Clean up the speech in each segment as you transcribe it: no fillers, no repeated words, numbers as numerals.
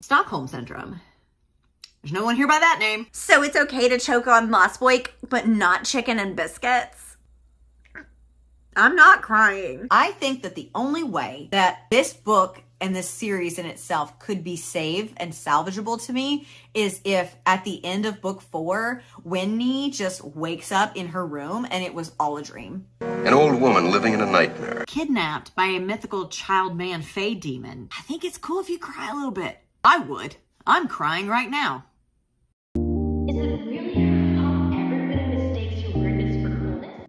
Stockholm Syndrome. There's no one here by that name. So it's okay to choke on Lost Boy, but not chicken and biscuits? I'm not crying. I think that the only way that this book and this series in itself could be saved and salvageable to me is if at the end of book 4, Winnie just wakes up in her room and it was all a dream. An old woman living in a nightmare. Kidnapped by a mythical child man fae demon. I think it's cool if you cry a little bit. I would. I'm crying right now. Is it really how everybody mistakes your weirdness for coolness?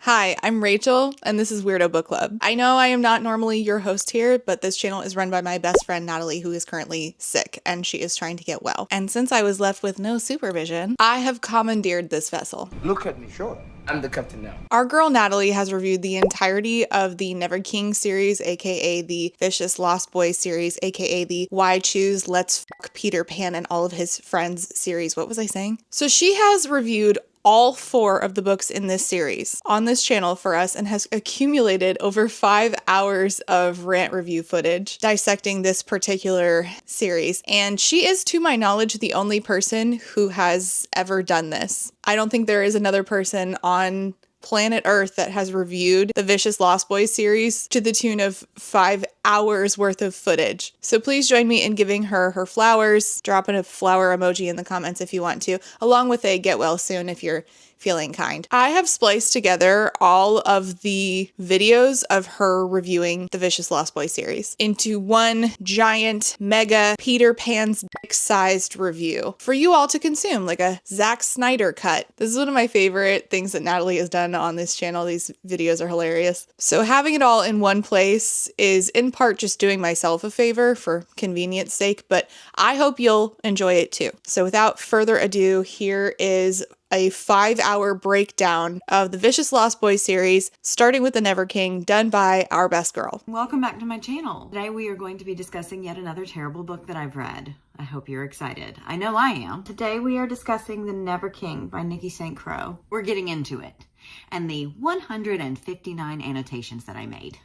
Hi, I'm Rachel, and this is Weirdo Book Club. I know I am not normally your host here, but this channel is run by my best friend Natalie, who is currently sick, and she is trying to get well. And since I was left with no supervision, I have commandeered this vessel. Look at me, sure. I'm the captain now. Our girl Natalie has reviewed the entirety of the Never King series, aka the Vicious Lost Boys series, aka the Why Choose Let's Fuck Peter Pan and All of His Friends series. What was I saying? So she has reviewed all 4 of the books in this series on this channel for us and has accumulated over 5 hours of rant review footage dissecting this particular series. And she is, to my knowledge, the only person who has ever done this. I don't think there is another person on planet Earth that has reviewed the Vicious Lost Boys series to the tune of 5 hours worth of footage. So please join me in giving her her flowers. Drop in a flower emoji in the comments if you want to, along with a get well soon if you're feeling kind. I have spliced together all of the videos of her reviewing the Vicious Lost Boys series into one giant mega Peter Pan's dick-sized review for you all to consume, like a Zack Snyder cut. This is one of my favorite things that Natalie has done on this channel. These videos are hilarious. So having it all in one place is in part just doing myself a favor for convenience sake, but I hope you'll enjoy it too. So without further ado, here is a 5-hour breakdown of the Vicious Lost Boys series, starting with the Never King, done by our best girl. Welcome back to my channel. Today we are going to be discussing yet another terrible book that I've read. I hope you're excited. I know I am. Today we are discussing The Never King by Nikki St. Crow. We're getting into it and the 159 annotations that I made.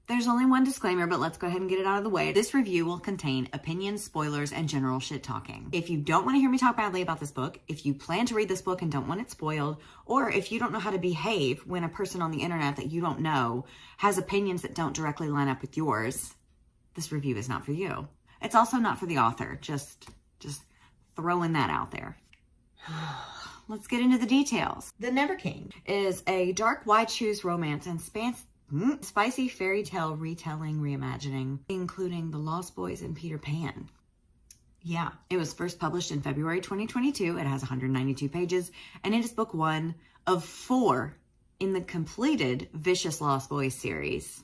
There's only one disclaimer, but let's go ahead and get it out of the way. This review will contain opinions, spoilers, and general shit talking. If you don't want to hear me talk badly about this book, if you plan to read this book and don't want it spoiled, or if you don't know how to behave when a person on the internet that you don't know has opinions that don't directly line up with yours, this review is not for you. It's also not for the author. Just throwing that out there. Let's get into the details. The Never King is a dark Why Choose romance and spicy fairy tale retelling reimagining, including The Lost Boys and Peter Pan. Yeah, it was first published in February 2022. It has 192 pages, and it is book 1 of 4 in the completed Vicious Lost Boys series.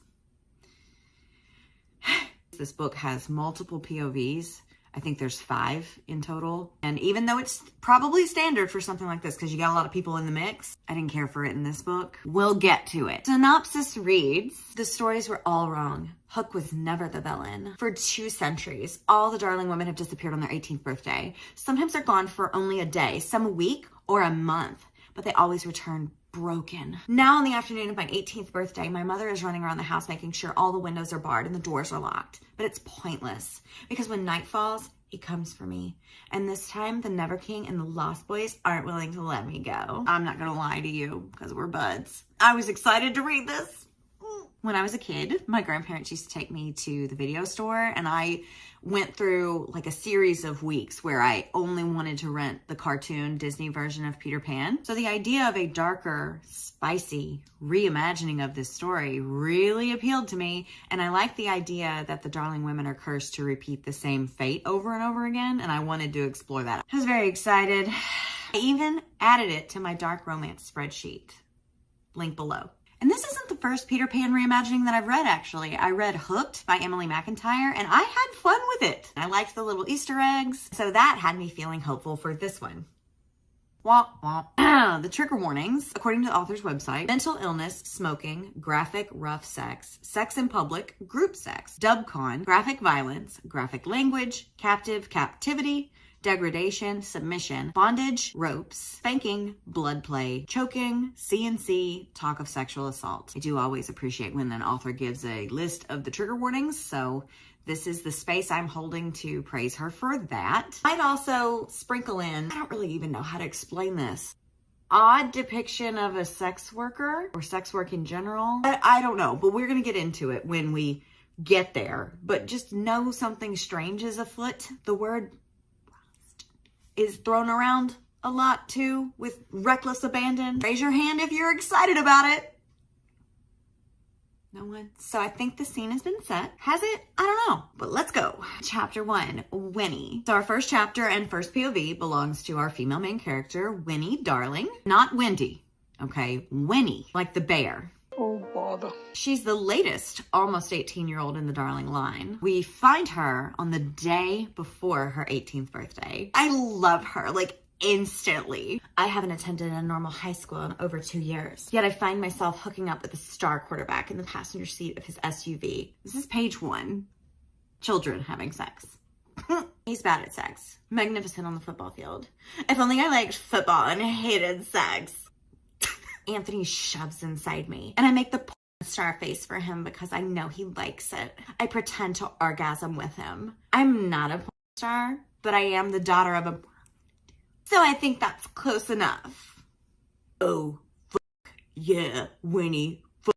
This book has multiple POVs. I think there's 5 in total. And even though it's probably standard for something like this, because you got a lot of people in the mix, I didn't care for it in this book. We'll get to it. Synopsis reads, the stories were all wrong. Hook was never the villain. For 2 centuries, all the darling women have disappeared on their 18th birthday. Sometimes they're gone for only a day, some a week or a month, but they always return broken. Now on the afternoon of my 18th birthday, my mother is running around the house making sure all the windows are barred and the doors are locked. But it's pointless because when night falls, he comes for me. And this time, the Never King and the Lost Boys aren't willing to let me go. I'm not gonna lie to you because we're buds. I was excited to read this. When I was a kid, my grandparents used to take me to the video store, and I went through like a series of weeks where I only wanted to rent the cartoon Disney version of Peter Pan. So the idea of a darker, spicy reimagining of this story really appealed to me, and I like the idea that the darling women are cursed to repeat the same fate over and over again, and I wanted to explore that. I was very excited. I even added it to my dark romance spreadsheet. Link below. And this isn't the first Peter Pan reimagining that I've read, actually. I read Hooked by Emily McIntyre, and I had fun with it. I liked the little Easter eggs, so that had me feeling hopeful for this one. Womp womp. The trigger warnings, according to the author's website: mental illness, smoking, graphic rough sex, sex in public, group sex, dubcon, graphic violence, graphic language, captivity, degradation, submission, bondage, ropes, spanking, blood play, choking, CNC, talk of sexual assault. I do always appreciate when an author gives a list of the trigger warnings, so This is the space I'm holding to praise her for that. I'd also sprinkle in, I don't really even know how to explain this, odd depiction of a sex worker or sex work in general. I don't know, but we're going to get into it when we get there. But just know something strange is afoot. The word is thrown around a lot too with reckless abandon. Raise your hand if you're excited about it. No one? So I think the scene has been set. Has it? I don't know, but let's go. Chapter 1, Winnie. So our first chapter and first POV belongs to our female main character, Winnie Darling. Not Wendy, okay? Winnie, like the bear. Oh, bother. She's the latest almost 18-year-old in the Darling line. We find her on the day before her 18th birthday. I love her, like, instantly. I haven't attended a normal high school in over 2 years, yet I find myself hooking up with a star quarterback in the passenger seat of his SUV. This is page 1. Children having sex. He's bad at sex. Magnificent on the football field. If only I liked football and hated sex. Anthony shoves inside me, and I make the porn star face for him because I know he likes it. I pretend to orgasm with him. I'm not a porn star, but I am the daughter of a... So I think that's close enough. Oh, fuck yeah, Winnie. Fuck.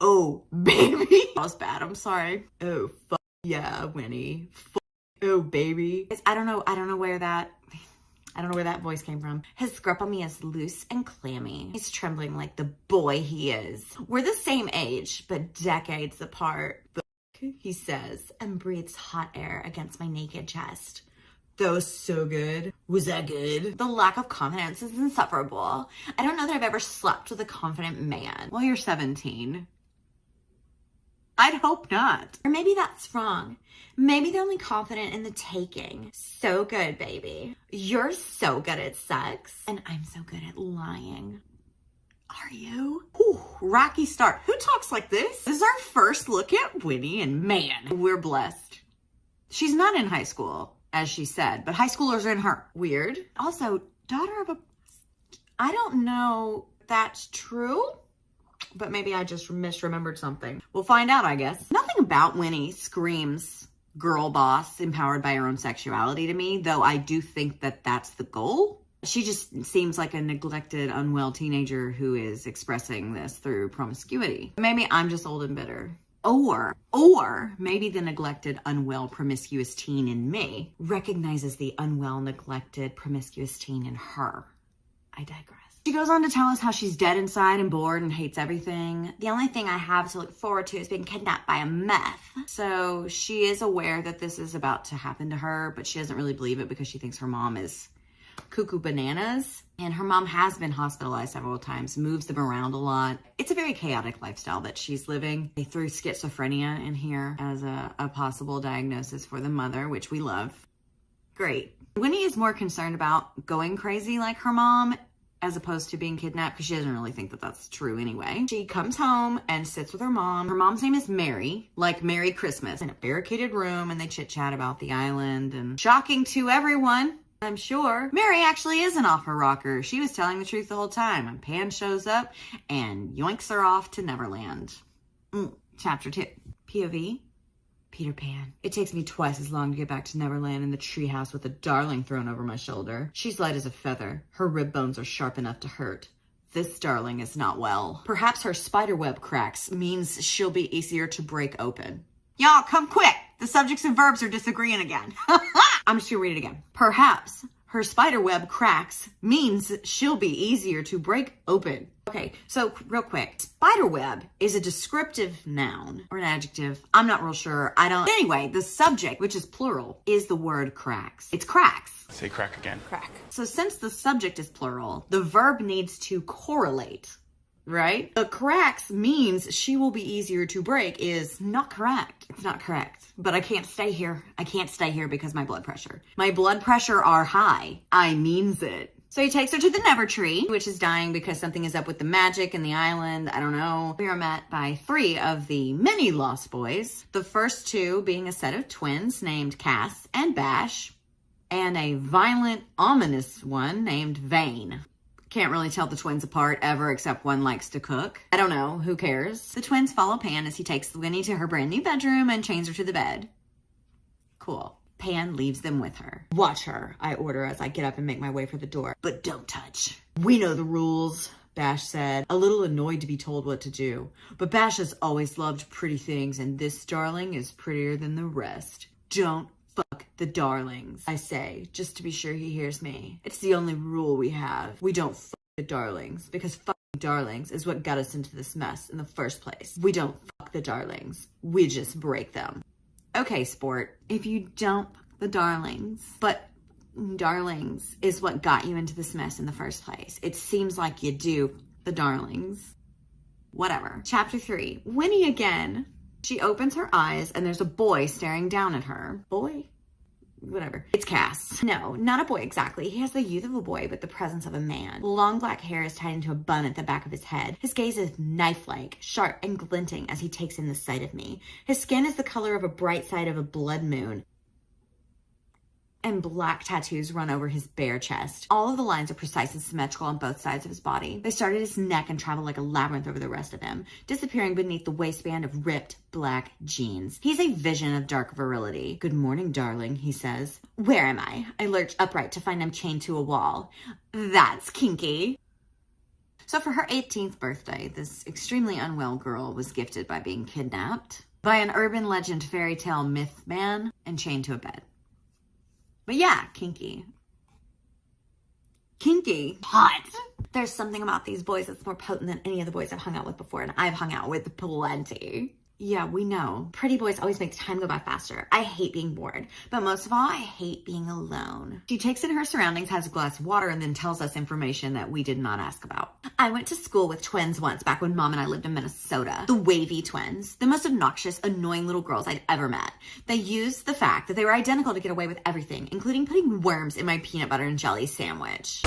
Oh, baby. That was bad, I'm sorry. Oh, fuck yeah, Winnie. Fuck. Oh, baby. I don't know where that voice came from. His grip on me is loose and clammy. He's trembling like the boy he is. We're the same age, but decades apart. Fuck, he says, and breathes hot air against my naked chest. That was so good. Was that good? The lack of confidence is insufferable. I don't know that I've ever slept with a confident man. Well, you're 17. I'd hope not. Or maybe that's wrong. Maybe they're only confident in the taking. So good, baby. You're so good at sex. And I'm so good at lying. Are you? Ooh, rocky start. Who talks like this? This is our first look at Winnie, and man, we're blessed. She's not in high school, as she said, but high schoolers are in her. Weird. Also, daughter of a... I don't know if that's true, but maybe I just misremembered something. We'll find out, I guess. Nothing about Winnie screams girl boss empowered by her own sexuality to me, though I do think that that's the goal. She just seems like a neglected, unwell teenager who is expressing this through promiscuity. Maybe I'm just old and bitter. Or maybe the neglected, unwell, promiscuous teen in me recognizes the unwell, neglected, promiscuous teen in her. I digress. She goes on to tell us how she's dead inside and bored and hates everything. The only thing I have to look forward to is being kidnapped by a meth. So she is aware that this is about to happen to her, but she doesn't really believe it because she thinks her mom is cuckoo bananas. And her mom has been hospitalized several times, moves them around a lot. It's a very chaotic lifestyle that she's living. They threw schizophrenia in here as a possible diagnosis for the mother, which we love. Great. Winnie is more concerned about going crazy like her mom as opposed to being kidnapped because she doesn't really think that that's true anyway. She comes home and sits with her mom. Her mom's name is Mary, like Merry Christmas, in a barricaded room, and they chit-chat about the island. And shocking to everyone, I'm sure, Mary actually isn't off her rocker. She was telling the truth the whole time. And Pan shows up and yoinks her off to Neverland. Chapter 2. POV. Peter Pan. It takes me twice as long to get back to Neverland in the treehouse with a darling thrown over my shoulder. She's light as a feather. Her rib bones are sharp enough to hurt. This darling is not well. Perhaps her spiderweb cracks means she'll be easier to break open. Y'all, come quick! The subjects and verbs are disagreeing again. I'm just gonna read it again. Perhaps her spiderweb cracks means she'll be easier to break open. Okay, so real quick. Spiderweb is a descriptive noun or an adjective. I'm not real sure. Anyway, the subject, which is plural, is the word cracks. It's cracks. Say crack again. Crack. So since the subject is plural, the verb needs to correlate, right? The cracks means she will be easier to break is not correct. It's not correct. But I can't stay here. I can't stay here because my blood pressure are high. I means it. So he takes her to the Nevertree, which is dying because something is up with the magic in the island. I don't know. We are met by 3 of the many Lost Boys. The first 2 being a set of twins named Cass and Bash, and a violent, ominous one named Vane. Can't really tell the twins apart ever, except one likes to cook. I don't know, who cares? The twins follow Pan as he takes Winnie to her brand new bedroom and chains her to the bed. Cool. Pan leaves them with her. Watch her, I order as I get up and make my way for the door. But don't touch. We know the rules, Bash said, a little annoyed to be told what to do. But Bash has always loved pretty things, and this darling is prettier than the rest. Don't fuck the darlings, I say, just to be sure he hears me. It's the only rule we have. We don't fuck the darlings, because fucking darlings is what got us into this mess in the first place. We don't fuck the darlings. We just break them. Okay, sport, if you don't fuck the darlings, but darlings is what got you into this mess in the first place. It seems like you do the darlings. Whatever. Chapter 3, Winnie again. She opens her eyes and there's a boy staring down at her. Boy? Whatever. It's Cass. No, not a boy exactly. He has the youth of a boy, but the presence of a man. Long black hair is tied into a bun at the back of his head. His gaze is knife-like, sharp and glinting as he takes in the sight of me. His skin is the color of a bright side of a blood moon, and black tattoos run over his bare chest. All of the lines are precise and symmetrical on both sides of his body. They start at his neck and travel like a labyrinth over the rest of him, disappearing beneath the waistband of ripped black jeans. He's a vision of dark virility. Good morning, darling, he says. Where am I? I lurch upright to find him chained to a wall. That's kinky. So for her 18th birthday, this extremely unwell girl was gifted by being kidnapped by an urban legend fairy tale myth man and chained to a bed. But yeah, kinky. Kinky. Hot. There's something about these boys that's more potent than any of the boys I've hung out with before, and I've hung out with plenty. Yeah, we know. Pretty boys always make time go by faster. I hate being bored, but most of all, I hate being alone. She takes in her surroundings, has a glass of water, and then tells us information that we did not ask about. I went to school with twins once back when Mom and I lived in Minnesota. The wavy twins. The most obnoxious, annoying little girls I'd ever met. They used the fact that they were identical to get away with everything, including putting worms in my peanut butter and jelly sandwich.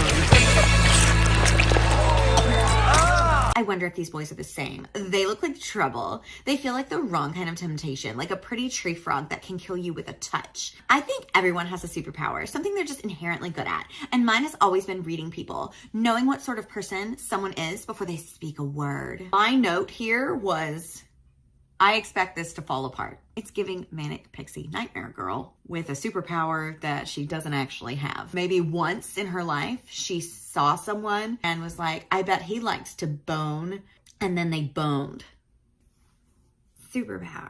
I wonder if these boys are the same. They look like trouble. They feel like the wrong kind of temptation, like a pretty tree frog that can kill you with a touch. I think everyone has a superpower, something they're just inherently good at. And mine has always been reading people, knowing what sort of person someone is before they speak a word. My note here was, I expect this to fall apart. It's giving manic pixie nightmare girl with a superpower that she doesn't actually have. Maybe once in her life, she saw someone and was like, I bet he likes to bone. And then they boned. Superpower.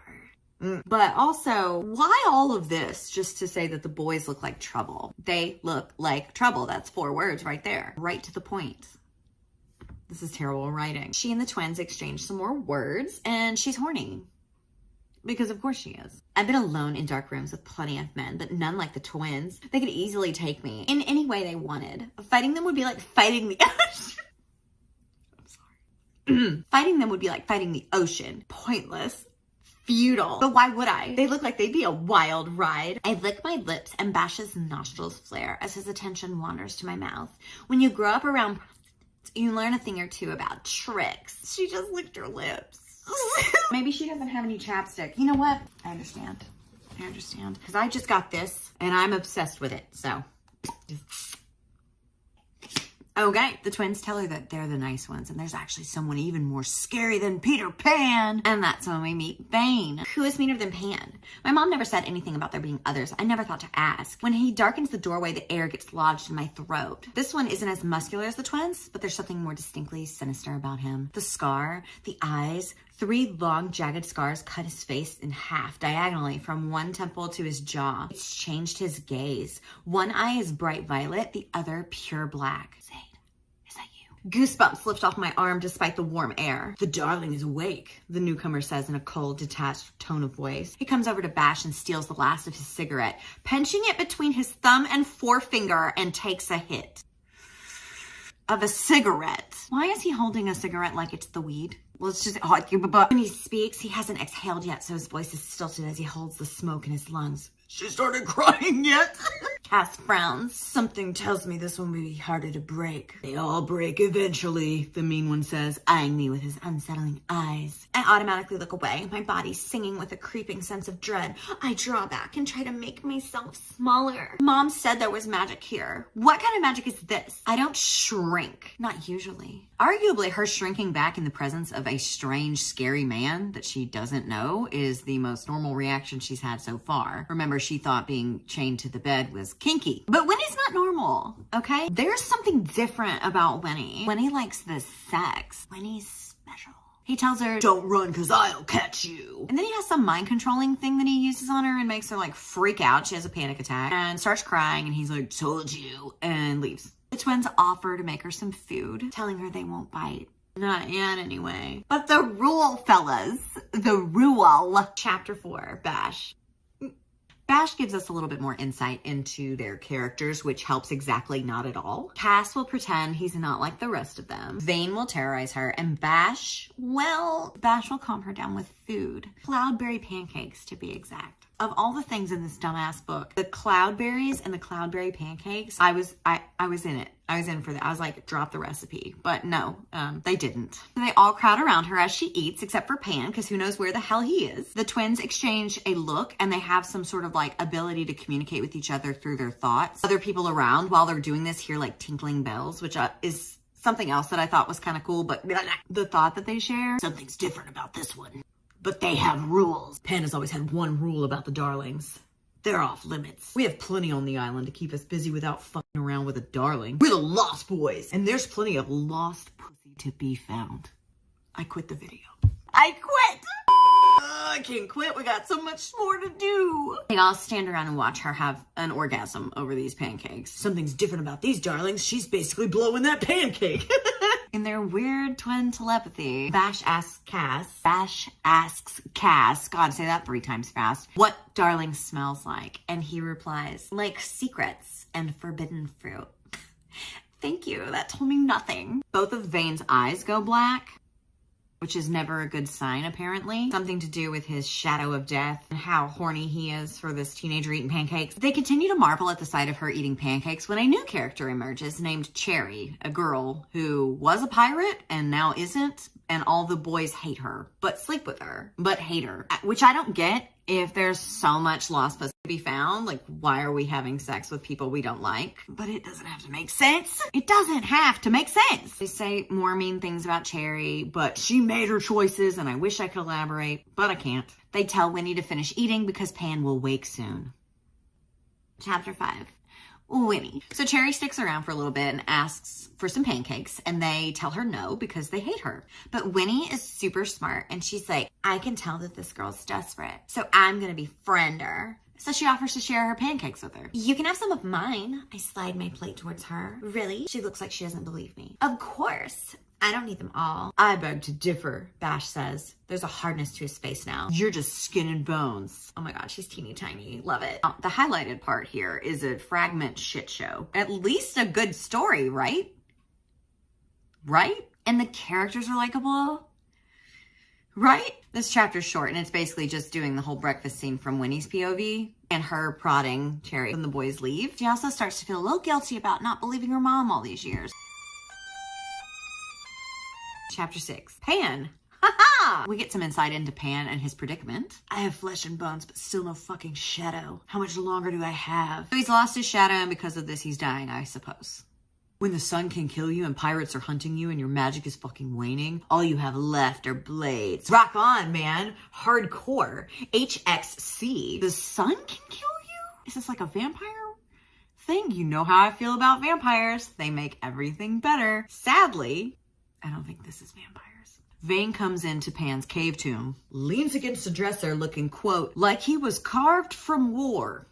But also, why all of this just to say that the boys look like trouble? They look like trouble. That's 4 words right there. Right to the point. This is terrible writing. She and the twins exchange some more words and she's horny. Because of course she is. I've been alone in dark rooms with plenty of men, but none like the twins. They could easily take me in any way they wanted. Fighting them would be like fighting the ocean. I'm sorry. Fighting them would be like fighting the ocean. Pointless. Futile. But why would I? They look like they'd be a wild ride. I lick my lips and Bash's nostrils flare as his attention wanders to my mouth. When you grow up around, you learn a thing or two about tricks. She just licked her lips. Maybe she doesn't have any chapstick. You know what? I understand. Because I just got this and I'm obsessed with it. So, okay. The twins tell her that they're the nice ones and there's actually someone even more scary than Peter Pan. And that's when we meet Bane. Who is meaner than Pan? My mom never said anything about there being others. I never thought to ask. When he darkens the doorway, the air gets lodged in my throat. This one isn't as muscular as the twins, but there's something more distinctly sinister about him. The scar, the eyes, 3 long, jagged scars cut his face in half diagonally from one temple to his jaw. It's changed his gaze. One eye is bright violet, the other pure black. Zaid, is that you? Goosebumps lift off my arm despite the warm air. The darling is awake, the newcomer says in a cold, detached tone of voice. He comes over to Bash and steals the last of his cigarette, pinching it between his thumb and forefinger and takes a hit of a cigarette. Why is he holding a cigarette like it's the weed? Well, it's just hot. When he speaks, he hasn't exhaled yet, so his voice is stilted as he holds the smoke in his lungs. She started crying yet? Cass frowns. Something tells me this one will be harder to break. They all break eventually, the mean one says, eyeing me with his unsettling eyes. I automatically look away, my body singing with a creeping sense of dread. I draw back and try to make myself smaller. Mom said there was magic here. What kind of magic is this? I don't shrink. Not usually. Arguably, her shrinking back in the presence of a strange, scary man that she doesn't know is the most normal reaction she's had so far. Remember, she thought being chained to the bed was kinky. But Winnie's not normal, okay? There's something different about Winnie. Winnie likes this sex. Winnie's special. He tells her, don't run because I'll catch you. And then he has some mind controlling thing that he uses on her and makes her like freak out. She has a panic attack and starts crying and he's like, told you, and leaves. The twins offer to make her some food, telling her they won't bite. Not yet anyway. But the rule, fellas. The rule. Chapter 4, Bash. Bash gives us a little bit more insight into their characters, which helps exactly not at all. Cass will pretend he's not like the rest of them. Vane will terrorize her, and Bash will calm her down with food. Cloudberry pancakes, to be exact. Of all the things in this dumbass book, the cloudberries and the cloudberry pancakes, I was in it. I was in for that. I was like, drop the recipe. But no, they didn't. They all crowd around her as she eats, except for Pan, because who knows where the hell he is. The twins exchange a look, and they have some sort of like ability to communicate with each other through their thoughts. Other people around, while they're doing this, hear like tinkling bells, which is something else that I thought was kind of cool. But the thought that they share, something's different about this one. But they have rules. Pan has always had one rule about the darlings. They're off limits. We have plenty on the island to keep us busy without fucking around with a darling. We're the Lost Boys, and there's plenty of lost pussy to be found. I quit the video. I quit! I can't quit. We got so much more to do. They all stand around and watch her have an orgasm over these pancakes. Something's different about these darlings. She's basically blowing that pancake. In their weird twin telepathy, Bash asks Cass, God, say that 3 times fast, what darling smells like. And he replies, like secrets and forbidden fruit. Thank you, that told me nothing. Both of Vane's eyes go black, which is never a good sign, apparently. Something to do with his shadow of death and how horny he is for this teenager eating pancakes. They continue to marvel at the sight of her eating pancakes when a new character emerges named Cherry, a girl who was a pirate and now isn't, and all the boys hate her, but sleep with her, but hate her. Which I don't get. If there's so much lost pussy to be found, like, why are we having sex with people we don't like? But it doesn't have to make sense. It doesn't have to make sense. They say more mean things about Cherry, but she made her choices, and I wish I could elaborate, but I can't. They tell Winnie to finish eating because Pan will wake soon. Chapter 5. Winnie. So Cherry sticks around for a little bit and asks for some pancakes, and they tell her no because they hate her. But Winnie is super smart, and she's like, I can tell that this girl's desperate, so I'm gonna befriend her. So she offers to share her pancakes with her. You can have some of mine. I slide my plate towards her. Really? She looks like she doesn't believe me. Of course. I don't need them all. I beg to differ, Bash says. There's a hardness to his face now. You're just skin and bones. Oh my god, she's teeny tiny. Love it. The highlighted part here is a fragment shit show. At least a good story, right? Right? And the characters are likable. Right? This chapter's short, and it's basically just doing the whole breakfast scene from Winnie's POV and her prodding Cherry when the boys leave. She also starts to feel a little guilty about not believing her mom all these years. Chapter 6. Pan. Ha-ha! We get some insight into Pan and his predicament. I have flesh and bones, but still no fucking shadow. How much longer do I have? So he's lost his shadow, and because of this, he's dying, I suppose. When the sun can kill you and pirates are hunting you and your magic is fucking waning, all you have left are blades. Rock on, man. Hardcore. HXC. The sun can kill you? Is this like a vampire thing? You know how I feel about vampires. They make everything better. Sadly, I don't think this is vampires. Vane comes into Pan's cave tomb, leans against the dresser looking, quote, like he was carved from war.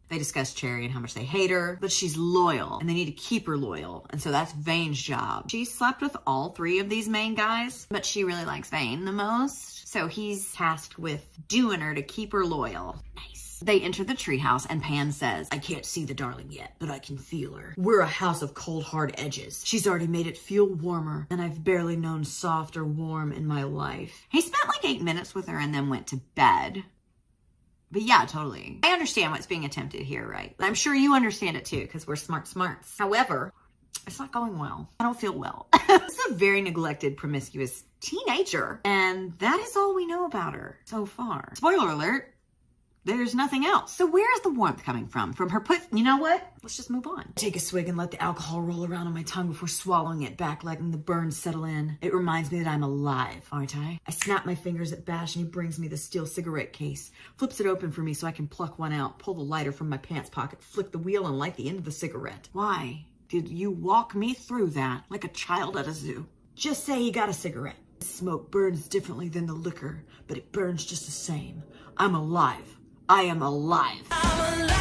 They discuss Cherry and how much they hate her, but she's loyal and they need to keep her loyal. And so that's Vane's job. She slept with all 3 of these main guys, but she really likes Vane the most. So he's tasked with doing her to keep her loyal. Nice. They enter the treehouse and Pan says, I can't see the darling yet, but I can feel her. We're a house of cold, hard edges. She's already made it feel warmer, and I've barely known soft or warm in my life. He spent like 8 minutes with her and then went to bed. But yeah, totally. I understand what's being attempted here, right? I'm sure you understand it too, because we're smarts. However, it's not going well. I don't feel well. This is a very neglected, promiscuous teenager. And that is all we know about her so far. Spoiler alert. There's nothing else. So where is the warmth coming from? From her you know what? Let's just move on. Take a swig and let the alcohol roll around on my tongue before swallowing it back, letting the burns settle in. It reminds me that I'm alive, aren't I? I snap my fingers at Bash and he brings me the steel cigarette case, flips it open for me so I can pluck one out, pull the lighter from my pants pocket, flick the wheel and light the end of the cigarette. Why did you walk me through that like a child at a zoo? Just say he got a cigarette. Smoke burns differently than the liquor, but it burns just the same. I'm alive. I am alive. I'm alive.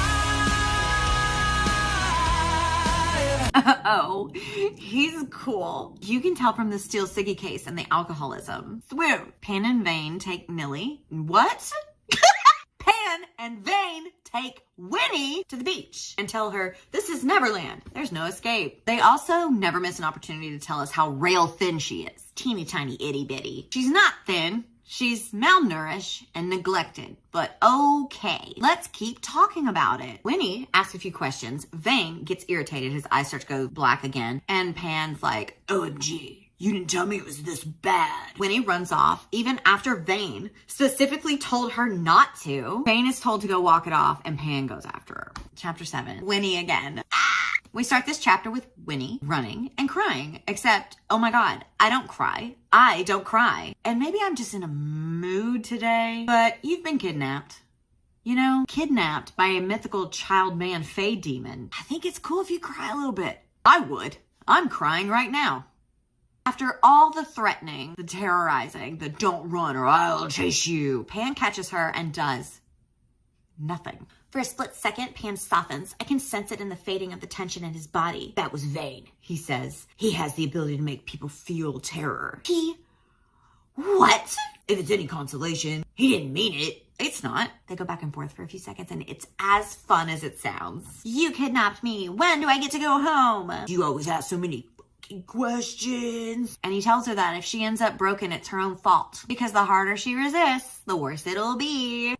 Oh, he's cool. You can tell from the steel ciggy case and the alcoholism. Swoon. Pan and Vane take Millie. What? Pan and Vane take Winnie to the beach and tell her this is Neverland. There's no escape. They also never miss an opportunity to tell us how rail thin she is. Teeny tiny itty bitty. She's not thin. She's malnourished and neglected, but okay. Let's keep talking about it. Winnie asks a few questions. Vane gets irritated. His eyes start to go black again. And Pan's like, OMG, you didn't tell me it was this bad. Winnie runs off, even after Vane specifically told her not to. Vane is told to go walk it off, and Pan goes after her. Chapter 7, Winnie again. We start this chapter with Winnie running and crying, except, oh my God, I don't cry. I don't cry. And maybe I'm just in a mood today, but you've been kidnapped. You know, kidnapped by a mythical child man fae demon. I think it's cool if you cry a little bit. I would. I'm crying right now. After all the threatening, the terrorizing, the don't run or I'll chase you, Pan catches her and does nothing. For a split second, Pan softens. I can sense it in the fading of the tension in his body. That was Vane, he says. He has the ability to make people feel terror. What? If it's any consolation, he didn't mean it. It's not. They go back and forth for a few seconds and it's as fun as it sounds. You kidnapped me. When do I get to go home? You always ask so many questions. And he tells her that if she ends up broken, it's her own fault. Because the harder she resists, the worse it'll be.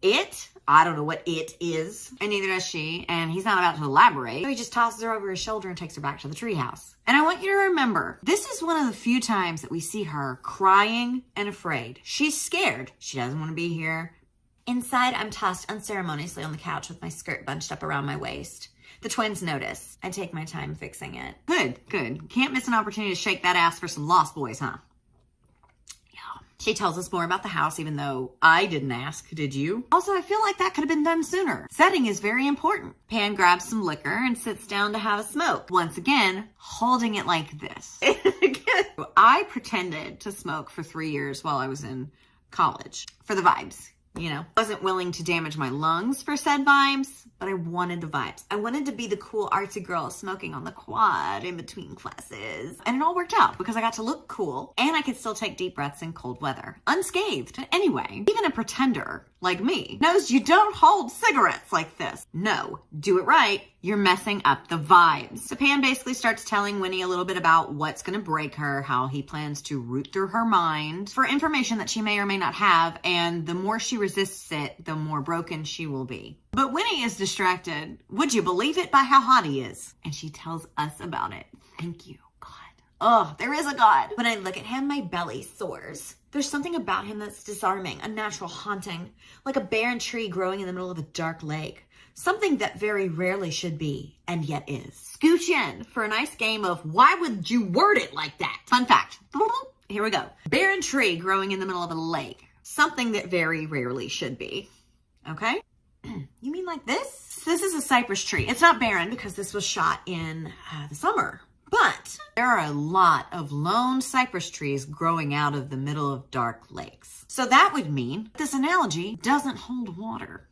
I don't know what it is. And neither does she. And he's not about to elaborate. So he just tosses her over his shoulder and takes her back to the treehouse. And I want you to remember, this is one of the few times that we see her crying and afraid. She's scared. She doesn't want to be here. Inside, I'm tossed unceremoniously on the couch with my skirt bunched up around my waist. The twins notice. I take my time fixing it. Good. Can't miss an opportunity to shake that ass for some Lost Boys, huh? She tells us more about the house, even though I didn't ask, did you? Also, I feel like that could have been done sooner. Setting is very important. Pan grabs some liquor and sits down to have a smoke. Once again, holding it like this. I pretended to smoke for 3 years while I was in college. For the vibes, you know. Wasn't willing to damage my lungs for said vibes, but I wanted the vibes. I wanted to be the cool artsy girl smoking on the quad in between classes. And it all worked out because I got to look cool and I could still take deep breaths in cold weather. Unscathed. Anyway, even a pretender like me knows you don't hold cigarettes like this. No, do it right. You're messing up the vibes. So Pan basically starts telling Winnie a little bit about what's going to break her, how he plans to root through her mind for information that she may or may not have, and the more she resists it, the more broken she will be. But Winnie is distracted, would you believe it, by how hot he is. And she tells us about it. Thank you, God. Oh, there is a God. When I look at him, my belly soars. There's something about him that's disarming, unnatural, haunting, like a barren tree growing in the middle of a dark lake. Something that very rarely should be, and yet is. Scooch in for a nice game of why would you word it like that? Fun fact. Here we go. Barren tree growing in the middle of a lake. Something that very rarely should be. Okay? You mean like this? This is a cypress tree. It's not barren because this was shot in the summer. But there are a lot of lone cypress trees growing out of the middle of dark lakes. So that would mean this analogy doesn't hold water.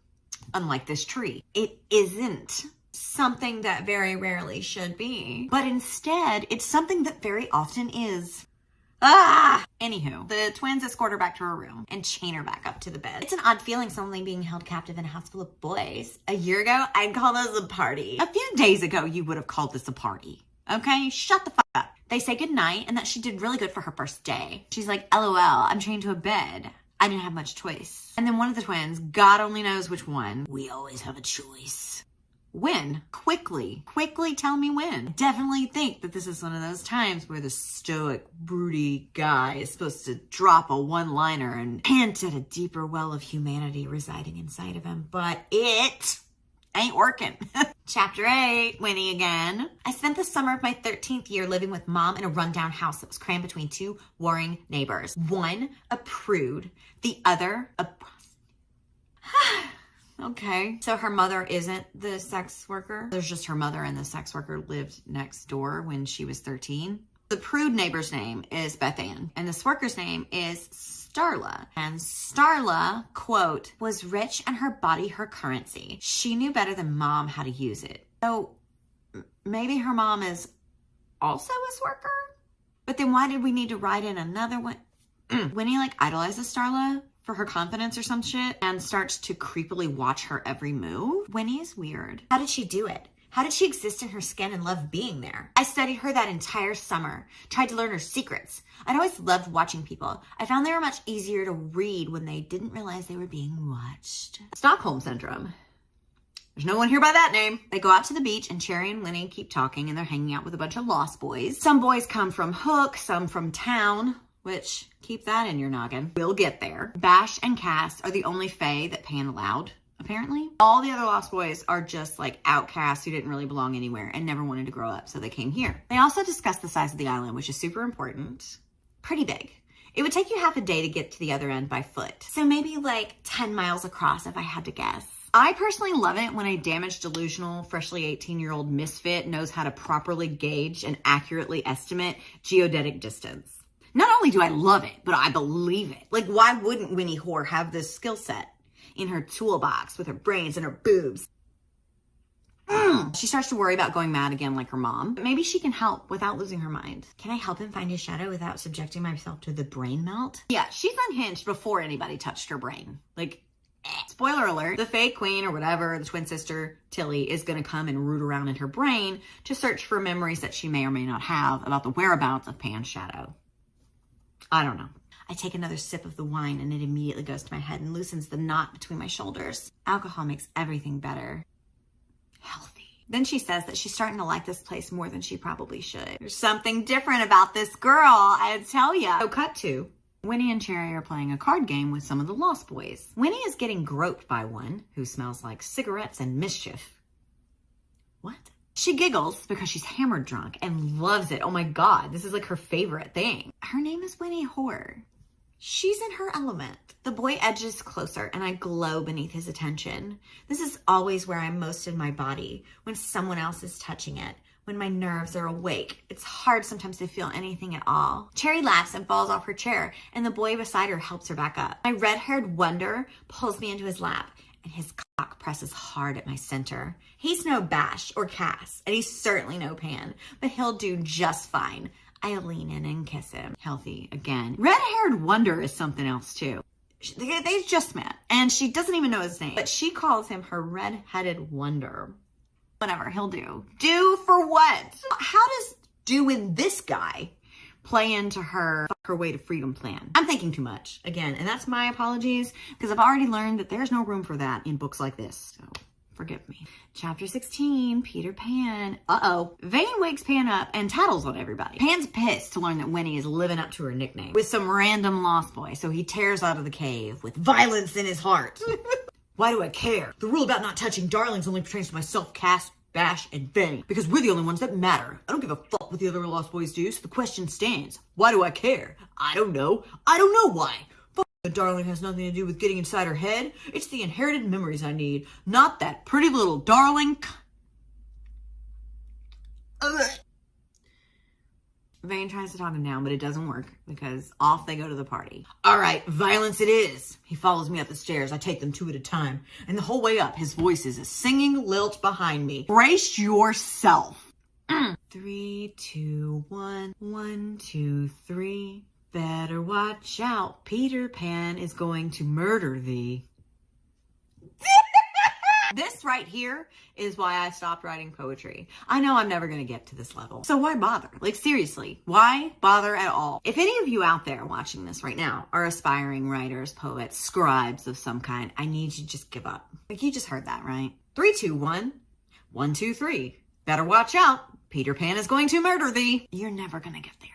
Unlike this tree, it isn't something that very rarely should be, but instead it's something that very often is. Anywho, the twins escort her back to her room and chain her back up to the bed. It's an odd feeling suddenly being held captive in a house full of boys. A year ago, I'd call this a party. A few days ago, you would have called this a party. Okay, shut the fuck up. They say goodnight and that she did really good for her first day. She's like, LOL, I'm chained to a bed. I didn't have much choice. And then one of the twins, God only knows which one, we always have a choice. When? Quickly tell me when. Definitely think that this is one of those times where the stoic, broody guy is supposed to drop a one-liner and hint at a deeper well of humanity residing inside of him, but it ain't working. Chapter 8, Winnie again. I spent the summer of my 13th year living with Mom in a rundown house that was crammed between two warring neighbors. One, a prude. The other, a okay. So her mother isn't the sex worker. There's just her mother, and the sex worker lived next door when she was 13. The prude neighbor's name is Beth Ann, and this worker's name is Starla. And Starla, quote, was rich and her body her currency. She knew better than Mom how to use it. So maybe her mom is also a worker? But then why did we need to write in another one? Winnie idolizes Starla for her confidence or some shit and starts to creepily watch her every move. Winnie is weird. How did she do it? How did she exist in her skin and love being there? I studied her that entire summer, tried to learn her secrets. I'd always loved watching people. I found they were much easier to read when they didn't realize they were being watched. Stockholm Syndrome. There's no one here by that name. They go out to the beach and Cherry and Winnie keep talking and they're hanging out with a bunch of lost boys. Some boys come from Hook, some from town, which, keep that in your noggin. We'll get there. Bash and Cass are the only fae that Pan allowed, apparently. All the other lost boys are just outcasts who didn't really belong anywhere and never wanted to grow up, so they came here. They also discussed the size of the island, which is super important. Pretty big. It would take you half a day to get to the other end by foot. So maybe 10 miles across if I had to guess. I personally love it when a damaged, delusional, freshly 18-year-old misfit knows how to properly gauge and accurately estimate geodetic distance. Not only do I love it, but I believe it. Why wouldn't Winnie Hoare have this skill set in her toolbox with her brains and her boobs? She starts to worry about going mad again like her mom. But maybe she can help without losing her mind. Can I help him find his shadow without subjecting myself to the brain melt? Yeah, she's unhinged before anybody touched her brain. Spoiler alert, the fake queen or whatever, the twin sister, Tilly, is going to come and root around in her brain to search for memories that she may or may not have about the whereabouts of Pan's shadow. I don't know. I take another sip of the wine and it immediately goes to my head and loosens the knot between my shoulders. Alcohol makes everything better. Healthy. Then she says that she's starting to like this place more than she probably should. There's something different about this girl, I tell ya. So cut to, Winnie and Cherry are playing a card game with some of the lost boys. Winnie is getting groped by one who smells like cigarettes and mischief. What? She giggles because she's hammered drunk and loves it. Oh my God, this is her favorite thing. Her name is Winnie Hoare. She's in her element. The boy edges closer and I glow beneath his attention. This is always where I'm most in my body, when someone else is touching it, when my nerves are awake. It's hard sometimes to feel anything at all. Cherry laughs and falls off her chair and the boy beside her helps her back up. My red-haired wonder pulls me into his lap and his cock presses hard at my center. He's no Bash or Cass, and he's certainly no Pan, but he'll do just fine. I lean in and kiss him. Healthy again. Red-haired wonder is something else too. They just met, and she doesn't even know his name, but she calls him her red-headed wonder. Whatever, he'll do. Do for what? How does doing this guy play into her way to freedom plan? I'm thinking too much again, and that's my apologies because I've already learned that there's no room for that in books like this. So forgive me. Chapter 16, Peter Pan. Uh-oh. Vane wakes Pan up and tattles on everybody. Pan's pissed to learn that Winnie is living up to her nickname with some random lost boy, so he tears out of the cave with violence in his heart. Why do I care? The rule about not touching darlings only pertains to myself, Cass, Bash, and Vane, because we're the only ones that matter. I don't give a fuck what the other lost boys do, so the question stands. Why do I care? I don't know. I don't know why. Fuck, the darling has nothing to do with getting inside her head. It's the inherited memories I need, not that pretty little darling. Vane tries to talk him down, but it doesn't work because off they go to the party. All right, violence it is. He follows me up the stairs. I take them two at a time. And the whole way up, his voice is a singing lilt behind me. Brace yourself. 3, 2, 1. 1, 2, 3. Better watch out. Peter Pan is going to murder thee. This right here is why I stopped writing poetry. I know I'm never going to get to this level. So why bother? Like, seriously, why bother at all? If any of you out there watching this right now are aspiring writers, poets, scribes of some kind, I need you to just give up. Like, you just heard that, right? 3, 2, 1. 1, 2, 3. Better watch out. Peter Pan is going to murder thee. You're never going to get there.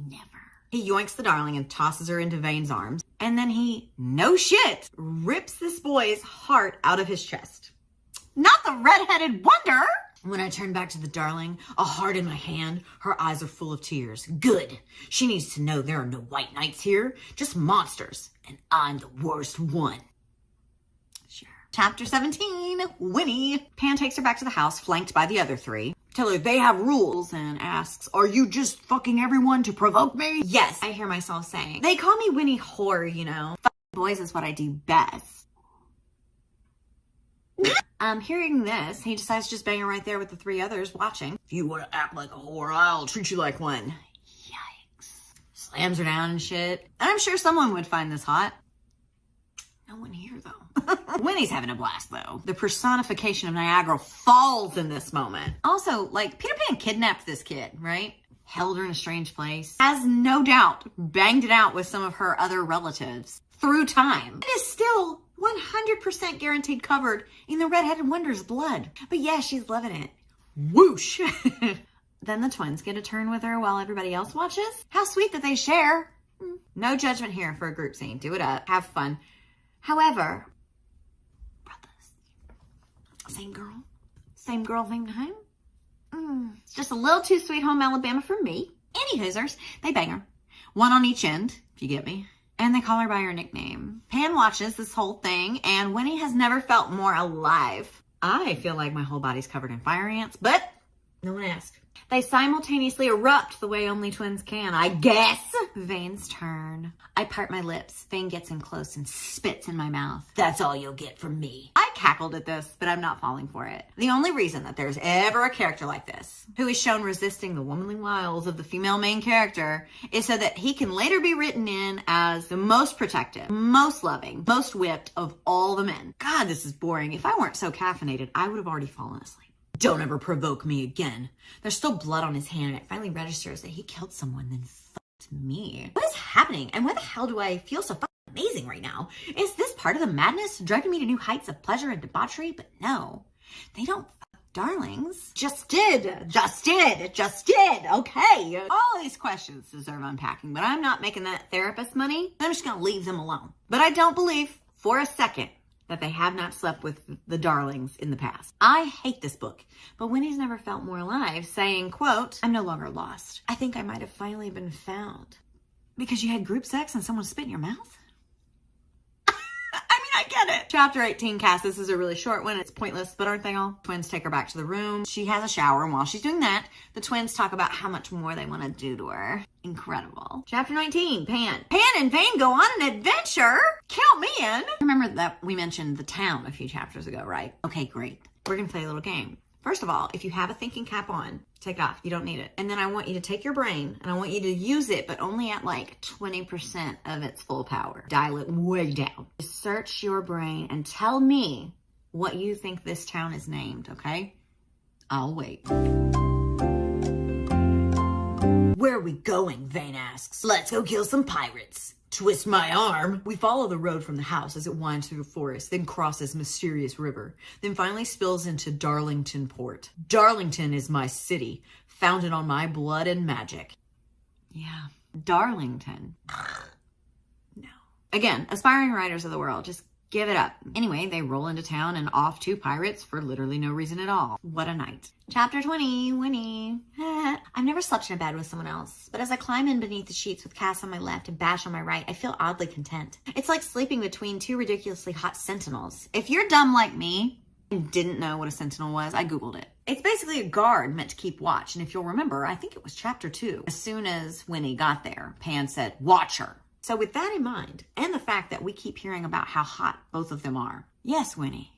Never. He yoinks the darling and tosses her into Vane's arms. And then he, no shit, rips this boy's heart out of his chest. Not the red-headed wonder! When I turn back to the darling, a heart in my hand, her eyes are full of tears. Good. She needs to know there are no white knights here, just monsters. And I'm the worst one. Sure. Chapter 17, Winnie. Pan takes her back to the house, flanked by the other 3. Tell her they have rules and asks, are you just fucking everyone to provoke me? Yes, I hear myself saying. They call me Winnie Whore, you know. Fucking boys is what I do best. Hearing this, he decides to just bang her right there with the 3 others watching. If you want to act like a whore, I'll treat you like one. Yikes. Slams her down and shit. And I'm sure someone would find this hot. No one here, though. Winnie's having a blast, though. The personification of Niagara falls in this moment. Also, like, Peter Pan kidnapped this kid, right? Held her in a strange place. Has no doubt banged it out with some of her other relatives through time. It is still 100% guaranteed covered in the Red-Headed Wonder's blood. But yeah, she's loving it. Whoosh! Then the twins get a turn with her while everybody else watches. How sweet that they share. No judgment here for a group scene. Do it up. Have fun. However, brothers, same girl, same time. It's just a little too Sweet Home Alabama for me. Any hoosers, they bang her. One on each end, if you get me. And they call her by her nickname. Pan watches this whole thing, and Winnie has never felt more alive. I feel like my whole body's covered in fire ants, but no one asked. They simultaneously erupt the way only twins can, I guess. Vane's turn. I part my lips. Vane gets in close and spits in my mouth. That's all you'll get from me. I cackled at this, but I'm not falling for it. The only reason that there's ever a character like this, who is shown resisting the womanly wiles of the female main character, is so that he can later be written in as the most protective, most loving, most whipped of all the men. God, this is boring. If I weren't so caffeinated, I would have already fallen asleep. Don't ever provoke me again. There's still blood on his hand, and it finally registers that he killed someone, then fucked me. What is happening? And why the hell do I feel so fucking amazing right now? Is this part of the madness driving me to new heights of pleasure and debauchery? But no, they don't fuck darlings. Just did. Okay. All these questions deserve unpacking, but I'm not making that therapist money. I'm just gonna leave them alone. But I don't believe for a second that they have not slept with the darlings in the past. I hate this book, but Winnie's never felt more alive, saying, quote, I'm no longer lost. I think I might have finally been found. Because you had group sex and someone spit in your mouth? I get it. Chapter 18, Cass, this is a really short one. It's pointless, but aren't they all? Twins take her back to the room. She has a shower, and while she's doing that, the twins talk about how much more they want to do to her. Incredible. Chapter 19, Pan. Pan and Vane go on an adventure. Count me in. Remember that we mentioned the town a few chapters ago, right? Okay, great. We're going to play a little game. First of all, if you have a thinking cap on, take it off. You don't need it. And then I want you to take your brain and I want you to use it, but only at like 20% of its full power. Dial it way down. Search your brain and tell me what you think this town is named, okay? I'll wait. Where are we going? Vane asks. Let's go kill some pirates. Twist my arm. We follow the road from the house as it winds through the forest, then crosses Mysterious River, then finally spills into Darlington Port. Darlington is my city, founded on my blood and magic. Yeah, Darlington. No. Again, aspiring writers of the world, just give it up. Anyway, they roll into town and off two pirates for literally no reason at all. What a night. Chapter 20, Winnie. I've never slept in a bed with someone else, but as I climb in beneath the sheets with Cass on my left and Bash on my right, I feel oddly content. It's like sleeping between two ridiculously hot sentinels. If you're dumb like me and didn't know what a sentinel was, I Googled it. It's basically a guard meant to keep watch, and if you'll remember, I think it was chapter 2. As soon as Winnie got there, Pan said, "Watch her." So with that in mind, and the fact that we keep hearing about how hot both of them are, yes, Winnie,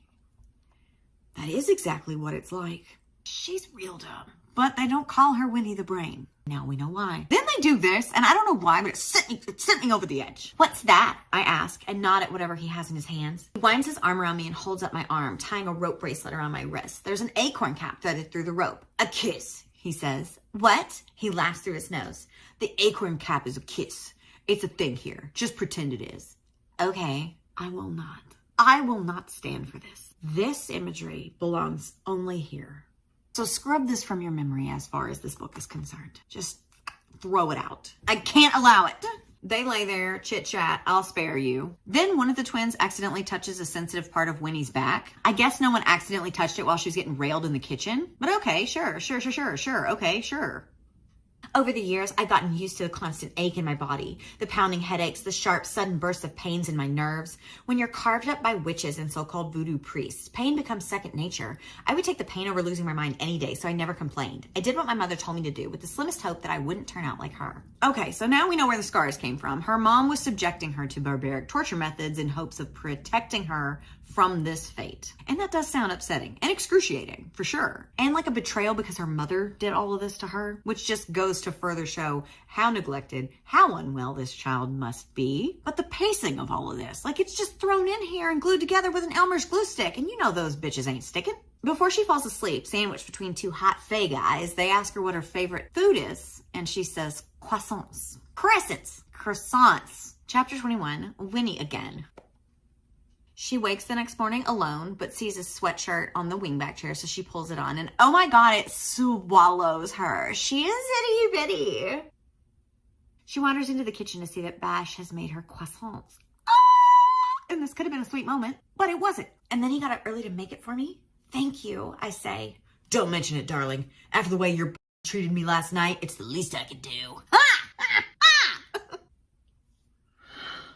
that is exactly what it's like. She's real dumb, but they don't call her Winnie the Brain. Now we know why. Then they do this, and I don't know why, but it sent me over the edge. What's that? I ask, and nod at whatever he has in his hands. He winds his arm around me and holds up my arm, tying a rope bracelet around my wrist. There's an acorn cap threaded through the rope. A kiss, he says. What? He laughs through his nose. The acorn cap is a kiss. It's a thing here. Just pretend it is. Okay, I will not. I will not stand for this. This imagery belongs only here. So scrub this from your memory as far as this book is concerned. Just throw it out. I can't allow it. They lay there, chit-chat, I'll spare you. Then one of the twins accidentally touches a sensitive part of Winnie's back. I guess no one accidentally touched it while she was getting railed in the kitchen. But okay, sure, okay, sure. Over the years, I've gotten used to the constant ache in my body, the pounding headaches, the sharp, sudden bursts of pains in my nerves. When you're carved up by witches and so-called voodoo priests, pain becomes second nature. I would take the pain over losing my mind any day, so I never complained. I did what my mother told me to do, with the slimmest hope that I wouldn't turn out like her. Okay, so now we know where the scars came from. Her mom was subjecting her to barbaric torture methods in hopes of protecting her from this fate. And that does sound upsetting and excruciating, for sure. And like a betrayal because her mother did all of this to her, which just goes to further show how neglected, how unwell this child must be. But the pacing of all of this, like it's just thrown in here and glued together with an Elmer's glue stick, and you know those bitches ain't sticking. Before she falls asleep, sandwiched between two hot fae guys, they ask her what her favorite food is, and she says croissants. Croissants. Chapter 21, Winnie again. She wakes the next morning alone, but sees a sweatshirt on the wingback chair, so she pulls it on, and oh my god, it swallows her. She is itty bitty. She wanders into the kitchen to see that Bash has made her croissants. Ah! And this could have been a sweet moment, but it wasn't. And then he got up early to make it for me. Thank you, I say. Don't mention it, darling. After the way your treated me last night, it's the least I could do.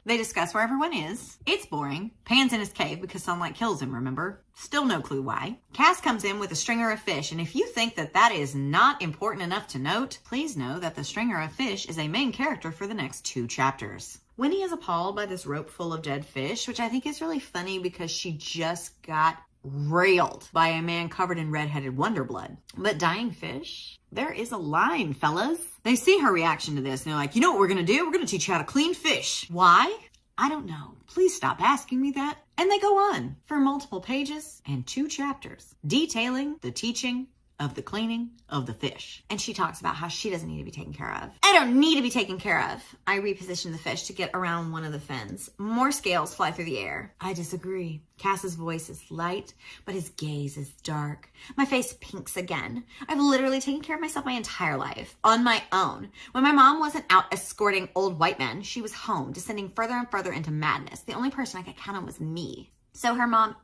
They discuss where everyone is. It's boring. Pan's in his cave because sunlight kills him, remember? Still no clue why. Cass comes in with a stringer of fish, and if you think that that is not important enough to note, please know that the stringer of fish is a main character for the next 2 chapters. Winnie is appalled by this rope full of dead fish, which I think is really funny because she just got railed by a man covered in red-headed wonder blood. But dying fish? There is a line, fellas. They see her reaction to this and they're like, you know what we're gonna do? We're gonna teach you how to clean fish. Why? I don't know. Please stop asking me that. And they go on for multiple pages and 2 chapters detailing the teaching of the cleaning of the fish. And she talks about how she doesn't need to be taken care of. I don't need to be taken care of. I reposition the fish to get around one of the fins. More scales fly through the air. I disagree. Cass's voice is light, but his gaze is dark. My face pinks again. I've literally taken care of myself my entire life, on my own. When my mom wasn't out escorting old white men, she was home, descending further and further into madness. The only person I could count on was me. So her mom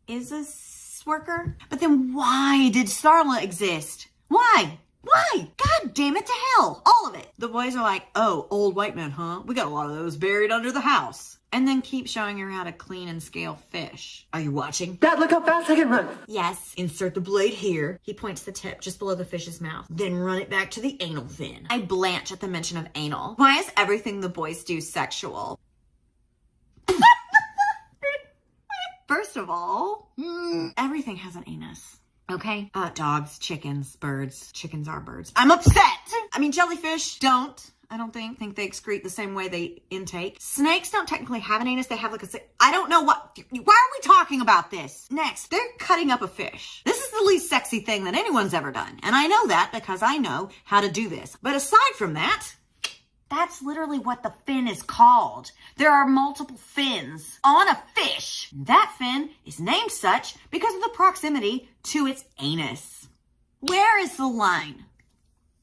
is a worker? But then why did Starla exist? Why? God damn it to hell. All of it. The boys are like, oh, old white men, huh? We got a lot of those buried under the house. And then keep showing her how to clean and scale fish. Are you watching? Dad, look how fast I can run. Yes. Insert the blade here. He points the tip just below the fish's mouth. Then run it back to the anal fin. I blanch at the mention of anal. Why is everything the boys do sexual? First of all, everything has an anus. Okay? Dogs, chickens, birds. Chickens are birds. I'm upset! I mean, jellyfish don't. I don't think they excrete the same way they intake. Snakes don't technically have an anus. They have like I don't know what. Why are we talking about this? Next, they're cutting up a fish. This is the least sexy thing that anyone's ever done. And I know that because I know how to do this. But aside from that, that's literally what the fin is called. There are multiple fins on a fish. That fin is named such because of the proximity to its anus. Where is the line?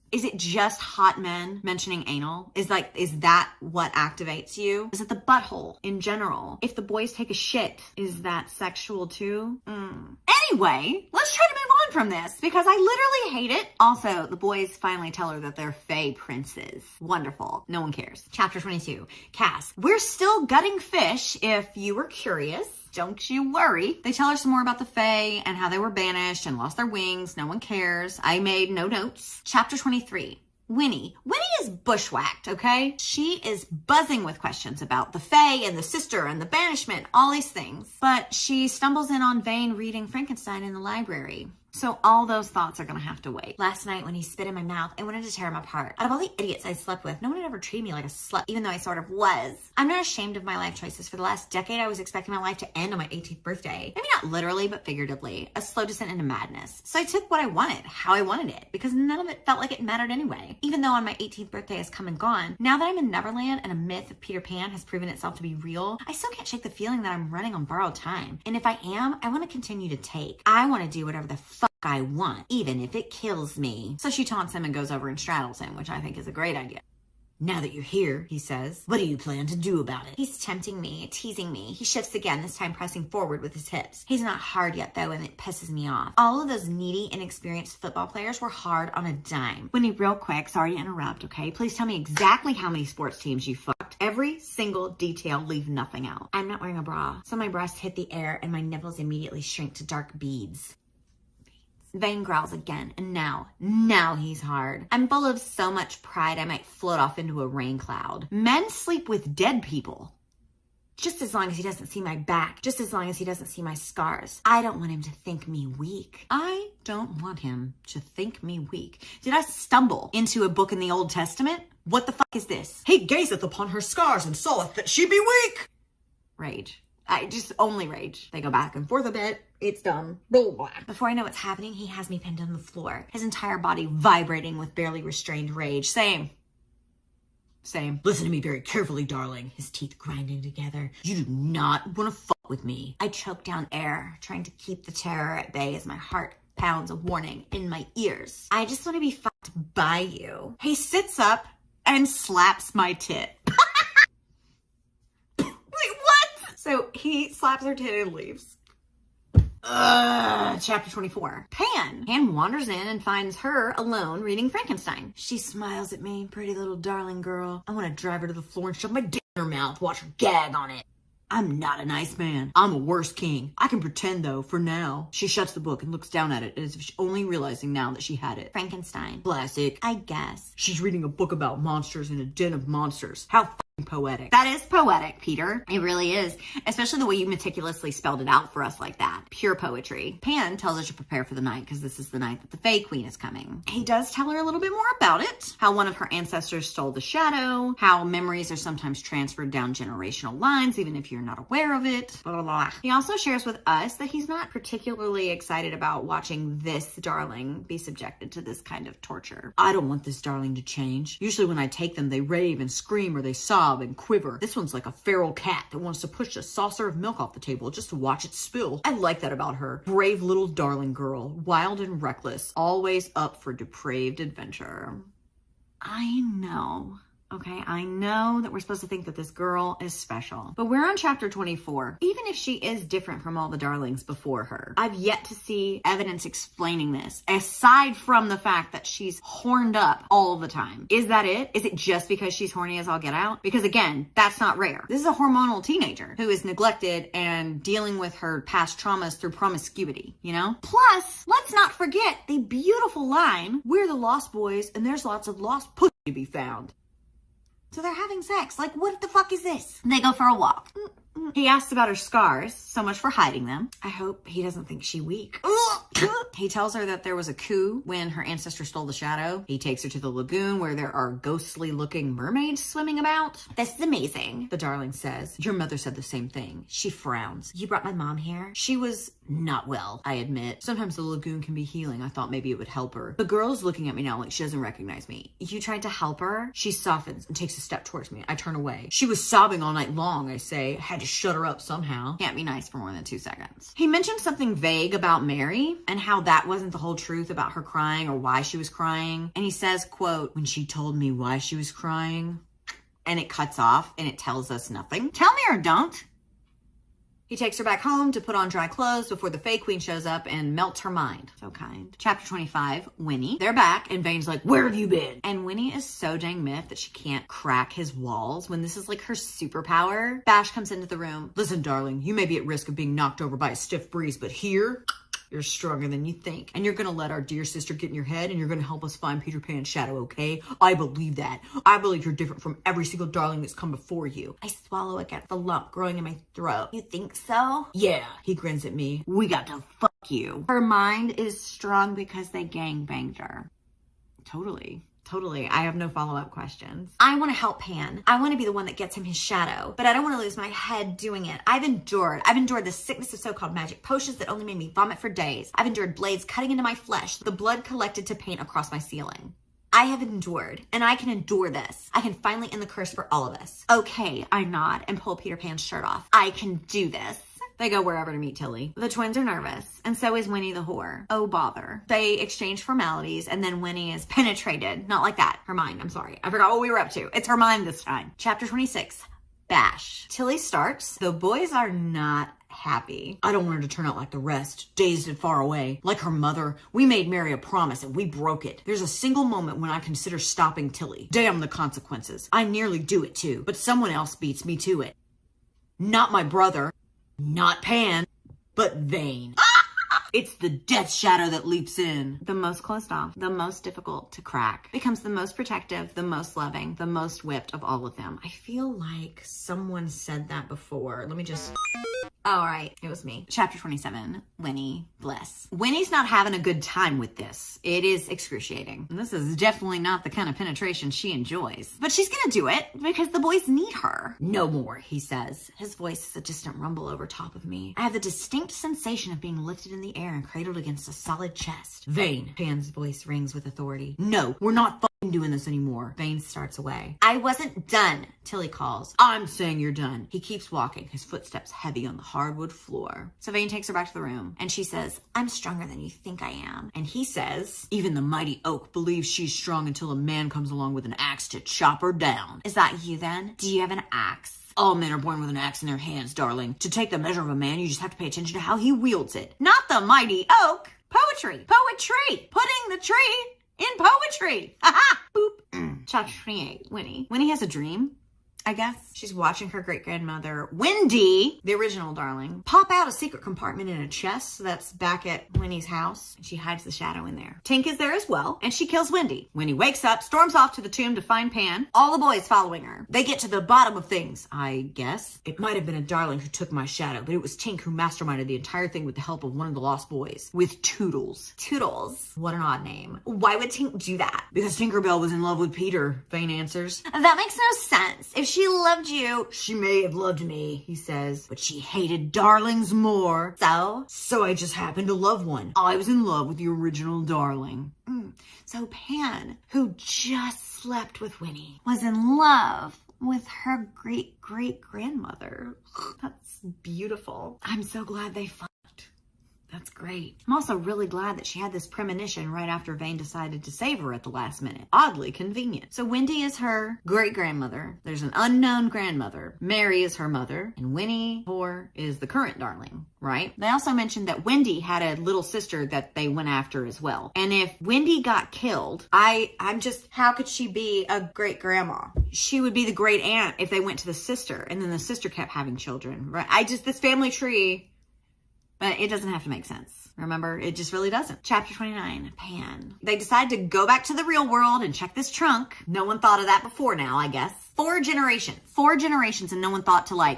Is it just hot men mentioning anal? Is that what activates you? Is it the butthole in general? If the boys take a shit, is that sexual too? Anyway, let's try to move on from this because I literally hate it. Also, the boys finally tell her that they're fae princes. Wonderful. No one cares. Chapter 22. Cass. We're still gutting fish if you were curious. Don't you worry. They tell her some more about the fae and how they were banished and lost their wings. No one cares. I made no notes. Chapter 23. Winnie. Winnie is bushwhacked, okay? She is buzzing with questions about the fae and the sister and the banishment, all these things. But she stumbles in on Vane reading Frankenstein in the library. So all those thoughts are gonna have to wait. Last night when he spit in my mouth, I wanted to tear him apart. Out of all the idiots I slept with, no one had ever treated me like a slut, even though I sort of was. I'm not ashamed of my life choices. For the last decade, I was expecting my life to end on my 18th birthday. Maybe not literally, but figuratively. A slow descent into madness. So I took what I wanted, how I wanted it, because none of it felt like it mattered anyway. Even though on my 18th birthday has come and gone, now that I'm in Neverland and a myth of Peter Pan has proven itself to be real, I still can't shake the feeling that I'm running on borrowed time. And if I am, I want to continue to take. I want to do whatever the fuck I want, even if it kills me. So she taunts him and goes over and straddles him, which I think is a great idea. Now that you're here, he says, what do you plan to do about it? He's tempting me, teasing me. He shifts again, this time pressing forward with his hips. He's not hard yet, though, and it pisses me off. All of those needy, inexperienced football players were hard on a dime. Winnie, real quick, sorry to interrupt, okay? Please tell me exactly how many sports teams you fucked. Every single detail, leave nothing out. I'm not wearing a bra, so my breasts hit the air and my nipples immediately shrink to dark beads. Vane growls again, and now he's hard. I'm full of so much pride I might float off into a rain cloud. Men sleep with dead people. Just as long as he doesn't see my back, just as long as he doesn't see my scars. I don't want him to think me weak. I don't want him to think me weak. Did I stumble into a book in the Old Testament? What the fuck is this? He gazeth upon her scars and saweth that she be weak. Rage. I just only rage. They go back and forth a bit. It's dumb. Blah, blah. Before I know what's happening, he has me pinned on the floor. His entire body vibrating with barely restrained rage. Same. Listen to me very carefully, darling. His teeth grinding together. You do not want to fuck with me. I choke down air, trying to keep the terror at bay as my heart pounds a warning in my ears. I just want to be fucked by you. He sits up and slaps my tit. So he slaps her tit and leaves. Chapter 24. Pan wanders in and finds her alone reading Frankenstein. She smiles at me. Pretty little darling girl. I want to drive her to the floor and shove my dick in her mouth, watch her gag on it. I'm not a nice man. I'm a worse king. I can pretend though, for now. She shuts the book and looks down at it as if she's only realizing now that she had it. Frankenstein. Classic. I guess. She's reading a book about monsters in a den of monsters. How f***ing poetic. That is poetic, Peter. It really is. Especially the way you meticulously spelled it out for us like that. Pure poetry. Pan tells her to prepare for the night because this is the night that the Fae Queen is coming. He does tell her a little bit more about it. How one of her ancestors stole the shadow. How memories are sometimes transferred down generational lines even if you're not aware of it. Blah, blah, blah. He also shares with us that he's not particularly excited about watching this darling be subjected to this kind of torture. I don't want this darling to change. Usually when I take them, they rave and scream or they sob and quiver. This one's like a feral cat that wants to push a saucer of milk off the table just to watch it spill. I like that about her. Brave little darling girl, wild and reckless, always up for depraved adventure. I know. Okay, I know that we're supposed to think that this girl is special, but we're on chapter 24. Even if she is different from all the darlings before her, I've yet to see evidence explaining this, aside from the fact that she's horned up all the time. Is that it? Is it just because she's horny as all get out? Because again, that's not rare. This is a hormonal teenager who is neglected and dealing with her past traumas through promiscuity, you know? Plus, let's not forget the beautiful line, we're the lost boys and there's lots of lost pussy to be found. So they're having sex. Like, what the fuck is this? They go for a walk. He asks about her scars, so much for hiding them. I hope he doesn't think she's weak. He tells her that there was a coup when her ancestor stole the shadow. He takes her to the lagoon where there are ghostly looking mermaids swimming about. This is amazing, the darling says. Your mother said the same thing. She frowns. You brought my mom here? She was not well, I admit. Sometimes the lagoon can be healing. I thought maybe it would help her. The girl is looking at me now like she doesn't recognize me. You tried to help her? She softens and takes a step towards me. I turn away. She was sobbing all night long, I say. I had to shut her up somehow. Can't be nice for more than 2 seconds. He mentioned something vague about Mary and how that wasn't the whole truth about her crying or why she was crying. And he says, quote, when she told me why she was crying, and it cuts off and it tells us nothing. Tell me or don't. He takes her back home to put on dry clothes before the Fae Queen shows up and melts her mind. So kind. Chapter 25, Winnie. They're back and Vane's like, where have you been? And Winnie is so dang miffed that she can't crack his walls when this is like her superpower. Bash comes into the room. Listen, darling, you may be at risk of being knocked over by a stiff breeze, but here, You're stronger than you think. And you're gonna let our dear sister get in your head and you're gonna help us find Peter Pan's shadow, okay? I believe that. I believe you're different from every single darling that's come before you. I swallow against the lump growing in my throat. You think so? Yeah, he grins at me. We got to fuck you. Her mind is strong because they gangbanged her. Totally. I have no follow-up questions. I want to help Pan. I want to be the one that gets him his shadow, but I don't want to lose my head doing it. I've endured the sickness of so-called magic potions that only made me vomit for days. I've endured blades cutting into my flesh, the blood collected to paint across my ceiling. I have endured, and I can endure this. I can finally end the curse for all of us. Okay, I nod and pull Peter Pan's shirt off. I can do this. They go wherever to meet Tilly. The twins are nervous, and so is Winnie the whore. Oh, bother. They exchange formalities, and then Winnie is penetrated. Not like that. Her mind, I'm sorry. I forgot what we were up to. It's her mind this time. Chapter 26, Bash. Tilly starts. The boys are not happy. I don't want her to turn out like the rest, dazed and far away. Like her mother, we made Mary a promise and we broke it. There's a single moment when I consider stopping Tilly. Damn the consequences. I nearly do it too, but someone else beats me to it. Not my brother. Not Pan, but Vane. It's the death shadow that leaps in. The most closed off, the most difficult to crack, becomes the most protective, the most loving, the most whipped of all of them. I feel like someone said that before. Let me just... All right, it was me. Chapter 27, Winnie Bliss. Winnie's not having a good time with this. It is excruciating. This is definitely not the kind of penetration she enjoys. But she's gonna do it because the boys need her. No more, he says. His voice is a distant rumble over top of me. I have the distinct sensation of being lifted in the air and cradled against a solid chest. Vane, Pan's voice rings with authority. No, we're not doing this anymore. Vane starts away. I wasn't done, Tilly calls. I'm saying you're done. He keeps walking, his footsteps heavy on the hardwood floor. So Vane takes her back to the room, and she says, I'm stronger than you think I am. And he says, even the mighty oak believes she's strong until a man comes along with an axe to chop her down. Is that you then? Do you have an axe? All men are born with an axe in their hands, darling. To take the measure of a man, you just have to pay attention to how he wields it. Not the mighty oak. Poetry. Poetry. Putting the tree in poetry. Ha ha. Boop. Chapter 28, Winnie. Winnie has a dream, I guess. She's watching her great-grandmother, Wendy, the original darling, pop out a secret compartment in a chest that's back at Winnie's house. And she hides the shadow in there. Tink is there as well, and she kills Wendy. Winnie wakes up, storms off to the tomb to find Pan. All the boys following her. They get to the bottom of things, I guess. It might have been a darling who took my shadow, but it was Tink who masterminded the entire thing with the help of one of the lost boys. With Toodles. Toodles. What an odd name. Why would Tink do that? Because Tinkerbell was in love with Peter, Vane answers. That makes no sense. If she loved you, she may have loved me, he says, but she hated darlings more. So I just happened to love one. I was in love with the original darling. So Pan, who just slept with Winnie, was in love with her great-great-grandmother. That's beautiful. I'm so glad they fucked. That's great. I'm also really glad that she had this premonition right after Vane decided to save her at the last minute. Oddly convenient. So Wendy is her great-grandmother. There's an unknown grandmother. Mary is her mother. And Winnie, whore, is the current darling, right? They also mentioned that Wendy had a little sister that they went after as well. And if Wendy got killed, I'm just, how could she be a great-grandma? She would be the great-aunt if they went to the sister. And then the sister kept having children, right? This family tree... But it doesn't have to make sense. Remember, it just really doesn't. Chapter 29, Pan. They decide to go back to the real world and check this trunk. No one thought of that before now, I guess. 4 generations and no one thought to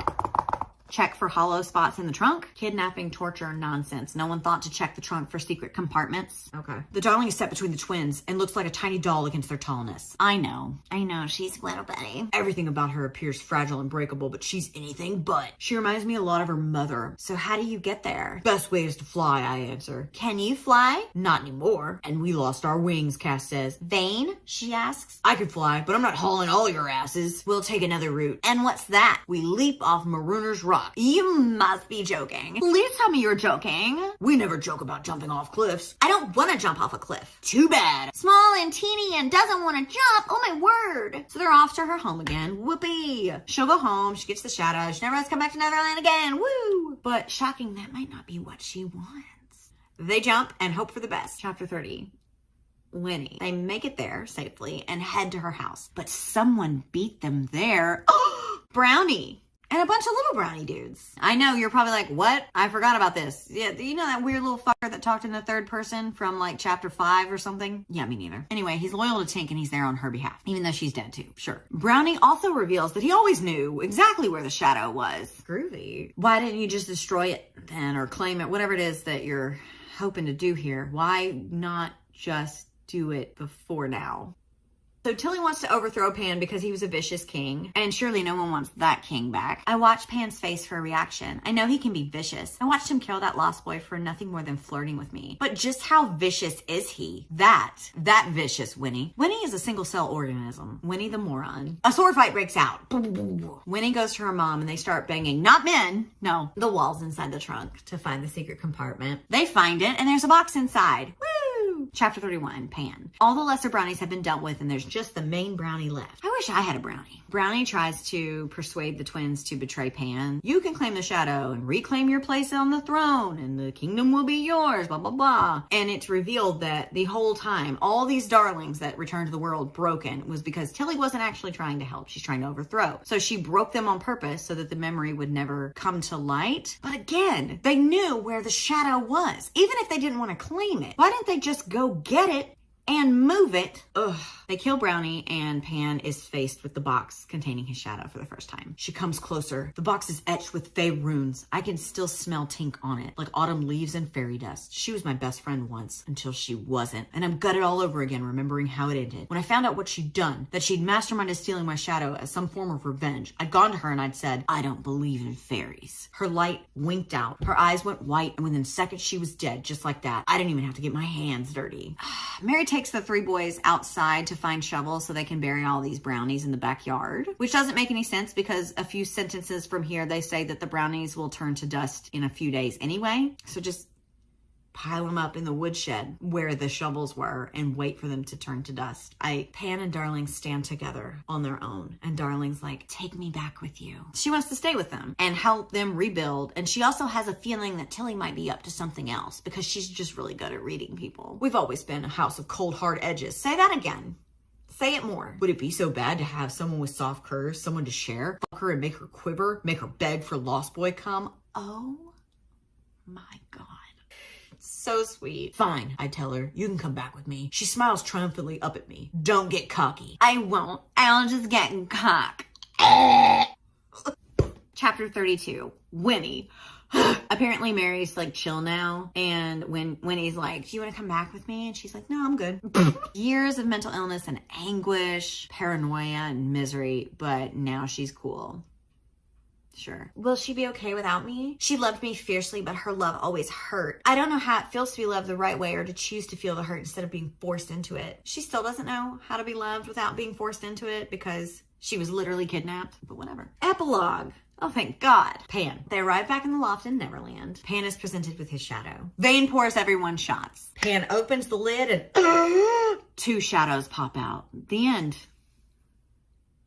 check for hollow spots in the trunk. Kidnapping, torture, nonsense. No one thought to check the trunk for secret compartments. Okay. The darling is set between the twins and looks like a tiny doll against their tallness. I know. She's little Betty. Everything about her appears fragile and breakable, but she's anything but. She reminds me a lot of her mother. So how do you get there? Best way is to fly, I answer. Can you fly? Not anymore. And we lost our wings, Cass says. Vane? She asks. I could fly, but I'm not hauling all your asses. We'll take another route. And what's that? We leap off Marooner's Rock. You must be joking. Please tell me you're joking. We never joke about jumping off cliffs. I don't want to jump off a cliff. Too bad. Small and teeny and doesn't want to jump. Oh my word. So they're off to her home again. Whoopee. She'll go home. She gets the shadow. She never has to come back to Neverland again. Woo. But shocking, that might not be what she wants. They jump and hope for the best. Chapter 30. Winnie. They make it there safely and head to her house. But someone beat them there. Brownie. and a bunch of little brownie dudes. I know you're probably like, what? I forgot about this. Yeah, you know that weird little fucker that talked in the third person from like chapter 5 or something? Yeah, me neither. Anyway, he's loyal to Tink and he's there on her behalf, even though she's dead too. Sure. Brownie also reveals that he always knew exactly where the shadow was. Groovy. Why didn't you just destroy it then, or claim it? Whatever it is that you're hoping to do here. Why not just do it before now? So Tilly wants to overthrow Pan because he was a vicious king, and surely no one wants that king back. I watched Pan's face for a reaction. I know he can be vicious. I watched him kill that lost boy for nothing more than flirting with me. But just how vicious is he? That vicious Winnie. Winnie is a single cell organism. Winnie the moron. A sword fight breaks out. Winnie goes to her mom and they start banging, not men, no, the walls inside the trunk to find the secret compartment. They find it and there's a box inside. Woo! Chapter 31, Pan. All the lesser brownies have been dealt with and there's just the main brownie left. I wish I had a brownie. Brownie tries to persuade the twins to betray Pan. You can claim the shadow and reclaim your place on the throne and the kingdom will be yours, blah, blah, blah. And it's revealed that the whole time, all these darlings that returned to the world broken was because Tilly wasn't actually trying to help. She's trying to overthrow. So she broke them on purpose so that the memory would never come to light. But again, they knew where the shadow was, even if they didn't want to claim it. Why didn't they just go get it and move it? Ugh. They kill Brownie and Pan is faced with the box containing his shadow for the first time. She comes closer. The box is etched with fey runes. I can still smell Tink on it, like autumn leaves and fairy dust. She was my best friend once until she wasn't. And I'm gutted all over again remembering how it ended. When I found out what she'd done, that she'd masterminded stealing my shadow as some form of revenge, I'd gone to her and I'd said, I don't believe in fairies. Her light winked out. Her eyes went white and within seconds she was dead, just like that. I didn't even have to get my hands dirty. Mary takes the 3 boys outside to find shovels so they can bury all these brownies in the backyard, which doesn't make any sense because a few sentences from here they say that the brownies will turn to dust in a few days anyway. So just pile them up in the woodshed where the shovels were and wait for them to turn to dust. Pan and Darling stand together on their own and Darling's like, take me back with you. She wants to stay with them and help them rebuild. And she also has a feeling that Tilly might be up to something else because she's just really good at reading people. We've always been a house of cold hard edges. Say that again. Say it more. Would it be so bad to have someone with soft curves, someone to share, fuck her and make her quiver, make her beg for Lost Boy come? Oh my God. So sweet. Fine, I tell her. You can come back with me. She smiles triumphantly up at me. Don't get cocky. I won't. I'll just get cock. Chapter 32, Winnie. Apparently Mary's like chill now, and when Winnie's like, do you want to come back with me? And she's like, no, I'm good. Years of mental illness and anguish, paranoia and misery, but now she's cool. Sure. Will she be okay without me? She loved me fiercely, but her love always hurt. I don't know how it feels to be loved the right way or to choose to feel the hurt instead of being forced into it. She still doesn't know how to be loved without being forced into it because she was literally kidnapped, but whatever. Epilogue. Oh, thank God. Pan. They arrive back in the loft in Neverland. Pan is presented with his shadow. Vane pours everyone shots. Pan opens the lid and 2 shadows pop out. The end.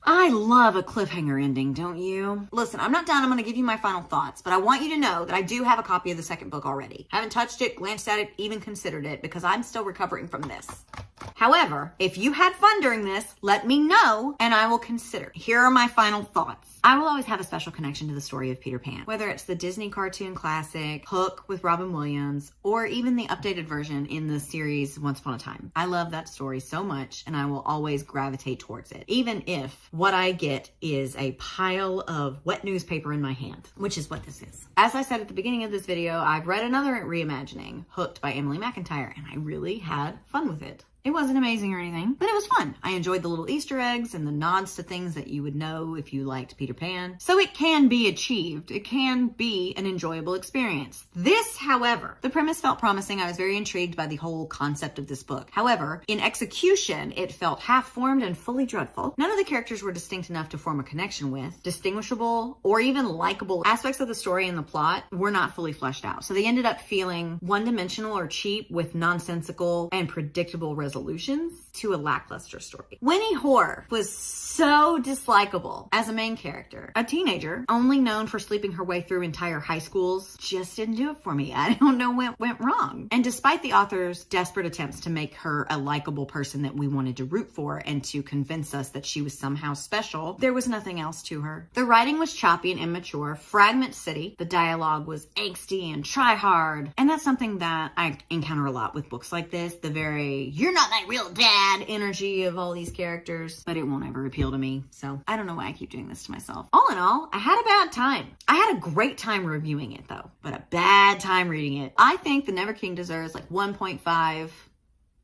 I love a cliffhanger ending, don't you? Listen, I'm not done. I'm going to give you my final thoughts, but I want you to know that I do have a copy of the second book already. Haven't touched it, glanced at it, even considered it because I'm still recovering from this. However, if you had fun during this, let me know and I will consider. Here are my final thoughts. I will always have a special connection to the story of Peter Pan, whether it's the Disney cartoon classic, Hook with Robin Williams, or even the updated version in the series Once Upon a Time. I love that story so much and I will always gravitate towards it, even if what I get is a pile of wet newspaper in my hand, which is what this is. As I said at the beginning of this video, I've read another reimagining, Hooked by Emily McIntyre, and I really had fun with it. It wasn't amazing or anything, but it was fun. I enjoyed the little Easter eggs and the nods to things that you would know if you liked Peter Pan. So it can be achieved. It can be an enjoyable experience. This, however, the premise felt promising. I was very intrigued by the whole concept of this book. However, in execution, it felt half-formed and fully dreadful. None of the characters were distinct enough to form a connection with. Distinguishable or even likable aspects of the story and the plot were not fully fleshed out. So they ended up feeling one-dimensional or cheap with nonsensical and predictable resolutions. to a lackluster story. Winnie Hoare was so dislikable as a main character. A teenager, only known for sleeping her way through entire high schools, just didn't do it for me. I don't know what went wrong. And despite the author's desperate attempts to make her a likable person that we wanted to root for and to convince us that she was somehow special, there was nothing else to her. The writing was choppy and immature, Fragment City. The dialogue was angsty and try hard. And that's something that I encounter a lot with books like this. The very, you're not my real dad energy of all these characters, but it won't ever appeal to me. So I don't know why I keep doing this to myself. All in all, I had a bad time. I had a great time reviewing it though, but a bad time reading it. I think The Never King deserves like 1.5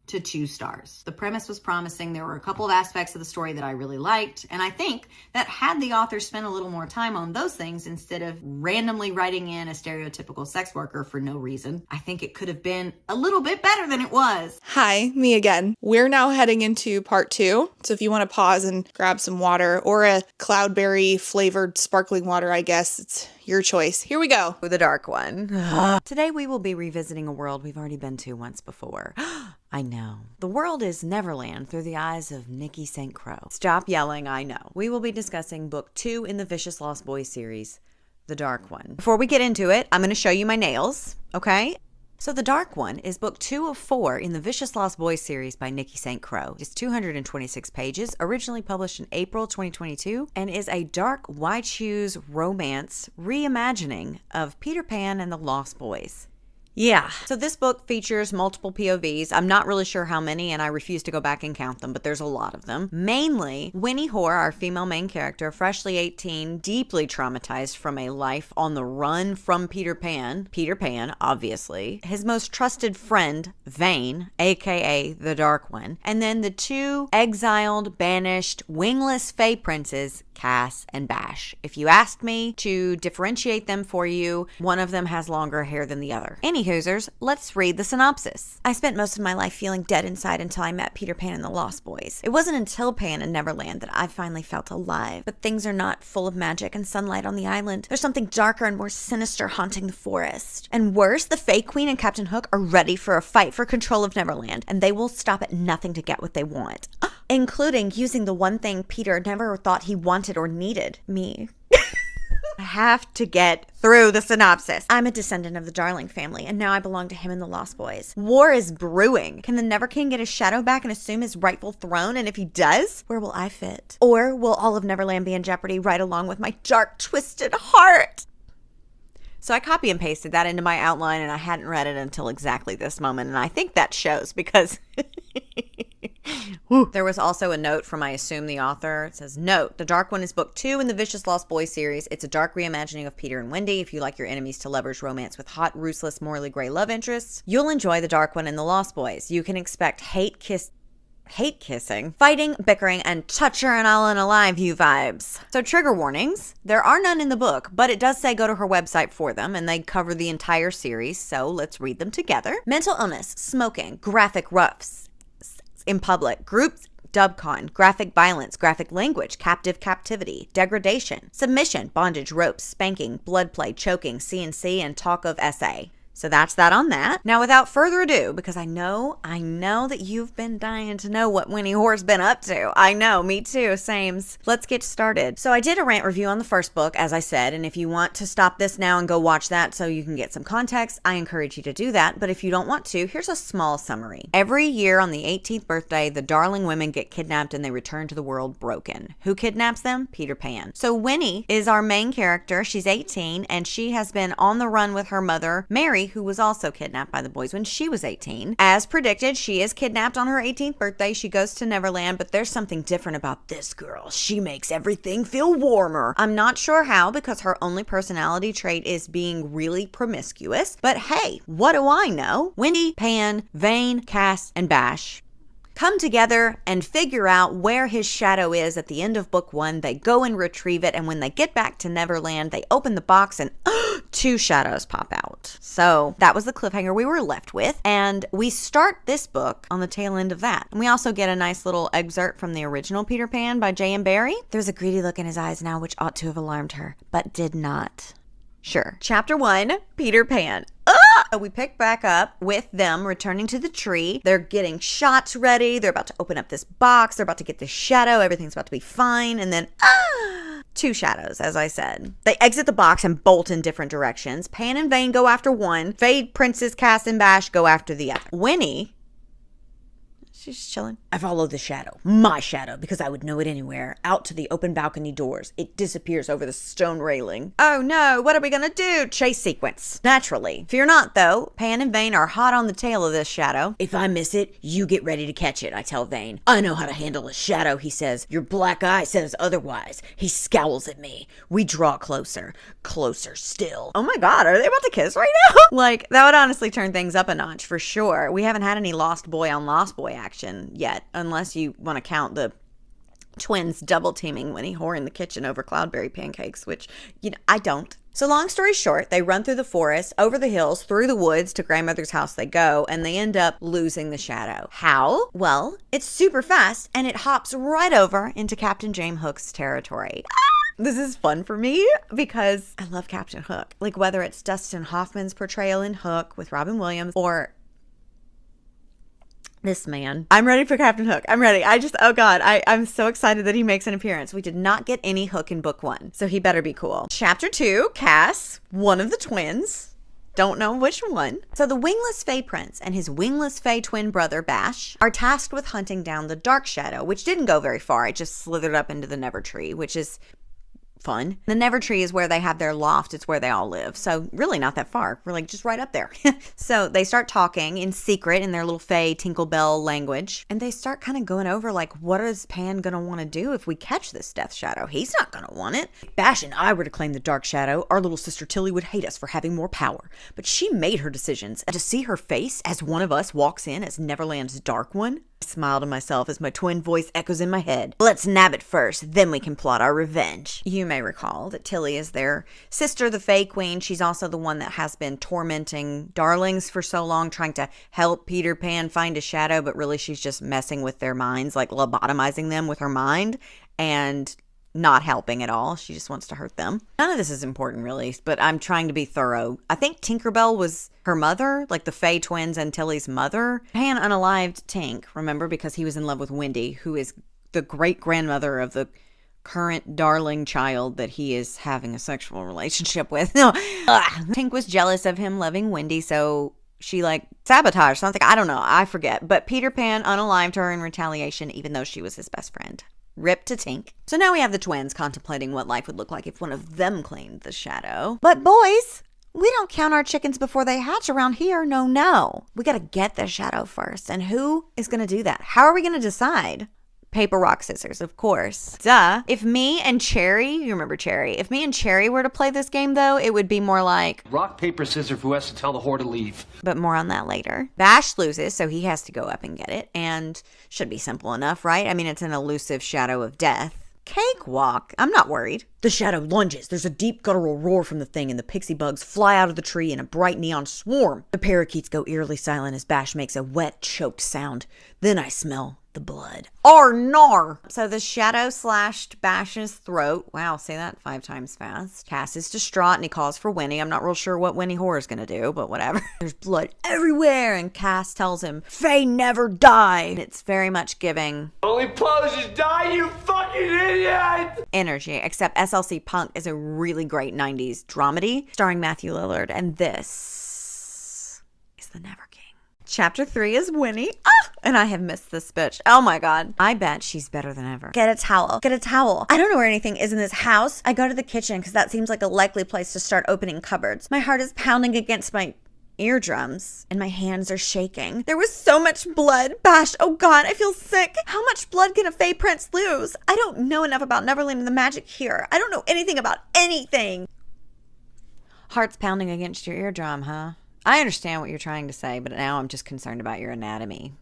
to 2 stars. The premise was promising. There were a couple of aspects of the story that I really liked. And I think that had the author spent a little more time on those things instead of randomly writing in a stereotypical sex worker for no reason, I think it could have been a little bit better than it was. Hi, me again. We're now heading into part 2. So if you want to pause and grab some water or a cloudberry flavored sparkling water, I guess it's your choice. Here we go. The dark one. Today we will be revisiting a world we've already been to once before. I know. The world is Neverland through the eyes of Nikki St. Crow. Stop yelling, I know. We will be discussing book 2 in the Vicious Lost Boys series, The Dark One. Before we get into it, I'm going to show you my nails, okay? So The Dark One is book 2 of 4 in the Vicious Lost Boys series by Nikki St. Crow. It's 226 pages, originally published in April 2022, and is a dark wide shoes romance reimagining of Peter Pan and the Lost Boys. Yeah. So this book features multiple POVs. I'm not really sure how many, and I refuse to go back and count them, but there's a lot of them. Mainly, Winnie Hoare, our female main character, freshly 18, deeply traumatized from a life on the run from Peter Pan, obviously, his most trusted friend, Vane, aka the Dark One, and then the 2 exiled, banished, wingless fae princes, Cass and Bash. If you asked me to differentiate them for you, one of them has longer hair than the other. Anywhoosers, let's read the synopsis. I spent most of my life feeling dead inside until I met Peter Pan and the Lost Boys. It wasn't until Pan and Neverland that I finally felt alive. But things are not full of magic and sunlight on the island. There's something darker and more sinister haunting the forest. And worse, the Fae Queen and Captain Hook are ready for a fight for control of Neverland, and they will stop at nothing to get what they want. Including using the one thing Peter never thought he wanted or needed, me. I have to get through the synopsis. I'm a descendant of the Darling family, and now I belong to him and the Lost Boys. War is brewing. Can the Never King get his shadow back and assume his rightful throne? And if he does, where will I fit? Or will all of Neverland be in jeopardy right along with my dark, twisted heart? So I copy and pasted that into my outline, and I hadn't read it until exactly this moment, and I think that shows because there was also a note from, I assume, the author. It says, note, The Dark One is book 2 in the Vicious Lost Boys series. It's a dark reimagining of Peter and Wendy. If you like your enemies to lovers romance with hot, ruthless, morally gray love interests, you'll enjoy The Dark One and the Lost Boys. You can expect hate kissing, fighting, bickering, and toucher and all unalive you vibes. So trigger warnings. There are none in the book, but it does say go to her website for them, and they cover the entire series, so let's read them together. Mental illness, smoking, graphic roughs in public, groups, dubcon, graphic violence, graphic language, captivity, degradation, submission, bondage, ropes, spanking, blood play, choking, CNC, and talk of SA. So that's that on that. Now, without further ado, because I know that you've been dying to know what Winnie Hoare's been up to. I know, me too, sames. Let's get started. So I did a rant review on the first book, as I said, and if you want to stop this now and go watch that so you can get some context, I encourage you to do that. But if you don't want to, here's a small summary. Every year on the 18th birthday, the Darling women get kidnapped and they return to the world broken. Who kidnaps them? Peter Pan. So Winnie is our main character. She's 18 and she has been on the run with her mother, Mary, who was also kidnapped by the boys when she was 18. As predicted, she is kidnapped on her 18th birthday. She goes to Neverland, but there's something different about this girl. She makes everything feel warmer. I'm not sure how, because her only personality trait is being really promiscuous, but hey, what do I know? Wendy, Pan, Vane, Cass, and Bash come together and figure out where his shadow is at the end of book 1. They go and retrieve it, and when they get back to Neverland, they open the box and 2 shadows pop out. So that was the cliffhanger we were left with, and we start this book on the tail end of that. And we also get a nice little excerpt from the original Peter Pan by J.M. Barrie. There's a greedy look in his eyes now which ought to have alarmed her, but did not. Sure. Chapter 1, Peter Pan. We pick back up with them returning to the tree. They're getting shots ready. They're about to open up this box. They're about to get this shadow. Everything's about to be fine. And then, two shadows, as I said. They exit the box and bolt in different directions. Pan and Vane go after one. Faye, Princess, Cass, and Bash go after the other. Winnie, she's just chilling. I follow the shadow, my shadow, because I would know it anywhere, out to the open balcony doors. It disappears over the stone railing. Oh no, what are we gonna do? Chase sequence. Naturally. Fear not, though. Pan and Vane are hot on the tail of this shadow. If I miss it, you get ready to catch it, I tell Vane. I know how to handle a shadow, he says. Your black eye says otherwise. He scowls at me. We draw closer. Closer still. Oh my god, are they about to kiss right now? Like, that would honestly turn things up a notch for sure. We haven't had any Lost Boy on Lost Boy action yet, unless you want to count the twins double teaming Winnie Whore in the kitchen over cloudberry pancakes, which, I don't. So long story short, they run through the forest, over the hills, through the woods to grandmother's house they go, and they end up losing the shadow. How? Well, it's super fast, and it hops right over into Captain James Hook's territory. This is fun for me because I love Captain Hook. Like, whether it's Dustin Hoffman's portrayal in Hook with Robin Williams or this man. I'm ready for Captain Hook. I'm ready. Oh God, I'm so excited that he makes an appearance. We did not get any Hook in book 1, so he better be cool. Chapter 2, Cass, one of the twins. Don't know which one. So the wingless Fey Prince and his wingless Fey twin brother, Bash, are tasked with hunting down the Dark Shadow, which didn't go very far. It just slithered up into the Never Tree, which is fun. The Never Tree is where they have their loft. It's where they all live. So really not that far. We're like just right up there. So they start talking in secret in their little Fey Tinklebell language. And they start kind of going over like, what is Pan going to want to do if we catch this Death Shadow? He's not going to want it. If Bash and I were to claim the Dark Shadow, our little sister Tilly would hate us for having more power. But she made her decisions. And to see her face as one of us walks in as Neverland's Dark One, I smile to myself as my twin voice echoes in my head. Let's nab it first, then we can plot our revenge. You may recall that Tilly is their sister, the Fae Queen. She's also the one that has been tormenting darlings for so long, trying to help Peter Pan find a shadow, but really she's just messing with their minds, like lobotomizing them with her mind, and not helping at all. She just wants to hurt them. None of this is important really, but I'm trying to be thorough. I think Tinkerbell was her mother, like the Fae twins and Tilly's mother. Pan unalived Tink, remember, because he was in love with Wendy, who is the great-grandmother of the current darling child that he is having a sexual relationship with. No. Tink was jealous of him loving Wendy, so she sabotaged something. I don't know. I forget. But Peter Pan unalived her in retaliation, even though she was his best friend. Rip to Tink. So now we have the twins contemplating what life would look like if one of them claimed the shadow. But boys, we don't count our chickens before they hatch around here. No. We gotta get the shadow first. And who is gonna do that? How are we gonna decide? Paper, rock, scissors, of course. Duh. If me and Cherry, you remember Cherry, if me and Cherry were to play this game though, it would be more like rock, paper, scissors, who has to tell the whore to leave. But more on that later. Bash loses, so he has to go up and get it, and should be simple enough, right? I mean, it's an elusive shadow of death. Cakewalk. I'm not worried. The shadow lunges. There's a deep guttural roar from the thing, and the pixie bugs fly out of the tree in a bright neon swarm. The parakeets go eerily silent as Bash makes a wet, choked sound. Then I smell the blood. Arnar! So the shadow slashed Bash's throat. Wow, say that 5 times fast. Cass is distraught and he calls for Winnie. I'm not real sure what Winnie Whore is gonna do, but whatever. There's blood everywhere, and Cass tells him, Faye never die. It's very much giving Only posers die, you fucking idiot! energy, except SLC Punk is a really great 90s dramedy starring Matthew Lillard, and this is the Never King. Chapter 3 is Winnie. And I have missed this bitch. Oh my god. I bet she's better than ever. Get a towel. Get a towel. I don't know where anything is in this house. I go to the kitchen because that seems like a likely place to start opening cupboards. My heart is pounding against my eardrums and my hands are shaking. There was so much blood. Bash, oh god, I feel sick. How much blood can a Fae Prince lose? I don't know enough about Neverland and the magic here. I don't know anything about anything. Heart's pounding against your eardrum, huh? I understand what you're trying to say, but now I'm just concerned about your anatomy.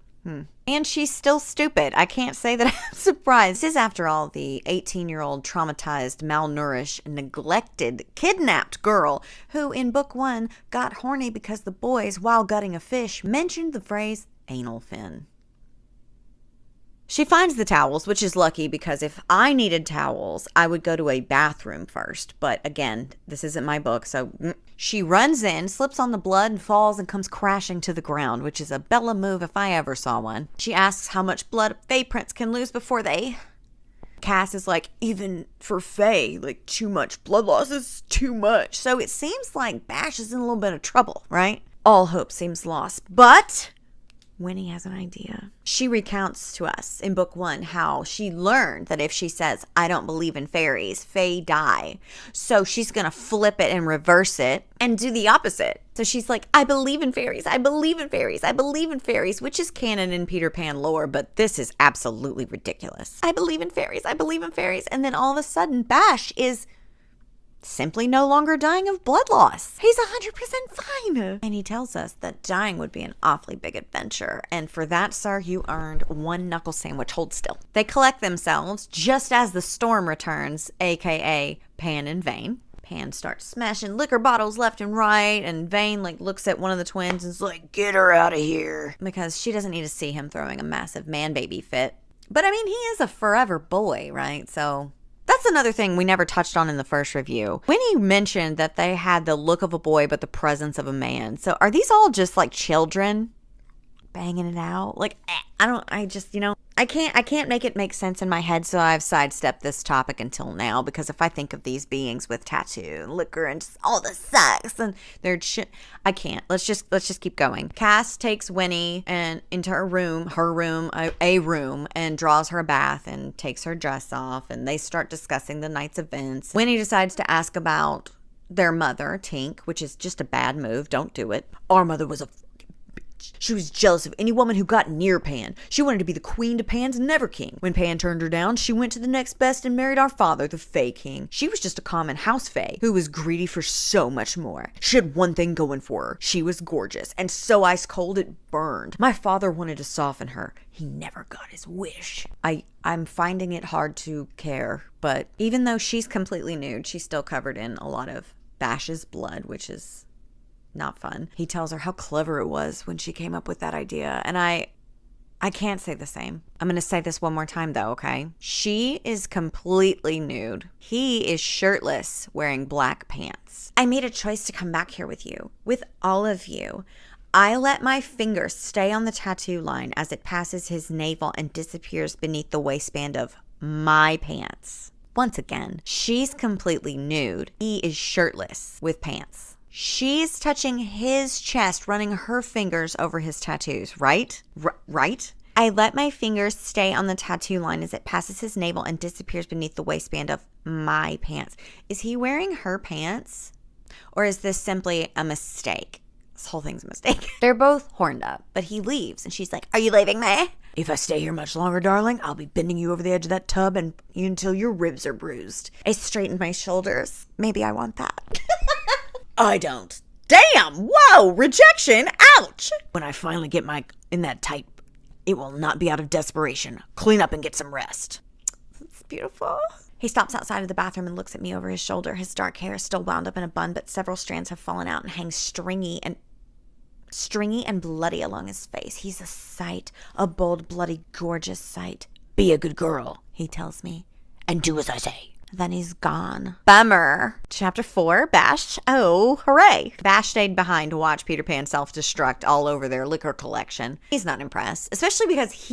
And she's still stupid. I can't say that I'm surprised. This is, after all, the 18-year-old traumatized, malnourished, neglected, kidnapped girl who, in book 1, got horny because the boys, while gutting a fish, mentioned the phrase anal fin. She finds the towels, which is lucky because if I needed towels, I would go to a bathroom first. But again, this isn't my book, so she runs in, slips on the blood, and falls and comes crashing to the ground, which is a Bella move if I ever saw one. She asks how much blood Fae prince can lose before they... Cass is like, even for Fae, like, too much blood loss is too much. So it seems like Bash is in a little bit of trouble, right? All hope seems lost, but... Winnie has an idea. She recounts to us in book 1 how she learned that if she says, I don't believe in fairies, Fae die. So she's going to flip it and reverse it and do the opposite. So she's like, I believe in fairies. I believe in fairies. I believe in fairies, which is canon in Peter Pan lore, but this is absolutely ridiculous. I believe in fairies. I believe in fairies. And then all of a sudden, Bash is simply no longer dying of blood loss. He's 100% fine. And he tells us that dying would be an awfully big adventure. And for that, sir, you earned 1 knuckle sandwich. Hold still. They collect themselves just as the storm returns, aka Pan and Vane. Pan starts smashing liquor bottles left and right, and Vane looks at one of the twins and is like, get her out of here. Because she doesn't need to see him throwing a massive man-baby fit. But I mean, he is a forever boy, right? So... that's another thing we never touched on in the first review. Winnie mentioned that they had the look of a boy but the presence of a man. So are these all just like children banging it out? I can't make it make sense in my head, so I've sidestepped this topic until now, because if I think of these beings with tattoo and liquor and just all the sex and their shit, I can't. Let's just keep going. Cass takes Winnie and into a room, and draws her a bath and takes her dress off, and they start discussing the night's events. Winnie decides to ask about their mother, Tink, which is just a bad move. Don't do it. Our mother was a she was jealous of any woman who got near Pan. She wanted to be the queen to Pan's never king. When Pan turned her down, she went to the next best and married our father, the Fae King. She was just a common house Fae who was greedy for so much more. She had one thing going for her. She was gorgeous, and so ice cold it burned. My father wanted to soften her. He never got his wish. I'm finding it hard to care, but even though she's completely nude, she's still covered in a lot of Bash's blood, which is not fun. He tells her how clever it was when she came up with that idea. And I can't say the same. I'm going to say this one more time though, okay? She is completely nude. He is shirtless, wearing black pants. I made a choice to come back here with you, with all of you. I let my finger stay on the tattoo line as it passes his navel and disappears beneath the waistband of my pants. Once again, she's completely nude. He is shirtless with pants. She's touching his chest, running her fingers over his tattoos, right? Right? I let my fingers stay on the tattoo line as it passes his navel and disappears beneath the waistband of my pants. Is he wearing her pants? Or is this simply a mistake? This whole thing's a mistake. They're both horned up, but he leaves and she's like, are you leaving me? If I stay here much longer, darling, I'll be bending you over the edge of that tub and until your ribs are bruised. I straightened my shoulders. Maybe I want that. I don't. Damn! Whoa! Rejection! Ouch! When I finally get in that tight, it will not be out of desperation. Clean up and get some rest. It's beautiful. He stops outside of the bathroom and looks at me over his shoulder. His dark hair is still wound up in a bun, but several strands have fallen out and hang stringy and bloody along his face. He's a sight. A bold, bloody, gorgeous sight. Be a good girl, he tells me, and do as I say. Then he's gone. Bummer. Chapter 4, Bash. Oh, hooray. Bash stayed behind to watch Peter Pan self-destruct all over their liquor collection. He's not impressed, especially because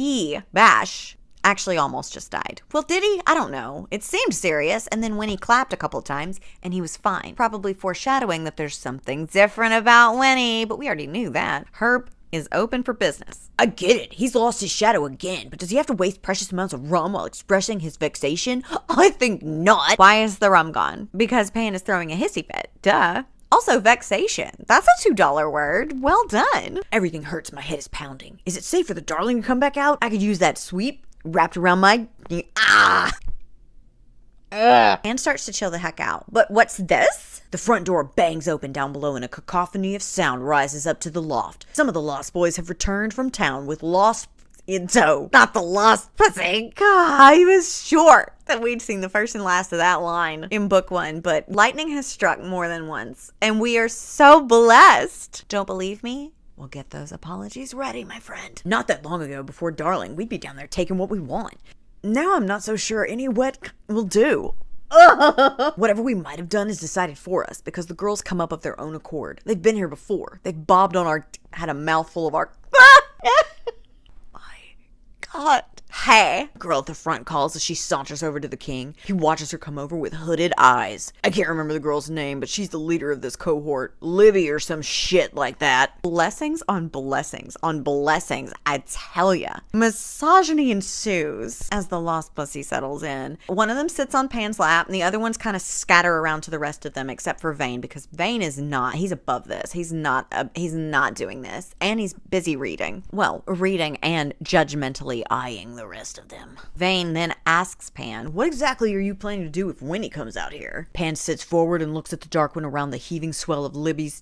Bash, actually almost just died. Well, did he? I don't know. It seemed serious, and then Winnie clapped a couple times, and he was fine. Probably foreshadowing that there's something different about Winnie, but we already knew that. Herb is open for business. I get it. He's lost his shadow again, but does he have to waste precious amounts of rum while expressing his vexation? I think not. Why is the rum gone? Because Pan is throwing a hissy fit. Duh. Also, vexation. That's a $2 word. Well done. Everything hurts. My head is pounding. Is it safe for the darling to come back out? I could use that sweep wrapped around my... Pan starts to chill the heck out. But what's this? The front door bangs open down below and a cacophony of sound rises up to the loft. Some of the Lost Boys have returned from town with lost in tow. Not the lost pussy. God, he was short that we'd seen the first and last of that line in book 1, but lightning has struck more than once, and we are so blessed. Don't believe me? Well, get those apologies ready, my friend. Not that long ago, before Darling, we'd be down there taking what we want. Now I'm not so sure any wet will do. Whatever we might have done is decided for us because the girls come up of their own accord. They've been here before. They've bobbed on our... had a mouthful of our... My God. Hey, girl at the front calls as she saunters over to the king. He watches her come over with hooded eyes. I can't remember the girl's name, but she's the leader of this cohort. Libby or some shit like that. Blessings on blessings on blessings, I tell ya. Misogyny ensues as the lost pussy settles in. One of them sits on Pan's lap, and the other ones kind of scatter around to the rest of them, except for Vane, because Vane is not, he's above this. He's not doing this. And he's busy reading. Well, reading and judgmentally eyeing the rest of them. Vane then asks Pan, what exactly are you planning to do if Winnie comes out here? Pan sits forward and looks at the dark one around the heaving swell of Libby's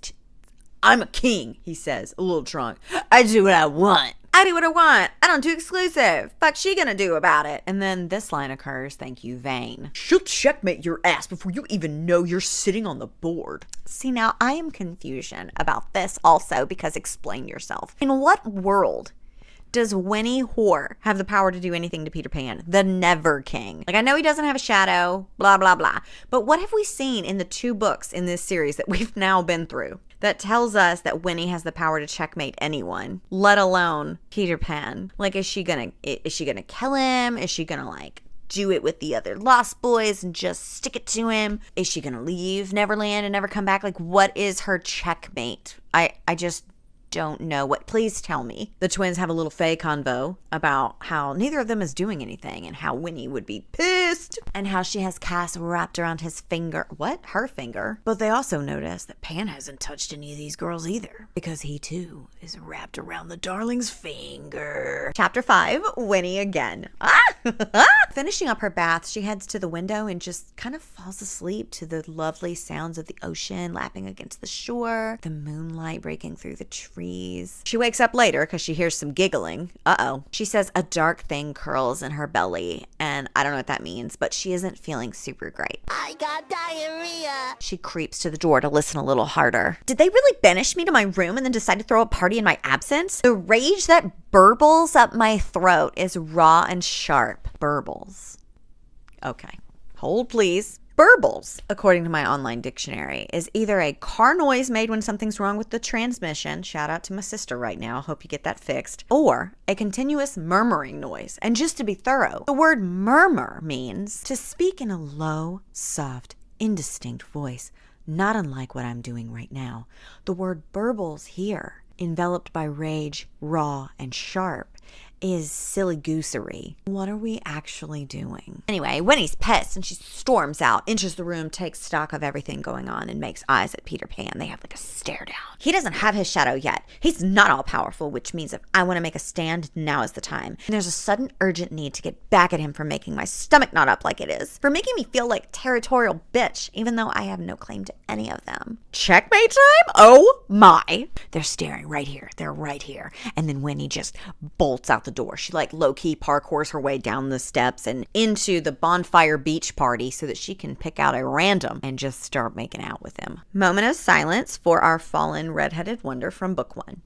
I'm a king, he says, a little drunk. I do what I want. I do what I want. I don't do exclusive. Fuck's she gonna do about it? And then this line occurs, thank you, Vane. She'll checkmate your ass before you even know you're sitting on the board. See, now I am confusion about this also because explain yourself. In what world does Winnie Whore have the power to do anything to Peter Pan, the Never King? Like, I know he doesn't have a shadow, blah, blah, blah. But what have we seen in the 2 books in this series that we've now been through that tells us that Winnie has the power to checkmate anyone, let alone Peter Pan? Like, is she gonna kill him? Is she gonna, like, do it with the other Lost Boys and just stick it to him? Is she gonna leave Neverland and never come back? Like, what is her checkmate? I just don't know what. Please tell me. The twins have a little fey convo about how neither of them is doing anything and how Winnie would be pissed and how she has Cass wrapped around his finger. What? Her finger? But they also notice that Pan hasn't touched any of these girls either because he too is wrapped around the darling's finger. Chapter 5, Winnie again. Finishing up her bath, she heads to the window and just kind of falls asleep to the lovely sounds of the ocean lapping against the shore, the moonlight breaking through the trees. She wakes up later because she hears some giggling. Uh-oh. She says a dark thing curls in her belly, and I don't know what that means, but she isn't feeling super great. I got diarrhea. She creeps to the door to listen a little harder. Did they really banish me to my room and then decide to throw a party in my absence? The rage that burbles up my throat is raw and sharp. Burbles. Okay. Hold, please. Burbles, according to my online dictionary, is either a car noise made when something's wrong with the transmission, shout out to my sister right now, hope you get that fixed, or a continuous murmuring noise. And just to be thorough, the word murmur means to speak in a low, soft, indistinct voice, not unlike what I'm doing right now. The word burbles here, enveloped by rage, raw and sharp, is silly goosery. What are we actually doing? Anyway, Winnie's pissed and she storms out, enters the room, takes stock of everything going on, and makes eyes at Peter Pan. They have like a stare down. He doesn't have his shadow yet. He's not all powerful, which means if I want to make a stand, now is the time. And there's a sudden urgent need to get back at him for making my stomach knot up like it is, for making me feel like territorial bitch, even though I have no claim to any of them. Checkmate time? Oh my. They're staring right here. They're right here. And then Winnie just bolts out the door. She like low-key parkours her way down the steps and into the bonfire beach party so that she can pick out a random and just start making out with him. Moment of silence for our fallen redheaded wonder from book 1.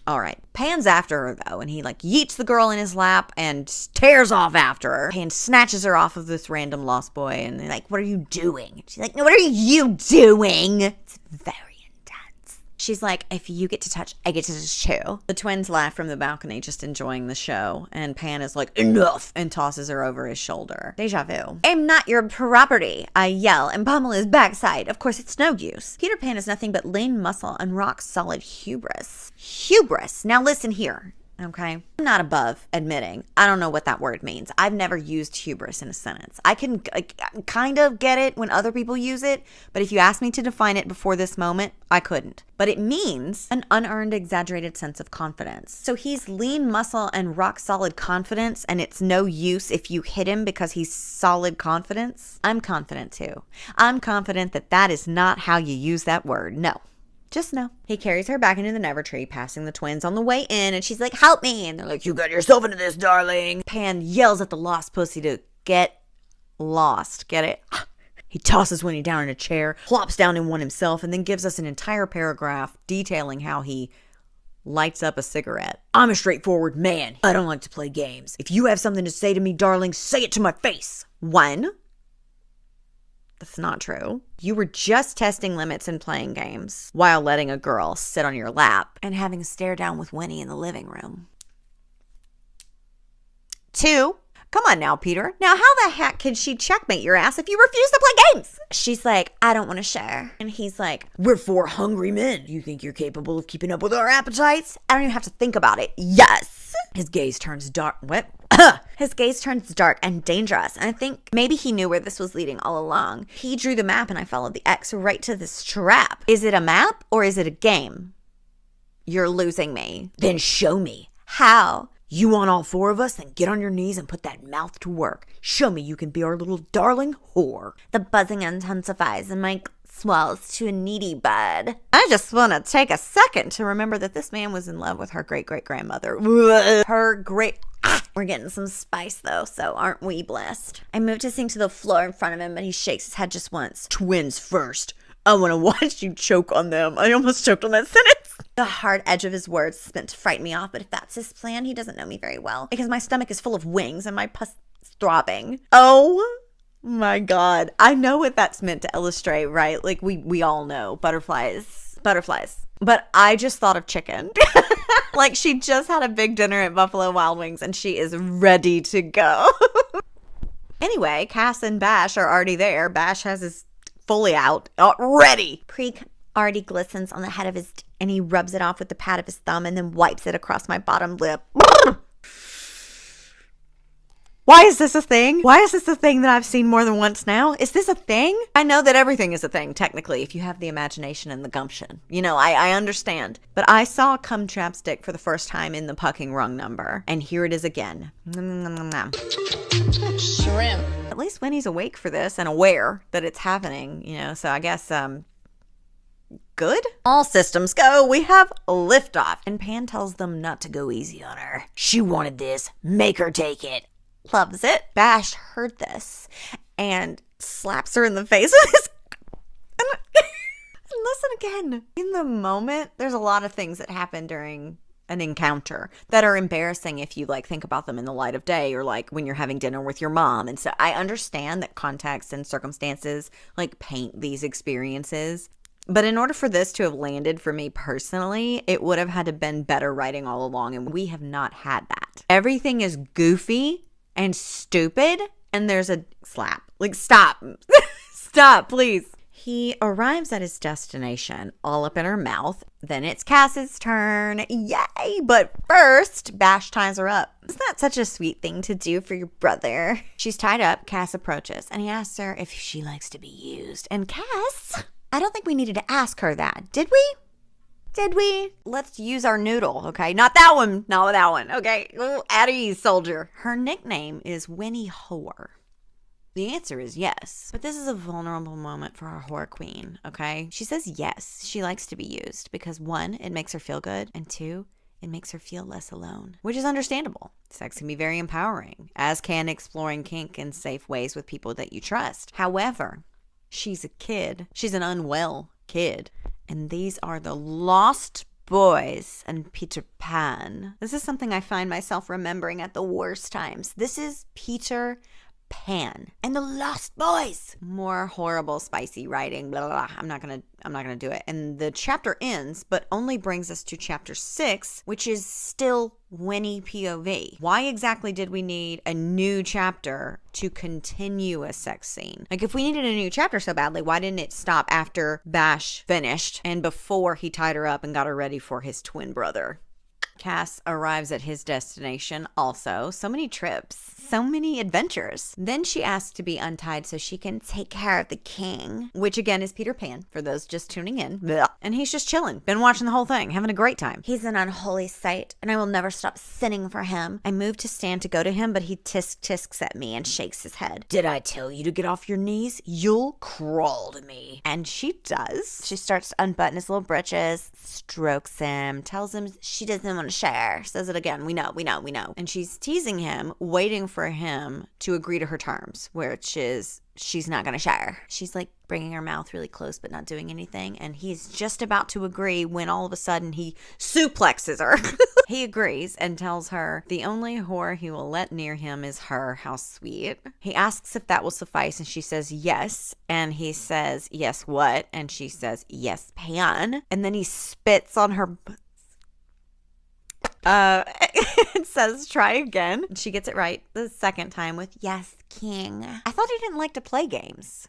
All right. Pan's after her, though, and he, like, yeets the girl in his lap and tears off after her. Pan snatches her off of this random lost boy, and they're like, what are you doing? She's like, no, what are you doing? It's very intense. She's like, if you get to touch, I get to touch too. The twins laugh from the balcony, just enjoying the show, and Pan is like, enough, and tosses her over his shoulder. Deja vu. I'm not your property, I yell, and pummel his backside. Of course, it's no use. Peter Pan is nothing but lean muscle and rock-solid hubris. Hubris. Now listen here. Okay. I'm not above admitting I don't know what that word means. I've never used hubris in a sentence. I can kind of get it when other people use it, but if you asked me to define it before this moment, I couldn't. But it means an unearned, exaggerated sense of confidence. So he's lean muscle and rock solid confidence, and it's no use if you hit him because he's solid confidence. I'm confident too. I'm confident that that is not how you use that word. No. Just no. He carries her back into the Nevertree, passing the twins on the way in, and she's like, help me. And they're like, you got yourself into this, darling. Pan yells at the lost pussy to get lost. Get it? He tosses Winnie down in a chair, plops down in one himself, and then gives us an entire paragraph detailing how he lights up a cigarette. I'm a straightforward man. I don't like to play games. If you have something to say to me, darling, say it to my face. 1. That's not true. You were just testing limits and playing games while letting a girl sit on your lap and having a stare down with Winnie in the living room. 2. Come on now, Peter. Now, how the heck can she checkmate your ass if you refuse to play games? She's like, I don't want to share. And he's like, we're 4 hungry men. You think you're capable of keeping up with our appetites? I don't even have to think about it. Yes. His gaze turns dark. What? His gaze turns dark and dangerous. And I think maybe he knew where this was leading all along. He drew the map and I followed the X right to this trap. Is it a map or is it a game? You're losing me. Then show me. How? You want all 4 of us? Then get on your knees and put that mouth to work. Show me you can be our little darling whore. The buzzing intensifies and Mike swells to a needy bud. I just want to take a second to remember that this man was in love with her great-great-grandmother. We're getting some spice though, so aren't we blessed? I moved his thing to the floor in front of him, but he shakes his head just once. Twins first. I want to watch you choke on them. I almost choked on that sentence. The hard edge of his words is meant to frighten me off, but if that's his plan, he doesn't know me very well. Because my stomach is full of wings and my pus is throbbing. Oh my God. I know what that's meant to illustrate, right? Like we all know butterflies. But I just thought of chicken. Like she just had a big dinner at Buffalo Wild Wings and she is ready to go. Anyway, Cass and Bash are already there. Bash has his fully out, ready. Preek already glistens on the head of his, and he rubs it off with the pad of his thumb and then wipes it across my bottom lip. Why is this a thing? Why is this a thing that I've seen more than once now? Is this a thing? I know that everything is a thing, technically, if you have the imagination and the gumption. You know, I understand. But I saw cum chapstick for the first time in the Pucking Rung number. And here it is again. Shrimp. At least Winnie's awake for this and aware that it's happening, you know, so I guess, good? All systems go. We have liftoff. And Pan tells them not to go easy on her. She wanted this. Make her take it. Loves it. Bash heard this and slaps her in the face with his... And listen again. In the moment, there's a lot of things that happen during an encounter that are embarrassing if you like think about them in the light of day, or like when you're having dinner with your mom. And so I understand that context and circumstances like paint these experiences. But in order for this to have landed for me personally, it would have had to been better writing all along. And we have not had that. Everything is goofy and stupid, and there's a slap. Like, stop. Stop, please. He arrives at his destination, all up in her mouth. Then it's Cass's turn. Yay! But first, Bash ties her up. Isn't that such a sweet thing to do for your brother? She's tied up. Cass approaches, and he asks her if she likes to be used. And Cass, I don't think we needed to ask her that, did we? Did we? Let's use our noodle, okay? Not that one. Not that one, okay? At ease, soldier. Her nickname is Winnie Whore. The answer is yes. But this is a vulnerable moment for our whore queen, okay? She says yes, she likes to be used because 1, it makes her feel good, and 2, it makes her feel less alone, which is understandable. Sex can be very empowering, as can exploring kink in safe ways with people that you trust. However, she's a kid. She's an unwell kid. And these are the Lost Boys and Peter Pan. This is something I find myself remembering at the worst times. This is Peter Pan and the Lost Boys. More horrible, spicy writing. Blah, blah, blah. I'm not gonna do it. And the chapter ends, but only brings us to chapter 6, which is still Winnie POV. Why exactly did we need a new chapter to continue a sex scene? Like, if we needed a new chapter so badly, why didn't it stop after Bash finished and before he tied her up and got her ready for his twin brother? Cass arrives at his destination also. So many trips, so many adventures. Then she asks to be untied so she can take care of the king, which again is Peter Pan for those just tuning in. Blah. And he's just chilling, been watching the whole thing, having a great time. He's an unholy sight and I will never stop sinning for him. I move to stand to go to him, but he tisks at me and shakes his head. Did I tell you to get off your knees? You'll crawl to me. And she does. She starts to unbutton his little britches, strokes him, tells him she doesn't want to share. Says it again. We know. And she's teasing him, waiting for for him to agree to her terms, which is she's not going to shower. She's like bringing her mouth really close but not doing anything. And he's just about to agree when all of a sudden he suplexes her. He agrees and tells her the only whore he will let near him is her. How sweet. He asks if that will suffice and she says yes. And he says, yes, what? And she says, yes, Pan. And then he spits on her. It says try again. She gets it right the second time with yes, king. I thought he didn't like to play games.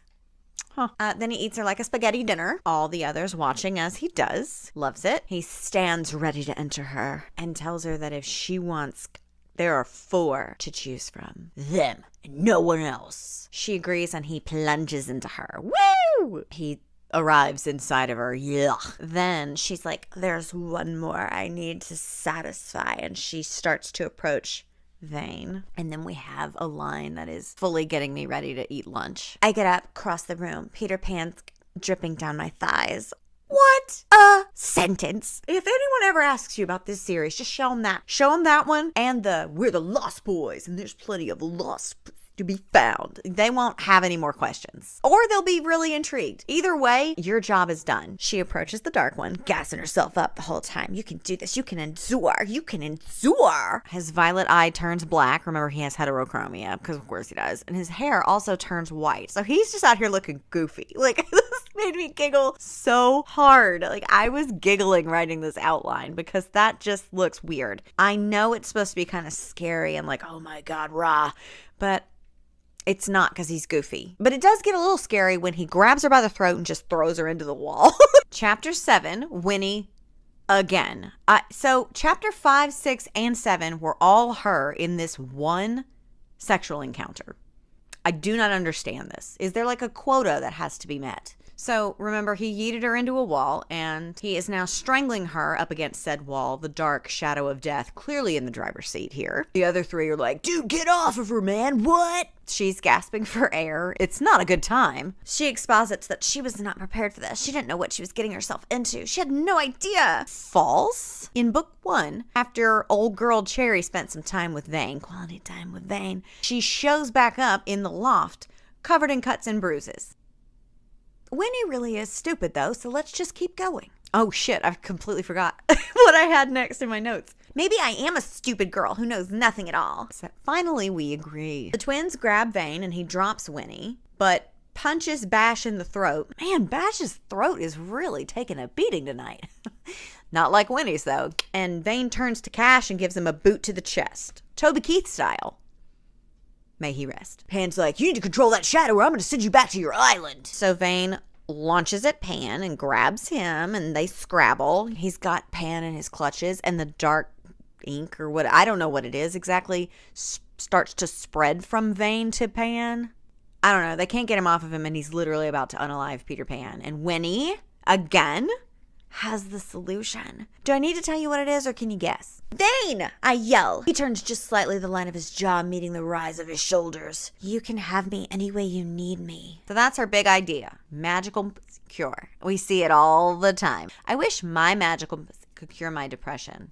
Huh. Then he eats her like a spaghetti dinner. All the others watching as he does. Loves it. He stands ready to enter her and tells her that if she wants, there are 4 to choose from. Them and no one else. She agrees and he plunges into her. Woo! He arrives inside of her. Yeah. Then she's like, there's one more I need to satisfy. And she starts to approach Vane. And then we have a line that is fully getting me ready to eat lunch. I get up, cross the room. Peter Pan's dripping down my thighs. What a sentence. If anyone ever asks you about this series, just show them that. Show them that one and we're the Lost Boys and there's plenty of lost to be found. They won't have any more questions. Or they'll be really intrigued. Either way, your job is done. She approaches the dark one, gassing herself up the whole time. You can do this. You can endure. You can endure. His violet eye turns black. Remember, he has heterochromia, because of course he does. And his hair also turns white. So he's just out here looking goofy. Like, this made me giggle so hard. Like, I was giggling writing this outline because that just looks weird. I know it's supposed to be kind of scary and like, oh my God, rah. But it's not because he's goofy. But it does get a little scary when he grabs her by the throat and just throws her into the wall. Chapter 7, Winnie again. So chapter 5, 6, and 7 were all her in this one sexual encounter. I do not understand this. Is there like a quota that has to be met? So remember, he yeeted her into a wall and he is now strangling her up against said wall, the dark shadow of death clearly in the driver's seat here. The other 3 are like, dude, get off of her, man. What? She's gasping for air. It's not a good time. She exposits that she was not prepared for this. She didn't know what she was getting herself into. She had no idea. False. In book 1, after old girl Cherry spent some time with Vane, quality time with Vane, she shows back up in the loft, covered in cuts and bruises. Winnie really is stupid, though, so let's just keep going. Oh, shit, I completely forgot what I had next in my notes. Maybe I am a stupid girl who knows nothing at all. So finally, we agree. The twins grab Vane, and he drops Winnie, but punches Bash in the throat. Man, Bash's throat is really taking a beating tonight. Not like Winnie's, though. And Vane turns to Cash and gives him a boot to the chest. Toby Keith style. May he rest. Pan's like, you need to control that shadow or I'm going to send you back to your island. So Vane launches at Pan and grabs him and they scrabble. He's got Pan in his clutches and the dark ink or what, I don't know what it is exactly, starts to spread from Vane to Pan. I don't know. They can't get him off of him and he's literally about to unalive Peter Pan. And Winnie, again, has the solution. Do I need to tell you what it is or can you guess? Vane! I yell. He turns just slightly, the line of his jaw meeting the rise of his shoulders. You can have me any way you need me. So that's our big idea. Magical cure. We see it all the time. I wish my magical could cure my depression.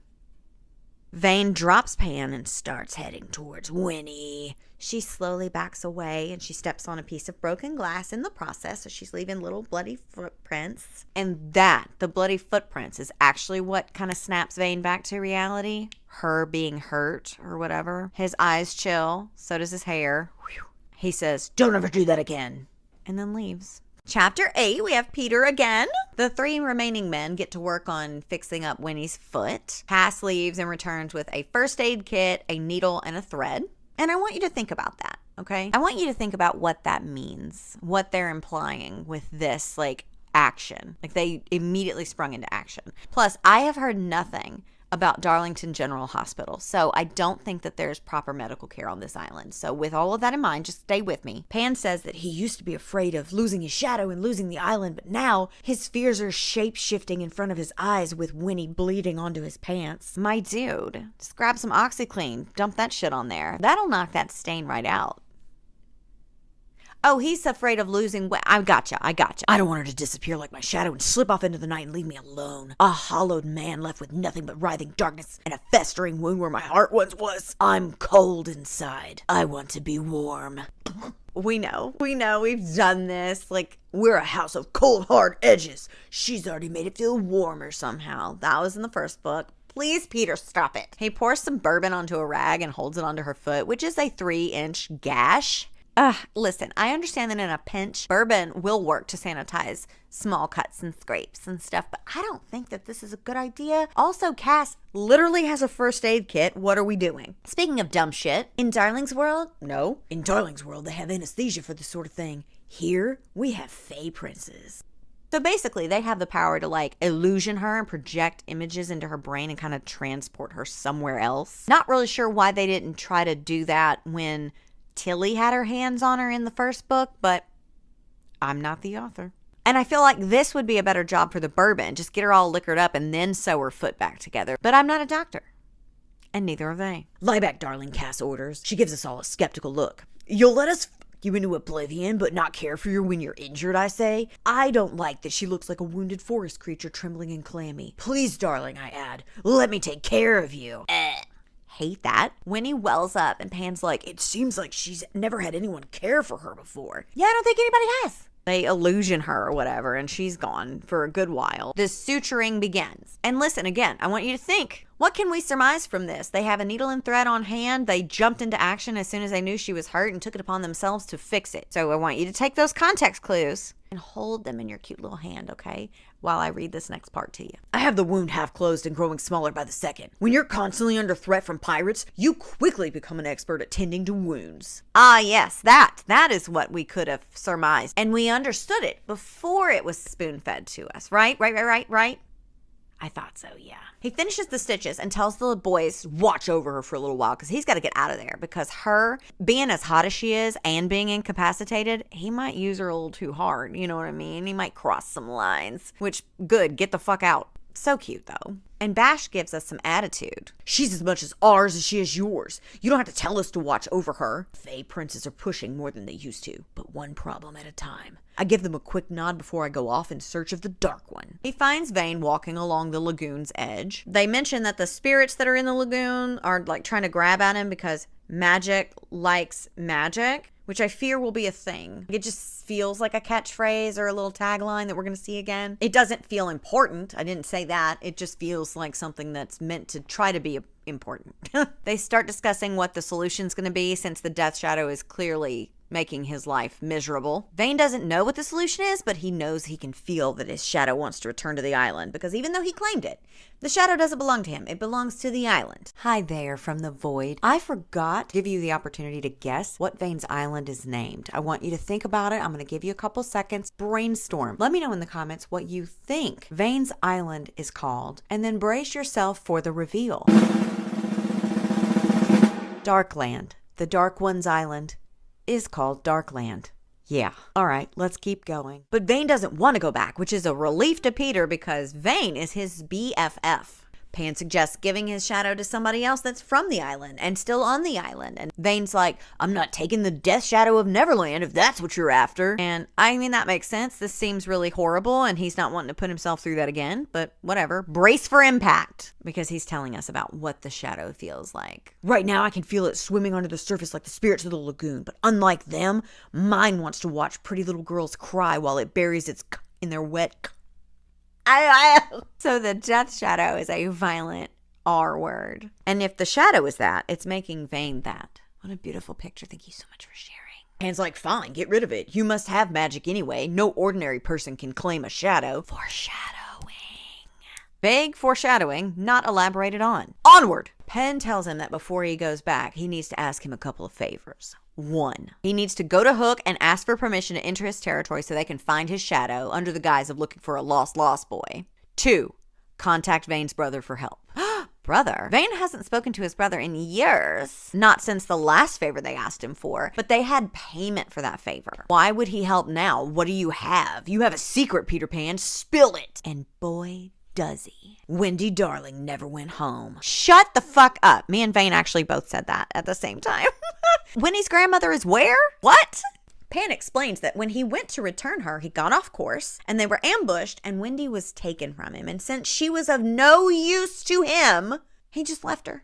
Vane drops Pan and starts heading towards Winnie. She slowly backs away and she steps on a piece of broken glass in the process, so she's leaving little bloody footprints. And the bloody footprints, is actually what kind of snaps Vane back to reality. Her being hurt or whatever. His eyes chill, so does his hair. Whew. He says, don't ever do that again, and then leaves. Chapter 8, we have Peter again. The 3 remaining men get to work on fixing up Winnie's foot. Cass leaves and returns with a first aid kit, a needle, and a thread. And I want you to think about that, okay? I want you to think about what that means, what they're implying with this, like, action. Like, they immediately sprung into action. Plus, I have heard nothing about Darlington General Hospital, so I don't think that there's proper medical care on this island. So with all of that in mind, just stay with me. Pan says that he used to be afraid of losing his shadow and losing the island, but now his fears are shape-shifting in front of his eyes with Winnie bleeding onto his pants. My dude, just grab some OxyClean, dump that shit on there. That'll knock that stain right out. Oh, he's afraid of losing. I gotcha. I don't want her to disappear like my shadow and slip off into the night and leave me alone. A hollowed man left with nothing but writhing darkness and a festering wound where my heart once was. I'm cold inside. I want to be warm. We know, we've done this. Like, we're a house of cold, hard edges. She's already made it feel warmer somehow. That was in the first book. Please, Peter, stop it. He pours some bourbon onto a rag and holds it onto her foot, which is a 3-inch gash. Listen, I understand that in a pinch, bourbon will work to sanitize small cuts and scrapes and stuff, but I don't think that this is a good idea. Also, Cass literally has a first aid kit. What are we doing? Speaking of dumb shit, in Darling's world, no. In Darling's world, they have anesthesia for this sort of thing. Here, we have fae princes. So basically, they have the power to like illusion her and project images into her brain and kind of transport her somewhere else. Not really sure why they didn't try to do that when Tilly had her hands on her in the first book, but I'm not the author. And I feel like this would be a better job for the bourbon. Just get her all liquored up and then sew her foot back together. But I'm not a doctor. And neither are they. Lie back, darling, Cass orders. She gives us all a skeptical look. You'll let us you into oblivion, but not care for you when you're injured, I say. I don't like that she looks like a wounded forest creature trembling and clammy. Please, darling, I add, let me take care of you. Hate that. Winnie wells up and Pan's like, it seems like she's never had anyone care for her before. Yeah, I don't think anybody has. They illusion her or whatever, and she's gone for a good while. The suturing begins. And listen, again, I want you to think, what can we surmise from this? They have a needle and thread on hand. They jumped into action as soon as they knew she was hurt and took it upon themselves to fix it. So I want you to take those context clues and hold them in your cute little hand, okay? While I read this next part to you. I have the wound half closed and growing smaller by the second. When you're constantly under threat from pirates, you quickly become an expert at tending to wounds. Ah, yes, that is what we could have surmised. And we understood it before it was spoon-fed to us, right? Right? I thought so, yeah. He finishes the stitches and tells the boys watch over her for a little while because he's got to get out of there because her being as hot as she is and being incapacitated, he might use her a little too hard. You know what I mean? He might cross some lines, which good. Get the fuck out. So cute, though. And Bash gives us some attitude. She's as much as ours as she is yours. You don't have to tell us to watch over her. Fae princes are pushing more than they used to, but one problem at a time. I give them a quick nod before I go off in search of the Dark One. He finds Vane walking along the lagoon's edge. They mention that the spirits that are in the lagoon are like trying to grab at him because magic likes magic, which I fear will be a thing. It just feels like a catchphrase or a little tagline that we're going to see again. It doesn't feel important. I didn't say that. It just feels like something that's meant to try to be important. They start discussing what the solution's going to be since the Death Shadow is clearly making his life miserable. Vane doesn't know what the solution is, but he knows he can feel that his shadow wants to return to the island because even though he claimed it, the shadow doesn't belong to him. It belongs to the island. Hi there from the void. I forgot to give you the opportunity to guess what Vane's island is named. I want you to think about it. I'm going to give you a couple seconds. Brainstorm. Let me know in the comments what you think Vane's island is called, and then brace yourself for the reveal. Darkland. The Dark One's island is called Darkland. Yeah. All right, let's keep going. But Vane doesn't want to go back, which is a relief to Peter because Vane is his BFF. Pan suggests giving his shadow to somebody else that's from the island and still on the island. And Vane's like, I'm not taking the Death Shadow of Neverland if that's what you're after. And I mean, that makes sense. This seems really horrible and he's not wanting to put himself through that again, but whatever. Brace for impact because he's telling us about what the shadow feels like. Right now I can feel it swimming under the surface like the spirits of the lagoon, but unlike them, mine wants to watch pretty little girls cry while it buries its in their wet So the Death Shadow is a violent R word. And if the shadow is that, it's making Vane that. What a beautiful picture. Thank you so much for sharing. Pan's like, fine, get rid of it. You must have magic anyway. No ordinary person can claim a shadow. Foreshadowing. Vague foreshadowing, not elaborated on. Onward! Pen tells him that before he goes back, he needs to ask him a couple of favors. 1, he needs to go to Hook and ask for permission to enter his territory so they can find his shadow under the guise of looking for a lost boy. 2, contact Vane's brother for help. Brother? Vane hasn't spoken to his brother in years. Not since the last favor they asked him for, but they had payment for that favor. Why would he help now? What do you have? You have a secret, Peter Pan. Spill it. And boy, does he. Wendy Darling never went home. Shut the fuck up. Me and Vane actually both said that at the same time. Winnie's grandmother is where? What? Pan explains that when he went to return her, he got off course and they were ambushed and Wendy was taken from him. And since she was of no use to him, he just left her.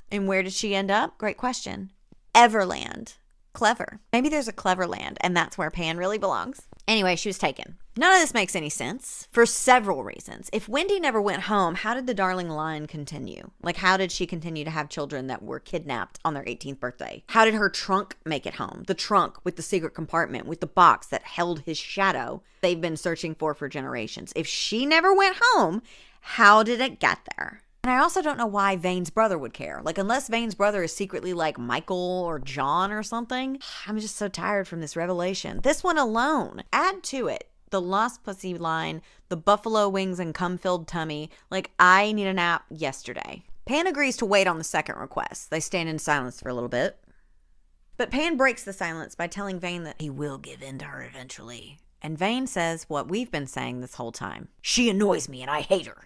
And where did she end up? Great question. Everland. Clever. Maybe there's a Cleverland and that's where Pan really belongs. Anyway, she was taken. None of this makes any sense for several reasons. If Wendy never went home, how did the darling line continue? Like, how did she continue to have children that were kidnapped on their 18th birthday? How did her trunk make it home? The trunk with the secret compartment, with the box that held his shadow they've been searching for generations. If she never went home, how did it get there? And I also don't know why Vane's brother would care. Like, unless Vane's brother is secretly like Michael or John or something. I'm just so tired from this revelation. This one alone. Add to it the lost pussy line, the buffalo wings and cum-filled tummy. Like, I need a nap yesterday. Pan agrees to wait on the second request. They stand in silence for a little bit. But Pan breaks the silence by telling Vane that he will give in to her eventually. And Vane says what we've been saying this whole time. She annoys me and I hate her.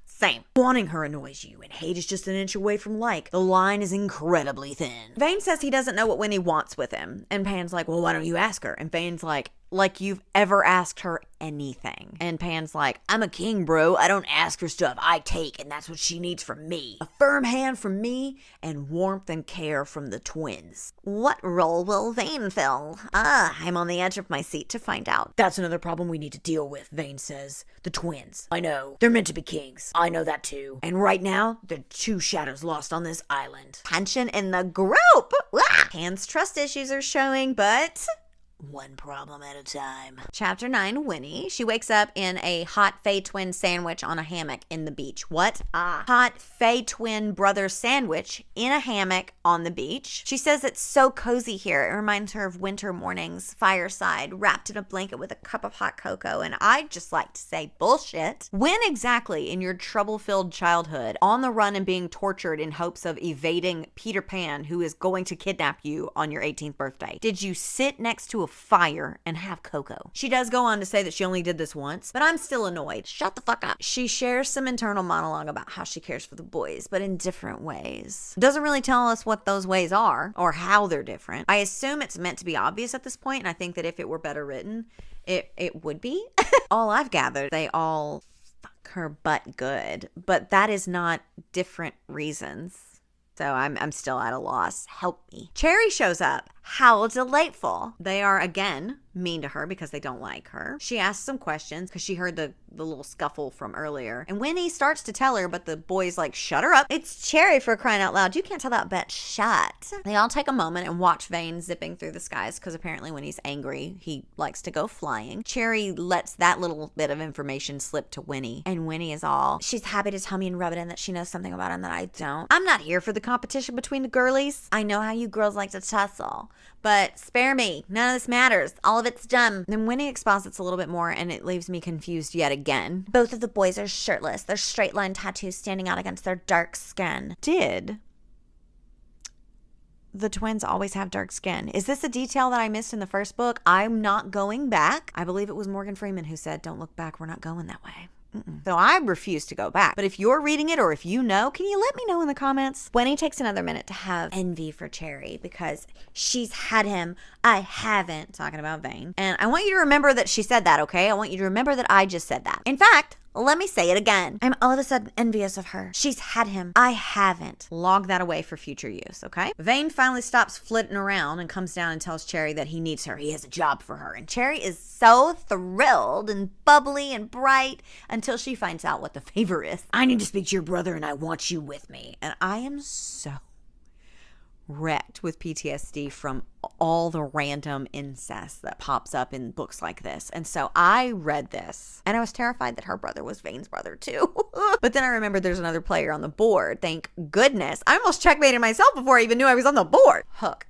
Same. Wanting her annoys you, and hate is just an inch away from like. The line is incredibly thin. Vane says he doesn't know what Winnie wants with him. And Pan's like, well, why don't you ask her? And Vane's like you've ever asked her anything. And Pan's like, I'm a king, bro. I don't ask for stuff. I take, and that's what she needs from me. A firm hand from me, and warmth and care from the twins. What role will Vane fill? I'm on the edge of my seat to find out. That's another problem we need to deal with, Vane says. The twins. I know. They're meant to be kings. I know that too. And right now, they're two shadows lost on this island. Tension in the group. Pan's trust issues are showing, but one problem at a time. Chapter 9, Winnie. She wakes up in a hot Fey twin sandwich on a hammock in the beach. What? Hot Fey twin brother sandwich in a hammock on the beach. She says it's so cozy here. It reminds her of winter mornings, fireside, wrapped in a blanket with a cup of hot cocoa. And I'd just like to say bullshit. When exactly in your trouble-filled childhood, on the run and being tortured in hopes of evading Peter Pan, who is going to kidnap you on your 18th birthday, did you sit next to a fire and have cocoa? She does go on to say that she only did this once, but I'm still annoyed. Shut the fuck up. She shares some internal monologue about how she cares for the boys, but in different ways. Doesn't really tell us what those ways are or how they're different. I assume it's meant to be obvious at this point, and I think that if it were better written, it would be. All I've gathered, they all fuck her butt good, but that is not different reasons. So I'm still at a loss. Help me. Cherry shows up. How delightful. They are, again, mean to her because they don't like her. She asks some questions because she heard the little scuffle from earlier. And Winnie starts to tell her, but the boy's like, shut her up. It's Cherry, for crying out loud. You can't tell that bitch shut. They all take a moment and watch Vane zipping through the skies because apparently when he's angry, he likes to go flying. Cherry lets that little bit of information slip to Winnie. And Winnie is all, she's happy to tell me and rub it in that she knows something about him that I don't. I'm not here for the competition between the girlies. I know how you girls like to tussle. But spare me. None of this matters. All of it's dumb. Then Winnie exposits a little bit more and it leaves me confused yet again. Both of the boys are shirtless. Their straight line tattoos standing out against their dark skin. Did the twins always have dark skin? Is this a detail that I missed in the first book? I'm not going back. I believe it was Morgan Freeman who said, don't look back. We're not going that way. So I refuse to go back. But if you're reading it or if you know, can you let me know in the comments? Winnie takes another minute to have envy for Cherry because she's had him. I haven't. Talking about Vane. And I want you to remember that she said that, okay? I want you to remember that I just said that. In fact, let me say it again. I'm all of a sudden envious of her. She's had him. I haven't. Log that away for future use, okay? Vane finally stops flitting around and comes down and tells Cherry that he needs her. He has a job for her. And Cherry is so thrilled and bubbly and bright until she finds out what the favor is. I need to speak to your brother and I want you with me. And I am so wrecked with PTSD from all the random incest that pops up in books like this. And so I read this and I was terrified that her brother was Vane's brother too. But then I remembered there's another player on the board. Thank goodness. I almost checkmated myself before I even knew I was on the board. Hook.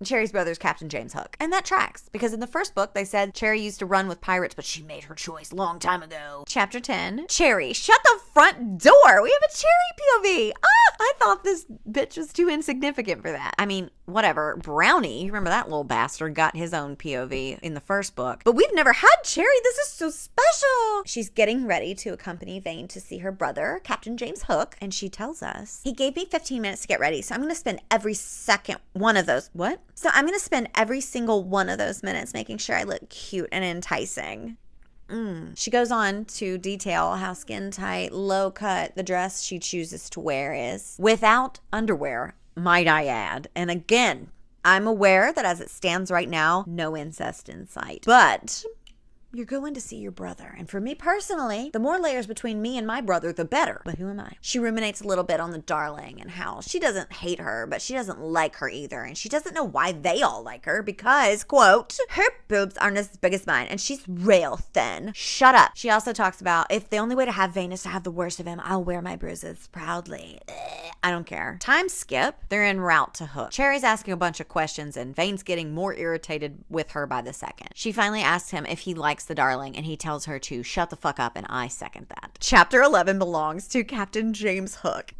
Cherry's brother's Captain James Hook. And that tracks, because in the first book, they said Cherry used to run with pirates, but she made her choice a long time ago. Chapter 10, Cherry, shut the front door. We have a Cherry POV. I thought this bitch was too insignificant for that. I mean, whatever. Brownie, remember that little bastard got his own POV in the first book. But we've never had Cherry. This is so special. She's getting ready to accompany Vane to see her brother, Captain James Hook. And she tells us, he gave me 15 minutes to get ready. So I'm going to spend every second one of those. What? So I'm going to spend every single one of those minutes making sure I look cute and enticing. She goes on to detail how skin tight, low cut the dress she chooses to wear is, without underwear, might I add. And again, I'm aware that as it stands right now, no incest in sight. But you're going to see your brother. And for me personally, the more layers between me and my brother, the better. But who am I? She ruminates a little bit on the darling and how she doesn't hate her, but she doesn't like her either. And she doesn't know why they all like her because, quote, her boobs aren't as big as mine and she's real thin. Shut up. She also talks about, if the only way to have Vane is to have the worst of him, I'll wear my bruises proudly. I don't care. Time skip. They're en route to Hook. Cherry's asking a bunch of questions and Vane's getting more irritated with her by the second. She finally asks him if he likes the darling and he tells her to shut the fuck up, and I second that. Chapter 11 belongs to Captain James Hook.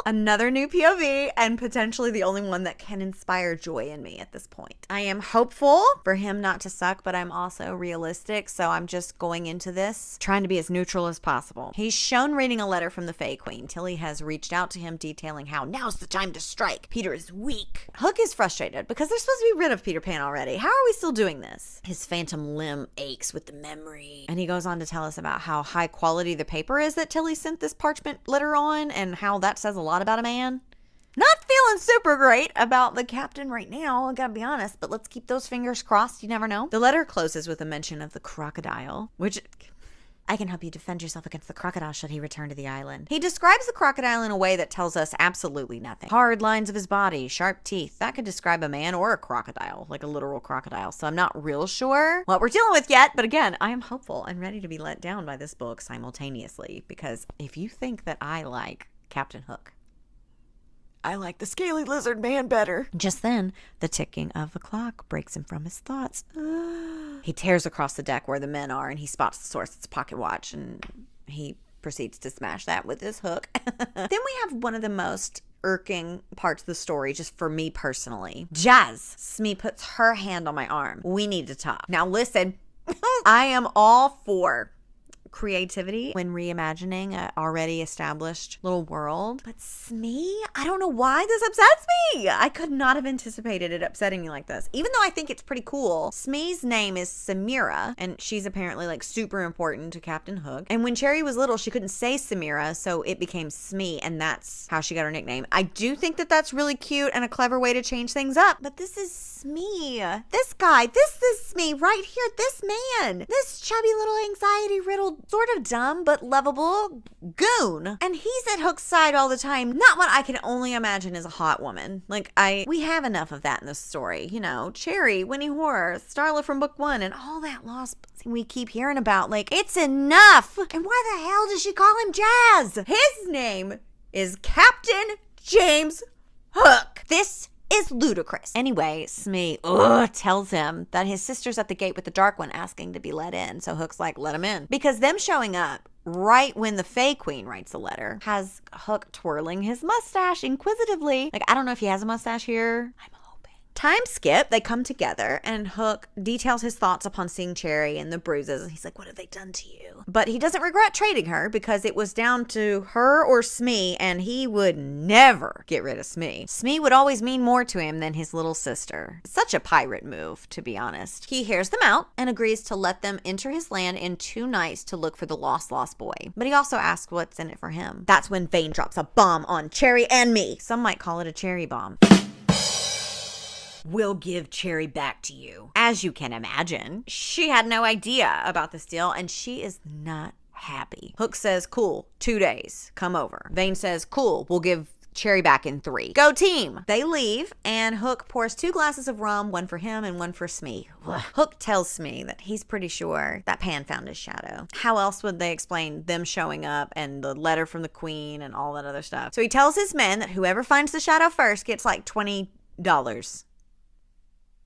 Another new POV and potentially the only one that can inspire joy in me at this point. I am hopeful for him not to suck, but I'm also realistic, so I'm just going into this trying to be as neutral as possible. He's shown reading a letter from the Fae Queen. Tilly has reached out to him detailing how now's the time to strike. Peter is weak. Hook is frustrated because they're supposed to be rid of Peter Pan already. How are we still doing this? His phantom limb aches with the memory. And he goes on to tell us about how high quality the paper is that Tilly sent this parchment letter on and how that says a lot about a man. Not feeling super great about the captain right now, I gotta be honest, but let's keep those fingers crossed, you never know. The letter closes with a mention of the crocodile, which I can help you defend yourself against the crocodile should he return to the island. He describes the crocodile in a way that tells us absolutely nothing. Hard lines of his body, sharp teeth, that could describe a man or a crocodile, like a literal crocodile. So I'm not real sure what we're dealing with yet, but again, I am hopeful and ready to be let down by this book simultaneously, because if you think that I like Captain Hook, I like the scaly lizard man better. Just then, the ticking of the clock breaks him from his thoughts. He tears across the deck where the men are and he spots the Sorceress' pocket watch and he proceeds to smash that with his hook. Then we have one of the most irking parts of the story, just for me personally. Jazz. Smee puts her hand on my arm. We need to talk. Now listen, I am all for creativity when reimagining an already established little world. But Smee, I don't know why this upsets me. I could not have anticipated it upsetting me like this. Even though I think it's pretty cool, Smee's name is Samira, and she's apparently like super important to Captain Hook. And when Cherry was little, she couldn't say Samira, so it became Smee, and that's how she got her nickname. I do think that that's really cute and a clever way to change things up, but this is Smee. This guy, this is Smee right here, this man. This chubby little anxiety-riddled, sort of dumb but lovable goon. And he's at Hook's side all the time. Not what I can only imagine is a hot woman. Like, we have enough of that in this story. You know, Cherry, Winnie Horror, Starla from book 1, and all that lost we keep hearing about. Like, it's enough. And why the hell does she call him Jazz? His name is Captain James Hook. This is ludicrous. Anyway, Smee tells him that his sister's at the gate with the Dark One asking to be let in. So Hook's like, let him in. Because them showing up right when the Fae Queen writes the letter has Hook twirling his mustache inquisitively. Like, I don't know if he has a mustache here. I'm hoping. Time skip, they come together and Hook details his thoughts upon seeing Cherry and the bruises. He's like, what have they done to you? But he doesn't regret trading her because it was down to her or Smee, and he would never get rid of Smee. Smee would always mean more to him than his little sister. Such a pirate move, to be honest. He hears them out and agrees to let them enter his land in 2 nights to look for the lost boy. But he also asks what's in it for him. That's when Vane drops a bomb on Cherry and me. Some might call it a cherry bomb. We'll give Cherry back to you. As you can imagine, she had no idea about this deal, and she is not happy. Hook says, cool, 2 days, come over. Vane says, cool, we'll give Cherry back in 3. Go team! They leave, and Hook pours 2 glasses of rum, one for him and one for Smee. Hook tells Smee that he's pretty sure that Pan found his shadow. How else would they explain them showing up and the letter from the Queen and all that other stuff? So he tells his men that whoever finds the shadow first gets like $20.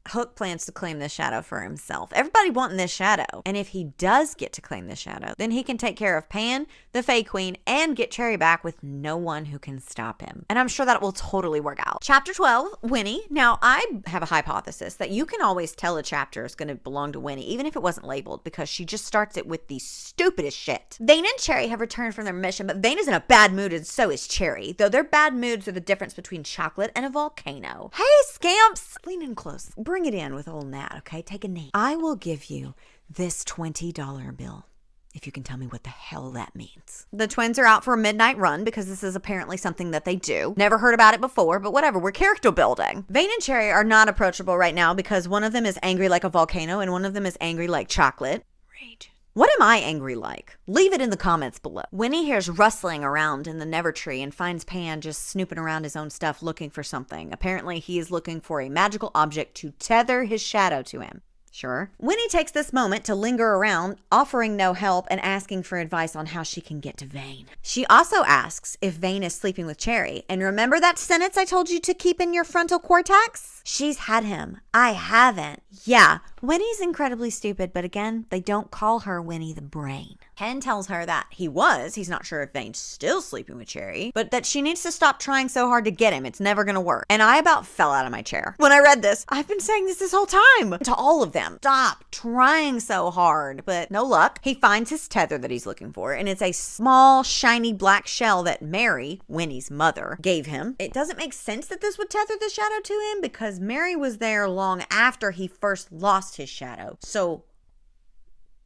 Hook plans to claim this shadow for himself. Everybody wanting this shadow. And if he does get to claim this shadow, then he can take care of Pan, the Fae Queen, and get Cherry back with no one who can stop him. And I'm sure that will totally work out. Chapter 12, Winnie. Now, I have a hypothesis that you can always tell a chapter is going to belong to Winnie, even if it wasn't labeled, because she just starts it with the stupidest shit. Vane and Cherry have returned from their mission, but Vane is in a bad mood and so is Cherry, though their bad moods are the difference between chocolate and a volcano. Hey, scamps! Lean in close. Bring it in with old Nat, okay? Take a knee. I will give you this $20 bill if you can tell me what the hell that means. The twins are out for a midnight run because this is apparently something that they do. Never heard about it before, but whatever, we're character building. Vane and Cherry are not approachable right now because one of them is angry like a volcano and one of them is angry like chocolate. Rage. What am I angry like? Leave it in the comments below. Winnie hears rustling around in the Never Tree and finds Pan just snooping around his own stuff looking for something. Apparently, he is looking for a magical object to tether his shadow to him. Sure. Winnie takes this moment to linger around, offering no help and asking for advice on how she can get to Vane. She also asks if Vane is sleeping with Cherry. And remember that sentence I told you to keep in your frontal cortex? She's had him. I haven't. Yeah, Winnie's incredibly stupid, but again, they don't call her Winnie the Brain. Ken tells her that he's not sure if Vane's still sleeping with Cherry, but that she needs to stop trying so hard to get him. It's never gonna work. And I about fell out of my chair. When I read this, I've been saying this whole time to all of them. Stop trying so hard, but no luck. He finds his tether that he's looking for, and it's a small, shiny black shell that Mary, Winnie's mother, gave him. It doesn't make sense that this would tether the shadow to him because Mary was there long after he first lost his shadow. So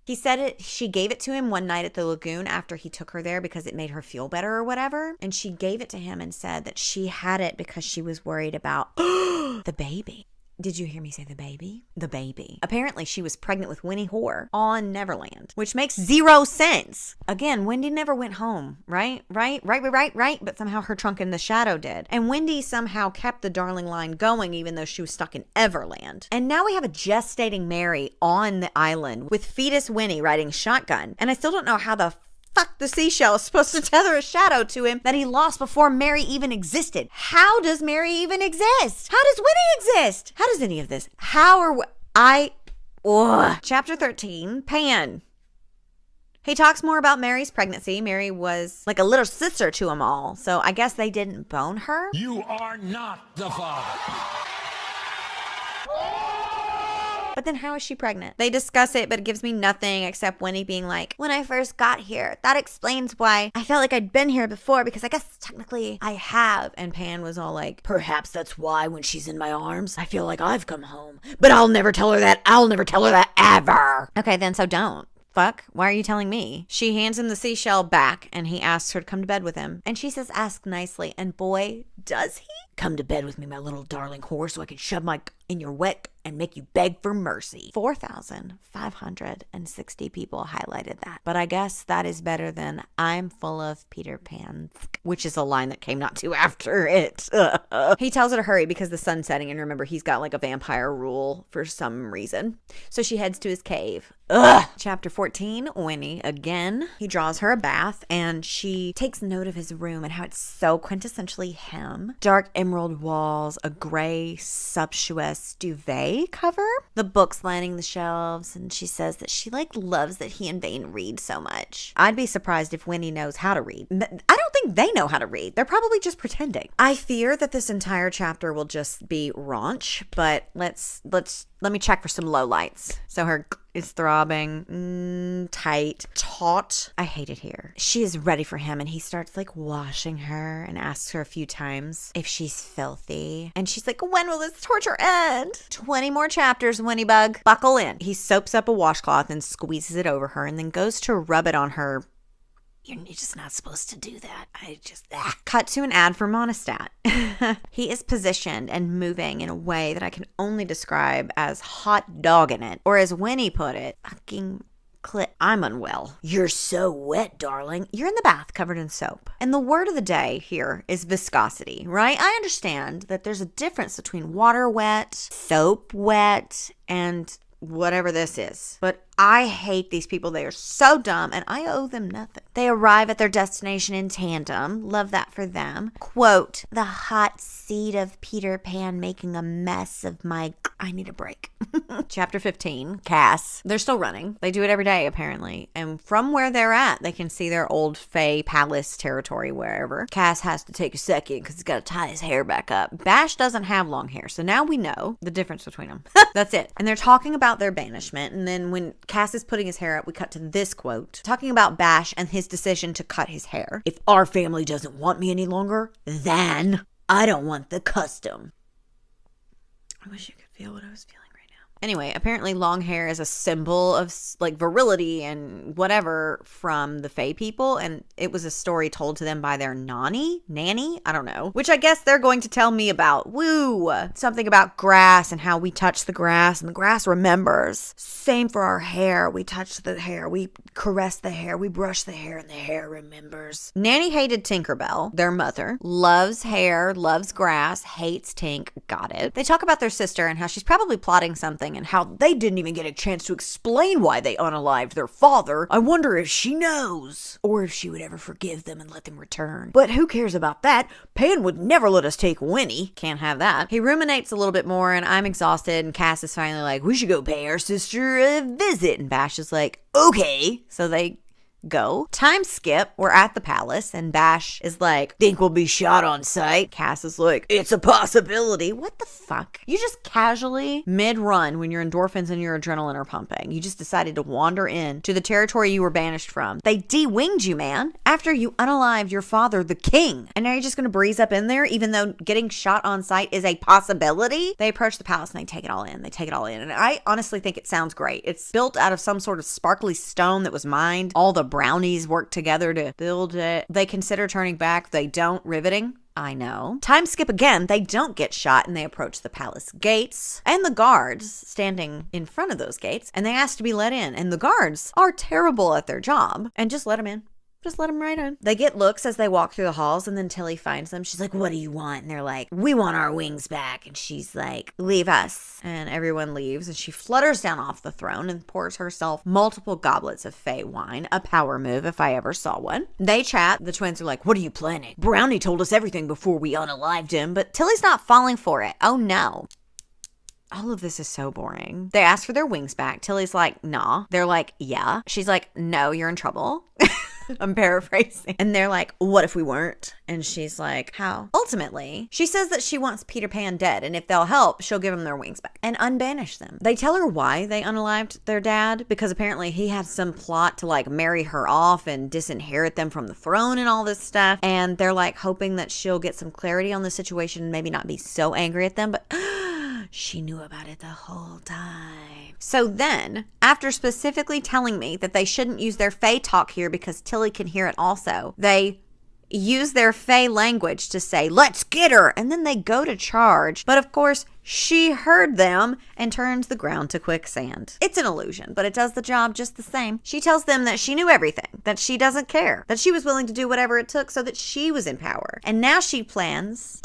he said she gave it to him one night at the lagoon after he took her there because it made her feel better or whatever. And she gave it to him and said that she had it because she was worried about the baby. Did you hear me say the baby? The baby. Apparently, she was pregnant with Winnie Hoare on Neverland, which makes zero sense. Again, Wendy never went home, right? But somehow her trunk in the shadow did. And Wendy somehow kept the darling line going even though she was stuck in Everland. And now we have a gestating Mary on the island with fetus Winnie riding shotgun. And I still don't know how the fuck the seashell is supposed to tether a shadow to him that he lost before Mary even existed. How does Mary even exist? How does Winnie exist? How does any of this? Chapter 13, Pan. He talks more about Mary's pregnancy. Mary was like a little sister to them all, so I guess they didn't bone her. You are not the father. But then how is she pregnant? They discuss it, but it gives me nothing except Winnie being like, when I first got here, that explains why I felt like I'd been here before because I guess technically I have. And Pan was all like, perhaps that's why when she's in my arms, I feel like I've come home. But I'll never tell her that. I'll never tell her that ever. Okay, then so don't. Fuck, why are you telling me? She hands him the seashell back and he asks her to come to bed with him. And she says, ask nicely. And boy, does he? Come to bed with me, my little darling whore, so I can shove my in your wet and make you beg for mercy. 4,560 people highlighted that. But I guess that is better than I'm full of Peter Pan, which is a line that came not too after it. He tells her to hurry because the sun's setting, and remember, he's got like a vampire rule for some reason. So she heads to his cave. Chapter 14, Winnie again. He draws her a bath, and she takes note of his room and how it's so quintessentially him. Dark emerald walls, a gray, sumptuous duvet cover, the books lining the shelves, and she says that she loves that he and Vane read so much. I'd be surprised if Winnie knows how to read. I don't think they know how to read. They're probably just pretending. I fear that this entire chapter will just be raunch, but let me check for some lowlights. So her is throbbing, tight, taut. I hate it here. She is ready for him, and he starts washing her and asks her a few times if she's filthy. And she's like, when will this torture end? 20 more chapters, Winnie Bug. Buckle in. He soaps up a washcloth and squeezes it over her and then goes to rub it on her. You're just not supposed to do that. Cut to an ad for Monistat. He is positioned and moving in a way that I can only describe as hot dogging it. Or as Winnie put it, fucking clit. I'm unwell. You're so wet, darling. You're in the bath covered in soap. And the word of the day here is viscosity, right? I understand that there's a difference between water wet, soap wet, and whatever this is. But I hate these people. They are so dumb, and I owe them nothing. They arrive at their destination in tandem. Love that for them. Quote, the hot seat of Peter Pan making a mess of my... I need a break. Chapter 15, Cass. They're still running. They do it every day, apparently. And from where they're at, they can see their old Fey palace territory wherever. Cass has to take a second because he's got to tie his hair back up. Bash doesn't have long hair, so now we know the difference between them. That's it. And they're talking about their banishment. And then when Cass is putting his hair up, we cut to this quote, talking about Bash and his decision to cut his hair. If our family doesn't want me any longer, then I don't want the custom. I wish you could feel what I was feeling right now. Anyway, apparently long hair is a symbol of like virility and whatever from the Fae people, and it was a story told to them by their nanny, I don't know, which I guess they're going to tell me about. Woo! Something about grass and how we touch the grass and the grass remembers. Same for our hair. We touch the hair, we caress the hair, we brush the hair, and the hair remembers. Nanny hated Tinkerbell, their mother, loves hair, loves grass, hates Tink, got it. They talk about their sister and how she's probably plotting something and how they didn't even get a chance to explain why they unalived their father. I wonder if she knows, or if she would ever forgive them and let them return. But who cares about that? Pan would never let us take Winnie. Can't have that. He ruminates a little bit more, and I'm exhausted, and Cass is finally like, we should go pay our sister a visit. And Bash is like, okay. So they go. Time skip. We're at the palace, and Bash is like, think we'll be shot on sight? Cass is like, it's a possibility. What the fuck? You just casually, mid-run, when your endorphins and your adrenaline are pumping, you just decided to wander in to the territory you were banished from. They de-winged you, man, after you unalived your father, the king. And now you're just gonna breeze up in there, even though getting shot on sight is a possibility? They approach the palace and they take it all in. And I honestly think it sounds great. It's built out of some sort of sparkly stone that was mined. All the brownies work together to build it. They consider turning back. They don't. Riveting. I know. Time skip again. They don't get shot, and they approach the palace gates and the guards standing in front of those gates, and they ask to be let in. And the guards are terrible at their job and just let them in. Just let them right in. They get looks as they walk through the halls, and then Tilly finds them. She's like, what do you want? And they're like, we want our wings back. And she's like, leave us. And everyone leaves, and she flutters down off the throne and pours herself multiple goblets of Fey wine. A power move if I ever saw one. They chat. The twins are like, what are you planning? Brownie told us everything before we unalived him, but Tilly's not falling for it. Oh no. All of this is so boring. They ask for their wings back. Tilly's like, nah. They're like, yeah. She's like, no, you're in trouble. I'm paraphrasing. And they're like, what if we weren't? And she's like, how? Ultimately, she says that she wants Peter Pan dead, and if they'll help, she'll give them their wings back and unbanish them. They tell her why they unalived their dad, because apparently he had some plot to like marry her off and disinherit them from the throne and all this stuff. And they're like hoping that she'll get some clarity on the situation and maybe not be so angry at them, but she knew about it the whole time. So then, after specifically telling me that they shouldn't use their Fae talk here because Tilly can hear it also, they use their Fae language to say, let's get her, and then they go to charge. But of course, she heard them and turns the ground to quicksand. It's an illusion, but it does the job just the same. She tells them that she knew everything, that she doesn't care, that she was willing to do whatever it took so that she was in power. And now she plans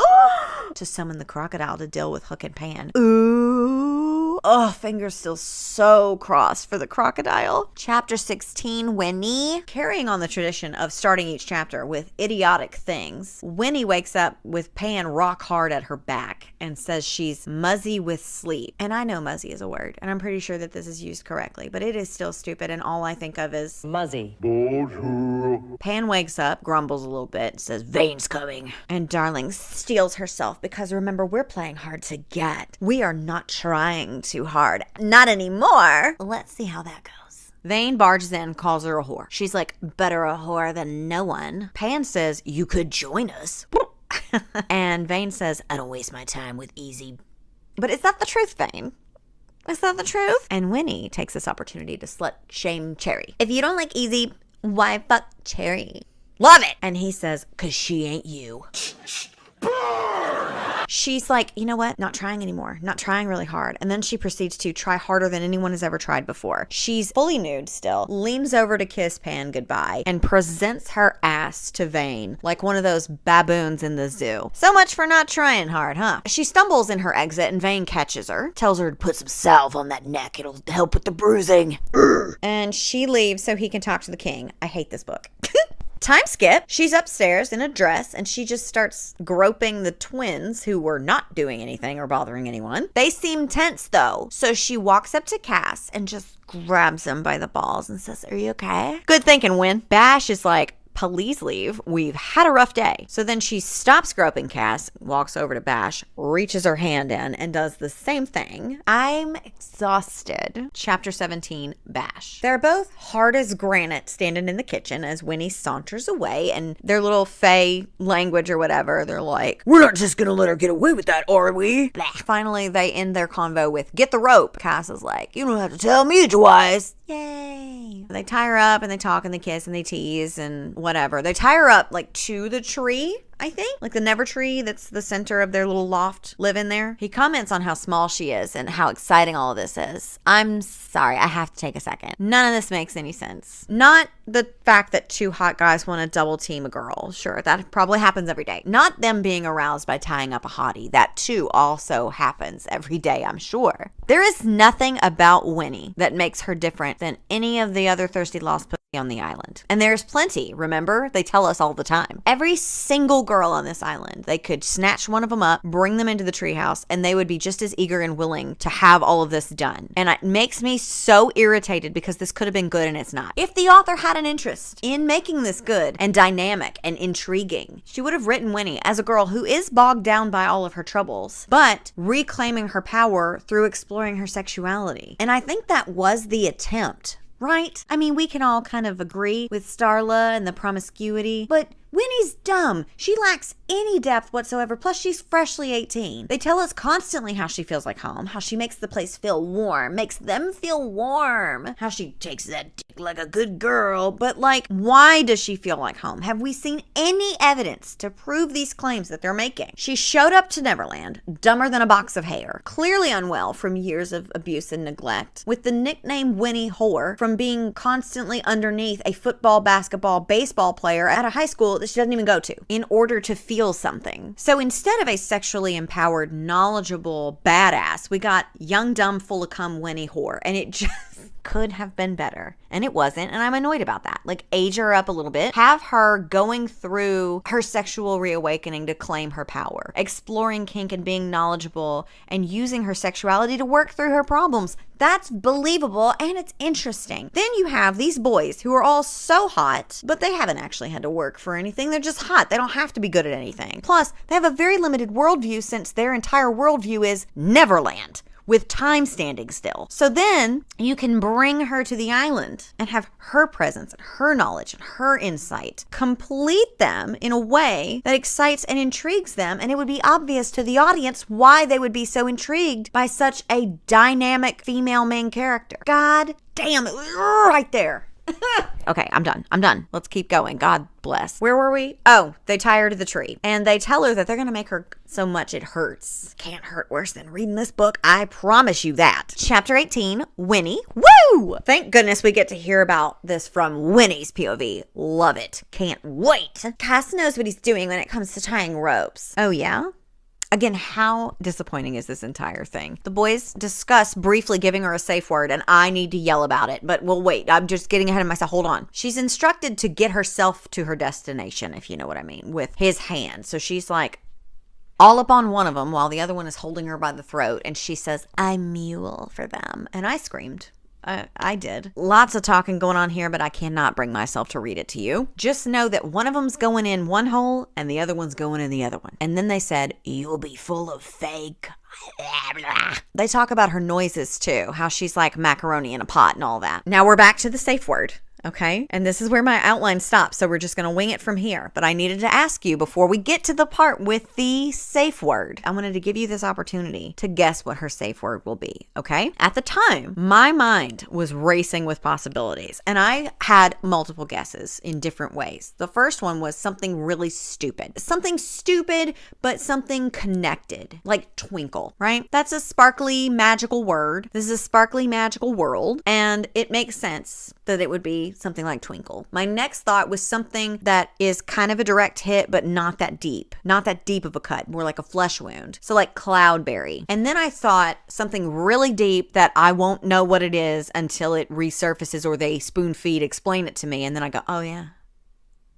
to summon the crocodile to deal with Hook and Pan. Ooh. Oh, fingers still so crossed for the crocodile. Chapter 16, Winnie. Carrying on the tradition of starting each chapter with idiotic things, Winnie wakes up with Pan rock hard at her back and says she's muzzy with sleep. And I know muzzy is a word, and I'm pretty sure that this is used correctly, but it is still stupid, and all I think of is muzzy. Pan wakes up, grumbles a little bit, says, Vane's coming. And Darling steels herself because remember, we're playing hard to get. We are not trying too hard. Not anymore. Let's see how that goes. Vane barges in and calls her a whore. She's like, better a whore than no one. Pan says, you could join us. And Vane says, I don't waste my time with easy. But is that the truth, Vane? Is that the truth? And Winnie takes this opportunity to slut shame Cherry. If you don't like easy, why fuck Cherry? Love it. And he says, cause she ain't you. she's like, you know what? Not trying anymore. Not trying really hard. And then she proceeds to try harder than anyone has ever tried before. She's fully nude still, leans over to kiss Pan goodbye, and presents her ass to Vane like one of those baboons in the zoo. So much for not trying hard, huh? She stumbles in her exit and Vane catches her, tells her to put some salve on that neck. It'll help with the bruising. And she leaves so he can talk to the king. I hate this book. Time skip. She's upstairs in a dress and she just starts groping the twins who were not doing anything or bothering anyone. They seem tense though. So she walks up to Cass and just grabs him by the balls and says, "Are you okay?" Good thinking, Win. Bash is like, "Please leave. We've had a rough day." So then she stops groping Cass, walks over to Bash, reaches her hand in, and does the same thing. I'm exhausted. Chapter 17, Bash. They're both hard as granite standing in the kitchen as Winnie saunters away, and their little Fae language or whatever, they're like, "We're not just gonna let her get away with that, are we?" Blah. Finally, they end their convo with, "Get the rope." Cass is like, "You don't have to tell me twice." Yay. They tie her up and they talk and they kiss and they tease and whatever. They tie her up like to the tree, I think, like the Never tree that's the center of their little loft live in there. He comments on how small she is and how exciting all of this is. I'm sorry, I have to take a second. None of this makes any sense. Not the fact that two hot guys want to double team a girl. Sure, that probably happens every day. Not them being aroused by tying up a hottie. That too also happens every day, I'm sure. There is nothing about Winnie that makes her different than any of the other thirsty lost pussy on the island. And there's plenty, remember? They tell us all the time. Every single girl on this island, they could snatch one of them up, bring them into the treehouse, and they would be just as eager and willing to have all of this done. And it makes me so irritated because this could have been good and it's not. If the author had an interest in making this good and dynamic and intriguing, she would have written Winnie as a girl who is bogged down by all of her troubles, but reclaiming her power through exploring her sexuality. And I think that was the attempt. Right? I mean, we can all kind of agree with Starla and the promiscuity, but Winnie's dumb. She lacks any depth whatsoever. Plus, she's freshly 18. They tell us constantly how she feels like home, how she makes the place feel warm, makes them feel warm, how she takes that dick like a good girl. But, like, why does she feel like home? Have we seen any evidence to prove these claims that they're making? She showed up to Neverland, dumber than a box of hair, clearly unwell from years of abuse and neglect, with the nickname Winnie Whore from being constantly underneath a football, basketball, baseball player at a high school that she doesn't even go to in order to feel something. So instead of a sexually empowered, knowledgeable badass, we got young, dumb, full of cum Winnie Whore, and it just could have been better. And it wasn't, and I'm annoyed about that. Like, age her up a little bit. Have her going through her sexual reawakening to claim her power. Exploring kink and being knowledgeable and using her sexuality to work through her problems. That's believable and it's interesting. Then you have these boys who are all so hot, but they haven't actually had to work for anything. They're just hot. They don't have to be good at anything. Plus, they have a very limited worldview since their entire worldview is Neverland, with time standing still. So then you can bring her to the island and have her presence and her knowledge and her insight complete them in a way that excites and intrigues them, and it would be obvious to the audience why they would be so intrigued by such a dynamic female main character. God damn it, right there. Okay, I'm done. Let's keep going. God bless. Where were we? Oh, they tie her to the tree. And they tell her that they're going to make her so much it hurts. Can't hurt worse than reading this book. I promise you that. Chapter 18, Winnie. Woo! Thank goodness we get to hear about this from Winnie's POV. Love it. Can't wait. Cass knows what he's doing when it comes to tying ropes. Oh, yeah? Again, how disappointing is this entire thing? The boys discuss briefly giving her a safe word, and I need to yell about it, but we'll wait. I'm just getting ahead of myself. Hold on. She's instructed to get herself to her destination, if you know what I mean, with his hand. So she's like all up on one of them while the other one is holding her by the throat, and she says, "I mule for them." And I screamed. I did. Lots of talking going on here, but I cannot bring myself to read it to you. Just know that one of them's going in one hole and the other one's going in the other one. And then they said, "You'll be full of fake." They talk about her noises too, how she's like macaroni in a pot and all that. Now we're back to the safe word. okay? And this is where my outline stops, so we're just going to wing it from here. But I needed to ask you before we get to the part with the safe word. I wanted to give you this opportunity to guess what her safe word will be, okay? At the time, my mind was racing with possibilities, and I had multiple guesses in different ways. The first one was something really stupid. Something stupid, but something connected, like twinkle, right? That's a sparkly, magical word. This is a sparkly, magical world, and it makes sense that it would be something like twinkle. My next thought was something that is kind of a direct hit, but not that deep of a cut, more like a flesh wound. So like cloudberry. And then I thought something really deep that I won't know what it is until it resurfaces or they spoon feed explain it to me. And then I go, oh yeah.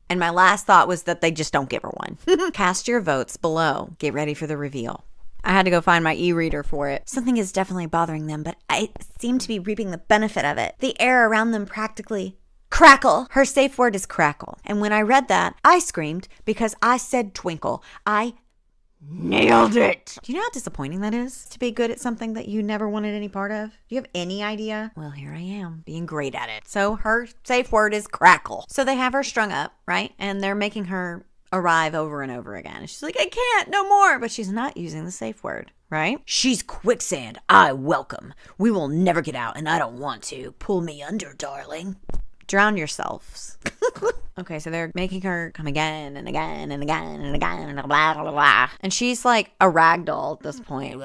And my last thought was that they just don't give her one. Cast your votes below. Get ready for the reveal. I had to go find my e-reader for it. Something is definitely bothering them, but I seem to be reaping the benefit of it. The air around them practically crackle. Her safe word is crackle. And when I read that, I screamed because I said twinkle. I nailed it. Do you know how disappointing that is to be good at something that you never wanted any part of? Do you have any idea? Well, here I am being great at it. So her safe word is crackle. So they have her strung up, right? And they're making her arrive over and over again. And she's like, I can't, no more. But she's not using the safe word, right? She's quicksand. I welcome. We will never get out, and I don't want to. Pull me under, darling. Drown yourselves. Okay, so they're making her come again and again and again and again and blah, blah, blah. And she's like a rag doll at this point.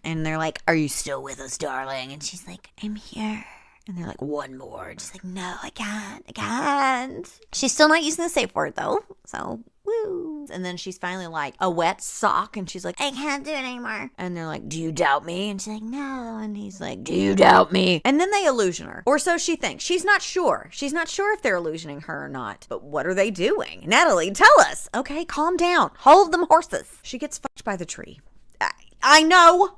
And they're like, are you still with us, darling? And she's like, I'm here. And they're like, one more. And she's like, no, I can't. She's still not using the safe word, though. So, woo. And then she's finally like, a wet sock. And she's like, I can't do it anymore. And they're like, do you doubt me? And she's like, no. And he's like, do you doubt me? And then they illusion her. Or so she thinks. She's not sure. She's not sure if they're illusioning her or not. But what are they doing? Natalie, tell us. Okay, calm down. Hold them horses. She gets fucked by the tree. I know.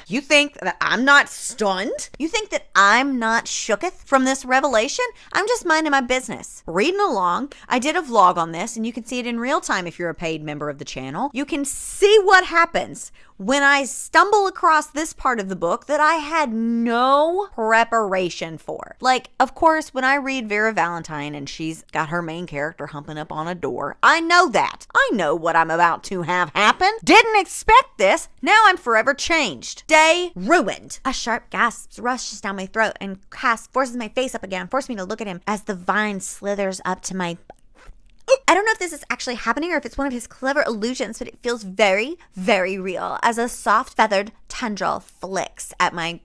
You think that I'm not stunned? You think that I'm not shooketh from this revelation? I'm just minding my business, reading along. I did a vlog on this, and you can see it in real time if you're a paid member of the channel. You can see what happens when I stumble across this part of the book that I had no preparation for. Like, of course, when I read Vera Valentine and she's got her main character humping up on a door, I know that. I know what I'm about to have happen. Didn't expect this. Now I'm forever changed. Day ruined. A sharp gasp rushes down my throat, and Cass forces my face up again, forcing me to look at him as the vine slithers up to my... I don't know if this is actually happening or if it's one of his clever illusions, but it feels very, very real as a soft feathered tendril flicks at my...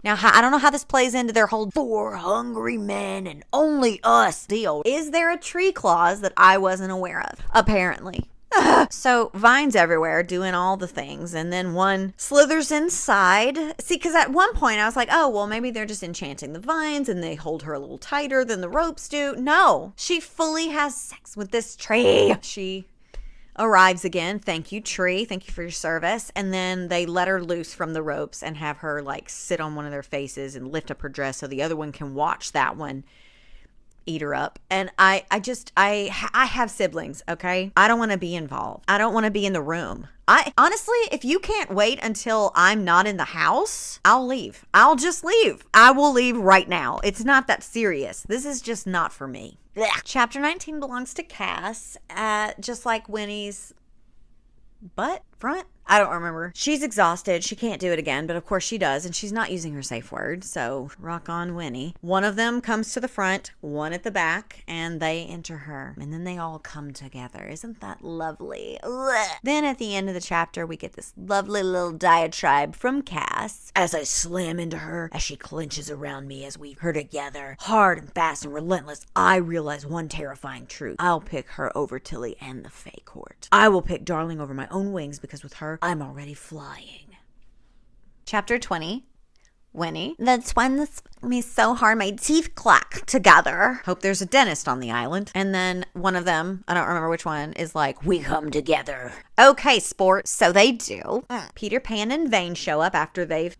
Now, I don't know how this plays into their whole 4 hungry men and only us deal. Is there a tree clause that I wasn't aware of? Apparently. So vines everywhere doing all the things, and then one slithers inside. See, because at one point I was like, oh, well, maybe they're just enchanting the vines and they hold her a little tighter than the ropes do. No, she fully has sex with this tree. She arrives again. Thank you, tree. Thank you for your service. And then they let her loose from the ropes and have her like sit on one of their faces and lift up her dress so the other one can watch that one eat her up. And I have siblings, okay? I don't want to be involved. I don't want to be in the room. I honestly, if you can't wait until I'm not in the house, I'll leave. I'll just leave. I will leave right now. It's not that serious. This is just not for me. Blech. Chapter 19 belongs to Cass, just like Winnie's butt front. I don't remember. She's exhausted. She can't do it again, but of course she does, and she's not using her safe word, so rock on, Winnie. One of them comes to the front, one at the back, and they enter her, and then they all come together. Isn't that lovely? Ugh. Then at the end of the chapter, we get this lovely little diatribe from Cass as I slam into her, as she clenches around me as we her together. Hard and fast and relentless, I realize one terrifying truth. I'll pick her over Tilly and the Fae Court. I will pick Darling over my own wings, because with her, I'm already flying. Chapter 20. Winnie. That's when me so hard my teeth clack together. Hope there's a dentist on the island. And then one of them, I don't remember which one, is like, we come together. Okay, sport. So they do. Peter Pan and Vane show up after they've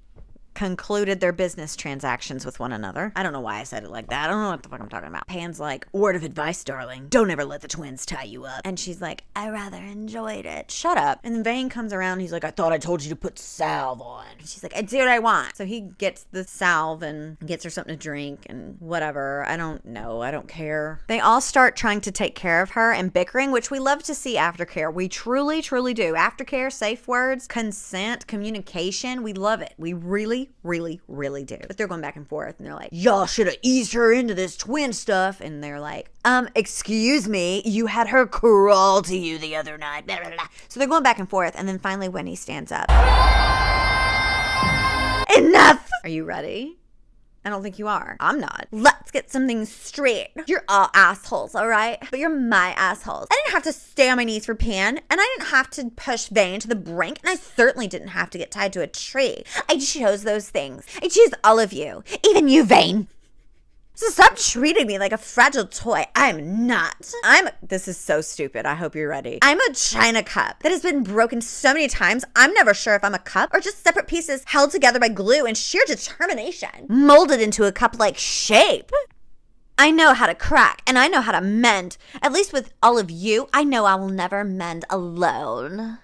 concluded their business transactions with one another. I don't know why I said it like that. I don't know what the fuck I'm talking about. Pan's like, word of advice, darling. Don't ever let the twins tie you up. And she's like, I rather enjoyed it. Shut up. And then Vane comes around. He's like, I thought I told you to put salve on. And she's like, I do what I want. So he gets the salve and gets her something to drink and whatever. I don't know. I don't care. They all start trying to take care of her and bickering, which we love to see aftercare. We truly, truly do. Aftercare, safe words, consent, communication. We love it. We really, really do. But they're going back and forth and they're like, y'all should have eased her into this twin stuff. And they're like, excuse me, you had her crawl to you the other night. Blah, blah, blah. So they're going back and forth. And then finally Winnie stands up. Enough! Are you ready? I don't think you are. I'm not. Let's get something straight. You're all assholes, all right? But you're my assholes. I didn't have to stay on my knees for Pan, and I didn't have to push Vane to the brink, and I certainly didn't have to get tied to a tree. I chose those things. I choose all of you. Even you, Vane. So stop treating me like a fragile toy. I'm not. This is so stupid. I hope you're ready. I'm a china cup that has been broken so many times, I'm never sure if I'm a cup or just separate pieces held together by glue and sheer determination, molded into a cup-like shape. I know how to crack and I know how to mend. At least with all of you, I know I will never mend alone.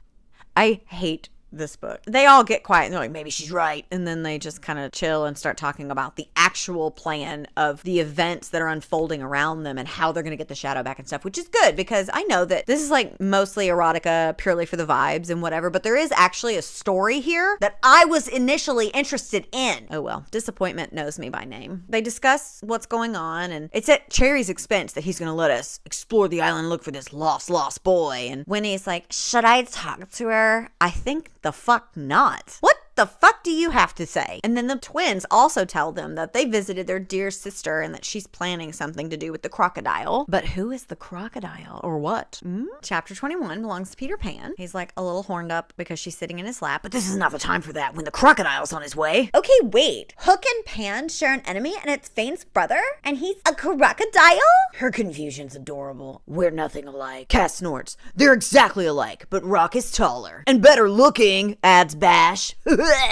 I hate this book. They all get quiet and they're like, maybe she's right. And then they just kind of chill and start talking about the actual plan of the events that are unfolding around them and how they're going to get the shadow back and stuff, which is good because I know that this is like mostly erotica purely for the vibes and whatever, but there is actually a story here that I was initially interested in. Oh well, disappointment knows me by name. They discuss what's going on and it's at Cherry's expense that he's going to let us explore the island and look for this lost boy. And Winnie's like, should I talk to her? I think the fuck not. What the fuck do you have to say? And then the twins also tell them that they visited their dear sister and that she's planning something to do with the crocodile. But who is the crocodile or what? Chapter 21 belongs to Peter Pan. He's like a little horned up because she's sitting in his lap, but this is not the time for that when the crocodile's on his way. Okay, wait. Hook and Pan share an enemy and it's Fane's brother and he's a crocodile? Her confusion's adorable. We're nothing alike. Cass snorts. They're exactly alike, but Rock is taller and better looking, adds Bash.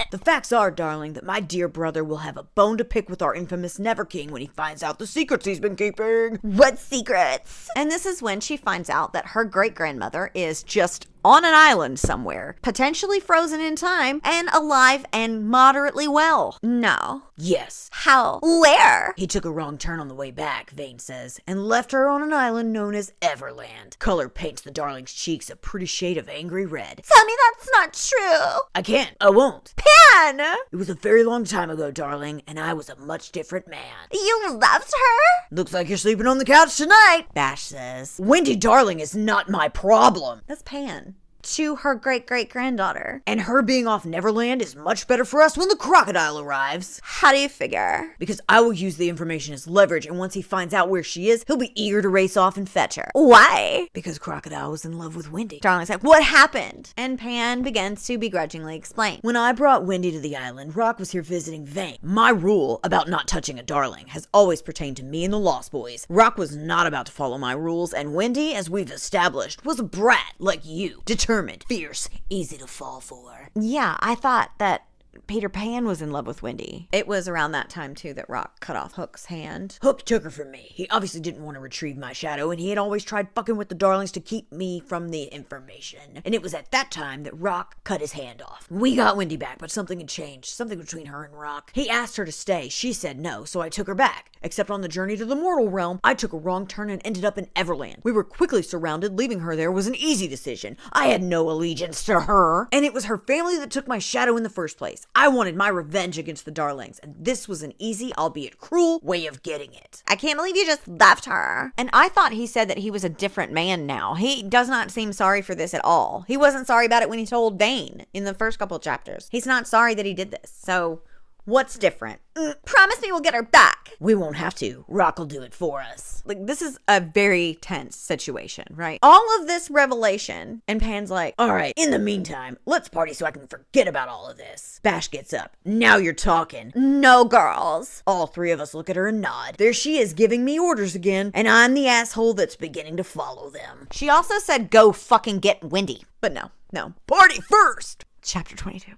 The facts are, darling, that my dear brother will have a bone to pick with our infamous Never King when he finds out the secrets he's been keeping. What secrets? And this is when she finds out that her great-grandmother is just on an island somewhere, potentially frozen in time, and alive and moderately well. No. Yes. How? Where? He took a wrong turn on the way back, Vane says, and left her on an island known as Everland. Color paints the darling's cheeks a pretty shade of angry red. Tell me that's not true. I can't. I won't. Pan! It was a very long time ago, darling, and I was a much different man. You loved her? Looks like you're sleeping on the couch tonight, Bash says. Wendy Darling is not my problem. That's Pan. To her great-great-granddaughter. And her being off Neverland is much better for us when the crocodile arrives. How do you figure? Because I will use the information as leverage, and once he finds out where she is, he'll be eager to race off and fetch her. Why? Because Crocodile was in love with Wendy. Darling's like, what happened? And Pan begins to begrudgingly explain. When I brought Wendy to the island, Rock was here visiting Vane. My rule about not touching a darling has always pertained to me and the Lost Boys. Rock was not about to follow my rules, and Wendy, as we've established, was a brat like you. Determined, fierce, easy to fall for. Yeah, I thought that Peter Pan was in love with Wendy. It was around that time, too, that Rock cut off Hook's hand. Hook took her from me. He obviously didn't want to retrieve my shadow, and he had always tried fucking with the darlings to keep me from the information. And it was at that time that Rock cut his hand off. We got Wendy back, but something had changed. Something between her and Rock. He asked her to stay. She said no, so I took her back. Except on the journey to the mortal realm, I took a wrong turn and ended up in Everland. We were quickly surrounded. Leaving her there was an easy decision. I had no allegiance to her. And it was her family that took my shadow in the first place. I wanted my revenge against the darlings, and this was an easy, albeit cruel, way of getting it. I can't believe you just left her. And I thought he said that he was a different man now. He does not seem sorry for this at all. He wasn't sorry about it when he told Vane in the first couple of chapters. He's not sorry that he did this. So what's different? Promise me we'll get her back. We won't have to. Rock will do it for us. Like, this is a very tense situation, right? All of this revelation, and Pan's like, all right, in the meantime, let's party so I can forget about all of this. Bash gets up. Now you're talking. No, girls. All three of us look at her and nod. There she is giving me orders again, and I'm the asshole that's beginning to follow them. She also said go fucking get Wendy. But no. Party first! Chapter 22.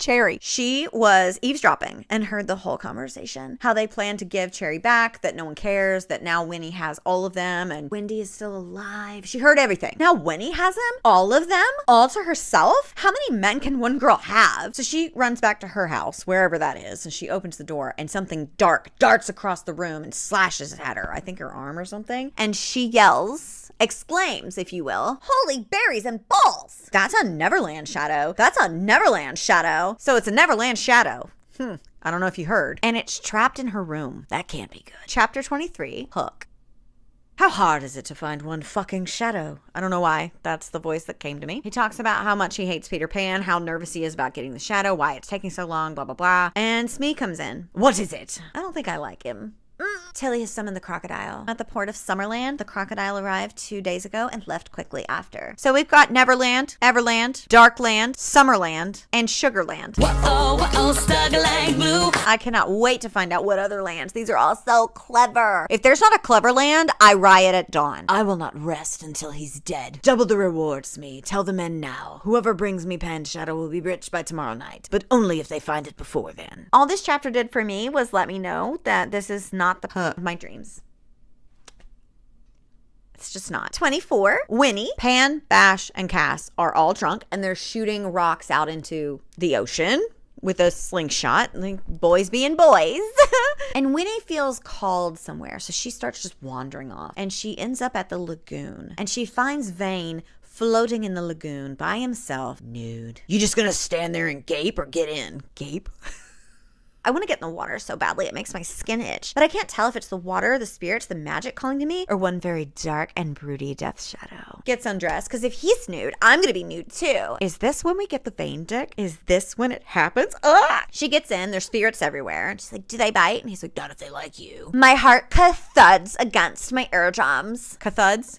Cherry. She was eavesdropping and heard the whole conversation. How they plan to give Cherry back, that no one cares, that now Winnie has all of them, and Wendy is still alive. She heard everything. Now Winnie has them? All of them? All to herself? How many men can one girl have? So she runs back to her house, wherever that is, and she opens the door, and something dark darts across the room and slashes at her. I think her arm or something. And she yells, exclaims, if you will, "Holy berries and balls!" That's a Neverland shadow. That's a Neverland shadow. So it's a Neverland shadow. I don't know if you heard. And it's trapped in her room. That can't be good. Chapter 23, Hook. How hard is it to find one fucking shadow? I don't know why. That's the voice that came to me. He talks about how much he hates Peter Pan, how nervous he is about getting the shadow, why it's taking so long, blah, blah, blah. And Smee comes in. What is it? I don't think I like him. Tilly has summoned the crocodile. At the port of Summerland, the crocodile arrived 2 days ago and left quickly after. So we've got Neverland, Everland, Darkland, Summerland, and Sugarland. I cannot wait to find out what other lands. These are all so clever. If there's not a clever land, I riot at dawn. I will not rest until he's dead. Double the rewards, me. Tell the men now. Whoever brings me Pan's shadow will be rich by tomorrow night, but only if they find it before then. All this chapter did for me was let me know that this is not the of my dreams. It's just not. 24. Winnie, Pan, Bash, and Cass are all drunk and they're shooting rocks out into the ocean with a slingshot, like boys being boys. And Winnie feels called somewhere, so she starts just wandering off and she ends up at the lagoon and she finds Vane floating in the lagoon by himself, nude. You just gonna stand there and gape or get in? Gape? I want to get in the water so badly it makes my skin itch. But I can't tell if it's the water, the spirits, the magic calling to me, or one very dark and broody death shadow. Gets undressed, because if he's nude, I'm going to be nude too. Is this when we get the Vane dick? Is this when it happens? Ah! She gets in, there's spirits everywhere. And she's like, do they bite? And he's like, not if they like you. My heart kathuds against my eardrums. Kathuds?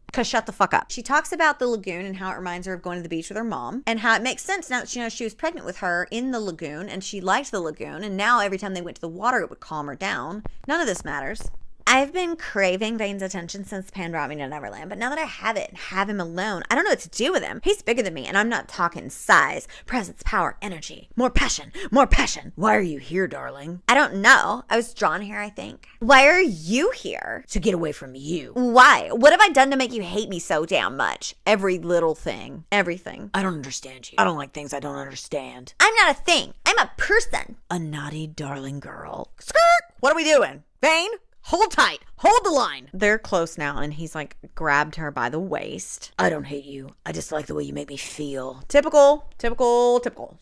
Because shut the fuck up. She talks about the lagoon and how it reminds her of going to the beach with her mom and how it makes sense now that she knows she was pregnant with her in the lagoon and she liked the lagoon and now every time they went to the water it would calm her down. None of this matters. I've been craving Vane's attention since Pan brought me to Neverland, but now that I have it and have him alone, I don't know what to do with him. He's bigger than me, and I'm not talking size, presence, power, energy. More passion, more passion. Why are you here, darling? I don't know. I was drawn here, I think. Why are you here? To get away from you. Why? What have I done to make you hate me so damn much? Every little thing. Everything. I don't understand you. I don't like things I don't understand. I'm not a thing. I'm a person. A naughty, darling girl. Skirt! What are we doing? Vane? Hold tight. Hold the line. They're close now, and he's like grabbed her by the waist. I don't hate you. I just like the way you make me feel. Typical.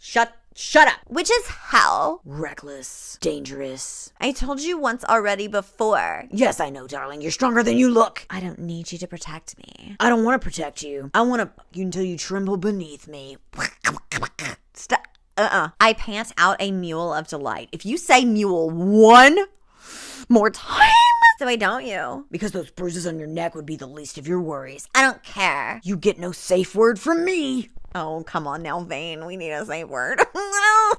Shut up. Which is how? Reckless. Dangerous. I told you once already before. Yes, I know, darling. You're stronger than you look. I don't need you to protect me. I don't want to protect you. I want to fuck you until you tremble beneath me. Stop. I pant out a mule of delight. If you say mule one more time. So why don't you? Because those bruises on your neck would be the least of your worries. I don't care. You get no safe word from me. Oh, come on now, Vane. We need a safe word.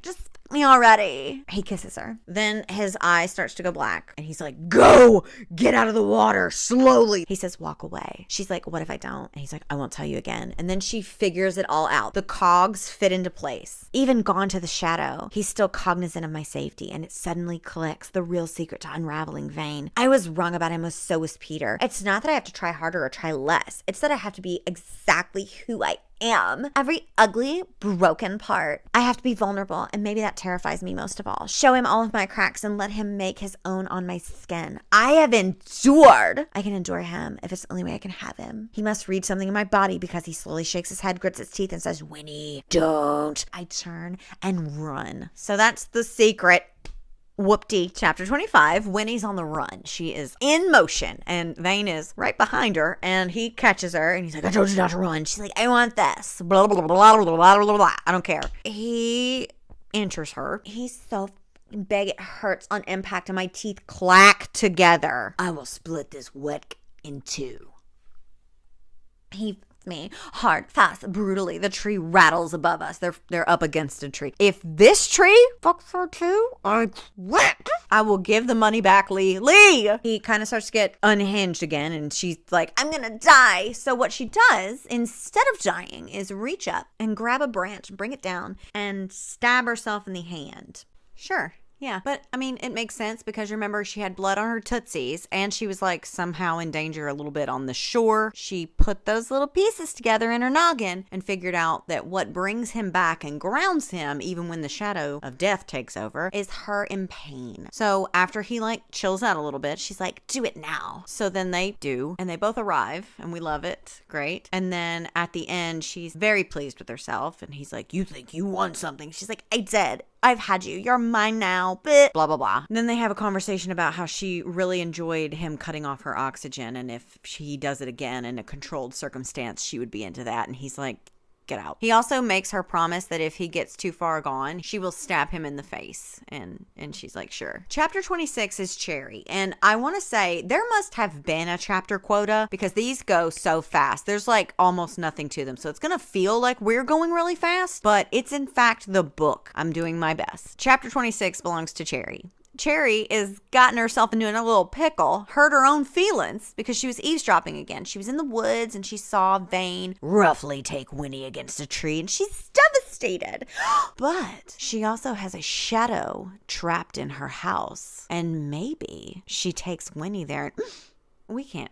Just me already. He kisses her. Then his eye starts to go black. And he's like, go! Get out of the water, slowly. He says, walk away. She's like, what if I don't? And he's like, I won't tell you again. And then she figures it all out. The cogs fit into place. Even gone to the shadow, he's still cognizant of my safety. And it suddenly clicks, the real secret to unraveling Vane. I was wrong about him, so was Peter. It's not that I have to try harder or try less. It's that I have to be exactly who I am. Every ugly, broken part. I have to be vulnerable, and maybe that terrifies me most of all. Show him all of my cracks and let him make his own on my skin. I have endured. I can endure him if it's the only way I can have him. He must read something in my body because he slowly shakes his head, grits his teeth, and says, Winnie, don't. I turn and run. So that's the secret. Whoop-dee. Chapter 25, Winnie's on the run. She is in motion, and Vane is right behind her, and he catches her, and he's like, I told you not to run. She's like, I want this. Blah, blah, blah, blah, blah, blah, blah, blah. I don't care. He enters her. He's so big, it hurts on impact, and my teeth clack together. I will split this wet in two. He me hard, fast, brutally. The tree rattles above us. They're up against a tree. If this tree fucks her too, I quit. I will give the money back, Lee. Lee! He kind of starts to get unhinged again, and she's like, I'm gonna die. So what she does, instead of dying, is reach up and grab a branch, bring it down, and stab herself in the hand. Sure. Yeah, but I mean, it makes sense because remember, she had blood on her tootsies and she was like somehow in danger a little bit on the shore. She put those little pieces together in her noggin and figured out that what brings him back and grounds him, even when the shadow of death takes over, is her in pain. So after he like chills out a little bit, she's like, do it now. So then they do, and they both arrive, and we love it. Great. And then at the end, she's very pleased with herself, and he's like, you think you won something? She's like, I did. I've had you. You're mine now. Blah, blah, blah. And then they have a conversation about how she really enjoyed him cutting off her oxygen. And if he does it again in a controlled circumstance, she would be into that. And he's like, get out. He also makes her promise that if he gets too far gone, she will stab him in the face. And she's like, sure. Chapter 26 is Cherry. And I want to say there must have been a chapter quota because these go so fast. There's like almost nothing to them. So it's going to feel like we're going really fast, but it's in fact the book. I'm doing my best. Chapter 26 belongs to Cherry. Cherry is gotten herself into a little pickle, hurt her own feelings because she was eavesdropping again. She was in the woods and she saw Vane roughly take Winnie against a tree and she's devastated. But she also has a shadow trapped in her house and maybe she takes Winnie there. We can't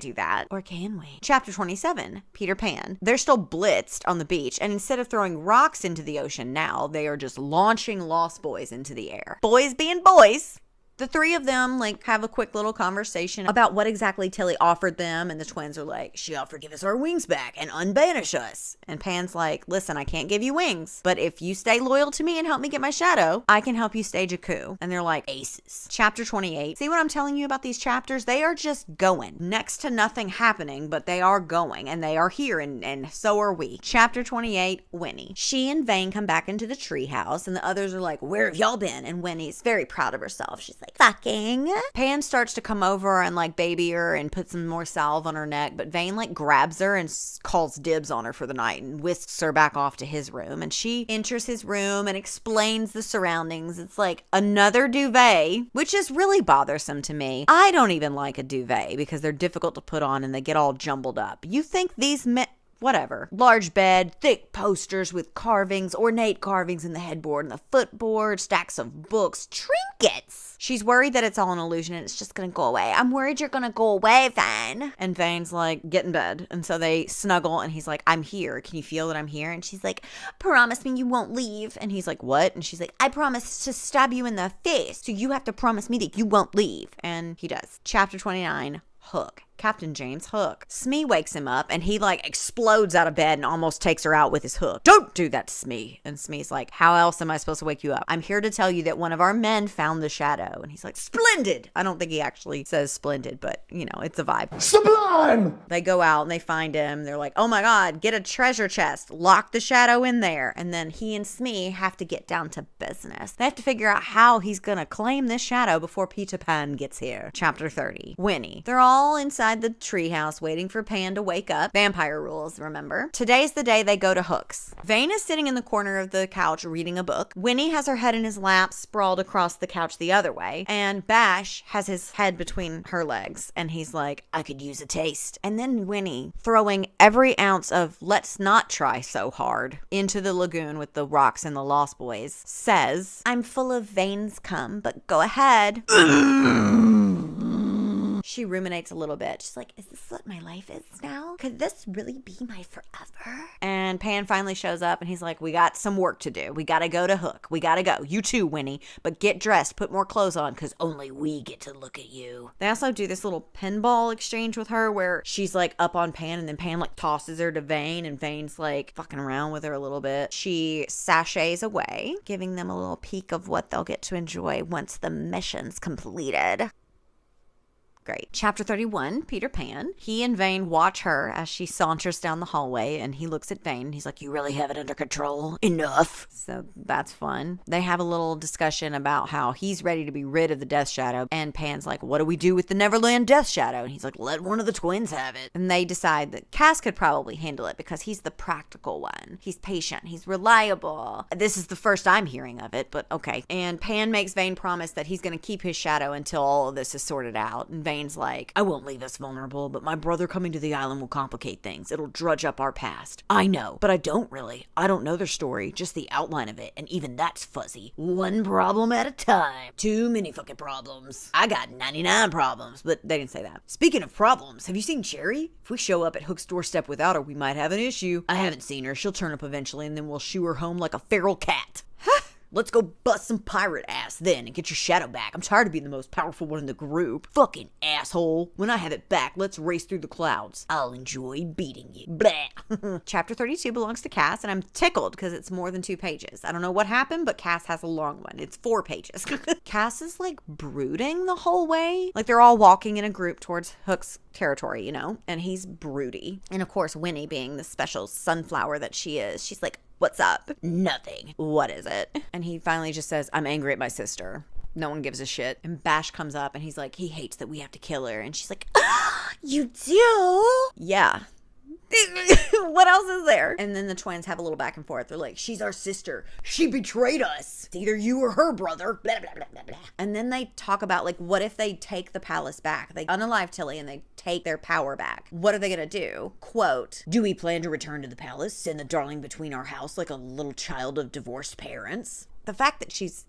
do that. Or can we? Chapter 27, Peter Pan. They're still blitzed on the beach, and instead of throwing rocks into the ocean now, they are just launching Lost Boys into the air. Boys being boys. The three of them like have a quick little conversation about what exactly Tilly offered them, and the twins are like, she offered to give us our wings back and unbanish us. And Pan's like, listen, I can't give you wings, but if you stay loyal to me and help me get my shadow, I can help you stage a coup. And they're like, aces. Chapter 28. See what I'm telling you about these chapters? They are just going. Next to nothing happening, but they are going, and they are here, and so are we. Chapter 28, Winnie. She and Vane come back into the treehouse, and the others are like, where have y'all been? And Winnie's very proud of herself. She's like, fucking. Pan starts to come over and like baby her and put some more salve on her neck, but Vane like grabs her and calls dibs on her for the night and whisks her back off to his room. And she enters his room and explains the surroundings. It's like another duvet, which is really bothersome to me. I don't even like a duvet because they're difficult to put on and they get all jumbled up. You think these whatever. Large bed, thick posters with carvings, ornate carvings in the headboard and the footboard, stacks of books, trinkets. She's worried that it's all an illusion and it's just gonna go away. I'm worried you're gonna go away, Vane. And Vane's like, get in bed. And so they snuggle and he's like, I'm here. Can you feel that I'm here? And she's like, promise me you won't leave. And he's like, what? And she's like, I promise to stab you in the face. So you have to promise me that you won't leave. And he does. Chapter 29, Hook. Captain James Hook. Smee wakes him up and he like explodes out of bed and almost takes her out with his hook. Don't do that to Smee. And Smee's like, how else am I supposed to wake you up? I'm here to tell you that one of our men found the shadow. And he's like, splendid. I don't think he actually says splendid, but you know, it's a vibe. Sublime! They go out and they find him. They're like, oh my God, get a treasure chest. Lock the shadow in there. And then he and Smee have to get down to business. They have to figure out how he's gonna claim this shadow before Peter Pan gets here. Chapter 30. Winnie. They're all inside the treehouse waiting for Pan to wake up. Vampire rules, remember? Today's the day they go to Hook's. Vane is sitting in the corner of the couch reading a book. Winnie has her head in his lap, sprawled across the couch the other way. And Bash has his head between her legs. And he's like, I could use a taste. And then Winnie, throwing every ounce of let's not try so hard into the lagoon with the rocks and the Lost Boys, says, I'm full of Vane's cum, but go ahead. She ruminates a little bit. She's like, is this what my life is now? Could this really be my forever? And Pan finally shows up and he's like, we got some work to do. We got to go to Hook. We got to go. You too, Winnie. But get dressed. Put more clothes on because only we get to look at you. They also do this little pinball exchange with her where she's like up on Pan and then Pan like tosses her to Vane and Vane's like fucking around with her a little bit. She sachets away, giving them a little peek of what they'll get to enjoy once the mission's completed. Great. Chapter 31, Peter Pan. He and Vane watch her as she saunters down the hallway, and he looks at Vane. He's like, you really have it under control. Enough. So that's fun. They have a little discussion about how he's ready to be rid of the Death Shadow, and Pan's like, what do we do with the Neverland Death Shadow? And he's like, let one of the twins have it. And they decide that Cass could probably handle it because he's the practical one. He's patient. He's reliable. This is the first I'm hearing of it, but okay. And Pan makes Vane promise that he's going to keep his shadow until all of this is sorted out. And Vane's like, I won't leave us vulnerable, but my brother coming to the island will complicate things. It'll drudge up our past. I know, but I don't really. I don't know their story, just the outline of it, and even that's fuzzy. One problem at a time. Too many fucking problems. I got 99 problems, but they didn't say that. Speaking of problems, have you seen Cherry? If we show up at Hook's doorstep without her, we might have an issue. I haven't seen her. She'll turn up eventually, and then we'll shoo her home like a feral cat. Let's go bust some pirate ass then and get your shadow back. I'm tired of being the most powerful one in the group. Fucking asshole. When I have it back, let's race through the clouds. I'll enjoy beating you. Blah. Chapter 32 belongs to Cass, and I'm tickled because it's more than 2 pages. I don't know what happened, but Cass has a long one. It's 4 pages. Cass is like brooding the whole way. Like they're all walking in a group towards Hook's territory, you know, and he's broody. And of course, Winnie, being the special sunflower that she is, she's like, what's up? Nothing. What is it? And he finally just says, I'm angry at my sister. No one gives a shit. And Bash comes up and he's like, he hates that we have to kill her. And she's like, you do? Yeah. What else is there? And then the twins have a little back and forth. They're like, she's our sister. She betrayed us. It's either you or her, brother. Blah, blah, blah, blah, blah. And then they talk about, like, what if they take the palace back? They unalive Tilly and they take their power back. What are they going to do? Quote, do we plan to return to the palace, send the darling between our house like a little child of divorced parents? The fact that she's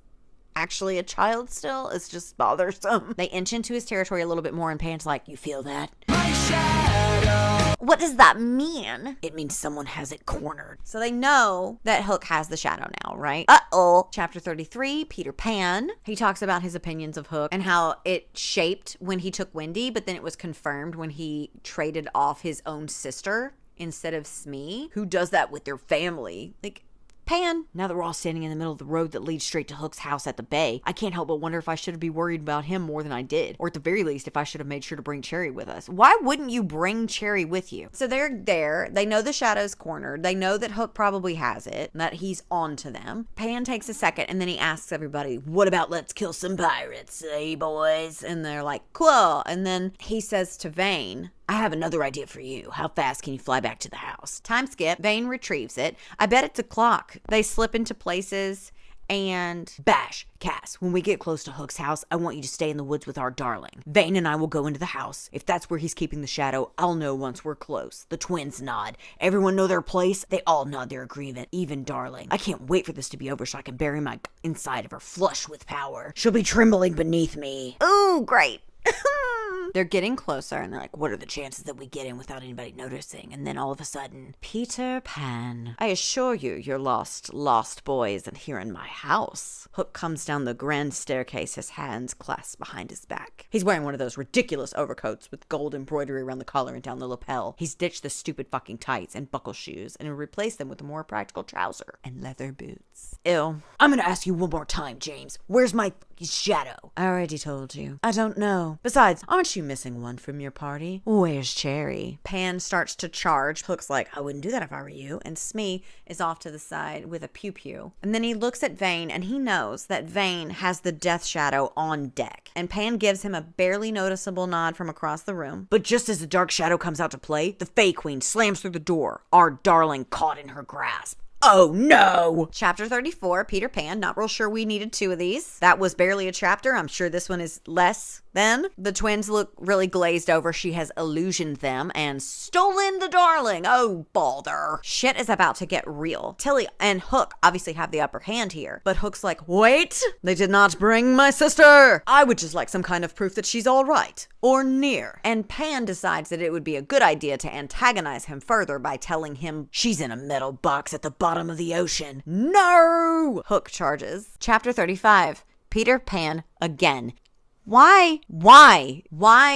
actually a child still is just bothersome. They inch into his territory a little bit more and Pan's like, you feel that? My shadow. What does that mean? It means someone has it cornered. So they know that Hook has the shadow now, right? Uh-oh. Chapter 33, Peter Pan. He talks about his opinions of Hook and how it shaped when he took Wendy, but then it was confirmed when he traded off his own sister instead of Smee. Who does that with their family? Like, Pan, now that we're all standing in the middle of the road that leads straight to Hook's house at the bay, I can't help but wonder if I should be worried about him more than I did. Or at the very least, if I should have made sure to bring Cherry with us. Why wouldn't you bring Cherry with you? So they're there. They know the shadow's cornered. They know that Hook probably has it, and that he's on to them. Pan takes a second, and then he asks everybody, what about let's kill some pirates, eh, boys? And they're like, cool. And then he says to Vane, I have another idea for you. How fast can you fly back to the house? Time skip. Vane retrieves it. I bet it's a clock. They slip into places and Bash, Cass, when we get close to Hook's house, I want you to stay in the woods with our darling. Vane and I will go into the house. If that's where he's keeping the shadow, I'll know once we're close. The twins nod. Everyone know their place? They all nod their agreement, even darling. I can't wait for this to be over so I can bury my inside of her flush with power. She'll be trembling beneath me. Ooh, great. They're getting closer and they're like, what are the chances that we get in without anybody noticing? And then all of a sudden, Peter Pan, I assure you, your lost boy isn't here in my house. Hook comes down the grand staircase, his hands clasped behind his back. He's wearing one of those ridiculous overcoats with gold embroidery around the collar and down the lapel. He's ditched the stupid fucking tights and buckle shoes and replaced them with a more practical trouser and leather boots. Ew. I'm gonna ask you one more time, James. Where's my shadow? I already told you. I don't know. Besides, aren't you missing one from your party? Where's Cherry? Pan starts to charge. Hook's like, I wouldn't do that if I were you. And Smee is off to the side with a pew-pew. And then he looks at Vane and he knows that Vane has the death shadow on deck. And Pan gives him a barely noticeable nod from across the room. But just as the dark shadow comes out to play, the Fae Queen slams through the door, our darling caught in her grasp. Oh no! Chapter 34, Peter Pan. Not real sure we needed 2 of these. That was barely a chapter. I'm sure this one is less than. The twins look really glazed over. She has illusioned them and stolen the darling. Oh, bother. Shit is about to get real. Tilly and Hook obviously have the upper hand here. But Hook's like, wait! They did not bring my sister! I would just like some kind of proof that she's all right. Or near. And Pan decides that it would be a good idea to antagonize him further by telling him she's in a metal box at the bottom of the ocean. No! Hook charges. Chapter 35. Peter Pan again. Why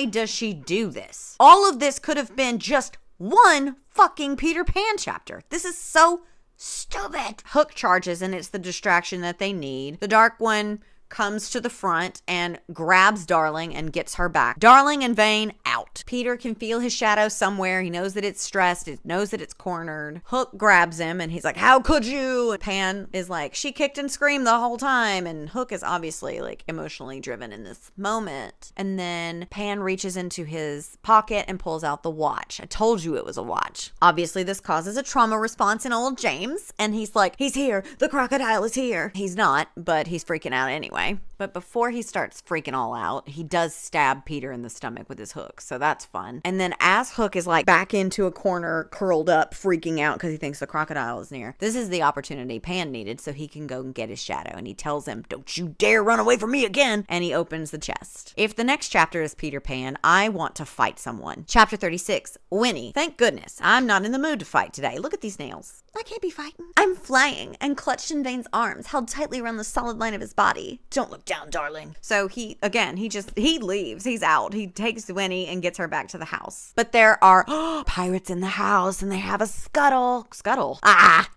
does she do this? All of this could have been just one fucking Peter Pan chapter. This is so stupid. Hook charges and it's the distraction that they need. The dark one comes to the front and grabs Darling and gets her back. Darling and Vane out. Peter can feel his shadow somewhere. He knows that it's stressed. He knows that it's cornered. Hook grabs him and he's like, how could you? And Pan is like, she kicked and screamed the whole time. And Hook is obviously like emotionally driven in this moment. And then Pan reaches into his pocket and pulls out the watch. I told you it was a watch. Obviously this causes a trauma response in old James. And he's like, he's here. The crocodile is here. He's not, but he's freaking out anyway. But before he starts freaking all out, he does stab Peter in the stomach with his hook. So that's fun. And then as Hook is like back into a corner, curled up, freaking out because he thinks the crocodile is near, this is the opportunity Pan needed so he can go and get his shadow. And he tells him, don't you dare run away from me again. And he opens the chest. If the next chapter is Peter Pan, I want to fight someone. Chapter 36, Winnie. Thank goodness. I'm not in the mood to fight today. Look at these nails. I can't be fighting. I'm flying and clutched in Vane's arms, held tightly around the solid line of his body. Don't look down, darling. So he leaves. He's out. He takes Winnie and gets her back to the house. But there are pirates in the house and they have a scuttle.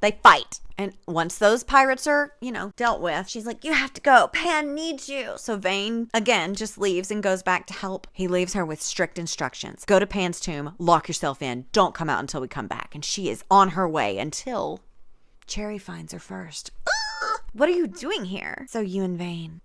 They fight. And once those pirates are, dealt with, she's like, you have to go. Pan needs you. So Vane, again, just leaves and goes back to help. He leaves her with strict instructions. Go to Pan's tomb, lock yourself in, don't come out until we come back. And she is on her way until Cherry finds her first. What are you doing here? So you and Vane.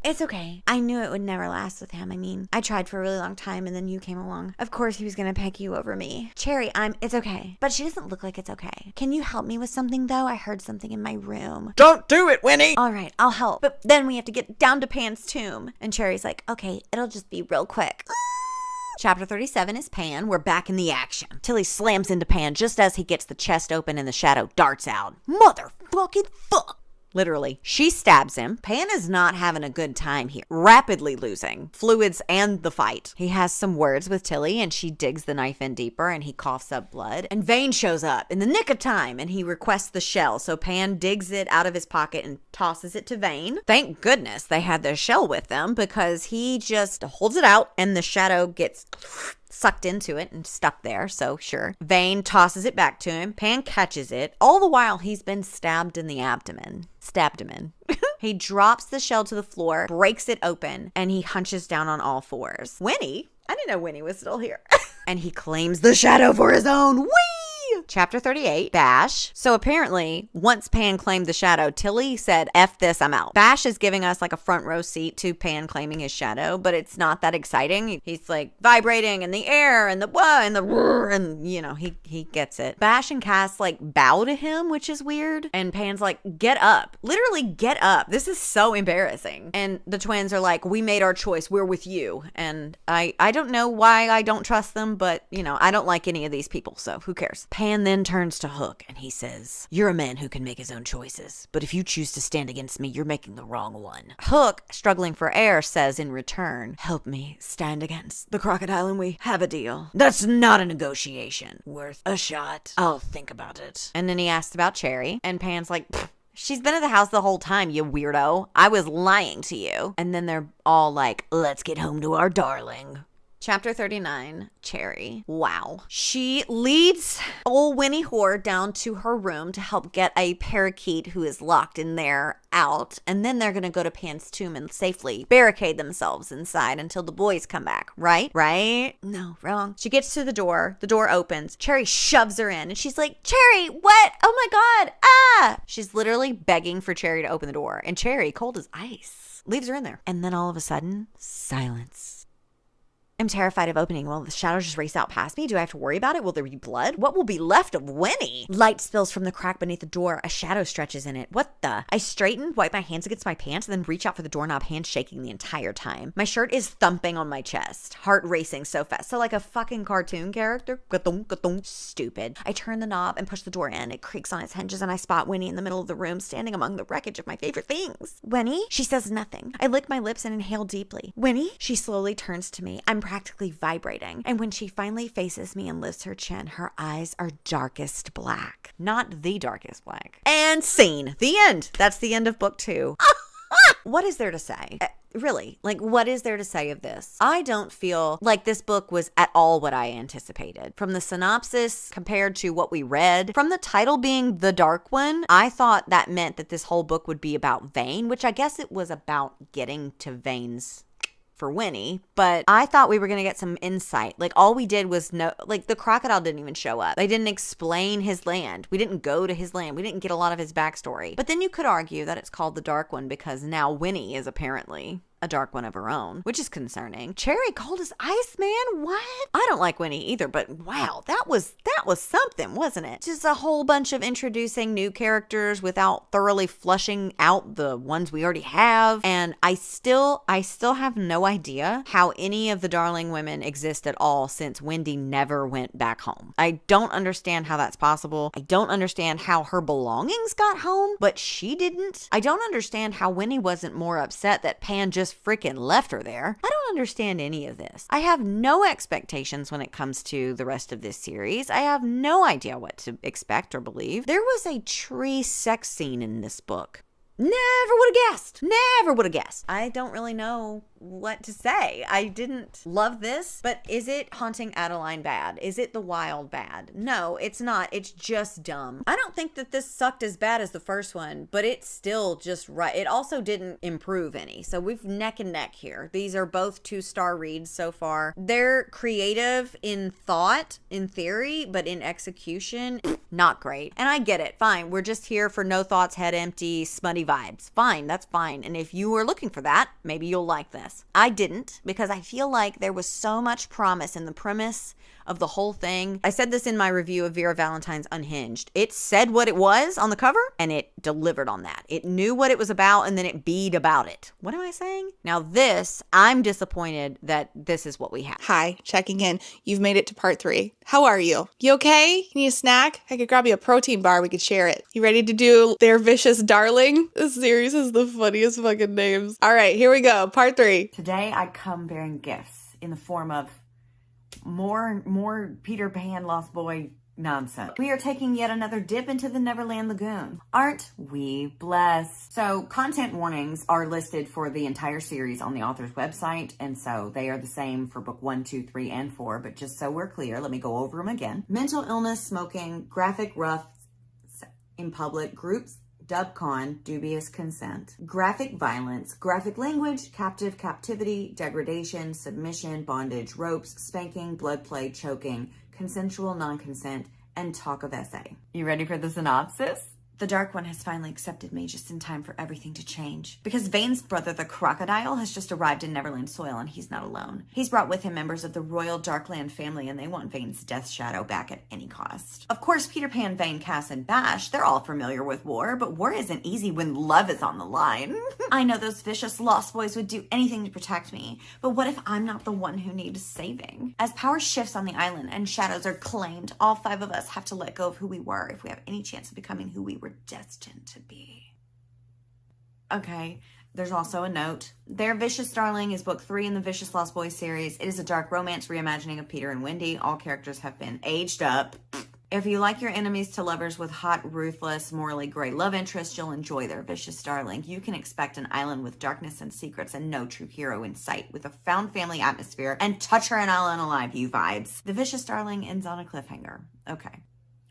It's okay. I knew it would never last with him. I mean, I tried for a really long time and then you came along. Of course he was gonna pick you over me. Cherry, it's okay. But she doesn't look like it's okay. Can you help me with something though? I heard something in my room. Don't do it, Winnie! All right, I'll help. But then we have to get down to Pan's tomb. And Cherry's like, okay, it'll just be real quick. Chapter 37 is Pan. We're back in the action. Tilly slams into Pan just as he gets the chest open and the shadow darts out. Motherfucking fuck! Literally. She stabs him. Pan is not having a good time here. Rapidly losing fluids and the fight. He has some words with Tilly and she digs the knife in deeper and he coughs up blood. And Vane shows up in the nick of time and he requests the shell. So Pan digs it out of his pocket and tosses it to Vane. Thank goodness they had their shell with them because he just holds it out and the shadow gets sucked into it and stuck there, so sure. Vane tosses it back to him. Pan catches it. All the while, he's been stabbed in the abdomen. Stabdomen. He drops the shell to the floor, breaks it open, and he hunches down on all fours. Winnie? I didn't know Winnie was still here. And he claims the shadow for his own. Whee! Chapter 38, Bash. So apparently, once Pan claimed the shadow, Tilly said, F this, I'm out. Bash is giving us like a front row seat to Pan claiming his shadow, but it's not that exciting. He's like vibrating in the air and the wah and the roar and he gets it. Bash and Cass like bow to him, which is weird. And Pan's like, get up. Literally get up. This is so embarrassing. And the twins are like, we made our choice. We're with you. And I don't know why I don't trust them, but I don't like any of these people, so who cares? Pan then turns to Hook and he says, you're a man who can make his own choices, but if you choose to stand against me, you're making the wrong one. Hook, struggling for air, says in return, help me stand against the crocodile and we have a deal. That's not a negotiation. Worth a shot. I'll think about it. And then he asks about Cherry and Pan's like, she's been at the house the whole time, you weirdo. I was lying to you. And then they're all like, let's get home to our darling. Chapter 39, Cherry. Wow. She leads old Winnie Hoare down to her room to help get a parakeet who is locked in there out. And then they're going to go to Pan's tomb and safely barricade themselves inside until the boys come back. Right? No, wrong. She gets to the door. The door opens. Cherry shoves her in and she's like, Cherry, what? Oh my God. Ah! She's literally begging for Cherry to open the door. And Cherry, cold as ice, leaves her in there. And then all of a sudden, silence. I'm terrified of opening. Will the shadows just race out past me? Do I have to worry about it? Will there be blood? What will be left of Winnie? Light spills from the crack beneath the door. A shadow stretches in it. What the? I straighten, wipe my hands against my pants, and then reach out for the doorknob, hands shaking the entire time. My shirt is thumping on my chest, heart racing so fast. So like a fucking cartoon character. Stupid. I turn the knob and push the door in. It creaks on its hinges, and I spot Winnie in the middle of the room, standing among the wreckage of my favorite things. Winnie? She says nothing. I lick my lips and inhale deeply. Winnie? She slowly turns to me. I'm practically vibrating. And when she finally faces me and lifts her chin, her eyes are darkest black. Not the darkest black. And scene. The end. That's the end of book 2. What is there to say? Really, like, what is there to say of this? I don't feel like this book was at all what I anticipated. From the synopsis compared to what we read, from the title being The Dark One, I thought that meant that this whole book would be about Vane, which I guess it was about getting to Vane's for Winnie, but I thought we were going to get some insight. Like, all we did was like, the crocodile didn't even show up. They didn't explain his land. We didn't go to his land. We didn't get a lot of his backstory. But then you could argue that it's called the Dark One because now Winnie is apparently a dark one of her own, which is concerning. Cherry cold as ice, man. What? I don't like Winnie either, but wow, that was something, wasn't it? Just a whole bunch of introducing new characters without thoroughly flushing out the ones we already have. And I still have no idea how any of the Darling women exist at all since Wendy never went back home. I don't understand how that's possible. I don't understand how her belongings got home, but she didn't. I don't understand how Winnie wasn't more upset that Pan just freaking left her there. I don't understand any of this. I have no expectations when it comes to the rest of this series. I have no idea what to expect or believe. There was a tree sex scene in this book. Never would have guessed. Never would have guessed. I don't really know what to say. I didn't love this, but is it Haunting Adeline bad? Is it The Wild bad? No, it's not. It's just dumb. I don't think that this sucked as bad as the first one, but it's still just right. It also didn't improve any. So we've neck and neck here. These are both 2-star reads so far. They're creative in thought, in theory, but in execution, not great. And I get it. Fine. We're just here for no thoughts, head empty, smutty vibes. Fine. That's fine. And if you were looking for that, maybe you'll like this. I didn't, because I feel like there was so much promise in the premise of the whole thing. I said this in my review of Vera Valentine's Unhinged. It said what it was on the cover, and it delivered on that. It knew what it was about, and then it beat about it. What am I saying? Now this, I'm disappointed that this is what we have. Hi, checking in. You've made it to part 3. How are you? You okay? You need a snack? I could grab you a protein bar. We could share it. You ready to do Their Vicious Darling? This series has the funniest fucking names. All right, here we go. Part 3. Today I come bearing gifts in the form of more Peter Pan Lost Boy nonsense. We are taking yet another dip into the Neverland Lagoon. Aren't we blessed? So content warnings are listed for the entire series on the author's website, and so they are the same for book 1, 2, 3, and 4, but just so we're clear, let me go over them again. Mental illness, smoking, graphic rough in public, groups, dubcon, dubious consent, graphic violence, graphic language, captive, captivity, degradation, submission, bondage, ropes, spanking, blood play, choking, consensual non-consent, and talk of essay. You ready for the synopsis? The Dark One has finally accepted me just in time for everything to change. Because Vane's brother, the crocodile, has just arrived in Neverland soil, and he's not alone. He's brought with him members of the royal Darkland family, and they want Vane's death shadow back at any cost. Of course, Peter Pan, Vane, Cass, and Bash, they're all familiar with war, but war isn't easy when love is on the line. I know those vicious Lost Boys would do anything to protect me, but what if I'm not the one who needs saving? As power shifts on the island and shadows are claimed, all 5 of us have to let go of who we were if we have any chance of becoming who we were destined to be. Okay, there's also a note. Their Vicious Darling is book 3 in the Vicious Lost Boys series. It is a dark romance reimagining of Peter and Wendy. All characters have been aged up. If you like your enemies to lovers with hot, ruthless, morally gray love interests, you'll enjoy Their Vicious Darling. You can expect an island with darkness and secrets and no true hero in sight, with a found family atmosphere and touch her and I'll unalive you vibes. The Vicious Darling ends on a cliffhanger. Okay.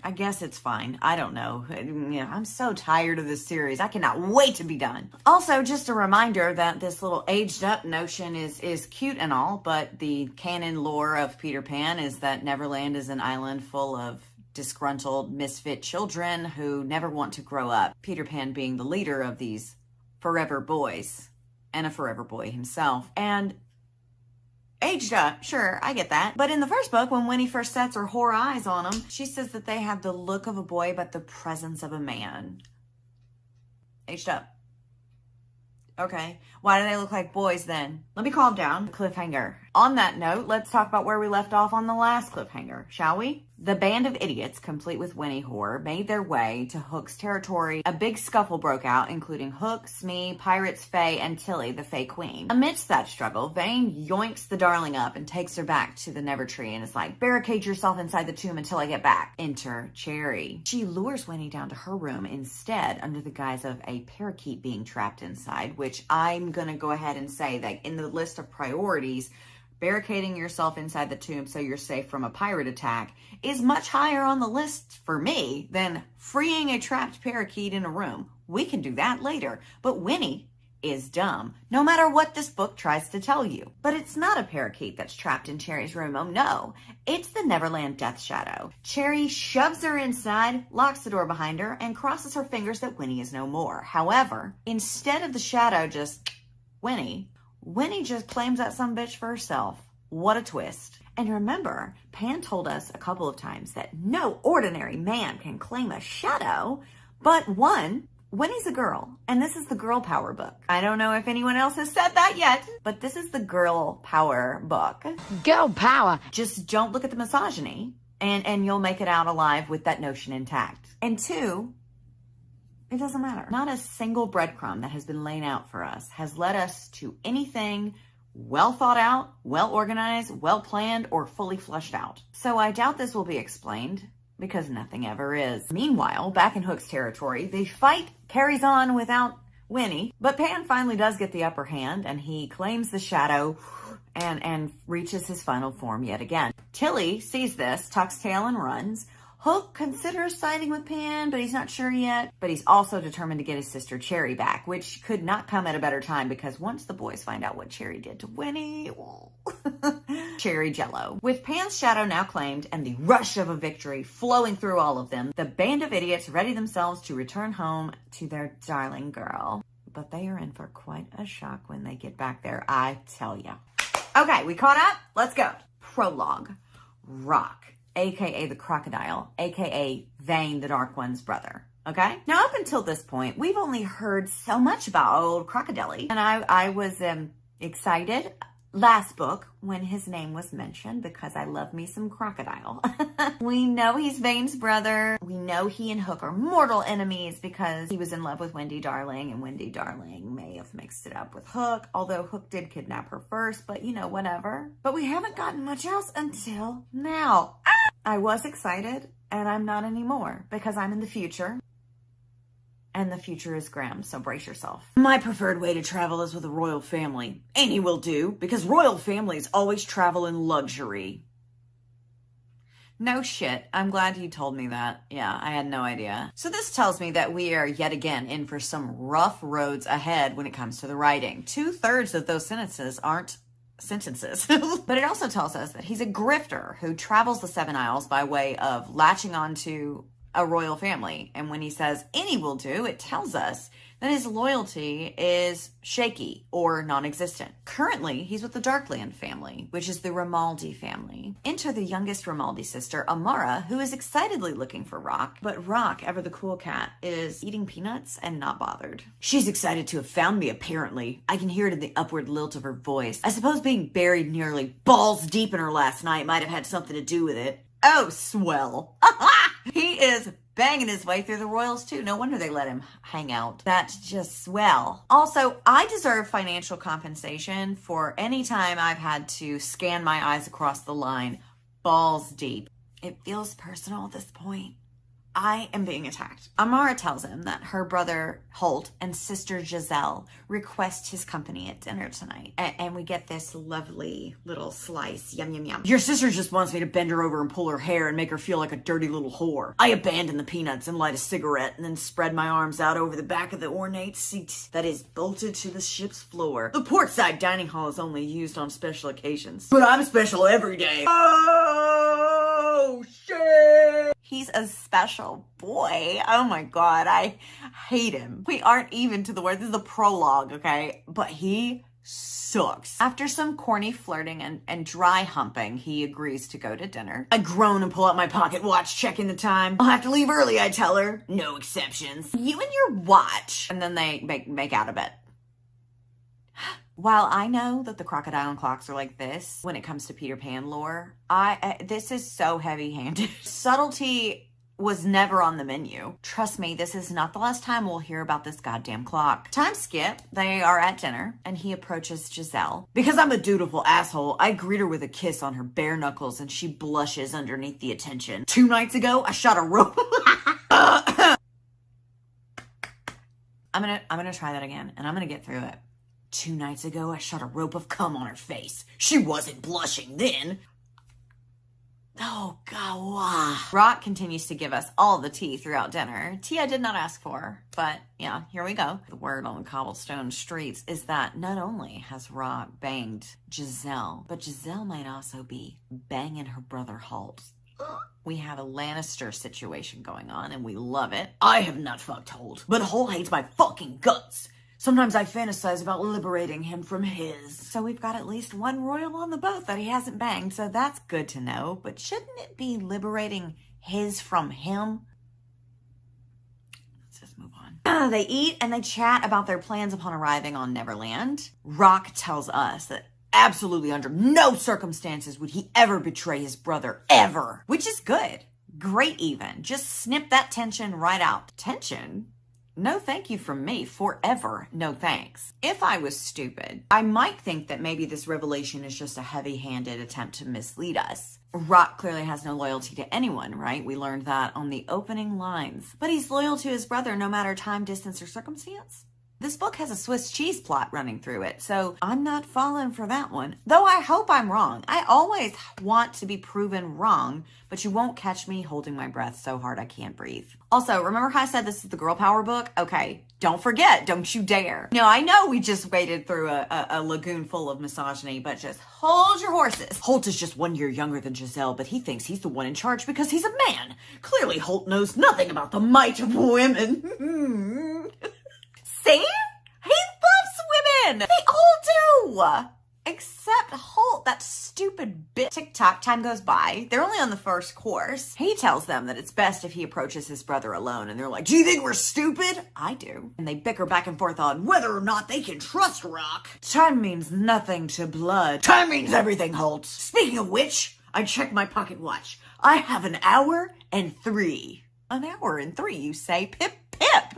I guess it's fine. I don't know. I'm so tired of this series. I cannot wait to be done. Also, just a reminder that this little aged up notion is cute and all, but the canon lore of Peter Pan is that Neverland is an island full of disgruntled, misfit children who never want to grow up. Peter Pan being the leader of these forever boys, and a forever boy himself. And aged up, sure, I get that. But in the first book, when Winnie first sets her whore eyes on them, she says that they have the look of a boy but the presence of a man. Aged up. Okay, why do they look like boys then? Let me calm down. Cliffhanger. On that note, let's talk about where we left off on the last cliffhanger, shall we? The band of idiots, complete with Winnie Whore, made their way to Hook's territory. A big scuffle broke out, including Hook, Smee, Pirates, Faye, and Tilly, the Fae Queen. Amidst that struggle, Vane yoinks the darling up and takes her back to the Never Tree and is like, barricade yourself inside the tomb until I get back. Enter Cherry. She lures Winnie down to her room instead under the guise of a parakeet being trapped inside, which I'm gonna go ahead and say that in the list of priorities, barricading yourself inside the tomb so you're safe from a pirate attack is much higher on the list for me than freeing a trapped parakeet in a room. We can do that later, but Winnie is dumb, no matter what this book tries to tell you. But it's not a parakeet that's trapped in Cherry's room, oh no. It's the Neverland Death Shadow. Cherry shoves her inside, locks the door behind her, and crosses her fingers that Winnie is no more. However, instead of the shadow just Winnie just claims that sumbitch for herself. What a twist. And remember, Pan told us a couple of times that no ordinary man can claim a shadow, but Winnie's a girl, and this is the girl power book. I don't know if anyone else has said that yet, but this is the girl power book. Girl power. Just don't look at the misogyny, and you'll make it out alive with that notion intact. And 2, it doesn't matter. Not a single breadcrumb that has been laid out for us has led us to anything well thought out, well organized, well planned, or fully fleshed out. So I doubt this will be explained, because nothing ever is. Meanwhile, back in Hook's territory, the fight carries on without Winnie, but Pan finally does get the upper hand, and he claims the shadow and reaches his final form yet again. Tilly sees this, tucks tail, and runs. Hook considers siding with Pan, but he's not sure yet. But he's also determined to get his sister Cherry back, which could not come at a better time because once the boys find out what Cherry did to Winnie, well, Cherry Jello. With Pan's shadow now claimed and the rush of a victory flowing through all of them, the band of idiots ready themselves to return home to their darling girl. But they are in for quite a shock when they get back there, I tell ya. Okay, we caught up? Let's go. Prologue. Rock, aka the crocodile, aka Vane the Dark One's brother. Okay? Now, up until this point, we've only heard so much about old Crocodile, and I was excited last book when his name was mentioned because I love me some crocodile. We know he's Vane's brother. We know he and Hook are mortal enemies because he was in love with Wendy Darling, and Wendy Darling may have mixed it up with Hook, although Hook did kidnap her first, but you know, whatever. But we haven't gotten much else until now. I was excited, and I'm not anymore because I'm in the future. And the future is grim, so brace yourself. My preferred way to travel is with a royal family. Any will do, because royal families always travel in luxury. No shit. I'm glad you told me that. Yeah, I had no idea. So this tells me that we are yet again in for some rough roads ahead when it comes to the writing. 2/3 of those sentences aren't sentences. But it also tells us that he's a grifter who travels the 7 Isles by way of latching onto a royal family. And when he says any will do, it tells us that his loyalty is shaky or non-existent. Currently, he's with the Darkland family, which is the Ramaldi family. Enter the youngest Ramaldi sister, Amara, who is excitedly looking for Rock, but Rock, ever the cool cat, is eating peanuts and not bothered. She's excited to have found me, apparently. I can hear it in the upward lilt of her voice. I suppose being buried nearly balls deep in her last night might have had something to do with it. Oh, swell. He is banging his way through the royals too. No wonder they let him hang out. That's just swell. Also, I deserve financial compensation for any time I've had to scan my eyes across the line balls deep. It feels personal at this point. I am being attacked. Amara tells him that her brother Holt and sister Giselle request his company at dinner tonight. And we get this lovely little slice. Yum, yum, yum. Your sister just wants me to bend her over and pull her hair and make her feel like a dirty little whore. I abandon the peanuts and light a cigarette and then spread my arms out over the back of the ornate seat that is bolted to the ship's floor. The portside dining hall is only used on special occasions. But I'm special every day. Oh, shit! He's a special boy. Oh my God, I hate him. We aren't even to the word. This is the prologue, okay? But he sucks. After some corny flirting and dry humping, he agrees to go to dinner. I groan and pull out my pocket watch, checking the time. I'll have to leave early, I tell her. No exceptions. You and your watch. And then they make out a bit. While I know that the crocodile clocks are like this when it comes to Peter Pan lore, this is so heavy-handed. Subtlety was never on the menu. Trust me, this is not the last time we'll hear about this goddamn clock. Time skip. They are at dinner, and he approaches Giselle. Because I'm a dutiful asshole, I greet her with a kiss on her bare knuckles, and she blushes underneath the attention. 2 nights ago, I shot a rope. I'm gonna try that again, and I'm gonna get through it. 2 nights ago, I shot a rope of cum on her face. She wasn't blushing then. Oh, God. Wow. Rock continues to give us all the tea throughout dinner. Tea I did not ask for, but yeah, here we go. The word on the cobblestone streets is that not only has Rock banged Giselle, but Giselle might also be banging her brother Holt. We have a Lannister situation going on, and we love it. I have not fucked Holt, but Holt hates my fucking guts. Sometimes I fantasize about liberating him from his. So we've got at least one royal on the boat that he hasn't banged, so that's good to know. But shouldn't it be liberating his from him? Let's just move on. They eat and they chat about their plans upon arriving on Neverland. Rock tells us that absolutely under no circumstances would he ever betray his brother, ever. Which is good. Great even. Just snip that tension right out. Tension? No thank you from me, forever no thanks. If I was stupid, I might think that maybe this revelation is just a heavy-handed attempt to mislead us. Rock clearly has no loyalty to anyone, right? We learned that on the opening lines. But he's loyal to his brother no matter time, distance, or circumstance. This book has a Swiss cheese plot running through it, so I'm not falling for that one. Though I hope I'm wrong. I always want to be proven wrong, but you won't catch me holding my breath so hard I can't breathe. Also, remember how I said this is the girl power book? Okay, don't forget, don't you dare. No, I know we just waded through a lagoon full of misogyny, but just hold your horses. Holt is just 1 year younger than Giselle, but he thinks he's the one in charge because he's a man. Clearly, Holt knows nothing about the might of women. See? He loves women! They all do! Except Holt, that stupid bitch. Tick-tock, time goes by. They're only on the first course. He tells them that it's best if he approaches his brother alone, and they're like, do you think we're stupid? I do. And they bicker back and forth on whether or not they can trust Rock. Time means nothing to blood. Time means everything, Holt. Speaking of which, I checked my pocket watch. I have 1 hour and 3. 1 hour and 3, you say? Pip.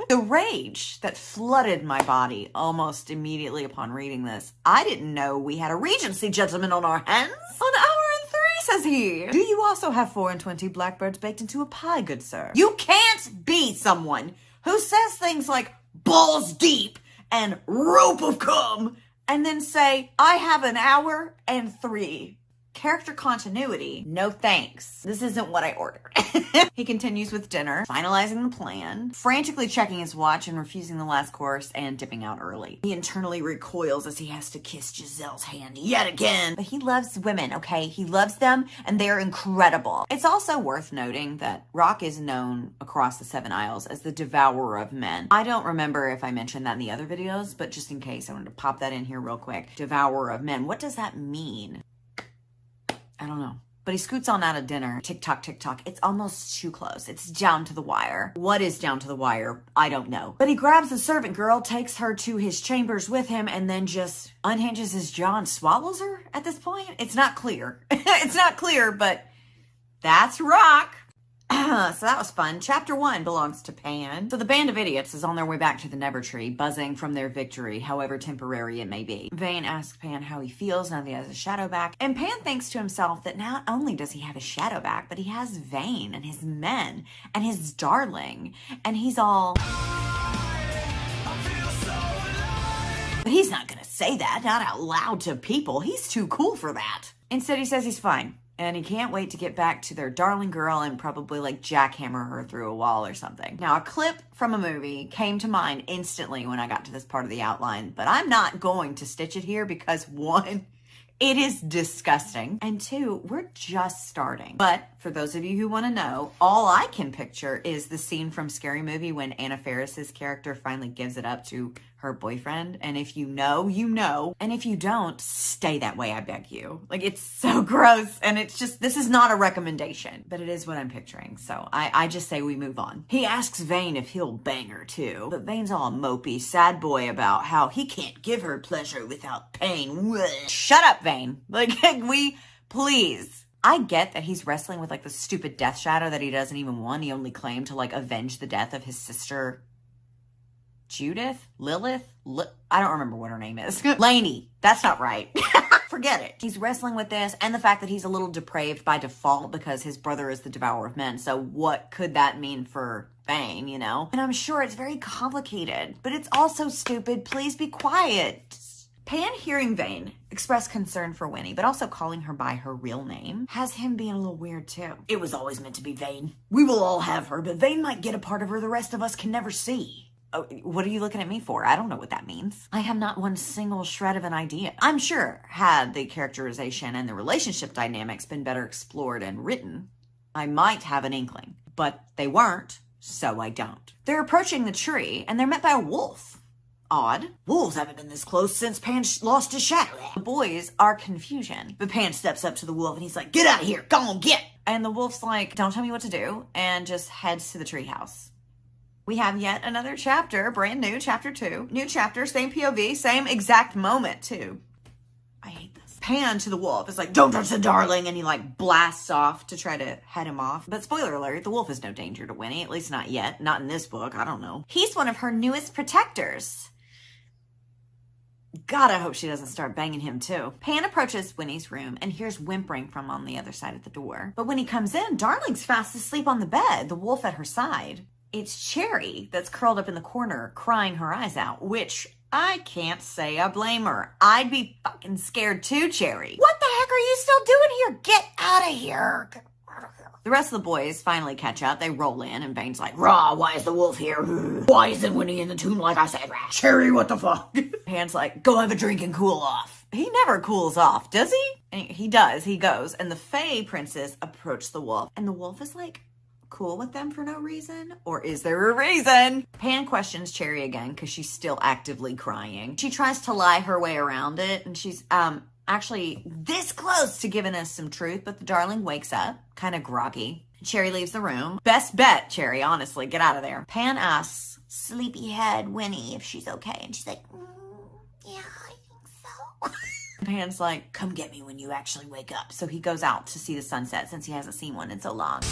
The rage that flooded my body almost immediately upon reading this. I didn't know we had a Regency gentleman on our hands. 1 hour and 3, says he. Do you also have 4 and 20 blackbirds baked into a pie, good sir? You can't be someone who says things like balls deep and rope of cum and then say, I have 1 hour and 3. Character continuity, no thanks. This isn't what I ordered. He continues with dinner, finalizing the plan, frantically checking his watch and refusing the last course and dipping out early. He internally recoils as he has to kiss Giselle's hand yet again. But he loves women, okay? He loves them and they're incredible. It's also worth noting that Rock is known across the 7 Isles as the devourer of men. I don't remember if I mentioned that in the other videos, but just in case, I wanted to pop that in here real quick. Devourer of men. What does that mean? I don't know. But he scoots on out of dinner. Tick-tock, tick-tock. It's almost too close. It's down to the wire. What is down to the wire? I don't know. But he grabs the servant girl, takes her to his chambers with him, and then just unhinges his jaw and swallows her at this point. It's not clear. It's not clear, but that's Rock. So that was fun. Chapter 1 belongs to Pan. So the band of idiots is on their way back to the Nevertree, buzzing from their victory, however temporary it may be. Vane asks Pan how he feels now that he has a shadow back, and Pan thinks to himself that not only does he have his shadow back, but he has Vane and his men and his darling, and he's all... But he's not gonna say that, not out loud to people. He's too cool for that. Instead, he says he's fine. And he can't wait to get back to their darling girl and probably like jackhammer her through a wall or something. Now, a clip from a movie came to mind instantly when I got to this part of the outline, but I'm not going to stitch it here because 1, it is disgusting, and 2, we're just starting. But For those of you who want to know, all I can picture is the scene from Scary Movie when Anna Faris's character finally gives it up to her boyfriend. And if you know, you know. And if you don't, stay that way, I beg you. Like, it's so gross. And it's just, this is not a recommendation, but it is what I'm picturing. So I just say we move on. He asks Vane if he'll bang her too. But Vane's all mopey, sad boy about how he can't give her pleasure without pain. Shut up, Vane. Like, please. I get that he's wrestling with like the stupid death shadow that he doesn't even want. He only claimed to like avenge the death of his sister, Lilith? I don't remember what her name is. Lainey. That's not right. Forget it. He's wrestling with this and the fact that he's a little depraved by default because his brother is the devourer of men. So what could that mean for Vane, you know? And I'm sure it's very complicated, but it's also stupid. Please be quiet. Pan, hearing Vane express concern for Winnie, but also calling her by her real name, has him being a little weird too. It was always meant to be Vane. We will all have her, but Vane might get a part of her the rest of us can never see. Oh, what are you looking at me for? I don't know what that means. I have not one single shred of an idea. I'm sure had the characterization and the relationship dynamics been better explored and written, I might have an inkling, but they weren't, so I don't. They're approaching the tree and they're met by a wolf. Odd. Wolves haven't been this close since Pan lost his shadow. The boys are confusion. But Pan steps up to the wolf and he's like, get out of here, go on, get. And the wolf's like, don't tell me what to do, and just heads to the treehouse. We have yet another chapter, brand new, chapter 2. New chapter, same POV, same exact moment too. I hate this. Pan to the wolf is like, don't touch the darling, and he like blasts off to try to head him off. But spoiler alert, the wolf is no danger to Winnie, at least not yet. Not in this book, I don't know. He's one of her newest protectors. God, I hope she doesn't start banging him too. Pan approaches Winnie's room and hears whimpering from on the other side of the door. But when he comes in, Darling's fast asleep on the bed, the wolf at her side. It's Cherry that's curled up in the corner, crying her eyes out, which I can't say I blame her. I'd be fucking scared too, Cherry. What the heck are you still doing here? Get out of here. The rest of the boys finally catch up. They roll in, and Vane's like, rah, why is the wolf here? Why isn't Winnie in the tomb like I said? Cherry, what the fuck? Pan's like, go have a drink and cool off. He never cools off, does he? And he does. He goes. And the Fae princess approached the wolf. And the wolf is like, cool with them for no reason? Or is there a reason? Pan questions Cherry again because she's still actively crying. She tries to lie her way around it, and she's, actually this close to giving us some truth, but the darling wakes up, kind of groggy. Cherry leaves the room. Best bet, Cherry, honestly, get out of there. Pan asks sleepyhead Winnie if she's okay, and she's like, yeah, I think so. Pan's like, come get me when you actually wake up. So he goes out to see the sunset since he hasn't seen one in so long.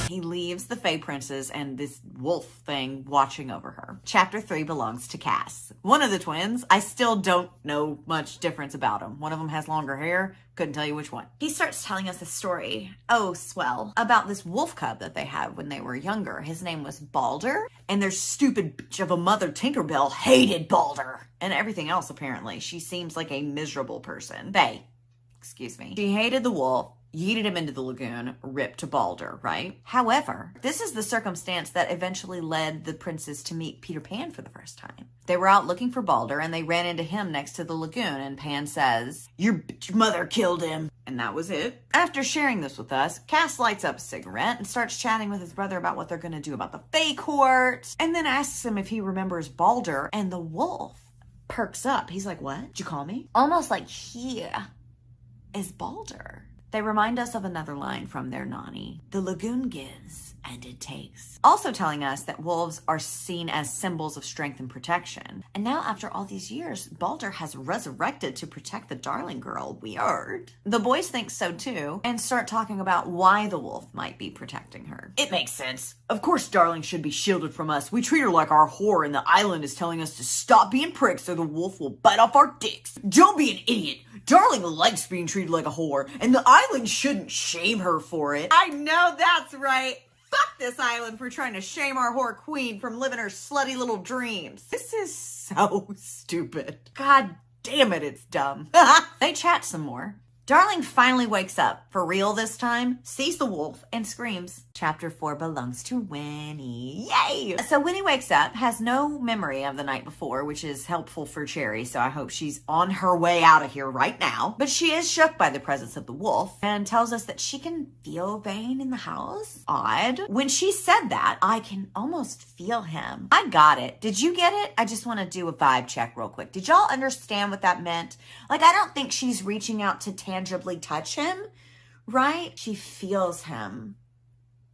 He leaves the Fae Princess and this wolf thing watching over her. Chapter 3 belongs to Cass. One of the twins, I still don't know much difference about them. One of them has longer hair, couldn't tell you which one. He starts telling us a story, oh swell, about this wolf cub that they had when they were younger. His name was Balder, and their stupid bitch of a mother Tinkerbell hated Balder. And everything else apparently. She seems like a miserable person. Fae, excuse me. She hated the wolf, yeeted him into the lagoon, ripped Balder, right? However, this is the circumstance that eventually led the princess to meet Peter Pan for the first time. They were out looking for Balder and they ran into him next to the lagoon, and Pan says, your bitch mother killed him. And that was it. After sharing this with us, Cass lights up a cigarette and starts chatting with his brother about what they're gonna do about the Fae Court, and then asks him if he remembers Balder, and the wolf perks up. He's like, what? Did you call me? Almost like, here is Balder. They remind us of another line from their Nani. The lagoon gives and it takes. Also telling us that wolves are seen as symbols of strength and protection. And now after all these years, Balder has resurrected to protect the darling girl. Weird. The boys think so too and start talking about why the wolf might be protecting her. It makes sense. Of course darling should be shielded from us. We treat her like our whore and the island is telling us to stop being pricks or the wolf will bite off our dicks. Don't be an idiot. Darling likes being treated like a whore, and the island shouldn't shame her for it. I know that's right. Fuck this island for trying to shame our whore queen from living her slutty little dreams. This is so stupid. God damn it, it's dumb. They chat some more. Darling finally wakes up, for real this time, sees the wolf, and screams, Chapter 4 belongs to Winnie. Yay! So Winnie wakes up, has no memory of the night before, which is helpful for Cherry, so I hope she's on her way out of here right now. But she is shook by the presence of the wolf and tells us that she can feel Vane in the house. Odd. When she said that, I can almost feel him. I got it. Did you get it? I just want to do a vibe check real quick. Did y'all understand what that meant? Like, I don't think she's reaching out to tangibly touch him, right? She feels him.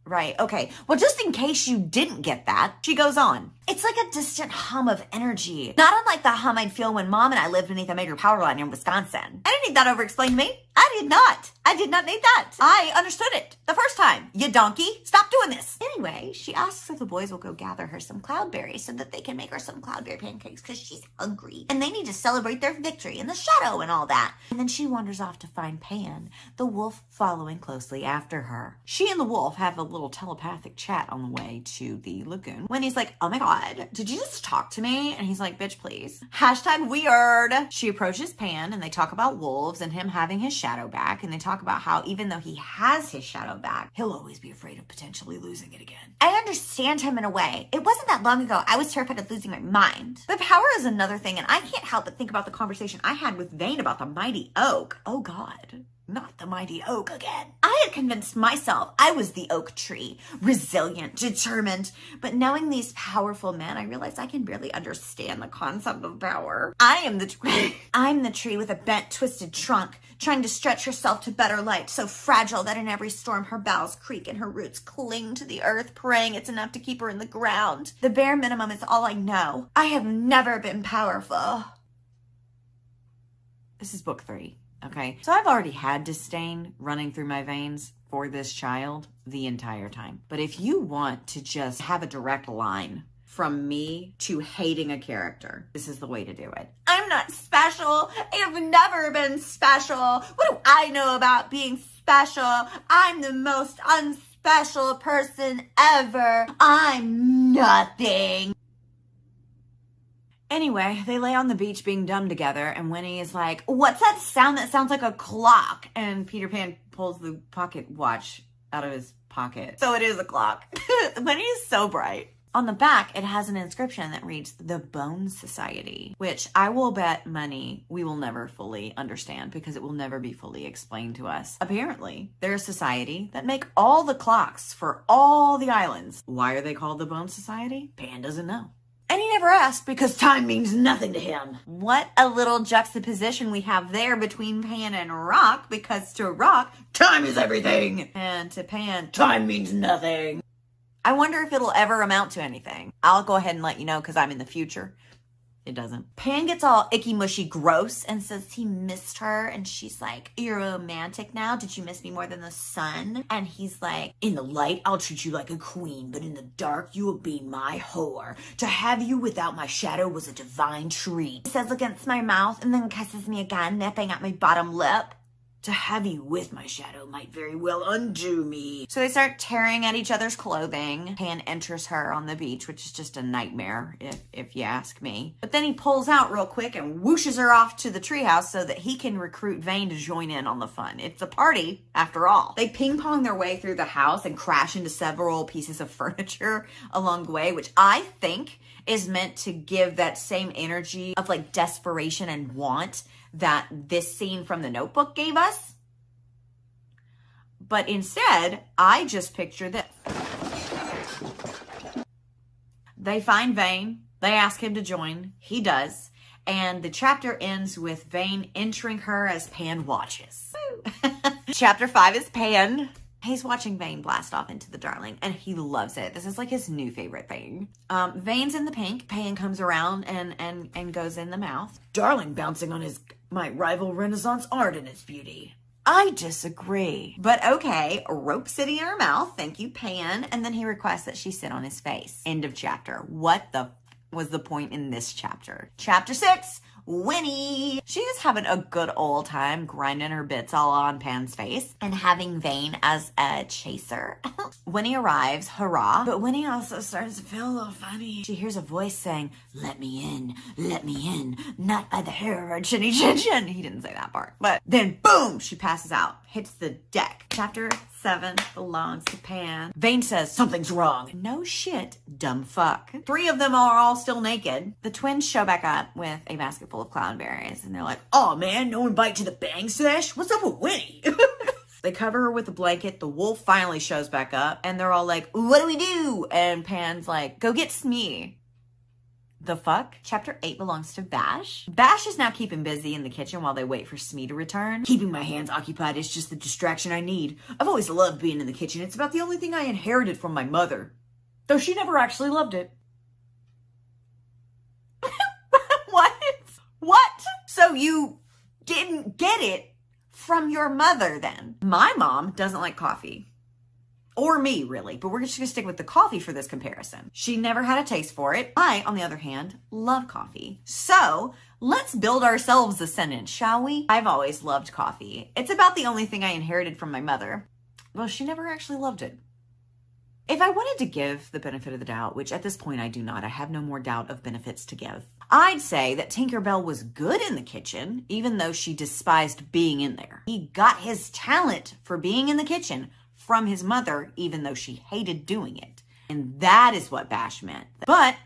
Right, okay. Well, just in case you didn't get that, she goes on. It's like a distant hum of energy. Not unlike the hum I'd feel when Mom and I lived beneath a major power line in Wisconsin. I didn't need that over-explained to me. I did not. I did not need that. I understood it the first time. You donkey. Stop doing this. Anyway, she asks if the boys will go gather her some cloudberries so that they can make her some cloudberry pancakes because she's hungry. And they need to celebrate their victory in the shadow and all that. And then she wanders off to find Pan, the wolf following closely after her. She and the wolf have a little telepathic chat on the way to the lagoon when he's like, oh my God, did you just talk to me? And he's like, bitch, please. Hashtag weird. She approaches Pan and they talk about wolves and him having his shadow back. And they talk about how even though he has his shadow back, he'll always be afraid of potentially losing it again. I understand him in a way. It wasn't that long ago I was terrified of losing my mind. But power is another thing, and I can't help but think about the conversation I had with Vane about the mighty oak. Oh God. Not the mighty oak again. I had convinced myself I was the oak tree, resilient, determined. But knowing these powerful men, I realized I can barely understand the concept of power. I'm the tree with a bent, twisted trunk, trying to stretch herself to better light, so fragile that in every storm her boughs creak and her roots cling to the earth, praying it's enough to keep her in the ground. The bare minimum is all I know. I have never been powerful. This is book 3. Okay, so I've already had disdain running through my veins for this child the entire time. But if you want to just have a direct line from me to hating a character, this is the way to do it. I'm not special. I have never been special. What do I know about being special? I'm the most unspecial person ever. I'm nothing. Anyway, they lay on the beach being dumb together, and Winnie is like, what's that sound that sounds like a clock? And Peter Pan pulls the pocket watch out of his pocket. So it is a clock. Winnie is so bright. On the back, it has an inscription that reads, The Bone Society, which I will bet money we will never fully understand because it will never be fully explained to us. Apparently, they're a society that make all the clocks for all the islands. Why are they called the Bone Society? Pan doesn't know. And he never asked because time means nothing to him. What a little juxtaposition we have there between Pan and Rock, because to Rock, time is everything. And to Pan, time means nothing. I wonder if it'll ever amount to anything. I'll go ahead and let you know because I'm in the future. It doesn't. Pan gets all icky, mushy, gross and says he missed her. And she's like, you're romantic now? Did you miss me more than the sun? And he's like, in the light, I'll treat you like a queen. But in the dark, you will be my whore. To have you without my shadow was a divine treat. He says against my mouth and then kisses me again, nipping at my bottom lip. To have you with my shadow might very well undo me. So they start tearing at each other's clothing. Pan enters her on the beach, which is just a nightmare, if you ask me. But then he pulls out real quick and whooshes her off to the treehouse so that he can recruit Vane to join in on the fun. It's a party, after all. They ping-pong their way through the house and crash into several pieces of furniture along the way, which I think is meant to give that same energy of like desperation and want that this scene from The Notebook gave us. But instead, I just picture this. They find Vane. They ask him to join. He does. And the chapter ends with Vane entering her as Pan watches. Chapter 5 is Pan. He's watching Vane blast off into the Darling, and he loves it. This is like his new favorite thing. Vane's in the pink. Pan comes around and goes in the mouth. Darling bouncing on my rival Renaissance art in its beauty. I disagree. But okay, rope sitting in her mouth. Thank you, Pan. And then he requests that she sit on his face. End of chapter. What the was the point in this chapter? Chapter 6. Winnie. She is having a good old time grinding her bits all on Pan's face and having Vane as a chaser. Winnie arrives, hurrah, but Winnie also starts to feel a little funny. She hears a voice saying, let me in, not by the hair or chinny chin chin. He didn't say that part. But then boom, she passes out, hits the deck. Chapter 7 belongs to Pan. Vane says, something's wrong. No shit, dumb fuck. 3 of them are all still naked. The twins show back up with a basket full of clownberries, and they're like, oh man, no invite to the bang sesh? What's up with Winnie? They cover her with a blanket. The wolf finally shows back up, and they're all like, what do we do? And Pan's like, go get Smee. The fuck? Chapter 8 belongs to Bash. Bash is now keeping busy in the kitchen while they wait for Smee to return. Keeping my hands occupied is just the distraction I need. I've always loved being in the kitchen. It's about the only thing I inherited from my mother. Though she never actually loved it. What? What? So you didn't get it from your mother then? My mom doesn't like coffee. Or me, really, but we're just gonna stick with the coffee for this comparison. She never had a taste for it. I, on the other hand, love coffee. So, let's build ourselves a sentence, shall we? I've always loved coffee. It's about the only thing I inherited from my mother. Well, she never actually loved it. If I wanted to give the benefit of the doubt, which at this point I do not, I have no more doubt of benefits to give, I'd say that Tinkerbell was good in the kitchen, even though she despised being in there. He got his talent for being in the kitchen from his mother, even though she hated doing it. And that is what Bash meant. But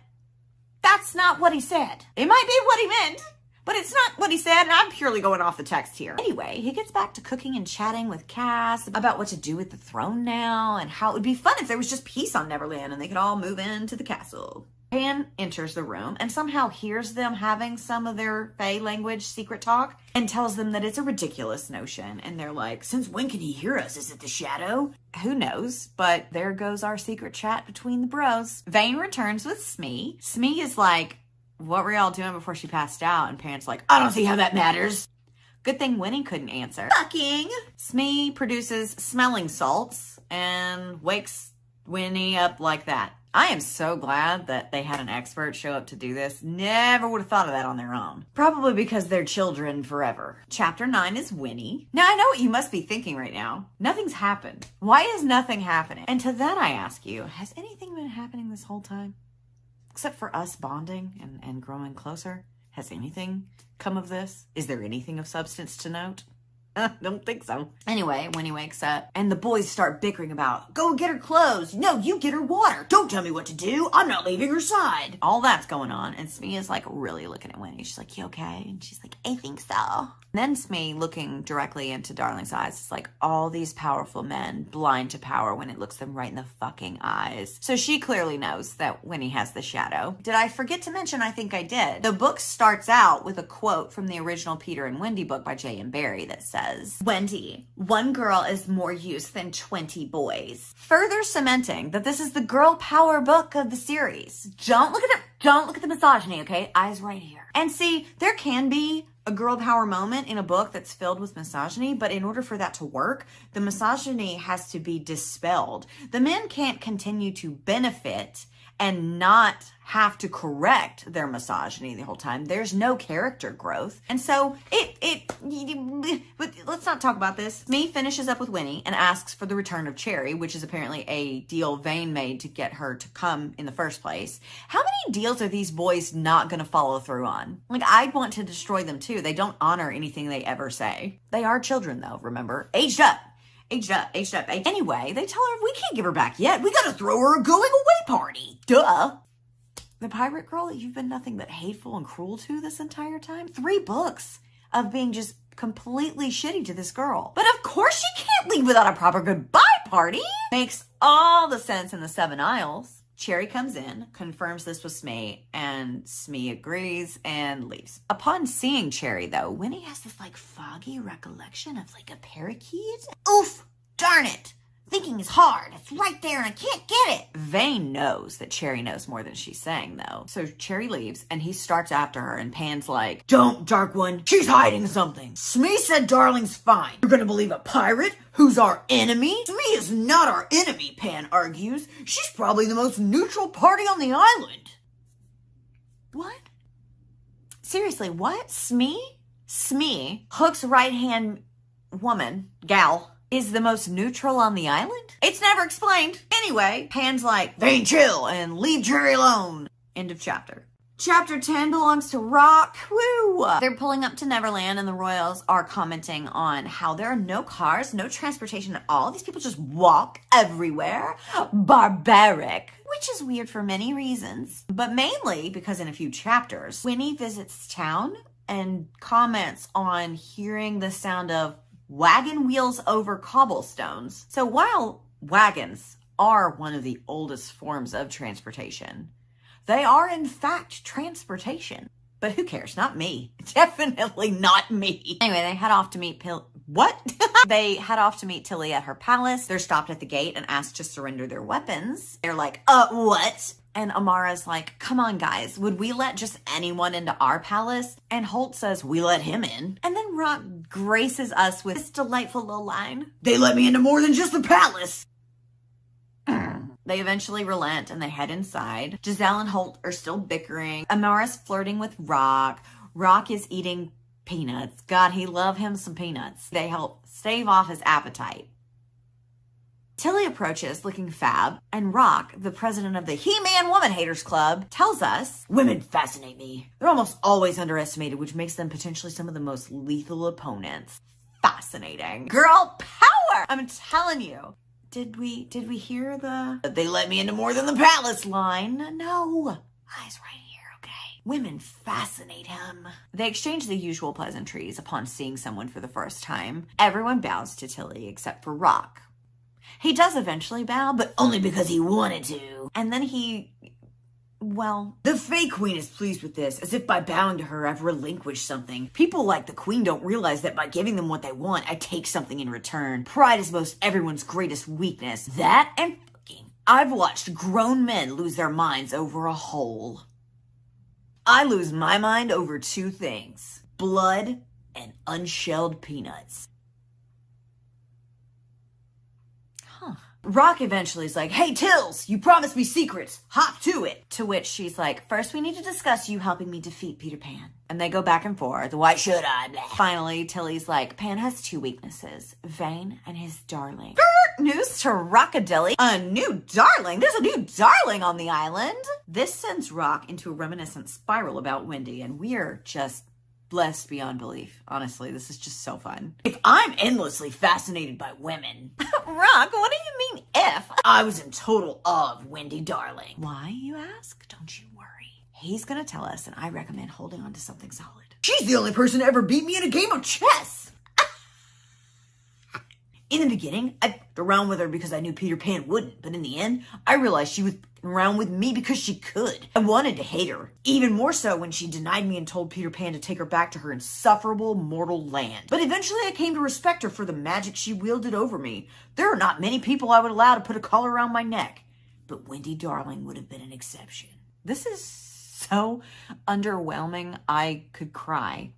that's not what he said. It might be what he meant, but it's not what he said, and I'm purely going off the text here. Anyway, he gets back to cooking and chatting with Cass about what to do with the throne now, and how it would be fun if there was just peace on Neverland and they could all move into the castle. Pan enters the room and somehow hears them having some of their Fae language secret talk and tells them that it's a ridiculous notion. And they're like, since when can he hear us? Is it the shadow? Who knows? But there goes our secret chat between the bros. Vane returns with Smee. Smee is like, what were y'all doing before she passed out? And Pan's like, I don't see how that matters. Good thing Winnie couldn't answer. Fucking! Smee produces smelling salts and wakes Winnie up like that. I am so glad that they had an expert show up to do this. Never would have thought of that on their own. Probably because they're children forever. Chapter 9 is Winnie. Now, I know what you must be thinking right now. Nothing's happened. Why is nothing happening? And to that I ask you, has anything been happening this whole time? Except for us bonding and growing closer? Has anything come of this? Is there anything of substance to note? Don't think so. Anyway, Winnie wakes up and the boys start bickering about, go get her clothes. No, you get her water. Don't tell me what to do. I'm not leaving her side. All that's going on. And Smee is like really looking at Winnie. She's like, you okay? And she's like, I think so. And then Smee, looking directly into Darling's eyes, is like, all these powerful men blind to power when it looks them right in the fucking eyes. So she clearly knows that Winnie has the shadow. Did I forget to mention? I think I did. The book starts out with a quote from the original Peter and Wendy book by J.M. Barrie that says, Wendy, one girl is more use than 20 boys. Further cementing that this is the girl power book of the series. Don't look at the misogyny, okay? Eyes right here. And see, there can be a girl power moment in a book that's filled with misogyny, but in order for that to work, the misogyny has to be dispelled. The men can't continue to benefit and not have to correct their misogyny the whole time. There's no character growth. And so but let's not talk about this. Smee finishes up with Winnie and asks for the return of Cherry, which is apparently a deal Vane made to get her to come in the first place. How many deals are these boys not going to follow through on? Like, I'd want to destroy them too. They don't honor anything they ever say. They are children though, remember? Aged up. Anyway, they tell her we can't give her back yet. We gotta throw her a going away party. Duh. The pirate girl that you've been nothing but hateful and cruel to this entire time? 3 books of being just completely shitty to this girl. But of course she can't leave without a proper goodbye party. Makes all the sense in the 7 Isles. Cherry comes in, confirms this with Smee, and Smee agrees and leaves. Upon seeing Cherry, though, Winnie has this, like, foggy recollection of, like, a parakeet. Oof! Darn it! Thinking is hard. It's right there and I can't get it. Vane knows that Cherry knows more than she's saying, though. So Cherry leaves, and he starts after her, and Pan's like, don't, Dark One. She's hiding something. Smee said Darling's fine. You're gonna believe a pirate who's our enemy? Smee is not our enemy, Pan argues. She's probably the most neutral party on the island. What? Seriously, what? Smee, Hook's right-hand woman, gal, is the most neutral on the island? It's never explained. Anyway, Pan's like, Vane, chill and leave Cherry alone. End of chapter. Chapter 10 belongs to Rock. Woo! They're pulling up to Neverland and the royals are commenting on how there are no cars, no transportation at all. These people just walk everywhere. Barbaric. Which is weird for many reasons, but mainly because in a few chapters, Winnie visits town and comments on hearing the sound of wagon wheels over cobblestones. So while wagons are one of the oldest forms of transportation, they are, in fact, transportation. But who cares? Not me. Definitely not me. Anyway, they head off to meet They head off to meet Tilly at her palace. They're stopped at the gate and asked to surrender their weapons. They're like, what? And Amara's like, come on, guys. Would we let just anyone into our palace? And Holt says, we let him in. And then Rock graces us with this delightful little line. They let me into more than just the palace. They eventually relent and they head inside. Giselle and Holt are still bickering. Amara's flirting with Rock. Rock is eating peanuts. God, he love him some peanuts. They help stave off his appetite. Tilly approaches looking fab, and Rock, the president of the He-Man Woman Haters Club, tells us, women fascinate me. They're almost always underestimated, which makes them potentially some of the most lethal opponents. Fascinating. Girl power! I'm telling you. Did we hear the they let me into more than the palace line? No. Eyes right here, okay? Women fascinate him. They exchange the usual pleasantries upon seeing someone for the first time. Everyone bows to Tilly except for Rock. He does eventually bow, but only because he wanted to. And then the fake queen is pleased with this, as if by bowing to her, I've relinquished something. People like the queen don't realize that by giving them what they want, I take something in return. Pride is most everyone's greatest weakness. That and fucking. I've watched grown men lose their minds over a hole. I lose my mind over two things. Blood and unshelled peanuts. Rock eventually is like, hey, Tills, you promised me secrets. Hop to it. To which she's like, first we need to discuss you helping me defeat Peter Pan. And they go back and forth. Why should I? Blah. Finally, Tilly's like, Pan has two weaknesses, vain and his darling. News to Rockadilly. A new darling? There's a new darling on the island. This sends Rock into a reminiscent spiral about Wendy, and we're just blessed beyond belief. Honestly, this is just so fun. If I'm endlessly fascinated by women. Rock, what do you mean if? I was in total awe of Wendy Darling. Why, you ask? Don't you worry. He's gonna tell us, and I recommend holding on to something solid. She's the only person to ever beat me in a game of chess. In the beginning, I f***ed around with her because I knew Peter Pan wouldn't, but in the end, I realized she was f***ing around with me because she could. I wanted to hate her. Even more so when she denied me and told Peter Pan to take her back to her insufferable mortal land. But eventually I came to respect her for the magic she wielded over me. There are not many people I would allow to put a collar around my neck, but Wendy Darling would have been an exception. This is so underwhelming, I could cry.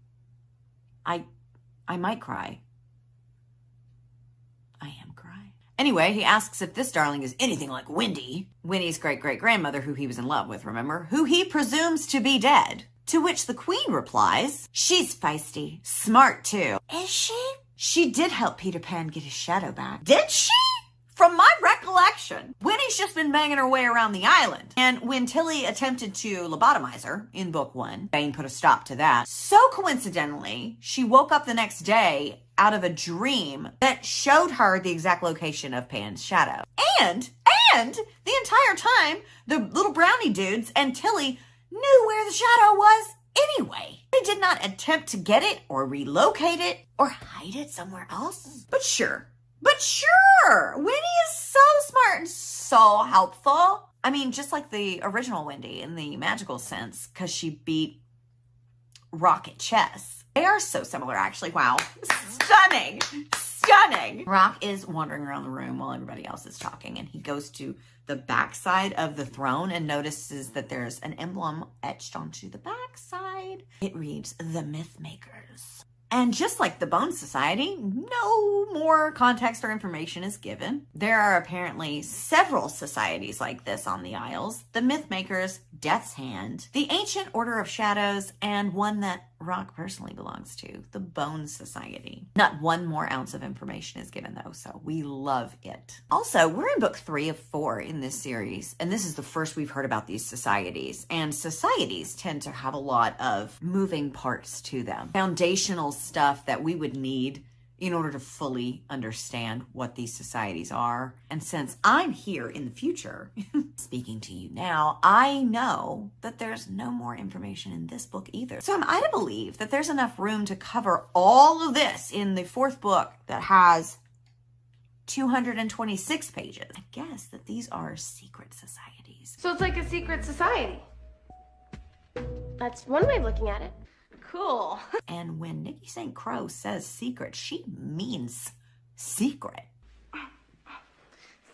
I might cry. I am crying. Anyway, he asks if this darling is anything like Wendy, Winnie's great-great-grandmother who he was in love with, remember? Who he presumes to be dead. To which the queen replies, she's feisty, smart too. Is she? She did help Peter Pan get his shadow back. Did she? From my recollection, Winnie's just been banging her way around the island. And when Tilly attempted to lobotomize her in book 1, Bane put a stop to that. So coincidentally, she woke up the next day out of a dream that showed her the exact location of Pan's shadow. And the entire time, the little brownie dudes and Tilly knew where the shadow was anyway. They did not attempt to get it or relocate it or hide it somewhere else. But sure, Winnie is so smart and so helpful. I mean, just like the original Wendy in the magical sense, because she beat Rock at chess. They are so similar, actually. Wow. Stunning. Rock is wandering around the room while everybody else is talking, and he goes to the backside of the throne and notices that there's an emblem etched onto the backside. It reads, The Myth Makers. And just like the Bone Society, no more context or information is given. There are apparently several societies like this on the Isles. The Myth Makers, Death's Hand, the Ancient Order of Shadows, and one that Rock personally belongs to, the Bone Society. Not one more ounce of information is given though, so we love it. Also, we're in book 3 of 4 in this series, and this is the first we've heard about these societies. And societies tend to have a lot of moving parts to them. Foundational stuff that we would need in order to fully understand what these societies are. And since I'm here in the future, speaking to you now, I know that there's no more information in this book either. So am I to believe that there's enough room to cover all of this in the 4th book that has 226 pages? I guess that these are secret societies. So it's like a secret society. That's one way of looking at it. Cool. And when Nikki St. Crow says secret, she means secret.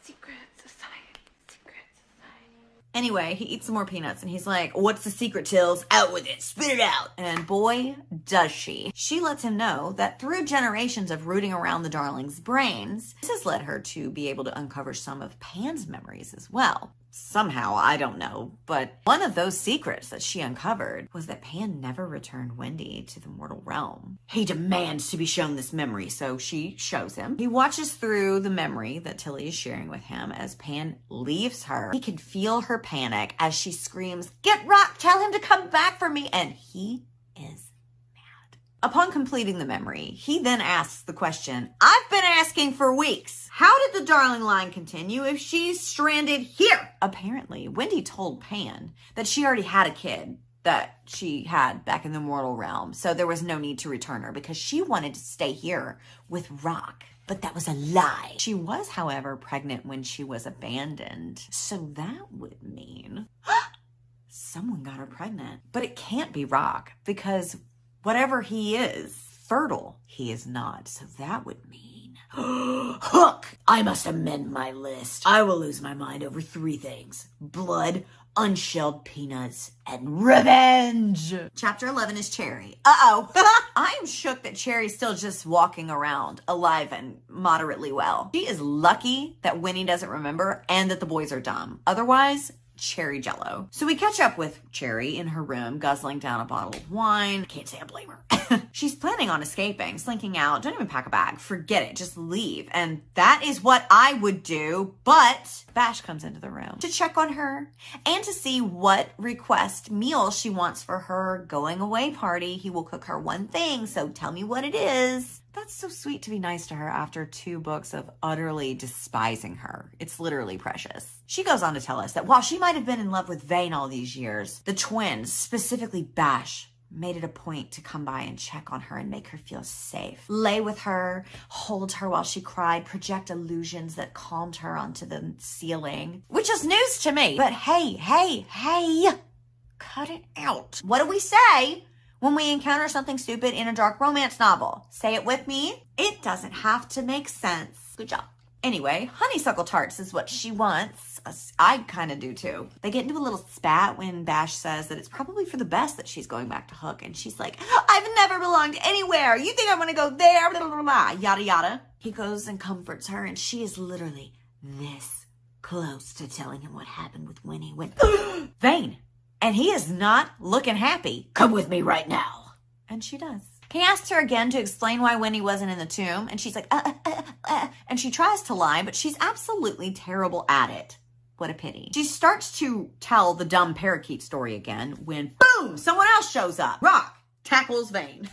Secret society. Secret society. Anyway, he eats some more peanuts and he's like, what's the secret, Tills? Out with it. Spit it out. And boy, does she. She lets him know that through generations of rooting around the darling's brains, this has led her to be able to uncover some of Pan's memories as well. Somehow, I don't know, but one of those secrets that she uncovered was that Pan never returned Wendy to the mortal realm. He demands to be shown this memory, so she shows him. He watches through the memory that Tilly is sharing with him as Pan leaves her. He can feel her panic as she screams, "Get Rock, tell him to come back for me," and he is mad. Upon completing the memory, he then asks the question I've been asking for weeks. How did the darling line continue if she's stranded here? Apparently, Wendy told Pan that she already had a kid that she had back in the mortal realm, so there was no need to return her because she wanted to stay here with Rock. But that was a lie. She was, however, pregnant when she was abandoned. So that would mean someone got her pregnant. But it can't be Rock because whatever he is, fertile he is not. So that would mean Hook! I must amend my list. I will lose my mind over 3 things. Blood, unshelled peanuts, and revenge. Chapter 11 is Cherry. Uh-oh. I am shook that Cherry's still just walking around, alive and moderately well. She is lucky that Winnie doesn't remember and that the boys are dumb. Otherwise, Cherry jello. So we catch up with Cherry in her room, guzzling down a bottle of wine. Can't say I blame her. She's planning on escaping, slinking out. Don't even pack a bag. Forget it. Just leave. And that is what I would do. But Bash comes into the room to check on her and to see what request meal she wants for her going away party. He will cook her one thing, so tell me what it is. That's so sweet to be nice to her after 2 books of utterly despising her. It's literally precious. She goes on to tell us that while she might have been in love with Vane all these years, the twins, specifically Bash, made it a point to come by and check on her and make her feel safe. Lay with her, hold her while she cried, project illusions that calmed her onto the ceiling. Which is news to me. But hey, cut it out. What do we say when we encounter something stupid in a dark romance novel? Say it with me. It doesn't have to make sense. Good job. Anyway, honeysuckle tarts is what she wants. I kind of do too. They get into a little spat when Bash says that it's probably for the best that she's going back to Hook. And she's like, I've never belonged anywhere. You think I'm going to go there? Blah, blah, blah, yada, yada. He goes and comforts her and she is literally this close to telling him what happened with Winnie when Vane. And he is not looking happy. Come with me right now. And she does. He asks her again to explain why Winnie wasn't in the tomb, and she's like, and she tries to lie, but she's absolutely terrible at it. What a pity. She starts to tell the dumb parakeet story again when, boom, someone else shows up. Rock tackles Vane.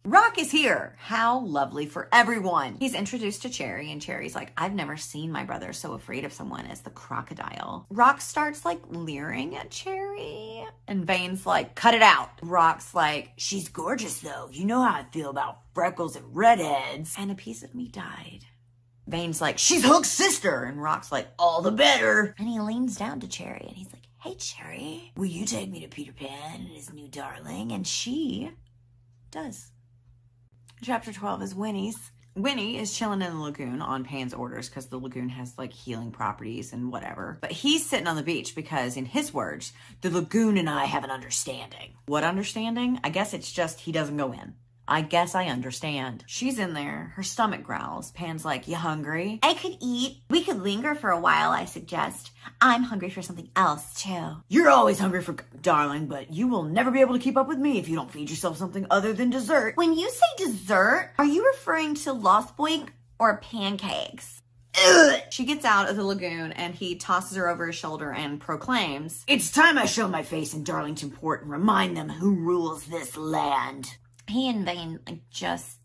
Rock is here. How lovely for everyone. He's introduced to Cherry, and Cherry's like, I've never seen my brother so afraid of someone as the crocodile. Rock starts like leering at Cherry, and Vane's like, cut it out. Rock's like, she's gorgeous though. You know how I feel about freckles and redheads. And a piece of me died. Vane's like, she's Hook's sister. And Rock's like, all the better. And he leans down to Cherry, and he's like, hey Cherry, will you take me to Peter Pan and his new darling? And she does. Chapter 12 is Winnie's. Winnie is chilling in the lagoon on Pan's orders because the lagoon has like healing properties and whatever. But he's sitting on the beach because, in his words, the lagoon and I have an understanding. What understanding? I guess it's just he doesn't go in. I guess I understand. She's in there. Her stomach growls. Pan's like, you hungry? I could eat. We could linger for a while, I suggest. I'm hungry for something else, too. You're always hungry for darling, but you will never be able to keep up with me if you don't feed yourself something other than dessert. When you say dessert, are you referring to Lost Boy or pancakes? Ugh. She gets out of the lagoon and he tosses her over his shoulder and proclaims, It's time I show my face in Darlington Port and remind them who rules this land. he and Vane just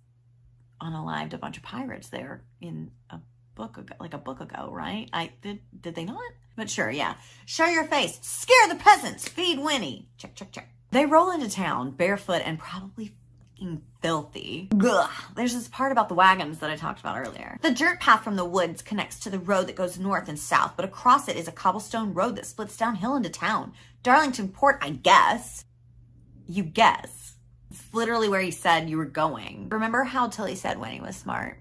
unalived a bunch of pirates there in a book ago, right? Did they not? But sure, yeah. Show your face, scare the peasants, feed Winnie. Check, check, check. They roll into town barefoot and probably fucking filthy. Ugh. There's this part about the wagons that I talked about earlier. The dirt path from the woods connects to the road that goes north and south, but across it is a cobblestone road that splits downhill into town. Darlington Port, I guess. You guess. It's literally where he said you were going. Remember how Tilly said Winnie was smart?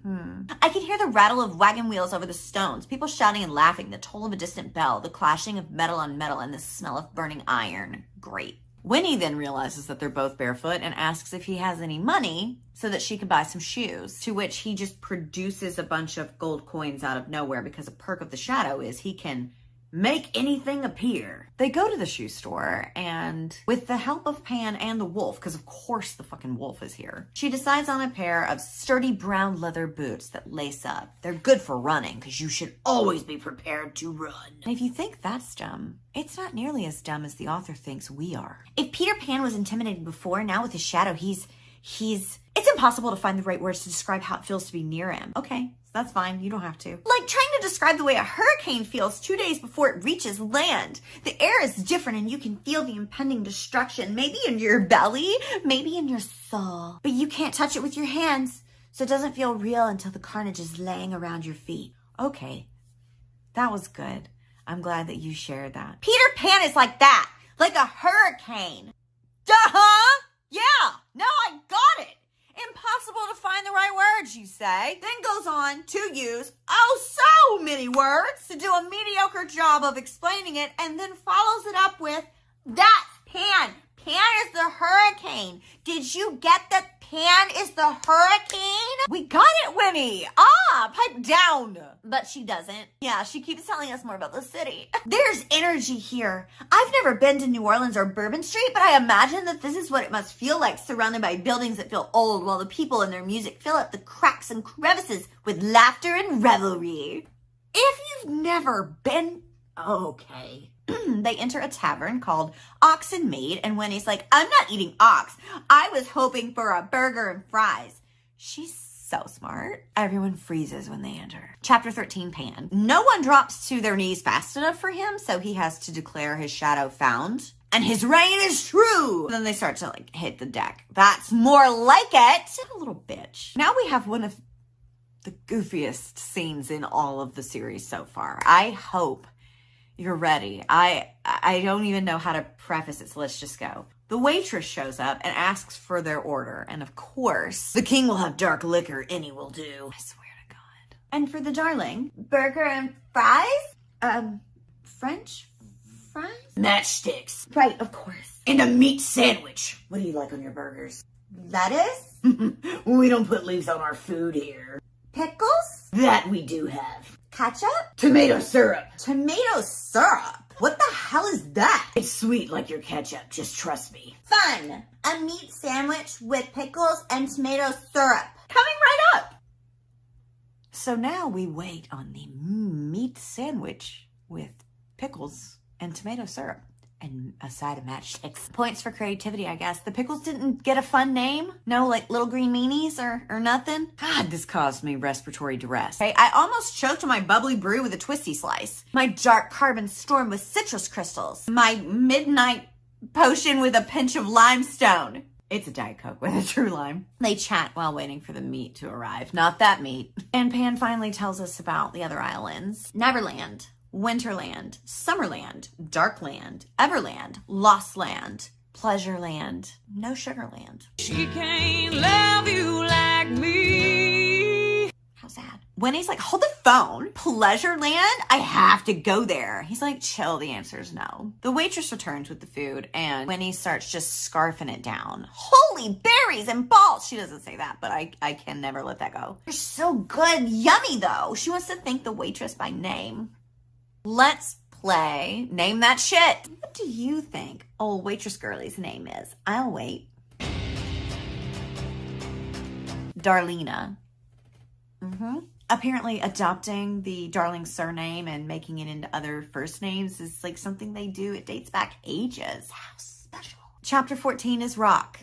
I can hear the rattle of wagon wheels over the stones, people shouting and laughing, the toll of a distant bell, the clashing of metal on metal, and the smell of burning iron. Great. Winnie then realizes that they're both barefoot and asks if he has any money so that she can buy some shoes, to which he just produces a bunch of gold coins out of nowhere because a perk of the shadow is he can make anything appear. They go to the shoe store and with the help of Pan and the wolf, because of course the fucking wolf is here, she decides on a pair of sturdy brown leather boots that lace up. They're good for running because you should always be prepared to run. And if you think that's dumb, it's not nearly as dumb as the author thinks we are. If Peter Pan was intimidating before, now with his shadow, he's... It's impossible to find the right words to describe how it feels to be near him. Okay, that's fine. You don't have to. Like trying to describe the way a hurricane feels 2 days before it reaches land. The air is different and you can feel the impending destruction, maybe in your belly, maybe in your soul. But you can't touch it with your hands, so it doesn't feel real until the carnage is laying around your feet. Okay, that was good. I'm glad that you shared that. Peter Pan is like that, like a hurricane. Duh-huh! Yeah, no, I got it. Impossible to find the right words, you say. Then goes on to use, so many words to do a mediocre job of explaining it and then follows it up with, that's Pan. Pan is the hurricane. Did you get that Pan is the hurricane? We got it, Winnie. Pipe down. But she doesn't. Yeah, she keeps telling us more about the city. There's energy here. I've never been to New Orleans or Bourbon Street, but I imagine that this is what it must feel like, surrounded by buildings that feel old while the people and their music fill up the cracks and crevices with laughter and revelry. If you've never been... Okay. They enter a tavern called Ox and Mead, and Winnie's like, I'm not eating ox. I was hoping for a burger and fries. She's so smart. Everyone freezes when they enter. Chapter 13, Pan. No one drops to their knees fast enough for him, so he has to declare his shadow found. And his reign is true. Then they start to hit the deck. That's more like it. A little bitch. Now we have one of the goofiest scenes in all of the series so far. I hope you're ready. I don't even know how to preface it, so let's just go. The waitress shows up and asks for their order. And of course, the king will have dark liquor, any will do. I swear to God. And for the darling, Burger and fries? French fries? Matchsticks. Right, of course. And a meat sandwich. What do you like on your burgers? Lettuce? We don't put leaves on our food here. Pickles? That we do have. Ketchup? Tomato syrup. Tomato syrup? What the hell is that? It's sweet like your ketchup, just trust me. Fun! A meat sandwich with pickles and tomato syrup. Coming right up! So now we wait on the meat sandwich with pickles and tomato syrup and a side of matchsticks. Points for creativity, I guess. The pickles didn't get a fun name? No, little green meanies or nothing? God, this caused me respiratory duress. Okay, I almost choked my bubbly brew with a twisty slice. My dark carbon storm with citrus crystals. My midnight potion with a pinch of limestone. It's a Diet Coke with a true lime. They chat while waiting for the meat to arrive. Not that meat. And Pan finally tells us about the other islands. Neverland, Winterland, Summerland, Darkland, Everland, Lost Land, Pleasureland, No Sugarland. She can't love you like me. How sad. Winnie's like, hold the phone. Pleasureland? I have to go there. He's like, chill, the answer is no. The waitress returns with the food and Winnie starts just scarfing it down. Holy berries and balls. She doesn't say that, but I can never let that go. They're so good. Yummy though. She wants to thank the waitress by name. Let's play Name That Shit. What do you think old waitress girlie's name is? I'll wait. Darlena. Apparently adopting the Darling surname and making it into other first names is like something they do. It dates back ages. How special. Chapter 14 is Rock.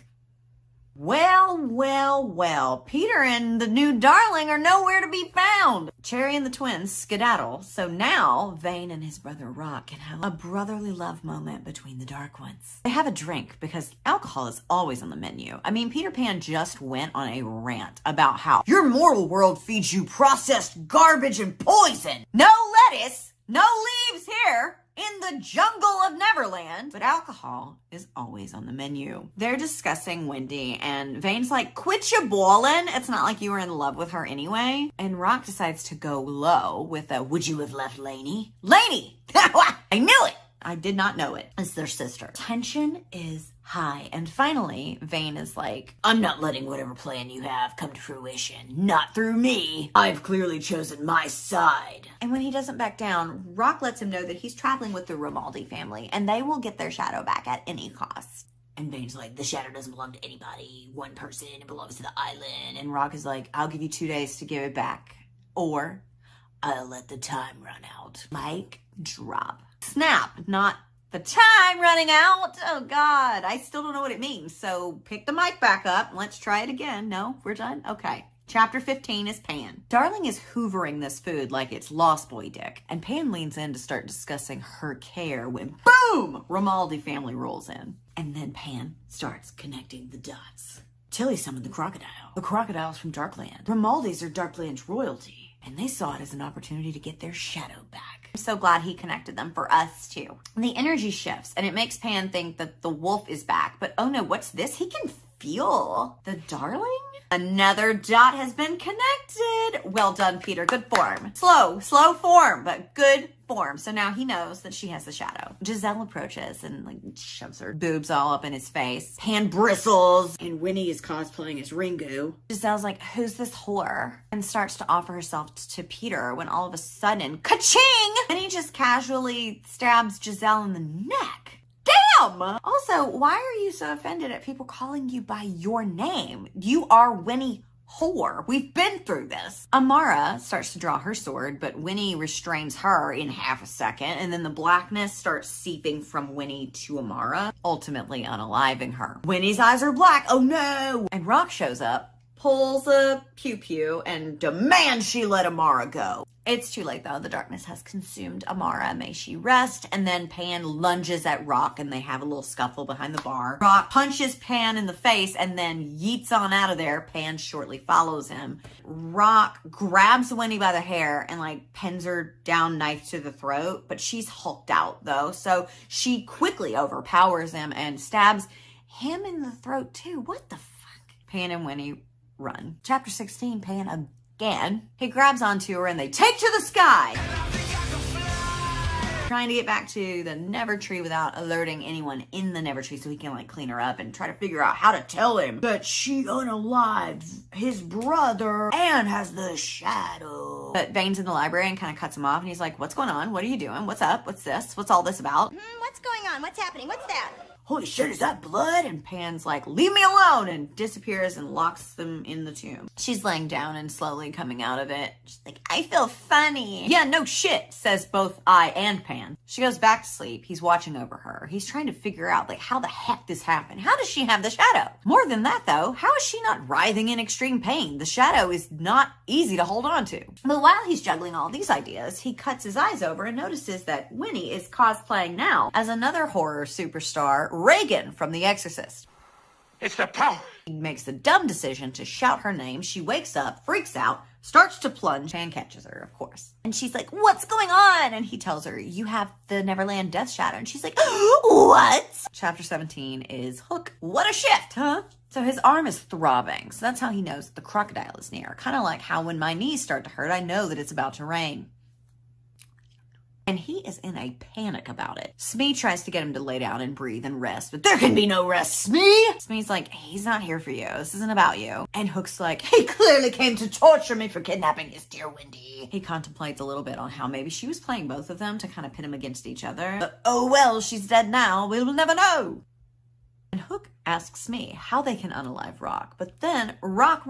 Well, Peter and the new Darling are nowhere to be found. Cherry and the twins skedaddle, so now Vane and his brother Rock can have a brotherly love moment between the Dark Ones. They have a drink because alcohol is always on the menu. I mean, Peter Pan just went on a rant about how your mortal world feeds you processed garbage and poison. No lettuce, no leaves here. In the jungle of Neverland, but alcohol is always on the menu. They're discussing Wendy, and Vane's like, quit your bawling. It's not like you were in love with her anyway. And Rock decides to go low with a, would you have left Lainey? Lainey! I knew it! I did not know it. It's their sister. Tension is high. And finally, Vane is like, I'm not letting whatever plan you have come to fruition. Not through me. I've clearly chosen my side. And when he doesn't back down, Rock lets him know that he's traveling with the Romaldi family and they will get their shadow back at any cost. And Vane's like, the shadow doesn't belong to anybody. One person. It belongs to the island. And Rock is like, I'll give you 2 days to give it back. Or I'll let the time run out. Mic drop. Snap, not the time running out. Oh God, I still don't know what it means. So pick the mic back up and let's try it again. No, we're done? Okay. Chapter 15 is Pan. Darling is hoovering this food like it's Lost Boy dick. And Pan leans in to start discussing her care when boom, Romaldi family rolls in. And then Pan starts connecting the dots. Tilly summoned the crocodile. The crocodile's from Darkland. Romaldis are Darkland's royalty. And they saw it as an opportunity to get their shadow back. I'm so glad he connected them for us too. And the energy shifts and it makes Pan think that the wolf is back. But oh no, what's this? He can feel the Darling? Another dot has been connected. Well done, Peter. Good form. Slow form, but good form. So now he knows that she has the shadow. Giselle approaches and like shoves her boobs all up in his face. Pan bristles and Winnie is cosplaying as Ringu. Giselle's like, who's this whore? And starts to offer herself to Peter when all of a sudden, ka-ching! And he just casually stabs Giselle in the neck. Damn! Also, why are you so offended at people calling you by your name? You are Winnie Whore. We've been through this. Amara starts to draw her sword, but Winnie restrains her in half a second, and then the blackness starts seeping from Winnie to Amara, ultimately unaliving her. Winnie's eyes are black. Oh no! And Rock shows up, pulls a pew-pew, and demands she let Amara go. It's too late though. The darkness has consumed Amara. May she rest. And then Pan lunges at Rock and they have a little scuffle behind the bar. Rock punches Pan in the face and then yeets on out of there. Pan shortly follows him. Rock grabs Winnie by the hair and like pins her down, knife to the throat. But she's hulked out though. So she quickly overpowers him and stabs him in the throat too. What the fuck? Pan and Winnie run. Chapter 16, Pan again. He grabs onto her and they take to the sky. Trying to get back to the Never Tree without alerting anyone in the Never Tree so he can like clean her up and try to figure out how to tell him that she unalived his brother and has the shadow. But Vane's in the library and kind of cuts him off and he's like, what's going on? What are you doing? What's up? What's this? What's all this about? What's going on? What's happening? What's that? Holy shit, is that blood? And Pan's like, leave me alone, and disappears and locks them in the tomb. She's laying down and slowly coming out of it. She's like, I feel funny. Yeah, no shit, says both I and Pan. She goes back to sleep. He's watching over her. He's trying to figure out like how the heck this happened. How does she have the shadow? More than that though, how is she not writhing in extreme pain? The shadow is not easy to hold on to. But while he's juggling all these ideas, he cuts his eyes over and notices that Winnie is cosplaying now as another horror superstar, Reagan from The Exorcist. It's the power. He makes the dumb decision to shout her name. She wakes up, freaks out, starts to plunge, and catches her, of course. And she's like, what's going on? And he tells her, you have the Neverland Death Shadow. And she's like, what? Chapter 17 is Hook. What a shift, huh? So his arm is throbbing. So that's how he knows the crocodile is near. Kind of like how when my knees start to hurt, I know that it's about to rain. And he is in a panic about it. Smee tries to get him to lay down and breathe and rest, but there can be no rest, Smee! Smee's like, he's not here for you. This isn't about you. And Hook's like, he clearly came to torture me for kidnapping his dear Wendy. He contemplates a little bit on how maybe she was playing both of them to kind of pit them against each other. But oh well, she's dead now. We'll never know. And Hook asks Smee how they can unalive Rock. But then Rock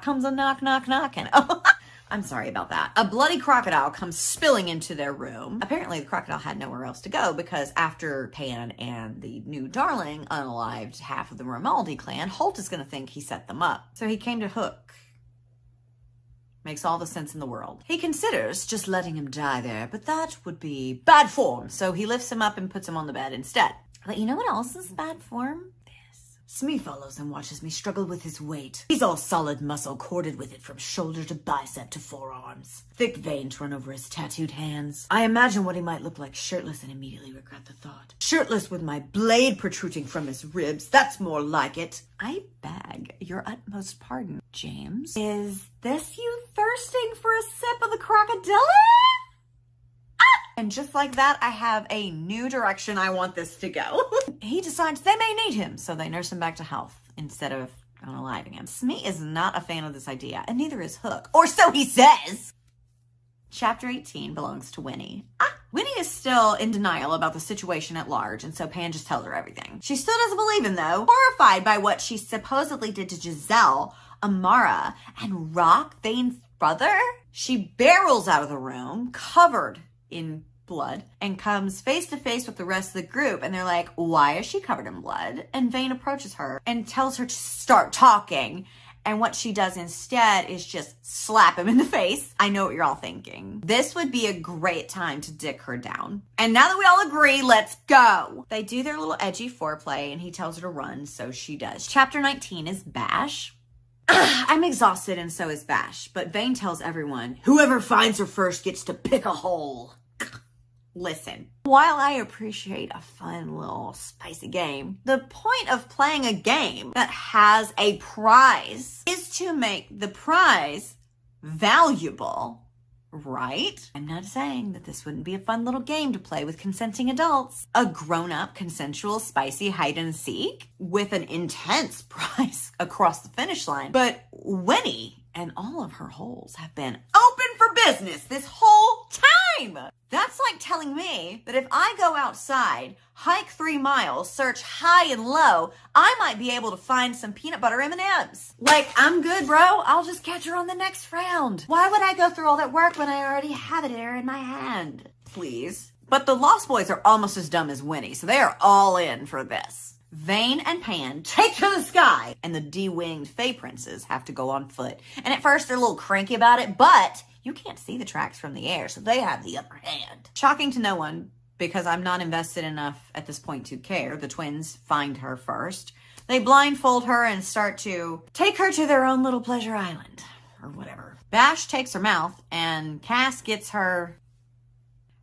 comes a knocking. Oh, I'm sorry about that. A bloody crocodile comes spilling into their room. Apparently the crocodile had nowhere else to go because after Pan and the new darling unalived half of the Romaldi clan, Holt is going to think he set them up. So he came to Hook. Makes all the sense in the world. He considers just letting him die there, but that would be bad form. So he lifts him up and puts him on the bed instead. But you know what else is bad form? Smee follows and watches me struggle with his weight. He's all solid muscle, corded with it from shoulder to bicep to forearms. Thick veins run over his tattooed hands. I imagine what he might look like shirtless and immediately regret the thought. Shirtless with my blade protruding from his ribs, that's more like it. I beg your utmost pardon, James. Is this you thirsting for a sip of the crocodile? And just like that, I have a new direction I want this to go. He decides they may need him, so they nurse him back to health instead of unaliving him. Smee is not a fan of this idea, and neither is Hook. Or so he says! Chapter 18 belongs to Winnie. Winnie is still in denial about the situation at large, and so Pan just tells her everything. She still doesn't believe him, though, horrified by what she supposedly did to Giselle, Amara, and Rock, Vane's brother. She barrels out of the room, covered in blood, and comes face to face with the rest of the group, and they're like, why is she covered in blood? And Vane approaches her and tells her to start talking, and what she does instead is just slap him in the face. I know what you're all thinking. This would be a great time to dick her down. And now that we all agree, let's go. They do their little edgy foreplay, and he tells her to run, so she does. Chapter 19 is Bash. I'm exhausted and so is Bash, but Vane tells everyone, whoever finds her first gets to pick a hole. Listen, while I appreciate a fun little spicy game, the point of playing a game that has a prize is to make the prize valuable, right? I'm not saying that this wouldn't be a fun little game to play with consenting adults. A grown-up, consensual, spicy hide and seek with an intense prize across the finish line. But Winnie and all of her holes have been open for business this whole time. That's like telling me that if I go outside, hike 3 miles, search high and low, I might be able to find some peanut butter M&Ms. Like, I'm good, bro. I'll just catch her on the next round. Why would I go through all that work when I already have it there in my hand? Please. But the Lost Boys are almost as dumb as Winnie, so they are all in for this. Vane and Pan take to the sky, and the de-winged Fae Princes have to go on foot. And at first, they're a little cranky about it, but you can't see the tracks from the air, so they have the upper hand. Shocking to no one, because I'm not invested enough at this point to care. The twins find her first. They blindfold her and start to take her to their own little pleasure island, or whatever. Bash takes her mouth, and Cass gets her.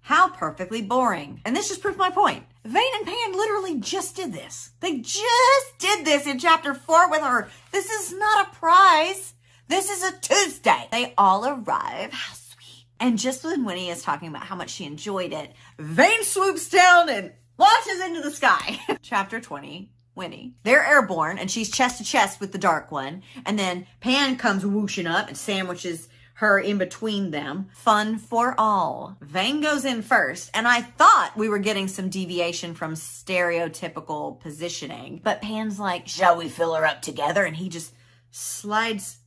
How perfectly boring. And this just proved my point. Vane and Pan literally just did this. They just did this in chapter 4 with her. This is not a prize. This is a Tuesday. They all arrive. How sweet. And just when Winnie is talking about how much she enjoyed it, Vane swoops down and launches into the sky. Chapter 20, Winnie. They're airborne, and she's chest to chest with the Dark One. And then Pan comes whooshing up and sandwiches her in between them. Fun for all. Vane goes in first, and I thought we were getting some deviation from stereotypical positioning. But Pan's like, shall we fill her up together? And he just slides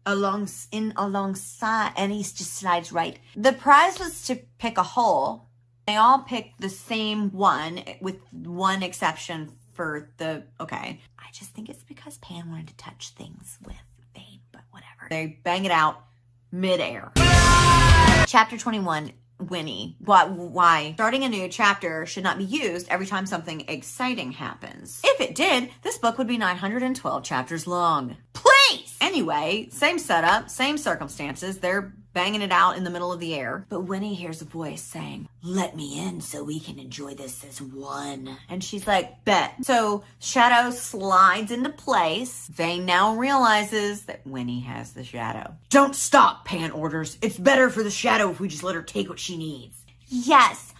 alongside, and he just slides right. The prize was to pick a hole. They all picked the same one, with one exception for the, okay. I just think it's because Pan wanted to touch things with Vane, but whatever. They bang it out midair. Chapter 21, Winnie. Why? Starting a new chapter should not be used every time something exciting happens. If it did, this book would be 912 chapters long. Please! Anyway, same setup, same circumstances. They're banging it out in the middle of the air. But Winnie hears a voice saying, "Let me in so we can enjoy this as one." And she's like, bet. So Shadow slides into place. Vane now realizes that Winnie has the Shadow. Don't stop, Pan orders. It's better for the Shadow if we just let her take what she needs. "Yes,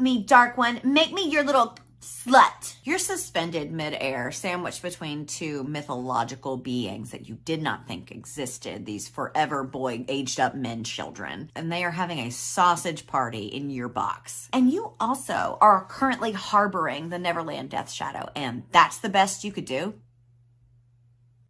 me Dark One, make me your little slut." You're suspended midair, sandwiched between two mythological beings that you did not think existed, these forever boy aged up men children. And they are having a sausage party in your box. And you also are currently harboring the Neverland Death Shadow, and that's the best you could do?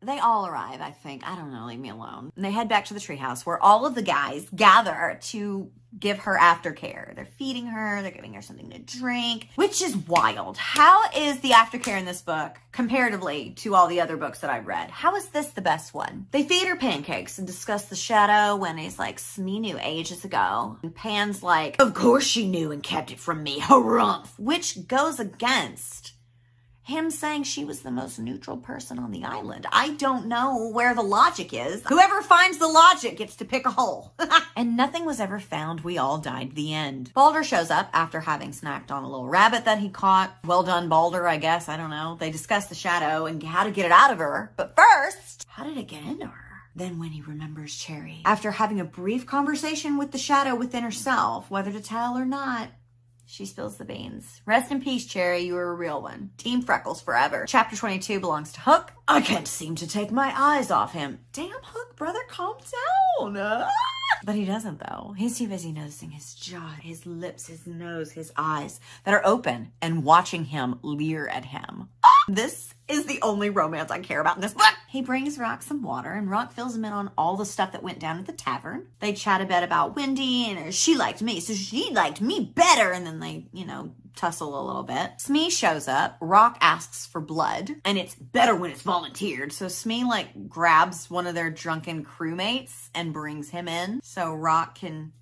They all arrive, I think. I don't know, leave me alone. And they head back to the treehouse where all of the guys gather to give her aftercare. They're feeding her, they're giving her something to drink, which is wild. How is the aftercare in this book, comparatively to all the other books that I've read, how is this the best one? They feed her pancakes and discuss the Shadow when he's like, Smee knew ages ago. And Pan's like, of course she knew and kept it from me, harumph. Which goes against him saying she was the most neutral person on the island. I don't know where the logic is. Whoever finds the logic gets to pick a hole. And nothing was ever found. We all died. The end. Balder shows up after having snacked on a little rabbit that he caught. Well done, Balder, I guess. I don't know. They discuss the Shadow and how to get it out of her. But first, how did it get into her? Then when he remembers Cherry, after having a brief conversation with the Shadow within herself, whether to tell or not, she spills the beans. Rest in peace, Cherry. You were a real one. Team Freckles forever. Chapter 22 belongs to Hook. I can't seem to take my eyes off him. Damn, Hook, brother, calm down. But he doesn't, though. He's too busy noticing his jaw, his lips, his nose, his eyes that are open and watching him leer at him. This is the only romance I care about in this book. He brings Rock some water, and Rock fills him in on all the stuff that went down at the tavern. They chat a bit about Wendy, and she liked me, so she liked me better. And then they, tussle a little bit. Smee shows up. Rock asks for blood, and it's better when it's volunteered. So Smee, grabs one of their drunken crewmates and brings him in so Rock can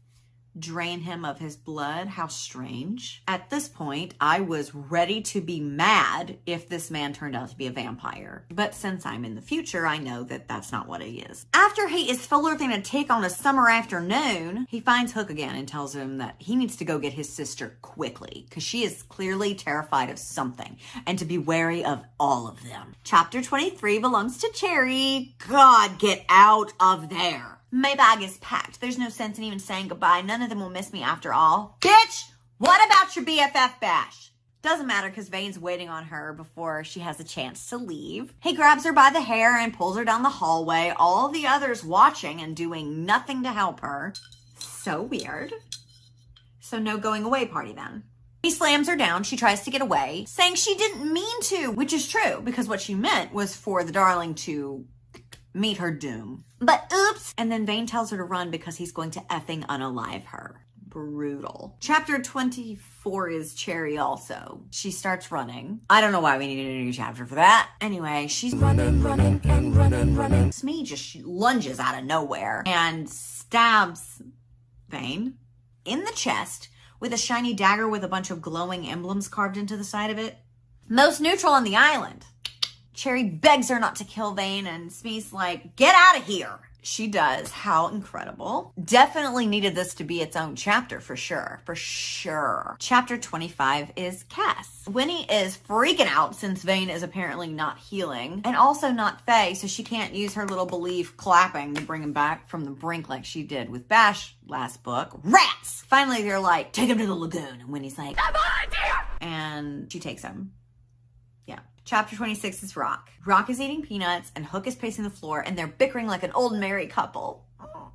drain him of his blood. How strange. At this point, I was ready to be mad if this man turned out to be a vampire. But since I'm in the future, I know that that's not what he is. After he is flirting a tick on a summer afternoon, he finds Hook again and tells him that he needs to go get his sister quickly because she is clearly terrified of something and to be wary of all of them. Chapter 23 belongs to Cherry. God, get out of there. My bag is packed. There's no sense in even saying goodbye. None of them will miss me after all. Bitch, what about your BFF bash? Doesn't matter because Vane's waiting on her before she has a chance to leave. He grabs her by the hair and pulls her down the hallway. All the others watching and doing nothing to help her. So weird. So no going away party then. He slams her down. She tries to get away, saying she didn't mean to, which is true because what she meant was for the darling to meet her doom. But oops! And then Vane tells her to run because he's going to effing unalive her. Brutal. Chapter 24 is Cherry also. She starts running. I don't know why we needed a new chapter for that. Anyway, she's running. Smee just lunges out of nowhere and stabs Vane in the chest with a shiny dagger with a bunch of glowing emblems carved into the side of it. Most neutral on the island. Cherry begs her not to kill Vane, and Smee's like, get out of here. She does. How incredible. Definitely needed this to be its own chapter for sure. For sure. Chapter 25 is Cass. Winnie is freaking out since Vane is apparently not healing and also not Fae, so she can't use her little belief clapping to bring him back from the brink like she did with Bash last book. Rats! Finally, they're like, take him to the lagoon. And Winnie's like, I volunteer! And she takes him. Yeah. Chapter 26 is Rock. Rock is eating peanuts and Hook is pacing the floor and they're bickering like an old married couple.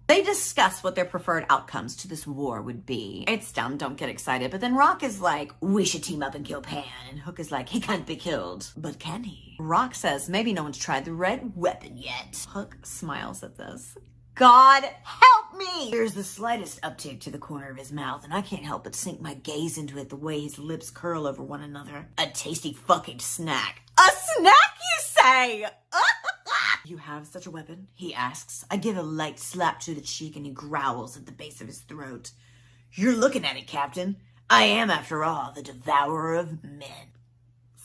They discuss what their preferred outcomes to this war would be. It's dumb, don't get excited. But then Rock is like, we should team up and kill Pan. And Hook is like, he can't be killed. But can he? Rock says, maybe no one's tried the red weapon yet. Hook smiles at this. God help me! There's the slightest uptick to the corner of his mouth, and I can't help but sink my gaze into it the way his lips curl over one another. A tasty fucking snack. A snack, you say? You have such a weapon? He asks. I give a light slap to the cheek, and he growls at the base of his throat. You're looking at it, Captain. I am, after all, the devourer of men.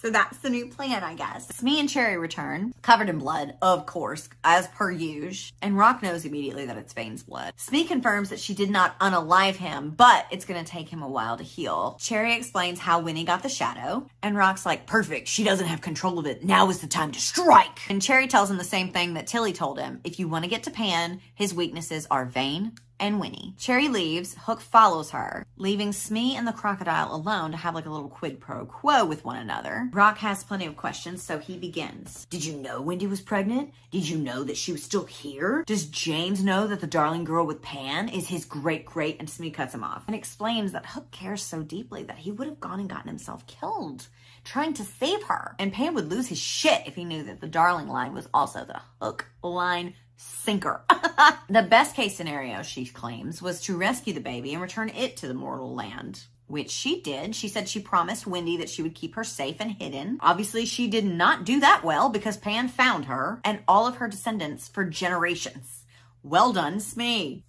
So that's the new plan, I guess. Smee and Cherry return, covered in blood, of course, as per usual. And Rock knows immediately that it's Vane's blood. Smee confirms that she did not unalive him, but it's gonna take him a while to heal. Cherry explains how Winnie got the shadow, and Rock's like, perfect, she doesn't have control of it. Now is the time to strike. And Cherry tells him the same thing that Tilly told him. If you want to get to Pan, his weaknesses are Vane and Winnie. Cherry leaves, Hook follows her, leaving Smee and the crocodile alone to have like a little quid pro quo with one another. Rock has plenty of questions, so he begins. Did you know Wendy was pregnant? Did you know that she was still here? Does James know that the darling girl with Pan is his great-great? And Smee cuts him off and explains that Hook cares so deeply that he would have gone and gotten himself killed trying to save her. And Pan would lose his shit if he knew that the darling line was also the Hook line sinker. The best case scenario, she claims, was to rescue the baby and return it to the mortal land, which she did. She said she promised Wendy that she would keep her safe and hidden. Obviously, she did not do that well because Pan found her and all of her descendants for generations. Well done, Smee.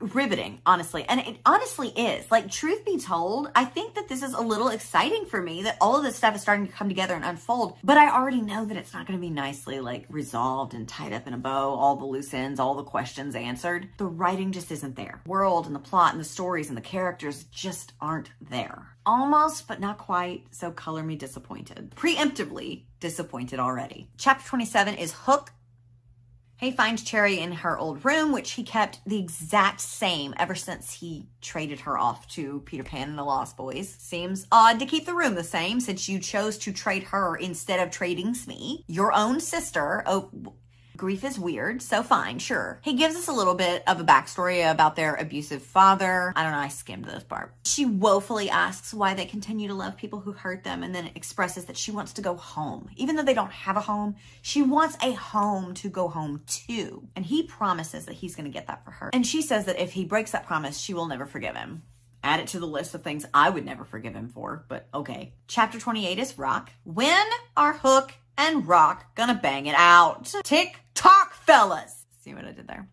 Riveting, honestly. And it honestly is. Like, truth be told, I think that this is a little exciting for me that all of this stuff is starting to come together and unfold, but I already know that it's not going to be nicely like resolved and tied up in a bow, all the loose ends, all the questions answered. The writing just isn't there. World and the plot and the stories and the characters just aren't there. Almost, but not quite, so color me disappointed. Preemptively disappointed already. Chapter 27 is Hook. He finds Cherry in her old room, which he kept the exact same ever since he traded her off to Peter Pan and the Lost Boys. Seems odd to keep the room the same since you chose to trade her instead of trading Smee, your own sister. Oh, grief is weird, so fine, sure. He gives us a little bit of a backstory about their abusive father. I don't know, I skimmed this part. She woefully asks why they continue to love people who hurt them and then expresses that she wants to go home. Even though they don't have a home, she wants a home to go home to. And he promises that he's gonna get that for her. And she says that if he breaks that promise, she will never forgive him. Add it to the list of things I would never forgive him for, but okay. Chapter 28 is Rock. When are Hook and Rock gonna bang it out? Tick-tock, fellas! See what I did there?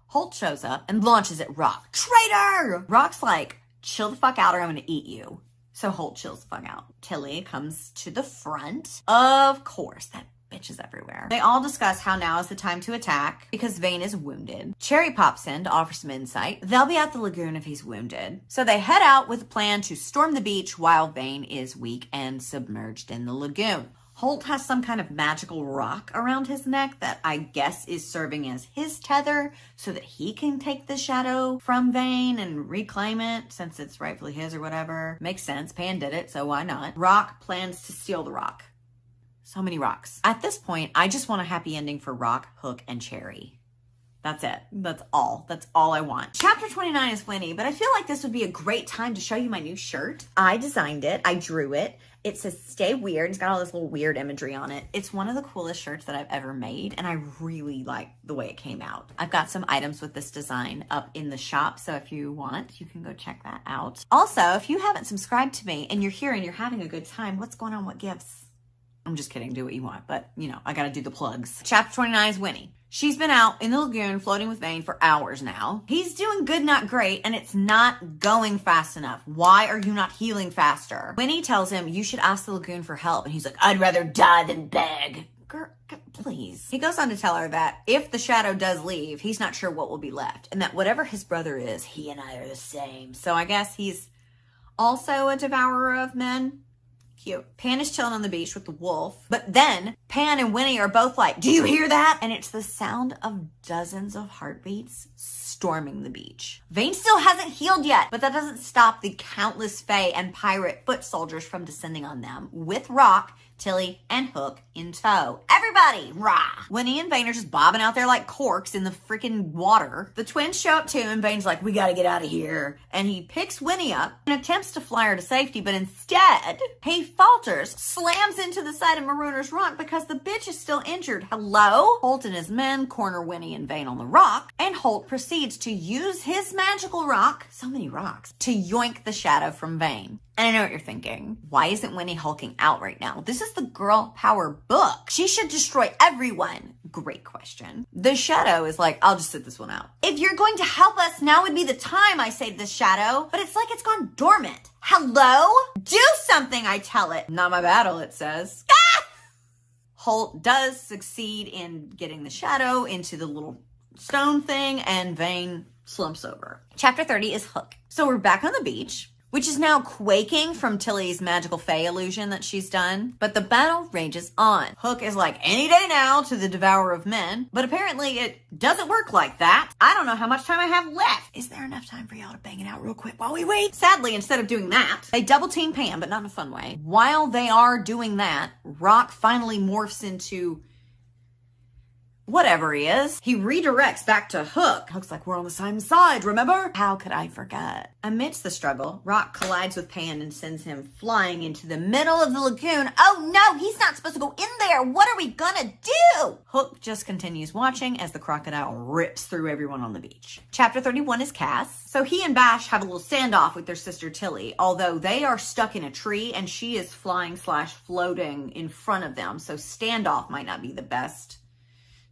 Holt shows up and launches at Rock. Traitor! Rock's like, chill the fuck out or I'm gonna eat you. So Holt chills the fuck out. Tilly comes to the front. Of course, that bitch is everywhere. They all discuss how now is the time to attack because Vane is wounded. Cherry pops in to offer some insight. They'll be at the lagoon if he's wounded. So they head out with a plan to storm the beach while Vane is weak and submerged in the lagoon. Holt has some kind of magical rock around his neck that I guess is serving as his tether so that he can take the shadow from Vane and reclaim it since it's rightfully his or whatever. Makes sense. Pan did it, so why not? Rock plans to steal the rock. So many rocks. At this point, I just want a happy ending for Rock, Hook, and Cherry. That's it. That's all. That's all I want. Chapter 29 is Winnie, but I feel like this would be a great time to show you my new shirt. I designed it. I drew it. It says stay weird. It's got all this little weird imagery on it. It's one of the coolest shirts that I've ever made, and I really like the way it came out. I've got some items with this design up in the shop, so if you want, you can go check that out. Also, if you haven't subscribed to me and you're here and you're having a good time, what's going on? What gifts? I'm just kidding. Do what you want, but, you know, I gotta do the plugs. Chapter 29 is Winnie. She's been out in the lagoon floating with Vane for hours now. He's doing good, not great, and it's not going fast enough. Why are you not healing faster? Winnie tells him, you should ask the lagoon for help, and he's like, I'd rather die than beg. Girl, please. He goes on to tell her that if the shadow does leave, he's not sure what will be left, and that whatever his brother is, he and I are the same. So I guess he's also a devourer of men. Cute. Pan is chilling on the beach with the wolf, but then Pan and Winnie are both like, do you hear that? And it's the sound of dozens of heartbeats storming the beach. Vane still hasn't healed yet, but that doesn't stop the countless fae and pirate foot soldiers from descending on them with Rock, Tilly, and Hook in tow. Everybody, rah! Winnie and Vane are just bobbing out there like corks in the freaking water. The twins show up too, and Vane's like, we gotta get out of here. And he picks Winnie up and attempts to fly her to safety, but instead, he falters, slams into the side of Marooner's rock because the bitch is still injured. Hello? Holt and his men corner Winnie and Vane on the rock, and Holt proceeds to use his magical rock, so many rocks, to yoink the shadow from Vane. And I know what you're thinking. Why isn't Winnie hulking out right now? This is the girl power book. She should destroy everyone. Great question. The shadow is like, I'll just sit this one out. If you're going to help us, now would be the time, I say to the shadow. But it's like it's gone dormant. Hello? Do something, I tell it. Not my battle, it says. Ah! Holt does succeed in getting the shadow into the little stone thing, and Vane slumps over. Chapter 30 is Hook. So we're back on the beach, which is now quaking from Tilly's magical fae illusion that she's done. But the battle rages on. Hook is like, any day now to the devourer of men. But apparently it doesn't work like that. I don't know how much time I have left. Is there enough time for y'all to bang it out real quick while we wait? Sadly, instead of doing that, they double team Pam, but not in a fun way. While they are doing that, Rock finally morphs into whatever he is. He redirects back to Hook. Hook's like, we're on the same side, remember? How could I forget? Amidst the struggle, Rock collides with Pan and sends him flying into the middle of the lagoon. Oh no, he's not supposed to go in there. What are we gonna do? Hook just continues watching as the crocodile rips through everyone on the beach. Chapter 31 is Cass. So he and Bash have a little standoff with their sister Tilly, although they are stuck in a tree and she is flying/floating in front of them. So standoff might not be the best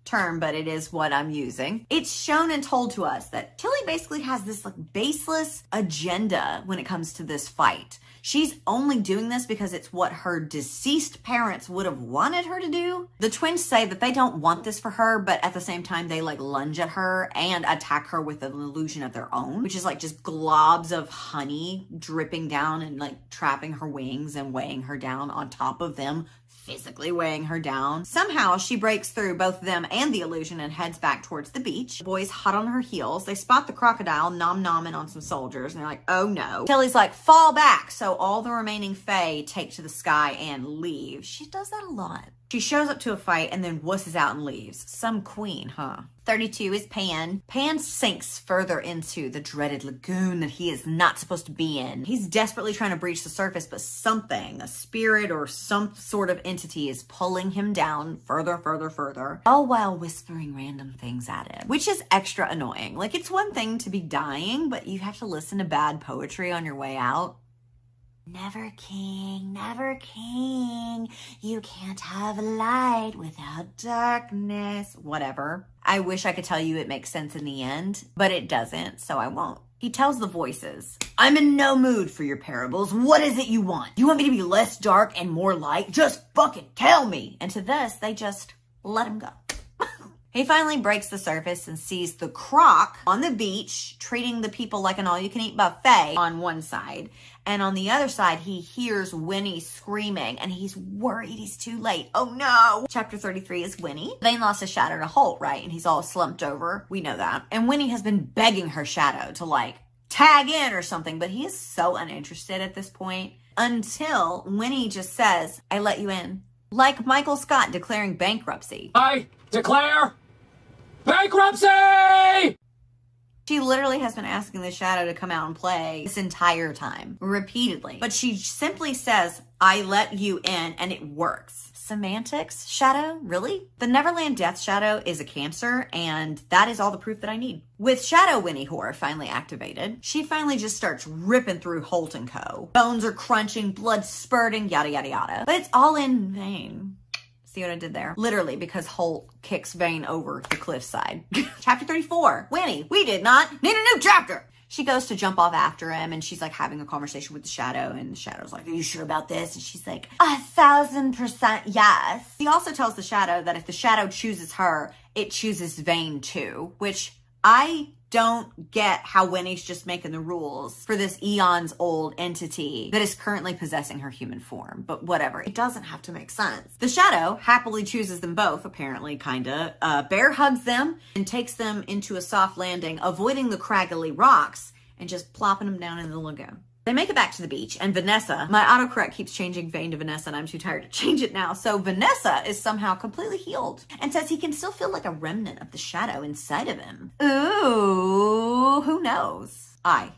term, but it is what I'm using. It's shown and told to us that Tilly basically has this like baseless agenda when it comes to this fight. She's only doing this because it's what her deceased parents would have wanted her to do. The twins say that they don't want this for her, but at the same time they like lunge at her and attack her with an illusion of their own, which is like just globs of honey dripping down and like trapping her wings and weighing her down on top of them, physically weighing her down. Somehow she breaks through both them and the illusion and heads back towards the beach. The boys hot on her heels. They spot the crocodile nom-nomming on some soldiers and they're like, oh no. Tilly's like, fall back. So all the remaining fae take to the sky and leave. She does that a lot. She shows up to a fight and then wusses out and leaves. Some queen, huh? 32 is Pan. Pan sinks further into the dreaded lagoon that he is not supposed to be in. He's desperately trying to breach the surface, but something, a spirit or some sort of entity is pulling him down further, all while whispering random things at him, which is extra annoying. Like, it's one thing to be dying, but you have to listen to bad poetry on your way out. Never king, you can't have light without darkness. Whatever. I wish I could tell you it makes sense in the end, but it doesn't, so I won't. He tells the voices, I'm in no mood for your parables. What is it you want? You want me to be less dark and more light? Just fucking tell me. And to this, they just let him go. He finally breaks the surface and sees the croc on the beach treating the people like an all-you-can-eat buffet on one side. And on the other side, he hears Winnie screaming and he's worried he's too late. Oh no! Chapter 33 is Winnie. Vane lost his shadow to Holt, right? And he's all slumped over. We know that. And Winnie has been begging her shadow to like tag in or something, but he is so uninterested at this point until Winnie just says, I let you in. Like Michael Scott declaring bankruptcy. I declare bankruptcy! She literally has been asking the shadow to come out and play this entire time, repeatedly. But she simply says, I let you in, and it works. Semantics, shadow? Really? The Neverland Death Shadow is a Cancer, and that is all the proof that I need. With Shadow Winnie Horror finally activated, she finally just starts ripping through Holt and Co. Bones are crunching, blood spurting, yada yada yada. But it's all in vain. See what I did there? Literally, because Holt kicks Vane over the cliffside. Chapter 34. Winnie, we did not need a new chapter. She goes to jump off after him and she's like having a conversation with the shadow and the shadow's like, are you sure about this? And she's like, 1,000% yes. He also tells the shadow that if the shadow chooses her, it chooses Vane too, which I don't get how Winnie's just making the rules for this eons old entity that is currently possessing her human form, but whatever. It doesn't have to make sense. The shadow happily chooses them both, apparently, kinda. Bear hugs them and takes them into a soft landing, avoiding the craggly rocks and just plopping them down in the lagoon. They make it back to the beach, and Vanessa, my autocorrect keeps changing Vane to Vanessa, and I'm too tired to change it now. So Vanessa is somehow completely healed and says he can still feel like a remnant of the shadow inside of him. Ooh, who knows? I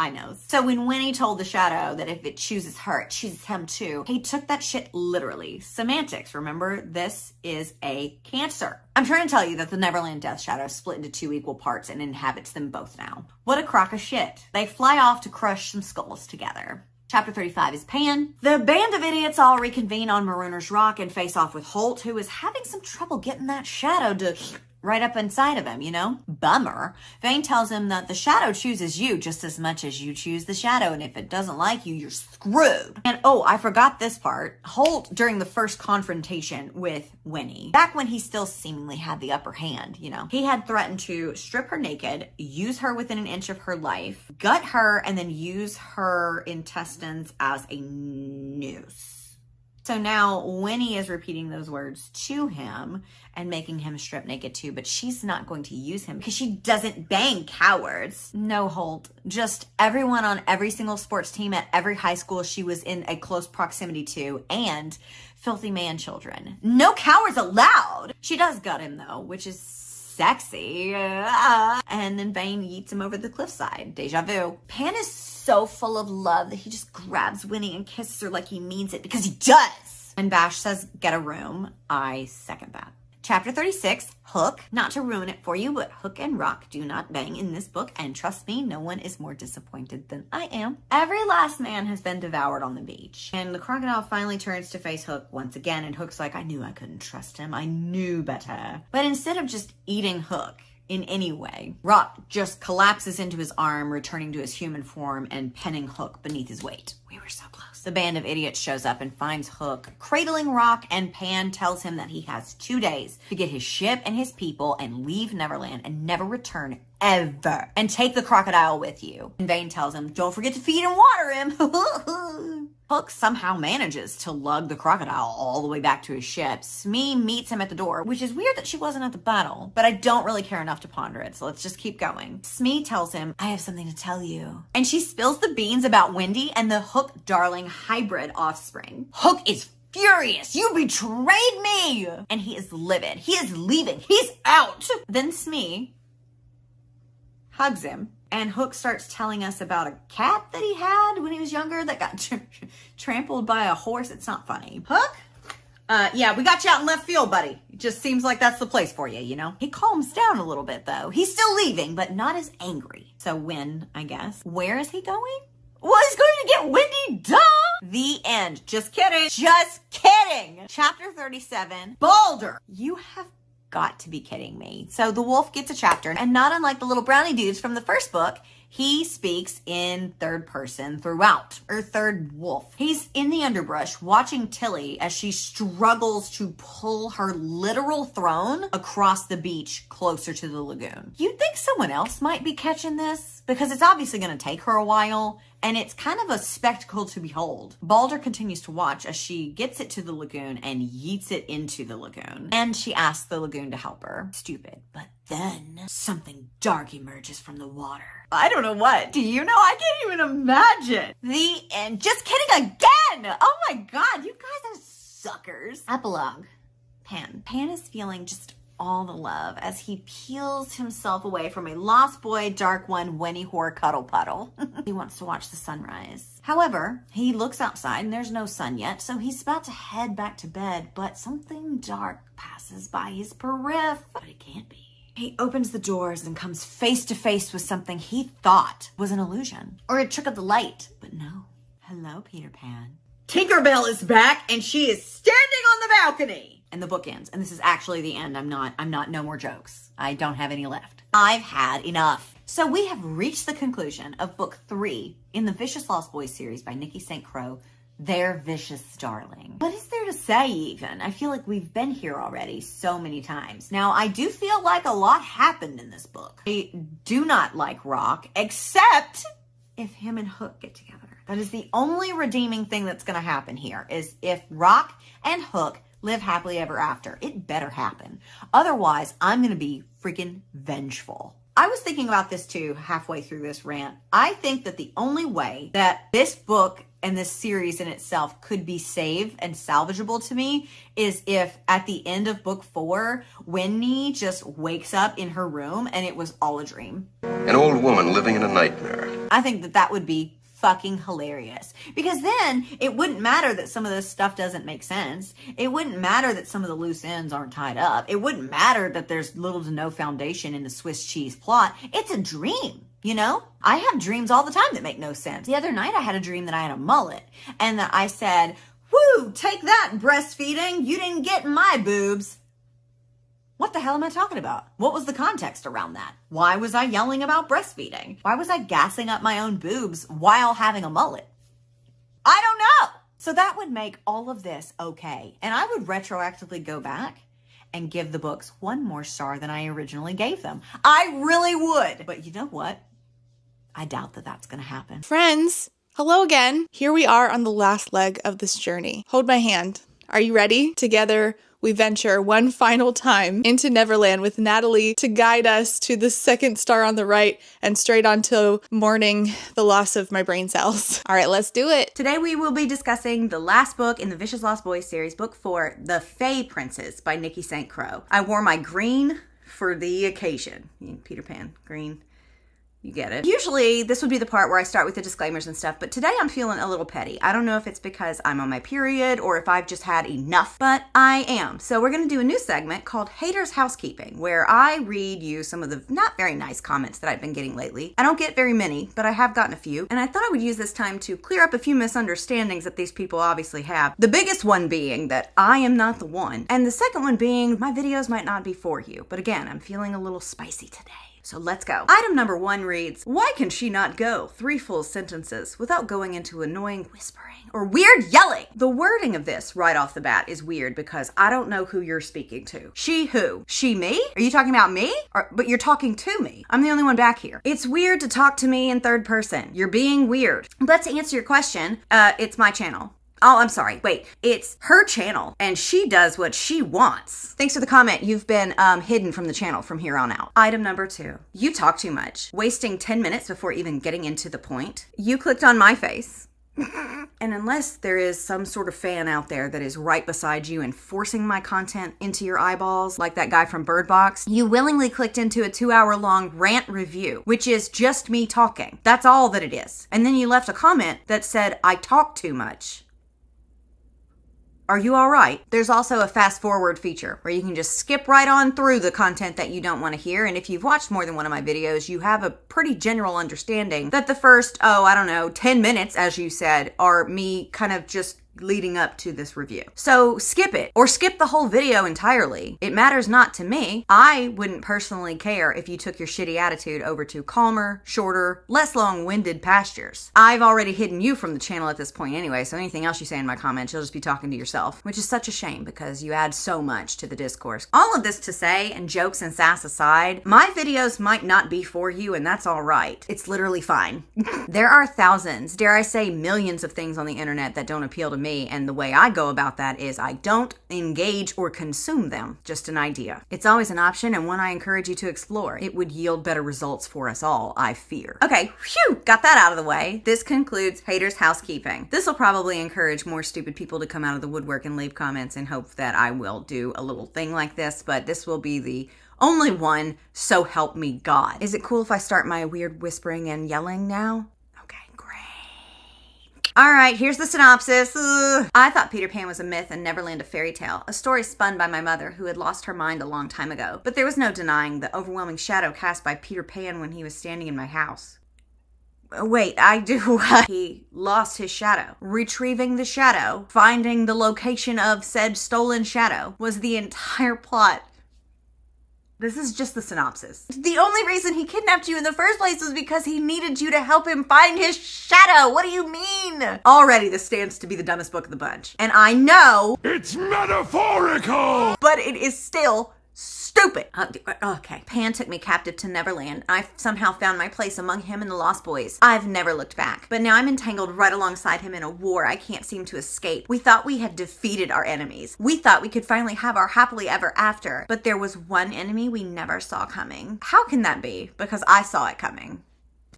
knows. So when Winnie told the shadow that if it chooses her, it chooses him too, he took that shit literally. Semantics, remember? This is a Cancer. I'm trying to tell you that the Neverland Death Shadow split into 2 equal parts and inhabits them both now. What a crock of shit. They fly off to crush some skulls together. Chapter 35 is Pan. The band of idiots all reconvene on Marooner's Rock and face off with Holt, who is having some trouble getting that shadow to right up inside of him, you know? Bummer. Vane tells him that the shadow chooses you just as much as you choose the shadow, and if it doesn't like you, you're screwed. And oh, I forgot this part. Holt, during the first confrontation with Winnie, back when he still seemingly had the upper hand, you know, he had threatened to strip her naked, use her within an inch of her life, gut her, and then use her intestines as a noose. So now Winnie is repeating those words to him and making him strip naked too, but she's not going to use him because she doesn't bang cowards. No, Holt. Just everyone on every single sports team at every high school she was in a close proximity to, and filthy man children. No cowards allowed! She does gut him though, which is sexy. And then Vane yeets him over the cliffside. Deja vu. Pan is so full of love that he just grabs Winnie and kisses her like he means it, because he does. And Bash says, get a room. I second that. Chapter 36, Hook. Not to ruin it for you, but Hook and Rock do not bang in this book, and trust me, no one is more disappointed than I am. Every last man has been devoured on the beach, and the crocodile finally turns to face Hook once again, and Hook's like, I knew I couldn't trust him. I knew better. But instead of just eating Hook in any way, Rock just collapses into his arm, returning to his human form and pinning Hook beneath his weight. We were so close. The band of idiots shows up and finds Hook cradling Rock, and Pan tells him that he has 2 days to get his ship and his people and leave Neverland and never return ever. And take the crocodile with you. And Vane tells him, don't forget to feed and water him. Hook somehow manages to lug the crocodile all the way back to his ship. Smee meets him at the door, which is weird that she wasn't at the battle, but I don't really care enough to ponder it, so let's just keep going. Smee tells him, I have something to tell you. And she spills the beans about Wendy and the Hook Darling hybrid offspring. Hook is furious. You betrayed me! And he is livid. He is leaving. He's out! Then Smee hugs him. And Hook starts telling us about a cat that he had when he was younger that got trampled by a horse. It's not funny. Hook? Yeah, we got you out in left field, buddy. It just seems like that's the place for you, you know? He calms down a little bit, though. He's still leaving, but not as angry. So when, I guess. Where is he going? Well, he's going to get Wendy, duh! The end. Just kidding. Just kidding. Chapter 37, Balder. You have got to be kidding me. So the wolf gets a chapter, and not unlike the little brownie dudes from the first book, he speaks in third person throughout, or third wolf. He's in the underbrush watching Tilly as she struggles to pull her literal throne across the beach closer to the lagoon. You'd think someone else might be catching this, because it's obviously going to take her a while, and it's kind of a spectacle to behold. Balder continues to watch as she gets it to the lagoon and yeets it into the lagoon. And she asks the lagoon to help her. Stupid. But then something dark emerges from the water. I don't know what. Do you know? I can't even imagine. The end. Just kidding again. Oh my God. You guys are suckers. Epilogue. Pan. Pan is feeling just all the love as he peels himself away from a lost boy, dark one, Winnie whore cuddle puddle. He wants to watch the sunrise. However, he looks outside and there's no sun yet, so he's about to head back to bed, but something dark passes by his periph. But it can't be. He opens the doors and comes face to face with something he thought was an illusion or a trick of the light, but no. Hello, Peter Pan. Tinkerbell is back and she is standing on the balcony. And the book ends. And this is actually the end. I'm not, no more jokes. I don't have any left. I've had enough. So we have reached the conclusion of book 3 in the Vicious Lost Boys series by Nikki St. Croix, Their Vicious Darling. What is there to say even? I feel like we've been here already so many times. Now, I do feel like a lot happened in this book. I do not like Rock, except if him and Hook get together. That is the only redeeming thing that's going to happen here, is if Rock and Hook live happily ever after. It better happen. Otherwise, I'm going to be freaking vengeful. I was thinking about this too halfway through this rant. I think that the only way that this book and this series in itself could be saved and salvageable to me is if at the end of book 4, Winnie just wakes up in her room and it was all a dream. An old woman living in a nightmare. I think that that would be fucking hilarious, because then it wouldn't matter that some of this stuff doesn't make sense. It wouldn't matter that some of the loose ends aren't tied up. It wouldn't matter that there's little to no foundation in the Swiss cheese plot. It's a dream. You know, I have dreams all the time that make no sense. The other night I had a dream that I had a mullet and that I said, woo, take that breastfeeding. You didn't get my boobs. What the hell am I talking about? What was the context around that? Why was I yelling about breastfeeding? Why was I gassing up my own boobs while having a mullet? I don't know. So that would make all of this okay. And I would retroactively go back and give the books one more star than I originally gave them. I really would. But you know what? I doubt that that's going to happen. Friends, hello again. Here we are on the last leg of this journey. Hold my hand. Are you ready? Together, we venture one final time into Neverland with Natalie to guide us to the second star on the right and straight onto mourning the loss of my brain cells. All right, let's do it. Today we will be discussing the last book in the Vicious Lost Boys series, book 4, The Fae Princes by Nikki St. Crow. I wore my green for the occasion. Peter Pan, green. You get it. Usually this would be the part where I start with the disclaimers and stuff, but today I'm feeling a little petty. I don't know if it's because I'm on my period or if I've just had enough, but I am. So we're going to do a new segment called Haters Housekeeping, where I read you some of the not very nice comments that I've been getting lately. I don't get very many, but I have gotten a few, and I thought I would use this time to clear up a few misunderstandings that these people obviously have. The biggest one being that I am not the one, and the second one being my videos might not be for you. But again, I'm feeling a little spicy today. So let's go. Item number 1 reads, why can she not go 3 full sentences without going into annoying whispering or weird yelling? The wording of this right off the bat is weird because I don't know who you're speaking to. She who? She me? Are you talking about me? But you're talking to me. I'm the only one back here. It's weird to talk to me in third person. You're being weird. But to answer your question, it's my channel. Oh, I'm sorry. Wait, it's her channel and she does what she wants. Thanks for the comment. You've been hidden from the channel from here on out. Item number 2. You talk too much, wasting 10 minutes before even getting into the point. You clicked on my face. And unless there is some sort of fan out there that is right beside you and forcing my content into your eyeballs, like that guy from Bird Box, you willingly clicked into a 2-hour-long rant review, which is just me talking. That's all that it is. And then you left a comment that said, I talk too much. Are you all right? There's also a fast forward feature where you can just skip right on through the content that you don't want to hear. And if you've watched more than one of my videos, you have a pretty general understanding that the first, 10 minutes, as you said, are me kind of just leading up to this review. So skip it or skip the whole video entirely. It matters not to me. I wouldn't personally care if you took your shitty attitude over to calmer, shorter, less long-winded pastures. I've already hidden you from the channel at this point anyway, so anything else you say in my comments, you'll just be talking to yourself, which is such a shame because you add so much to the discourse. All of this to say, and jokes and sass aside, my videos might not be for you, and that's all right. It's literally fine. There are thousands, dare I say millions of things on the internet that don't appeal to me, and the way I go about that is I don't engage or consume them. Just an idea. It's always an option and one I encourage you to explore. It would yield better results for us all, I fear. Okay, phew, got that out of the way. This concludes Haters Housekeeping. This will probably encourage more stupid people to come out of the woodwork and leave comments in hope that I will do a little thing like this, but this will be the only one, so help me God. Is it cool if I start my weird whispering and yelling now? All right, here's the synopsis. I thought Peter Pan was a myth and Neverland a fairy tale, a story spun by my mother who had lost her mind a long time ago. But there was no denying the overwhelming shadow cast by Peter Pan when he was standing in my house. Wait, I do what? He lost his shadow. Retrieving the shadow, finding the location of said stolen shadow was the entire plot. This is just the synopsis. The only reason he kidnapped you in the first place was because he needed you to help him find his shadow. What do you mean? Already, this stands to be the dumbest book of the bunch. And I know it's metaphorical, but it is still stupid. Okay. Pan took me captive to Neverland. I somehow found my place among him and the Lost Boys. I've never looked back. But now I'm entangled right alongside him in a war I can't seem to escape. We thought we had defeated our enemies. We thought we could finally have our happily ever after. But there was one enemy we never saw coming. How can that be? Because I saw it coming.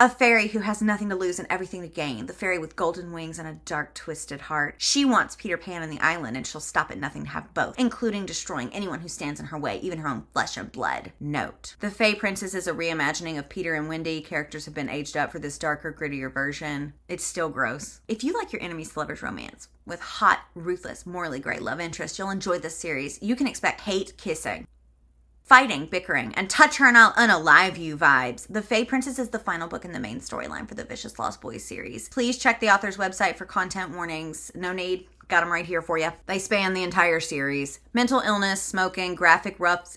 A fairy who has nothing to lose and everything to gain. The fairy with golden wings and a dark, twisted heart. She wants Peter Pan and the island, and she'll stop at nothing to have both, including destroying anyone who stands in her way, even her own flesh and blood. Note: The Fae Princess is a reimagining of Peter and Wendy. Characters have been aged up for this darker, grittier version. It's still gross. If you like your enemies to lovers romance with hot, ruthless, morally great love interest, you'll enjoy this series. You can expect hate kissing. fighting, bickering, and touch her and I'll unalive you vibes. The Fae Princess is the final book in the main storyline for the Vicious Lost Boys series. Please check the author's website for content warnings. No need. Got them right here for you. They span the entire series. Mental illness, smoking, graphic rough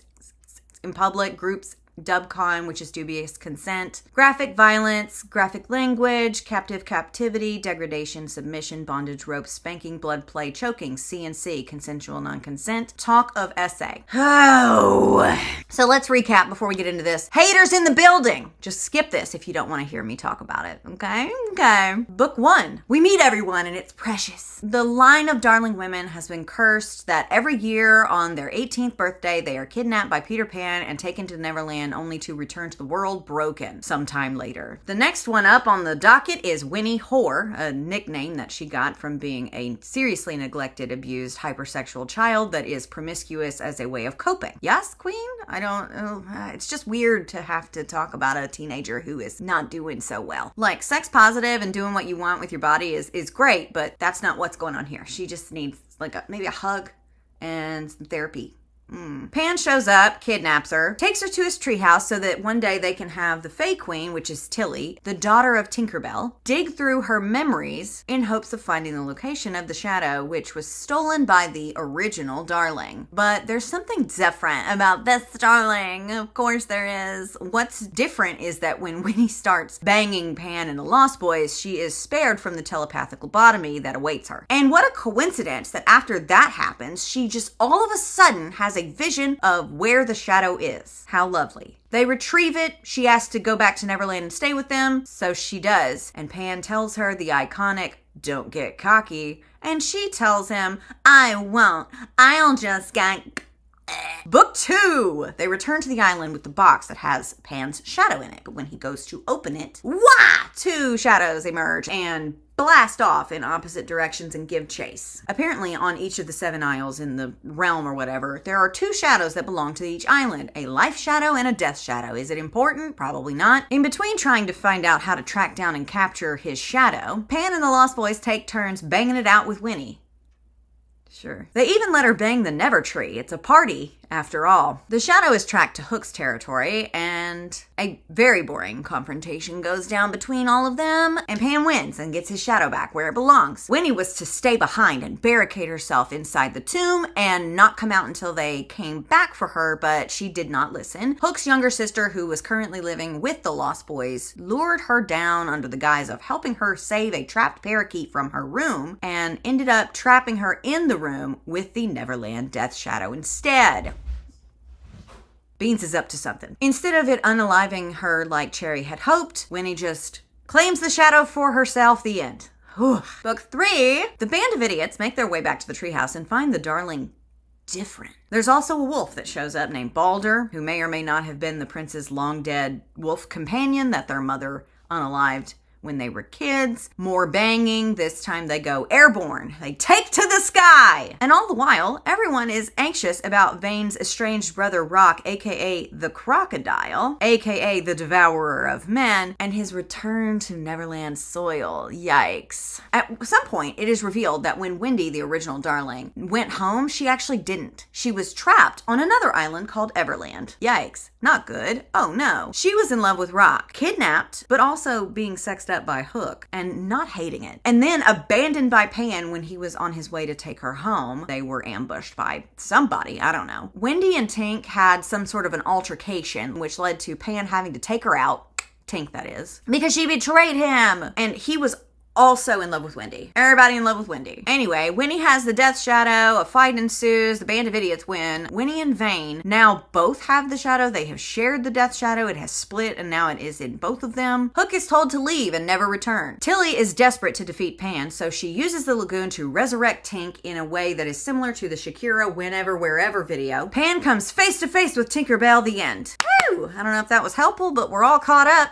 in public, groups, dubcon, which is dubious consent, graphic violence, graphic language, captive captivity, degradation, submission, bondage, rope, spanking, blood play, choking, CNC, consensual non-consent, talk of essay. Oh. So let's recap before we get into this. Haters in the building. Just skip this if you don't want to hear me talk about it. Okay? Okay. Book 1. We meet everyone and it's precious. The line of darling women has been cursed that every year on their 18th birthday, they are kidnapped by Peter Pan and taken to Neverland only to return to the world broken sometime later. The next one up on the docket is Winnie Whore, a nickname that she got from being a seriously neglected, abused, hypersexual child that is promiscuous as a way of coping. Yes, Queen? It's just weird to have to talk about a teenager who is not doing so well. Like, sex positive and doing what you want with your body is great, but that's not what's going on here. She just needs maybe a hug and some therapy. Pan shows up, kidnaps her, takes her to his treehouse so that one day they can have the Fae Queen, which is Tilly, the daughter of Tinkerbell, dig through her memories in hopes of finding the location of the shadow, which was stolen by the original Darling. But there's something different about this Darling. Of course there is. What's different is that when Winnie starts banging Pan and the Lost Boys, she is spared from the telepathic lobotomy that awaits her. And what a coincidence that after that happens, she just all of a sudden has a vision of where the shadow is. How lovely. They retrieve it. She asks to go back to Neverland and stay with them, so she does. And Pan tells her the iconic, "Don't get cocky," and she tells him, "I won't. I'll just get..." Book 2. They return to the island with the box that has Pan's shadow in it, but when he goes to open it, wah! 2 shadows emerge and blast off in opposite directions and give chase. Apparently, on each of the 7 isles in the realm or whatever, there are 2 shadows that belong to each island, a life shadow and a death shadow. Is it important? Probably not. In between trying to find out how to track down and capture his shadow, Pan and the Lost Boys take turns banging it out with Winnie. Sure. They even let her bang the Never Tree. It's a party, after all. The shadow is tracked to Hook's territory, and a very boring confrontation goes down between all of them, and Pan wins and gets his shadow back where it belongs. Winnie was to stay behind and barricade herself inside the tomb and not come out until they came back for her, but she did not listen. Hook's younger sister, who was currently living with the Lost Boys, lured her down under the guise of helping her save a trapped parakeet from her room, and ended up trapping her in the room with the Neverland Death Shadow instead. Beans is up to something. Instead of it unaliving her like Cherry had hoped, Winnie just claims the shadow for herself. The end. Whew. Book 3. The band of idiots make their way back to the treehouse and find the Darling different. There's also a wolf that shows up named Balder, who may or may not have been the prince's long-dead wolf companion that their mother unalived when they were kids. More banging. This time they go airborne. They take to the sky. And all the while, everyone is anxious about Vane's estranged brother Rock, aka the Crocodile, aka the Devourer of Men, and his return to Neverland soil. Yikes. At some point, it is revealed that when Wendy, the original Darling, went home, she actually didn't. She was trapped on another island called Everland. Yikes. Not good. Oh no. She was in love with Rock, kidnapped, but also being sexed up by Hook and not hating it. And then abandoned by Pan when he was on his way to take her home. They were ambushed by somebody, I don't know. Wendy and Tink had some sort of an altercation, which led to Pan having to take her out, Tink that is, because she betrayed him. And he was also in love with Wendy. Everybody in love with Wendy. Anyway, Winnie has the death shadow, a fight ensues, the band of idiots win. Winnie and Vane now both have the shadow. They have shared the death shadow. It has split and now it is in both of them. Hook is told to leave and never return. Tilly is desperate to defeat Pan, so she uses the lagoon to resurrect Tink in a way that is similar to the Shakira Whenever Wherever video. Pan comes face to face with Tinkerbell. The end. Woo! Whew, I don't know if that was helpful, but we're all caught up.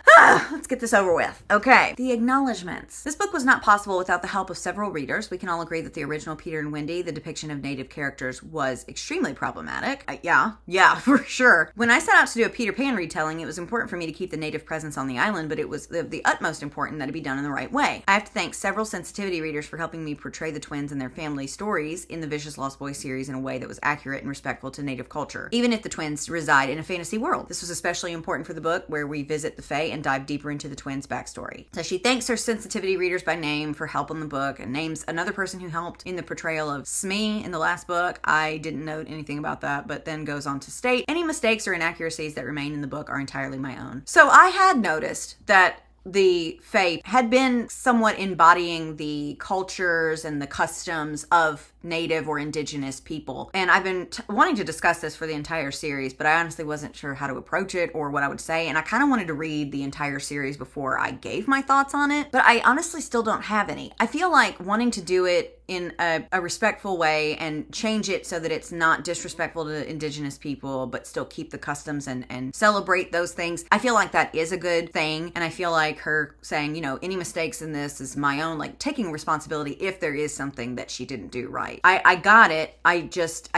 Let's get this over with. Okay, the acknowledgements. This book was not possible without the help of several readers. We can all agree that the original Peter and Wendy, the depiction of native characters, was extremely problematic. Yeah, for sure. When I set out to do a Peter Pan retelling, it was important for me to keep the native presence on the island, but it was of the utmost important that it be done in the right way. I have to thank several sensitivity readers for helping me portray the twins and their family stories in the Vicious Lost Boys series in a way that was accurate and respectful to native culture, even if the twins reside in a fantasy world. This was especially important for the book where we visit the Fae and dive deeper into the twins' backstory. So she thanks her sensitivity readers by name for help in the book and names another person who helped in the portrayal of Smee in the last book. I didn't note anything about that, but then goes on to state, any mistakes or inaccuracies that remain in the book are entirely my own. So I had noticed that the Fae had been somewhat embodying the cultures and the customs of native or indigenous people. And I've been wanting to discuss this for the entire series, but I honestly wasn't sure how to approach it or what I would say. And I kind of wanted to read the entire series before I gave my thoughts on it, but I honestly still don't have any. I feel like wanting to do it in a respectful way and change it so that it's not disrespectful to indigenous people, but still keep the customs and celebrate those things. I feel like that is a good thing. And I feel like her saying, you know, any mistakes in this is my own, like taking responsibility if there is something that she didn't do right. I got it. I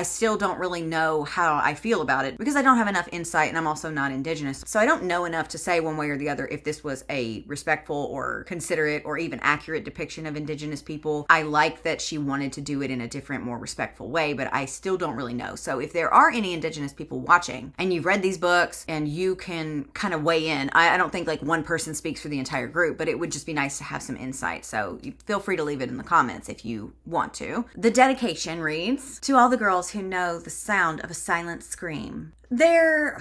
still don't really know how I feel about it because I don't have enough insight and I'm also not indigenous. So I don't know enough to say one way or the other if this was a respectful or considerate or even accurate depiction of indigenous people. I like that she wanted to do it in a different, more respectful way, but I still don't really know. So if there are any indigenous people watching and you've read these books and you can kind of weigh in, I don't think like one person speaks for the entire group, but it would just be nice to have some insight. So you feel free to leave it in the comments if you want to. The dedication reads, to all the girls who know the sound of a silent scream. There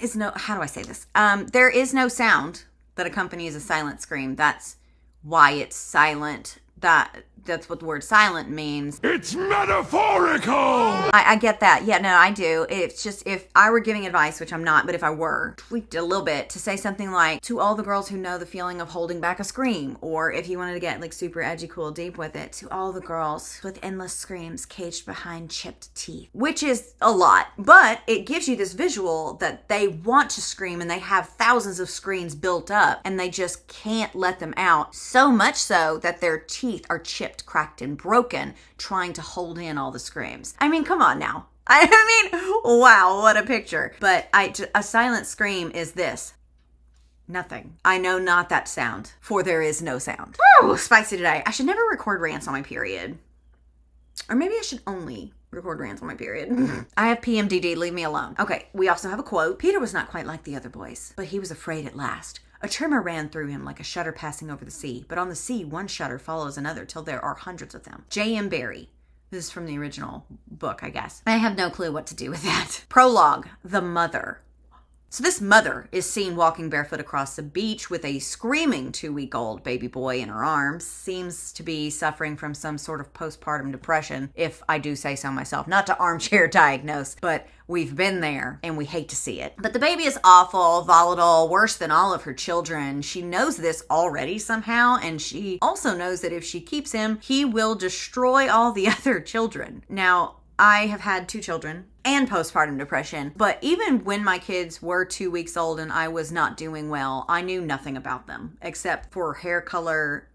is no, how do I say this? There is no sound that accompanies a silent scream. That's why it's silent. That's what the word silent means. It's metaphorical! I get that. Yeah, no, I do. It's just if I were giving advice, which I'm not, but if I were, tweaked it a little bit to say something like, to all the girls who know the feeling of holding back a scream, or if you wanted to get like super edgy, cool, deep with it, to all the girls with endless screams caged behind chipped teeth, which is a lot, but it gives you this visual that they want to scream and they have thousands of screams built up and they just can't let them out, so much so that their teeth are chipped, cracked, and broken trying to hold in all the screams. I mean, come on now. I mean, wow, what a picture. But a silent scream is this. Nothing. I know not that sound, for there is no sound. Woo, spicy today. I should never record rants on my period. Or maybe I should only record rants on my period. I have PMDD, leave me alone. Okay, we also have a quote. Peter was not quite like the other boys, but he was afraid at last. A tremor ran through him like a shudder passing over the sea, but on the sea, one shudder follows another till there are hundreds of them. J.M. Barrie. This is from the original book, I guess. I have no clue what to do with that. Prologue, the mother. So this mother is seen walking barefoot across the beach with a screaming 2-week-old baby boy in her arms. Seems to be suffering from some sort of postpartum depression, if I do say so myself. Not to armchair diagnose, but we've been there and we hate to see it. But the baby is awful, volatile, worse than all of her children. She knows this already somehow, and she also knows that if she keeps him, he will destroy all the other children. Now, I have had 2 children and postpartum depression, but even when my kids were 2 weeks old and I was not doing well, I knew nothing about them except for hair color.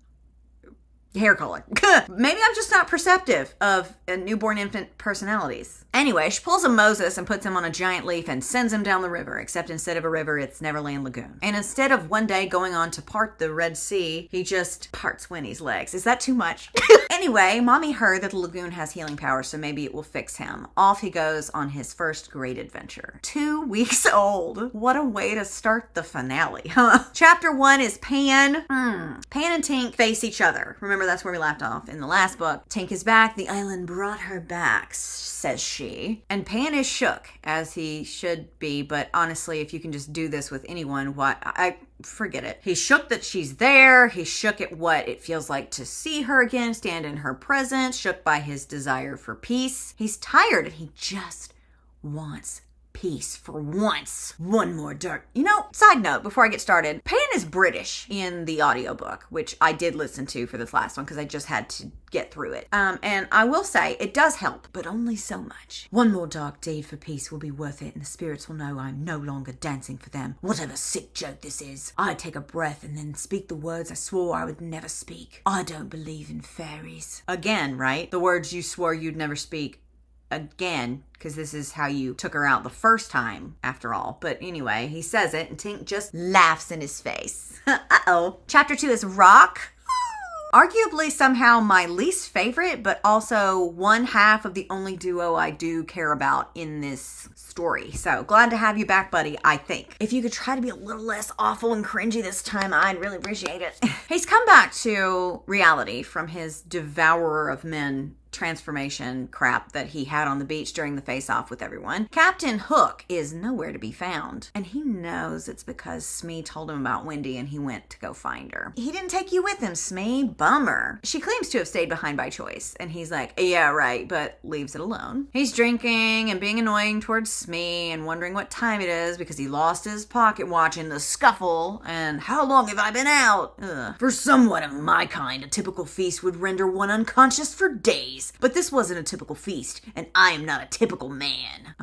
Maybe I'm just not perceptive of newborn infant personalities. Anyway, she pulls a Moses and puts him on a giant leaf and sends him down the river, except instead of a river, it's Neverland Lagoon. And instead of one day going on to part the Red Sea, he just parts Winnie's legs. Is that too much? Anyway, Mommy heard that the lagoon has healing power, so maybe it will fix him. Off he goes on his first great adventure. 2 weeks old. What a way to start the finale, huh? Chapter 1 is Pan. Pan and Tink face each other. Remember, that's where we left off in the last book. Tink is back. The island brought her back, says she. And Pan is shook, as he should be, but honestly, if you can just do this with anyone, I forget it. He's shook that she's there. He's shook at what it feels like to see her again, stand in her presence, shook by his desire for peace. He's tired and he just wants peace for once. One more dark. You know, side note before I get started, Pan is British in the audiobook, which I did listen to for this last one because I just had to get through it. And I will say it does help, but only so much. One more dark deed for peace will be worth it, and the spirits will know I'm no longer dancing for them. Whatever sick joke this is. I take a breath and then speak the words I swore I would never speak. I don't believe in fairies. Again, right? The words you swore you'd never speak. Again, because this is how you took her out the first time, after all. But anyway, he says it, and Tink just laughs in his face. Uh-oh. Chapter 2 is Rock. Arguably somehow my least favorite, but also one half of the only duo I do care about in this story. So glad to have you back, buddy, I think. If you could try to be a little less awful and cringy this time, I'd really appreciate it. He's come back to reality from his devourer of men transformation crap that he had on the beach during the face-off with everyone. Captain Hook is nowhere to be found, and he knows it's because Smee told him about Wendy and he went to go find her. He didn't take you with him, Smee. Bummer. She claims to have stayed behind by choice, and he's like, yeah, right, but leaves it alone. He's drinking and being annoying towards Smee and wondering what time it is because he lost his pocket watch in the scuffle, and how long have I been out? Ugh. For someone of my kind, a typical feast would render one unconscious for days. But this wasn't a typical feast, and I am not a typical man.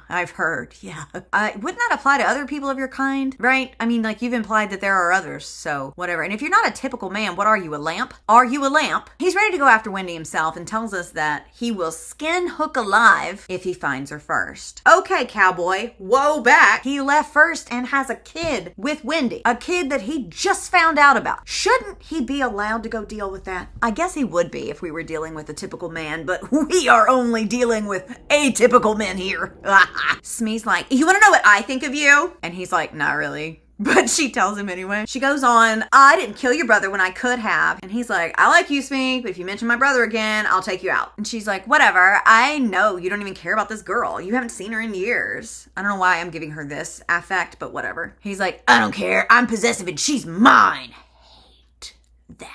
I've heard, yeah. Wouldn't that apply to other people of your kind, right? I mean, like, you've implied that there are others, so whatever. And if you're not a typical man, what are you, a lamp? Are you a lamp? He's ready to go after Wendy himself and tells us that he will skin Hook alive if he finds her first. Okay, cowboy, whoa back. He left first and has a kid with Wendy, a kid that he just found out about. Shouldn't he be allowed to go deal with that? I guess he would be if we were dealing with a typical man, but we are only dealing with atypical men here. Smee's like, you want to know what I think of you? And he's like, not really. But she tells him anyway. She goes on, I didn't kill your brother when I could have. And he's like, I like you, Smee, but if you mention my brother again, I'll take you out. And she's like, whatever. I know you don't even care about this girl. You haven't seen her in years. I don't know why I'm giving her this affect, but whatever. He's like, I don't care. I'm possessive and she's mine. Hate that.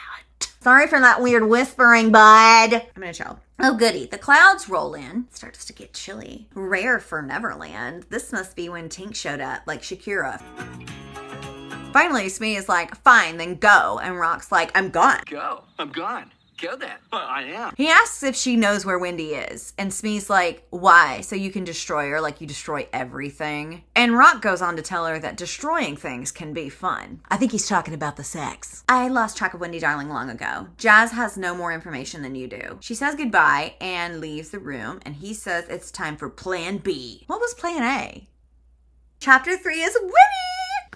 Sorry for that weird whispering, bud. I'm gonna chill. Oh, goody. The clouds roll in. It starts to get chilly. Rare for Neverland. This must be when Tink showed up, like Shakira. Finally, Smee is like, fine, then go. And Rock's like, I'm gone. Go. I'm gone. Go then. Well, I am. He asks if she knows where Wendy is. And Smee's like, why? So you can destroy her like you destroy everything? And Rock goes on to tell her that destroying things can be fun. I think he's talking about the sex. I lost track of Wendy Darling long ago. Jazz has no more information than you do. She says goodbye and leaves the room. And he says it's time for Plan B. What was Plan A? Chapter 3 is Winnie!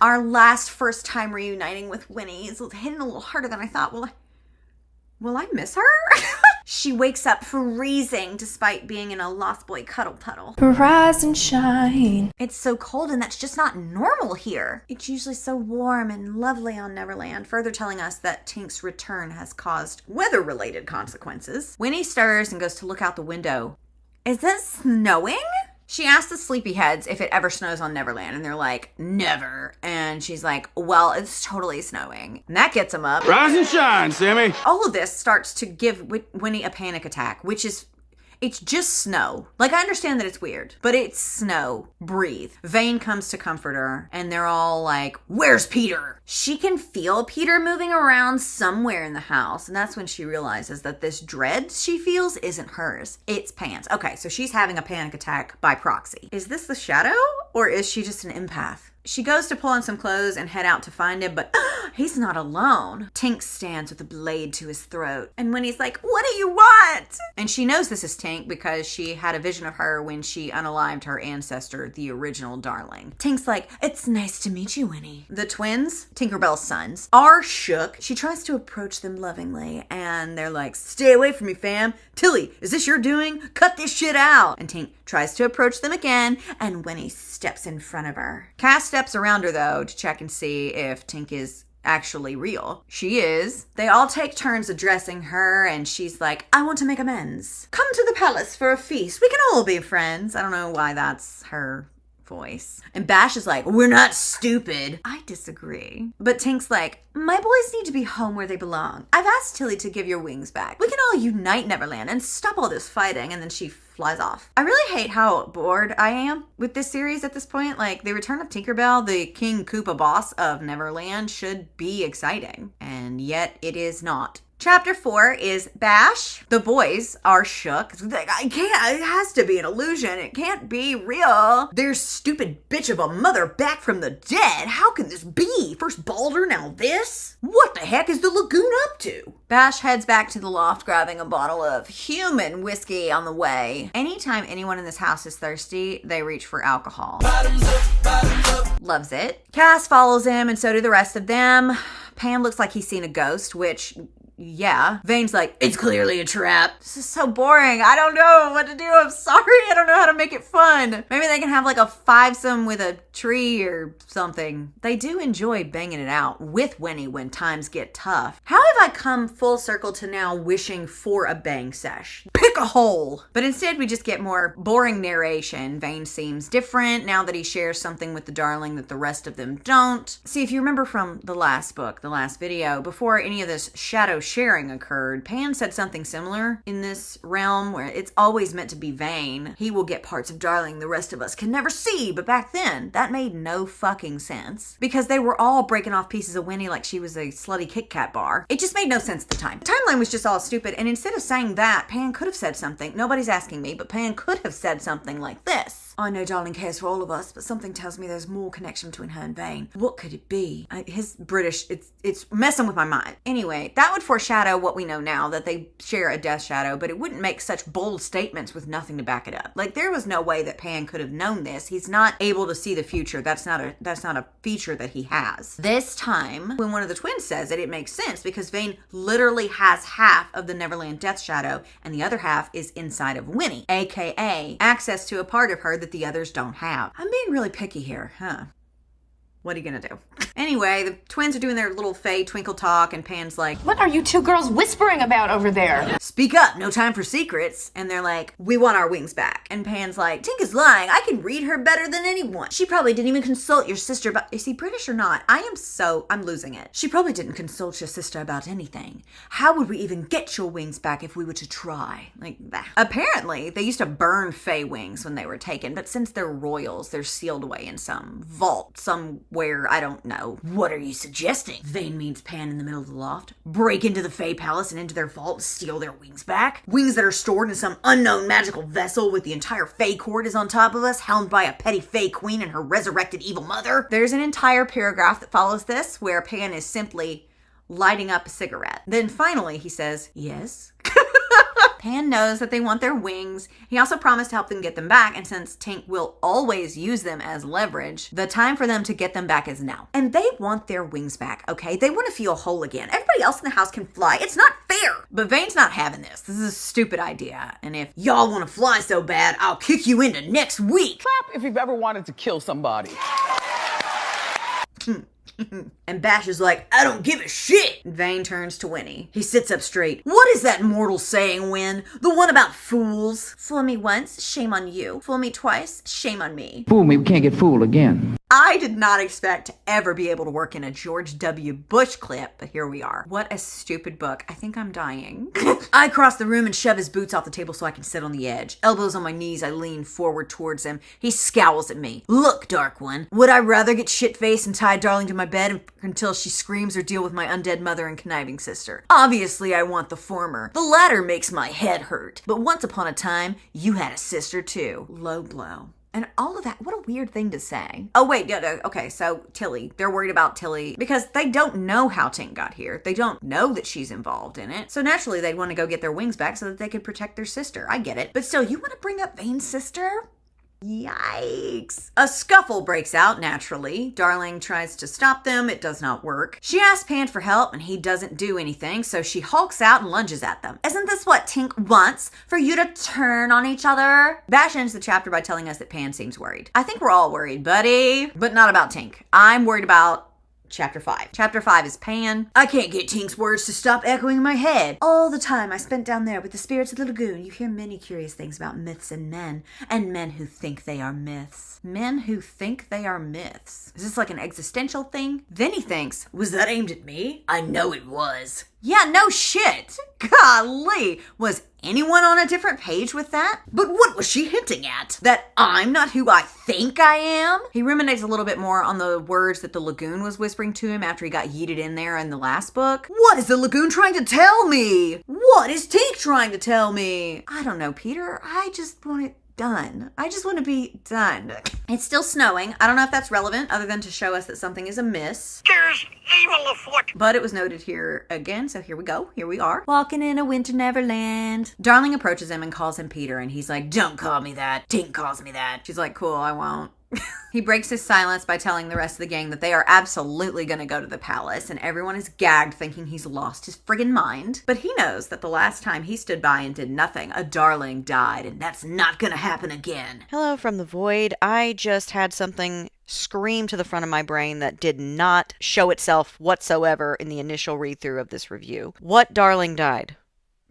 Our last first time reuniting with Winnie is hitting a little harder than I thought. Will I miss her? She wakes up freezing despite being in a Lost Boy cuddle puddle. Rise and shine. It's so cold and that's just not normal here. It's usually so warm and lovely on Neverland, further telling us that Tink's return has caused weather-related consequences. Winnie stirs and goes to look out the window. Is it snowing? She asks the sleepyheads if it ever snows on Neverland, and they're like, never. And she's like, well, it's totally snowing. And that gets them up. Rise and shine, Sammy. All of this starts to give Winnie a panic attack, which is, it's just snow. Like, I understand that it's weird, but it's snow. Breathe. Vane comes to comfort her, and they're all like, where's Peter? She can feel Peter moving around somewhere in the house, and that's when she realizes that this dread she feels isn't hers. It's Pan's. Okay, so she's having a panic attack by proxy. Is this the shadow, or is she just an empath? She goes to pull on some clothes and head out to find him, but he's not alone. Tink stands with a blade to his throat. And Winnie's like, what do you want? And she knows this is Tink because she had a vision of her when she unalived her ancestor, the original Darling. Tink's like, it's nice to meet you, Winnie. The twins, Tinkerbell's sons, are shook. She tries to approach them lovingly, and they're like, stay away from me, fam. Tilly, is this your doing? Cut this shit out. And Tink tries to approach them again, and Winnie steps in front of her. Cass steps around her, though, to check and see if Tink is actually real. She is. They all take turns addressing her, and she's like, I want to make amends. Come to the palace for a feast. We can all be friends. I don't know why that's her voice. And Bash is like, we're not stupid. I disagree. But Tink's like, my boys need to be home where they belong. I've asked Tilly to give your wings back. We can all unite Neverland and stop all this fighting. And then she flies off. I really hate how bored I am with this series at this point. Like, the return of Tinkerbell, the King Koopa boss of Neverland, should be exciting, and yet it is not. Chapter 4 is Bash. The boys are shook. I can't, it has to be an illusion. It can't be real. There's stupid bitch of a mother back from the dead. How can this be? First Baldur, now this? What the heck is the lagoon up to? Bash heads back to the loft, grabbing a bottle of human whiskey on the way. Anytime anyone in this house is thirsty, they reach for alcohol. Bottoms up. Loves it. Cass follows him, and so do the rest of them. Pan looks like he's seen a ghost, which... yeah. Vane's like, it's clearly a trap. This is so boring. I don't know what to do. I'm sorry. I don't know how to make it fun. Maybe they can have like a fivesome with a tree or something. They do enjoy banging it out with Winnie when times get tough. How have I come full circle to now wishing for a bang sesh? Pick a hole. But instead we just get more boring narration. Vane seems different now that he shares something with the darling that the rest of them don't. See, if you remember from the last book, the last video, before any of this shadow sharing occurred, Pan said something similar in this realm where it's always meant to be Vane. He will get parts of darling the rest of us can never see. But back then, that made no fucking sense because they were all breaking off pieces of Winnie like she was a slutty Kit Kat bar. It just made no sense at the time. The timeline was just all stupid, and instead of saying that, Pan could have said something. Nobody's asking me, but Pan could have said something like this. I know darling cares for all of us, but something tells me there's more connection between her and Vane. What could it be? His British, it's messing with my mind. Anyway, that would foreshadow what we know now, that they share a death shadow, but it wouldn't make such bold statements with nothing to back it up. Like, there was no way that Pan could have known this. He's not able to see the future. That's not a feature that he has. This time, when one of the twins says it, it makes sense because Vane literally has half of the Neverland death shadow, and the other half is inside of Winnie, aka access to a part of her that the others don't have. I'm being really picky here, huh? What are you gonna do? Anyway, the twins are doing their little Faye twinkle talk, and Pan's like, what are you two girls whispering about over there? Speak up, no time for secrets. And they're like, we want our wings back. And Pan's like, Tink is lying. I can read her better than anyone. She probably didn't even consult your sister about, is he British or not? I'm losing it. She probably didn't consult your sister about anything. How would we even get your wings back if we were to try? Like that. Apparently, they used to burn Faye wings when they were taken, but since they're royals, they're sealed away in some vault somewhere, I don't know. What are you suggesting? Vane meets Pan in the middle of the loft. Break into the Fae Palace and into their vault, steal their wings back. Wings that are stored in some unknown magical vessel with the entire Fae court is on top of us, helmed by a petty Fae queen and her resurrected evil mother. There's an entire paragraph that follows this where Pan is simply lighting up a cigarette. Then finally he says, yes. Pan knows that they want their wings. He also promised to help them get them back, and since Tink will always use them as leverage, the time for them to get them back is now. And they want their wings back, okay? They want to feel whole again. Everybody else in the house can fly. It's not fair. But Vane's not having this. This is a stupid idea. And if y'all want to fly so bad, I'll kick you into next week. Clap if you've ever wanted to kill somebody. And Bash is like, I don't give a shit. Vane turns to Winnie. He sits up straight. What is that mortal saying, Win? The one about fools? Fool me once, shame on you. Fool me twice, shame on me. Fool me, we can't get fooled again. I did not expect to ever be able to work in a George W. Bush clip, but here we are. What a stupid book. I think I'm dying. I cross the room and shove his boots off the table so I can sit on the edge. Elbows on my knees, I lean forward towards him. He scowls at me. Look, Dark One, would I rather get shit-faced and tie Darling to my bed until she screams or deal with my undead mother and conniving sister? Obviously, I want the former. The latter makes my head hurt. But once upon a time, you had a sister too. Low blow. And all of that, what a weird thing to say. Oh, wait, no, okay, so Tilly. They're worried about Tilly because they don't know how Tink got here. They don't know that she's involved in it. So naturally, they'd want to go get their wings back so that they could protect their sister. I get it. But still, you want to bring up Vane's sister? Yikes. A scuffle breaks out naturally. Darling tries to stop them. It does not work. She asks Pan for help and he doesn't do anything, so she hulks out and lunges at them. Isn't this what Tink wants? For you to turn on each other? Bash ends the chapter by telling us that Pan seems worried. I think we're all worried, buddy, but not about Tink. I'm worried about Chapter 5. Chapter 5 is Pan. I can't get Tink's words to stop echoing in my head. All the time I spent down there with the spirits of the lagoon, you hear many curious things about myths and men who think they are myths. Men who think they are myths. Is this like an existential thing? Then he thinks, was that aimed at me? I know it was. Yeah, no shit. Golly. Was anyone on a different page with that? But what was she hinting at? That I'm not who I think I am? He ruminates a little bit more on the words that the Lagoon was whispering to him after he got yeeted in there in the last book. What is the Lagoon trying to tell me? What is Tink trying to tell me? I don't know, Peter. I just want it done. I just want to be done. It's still snowing. I don't know if that's relevant other than to show us that something is amiss. There's evil afoot. But it was noted here again, so here we go. Here we are. Walking in a winter neverland. Darling approaches him and calls him Peter, and he's like, don't call me that. Tink calls me that. She's like, cool, I won't. He breaks his silence by telling the rest of the gang that they are absolutely going to go to the palace, and everyone is gagged thinking he's lost his friggin' mind. But he knows that the last time he stood by and did nothing, a darling died, and that's not going to happen again. Hello from the void. I just had something scream to the front of my brain that did not show itself whatsoever in the initial read-through of this review. What darling died?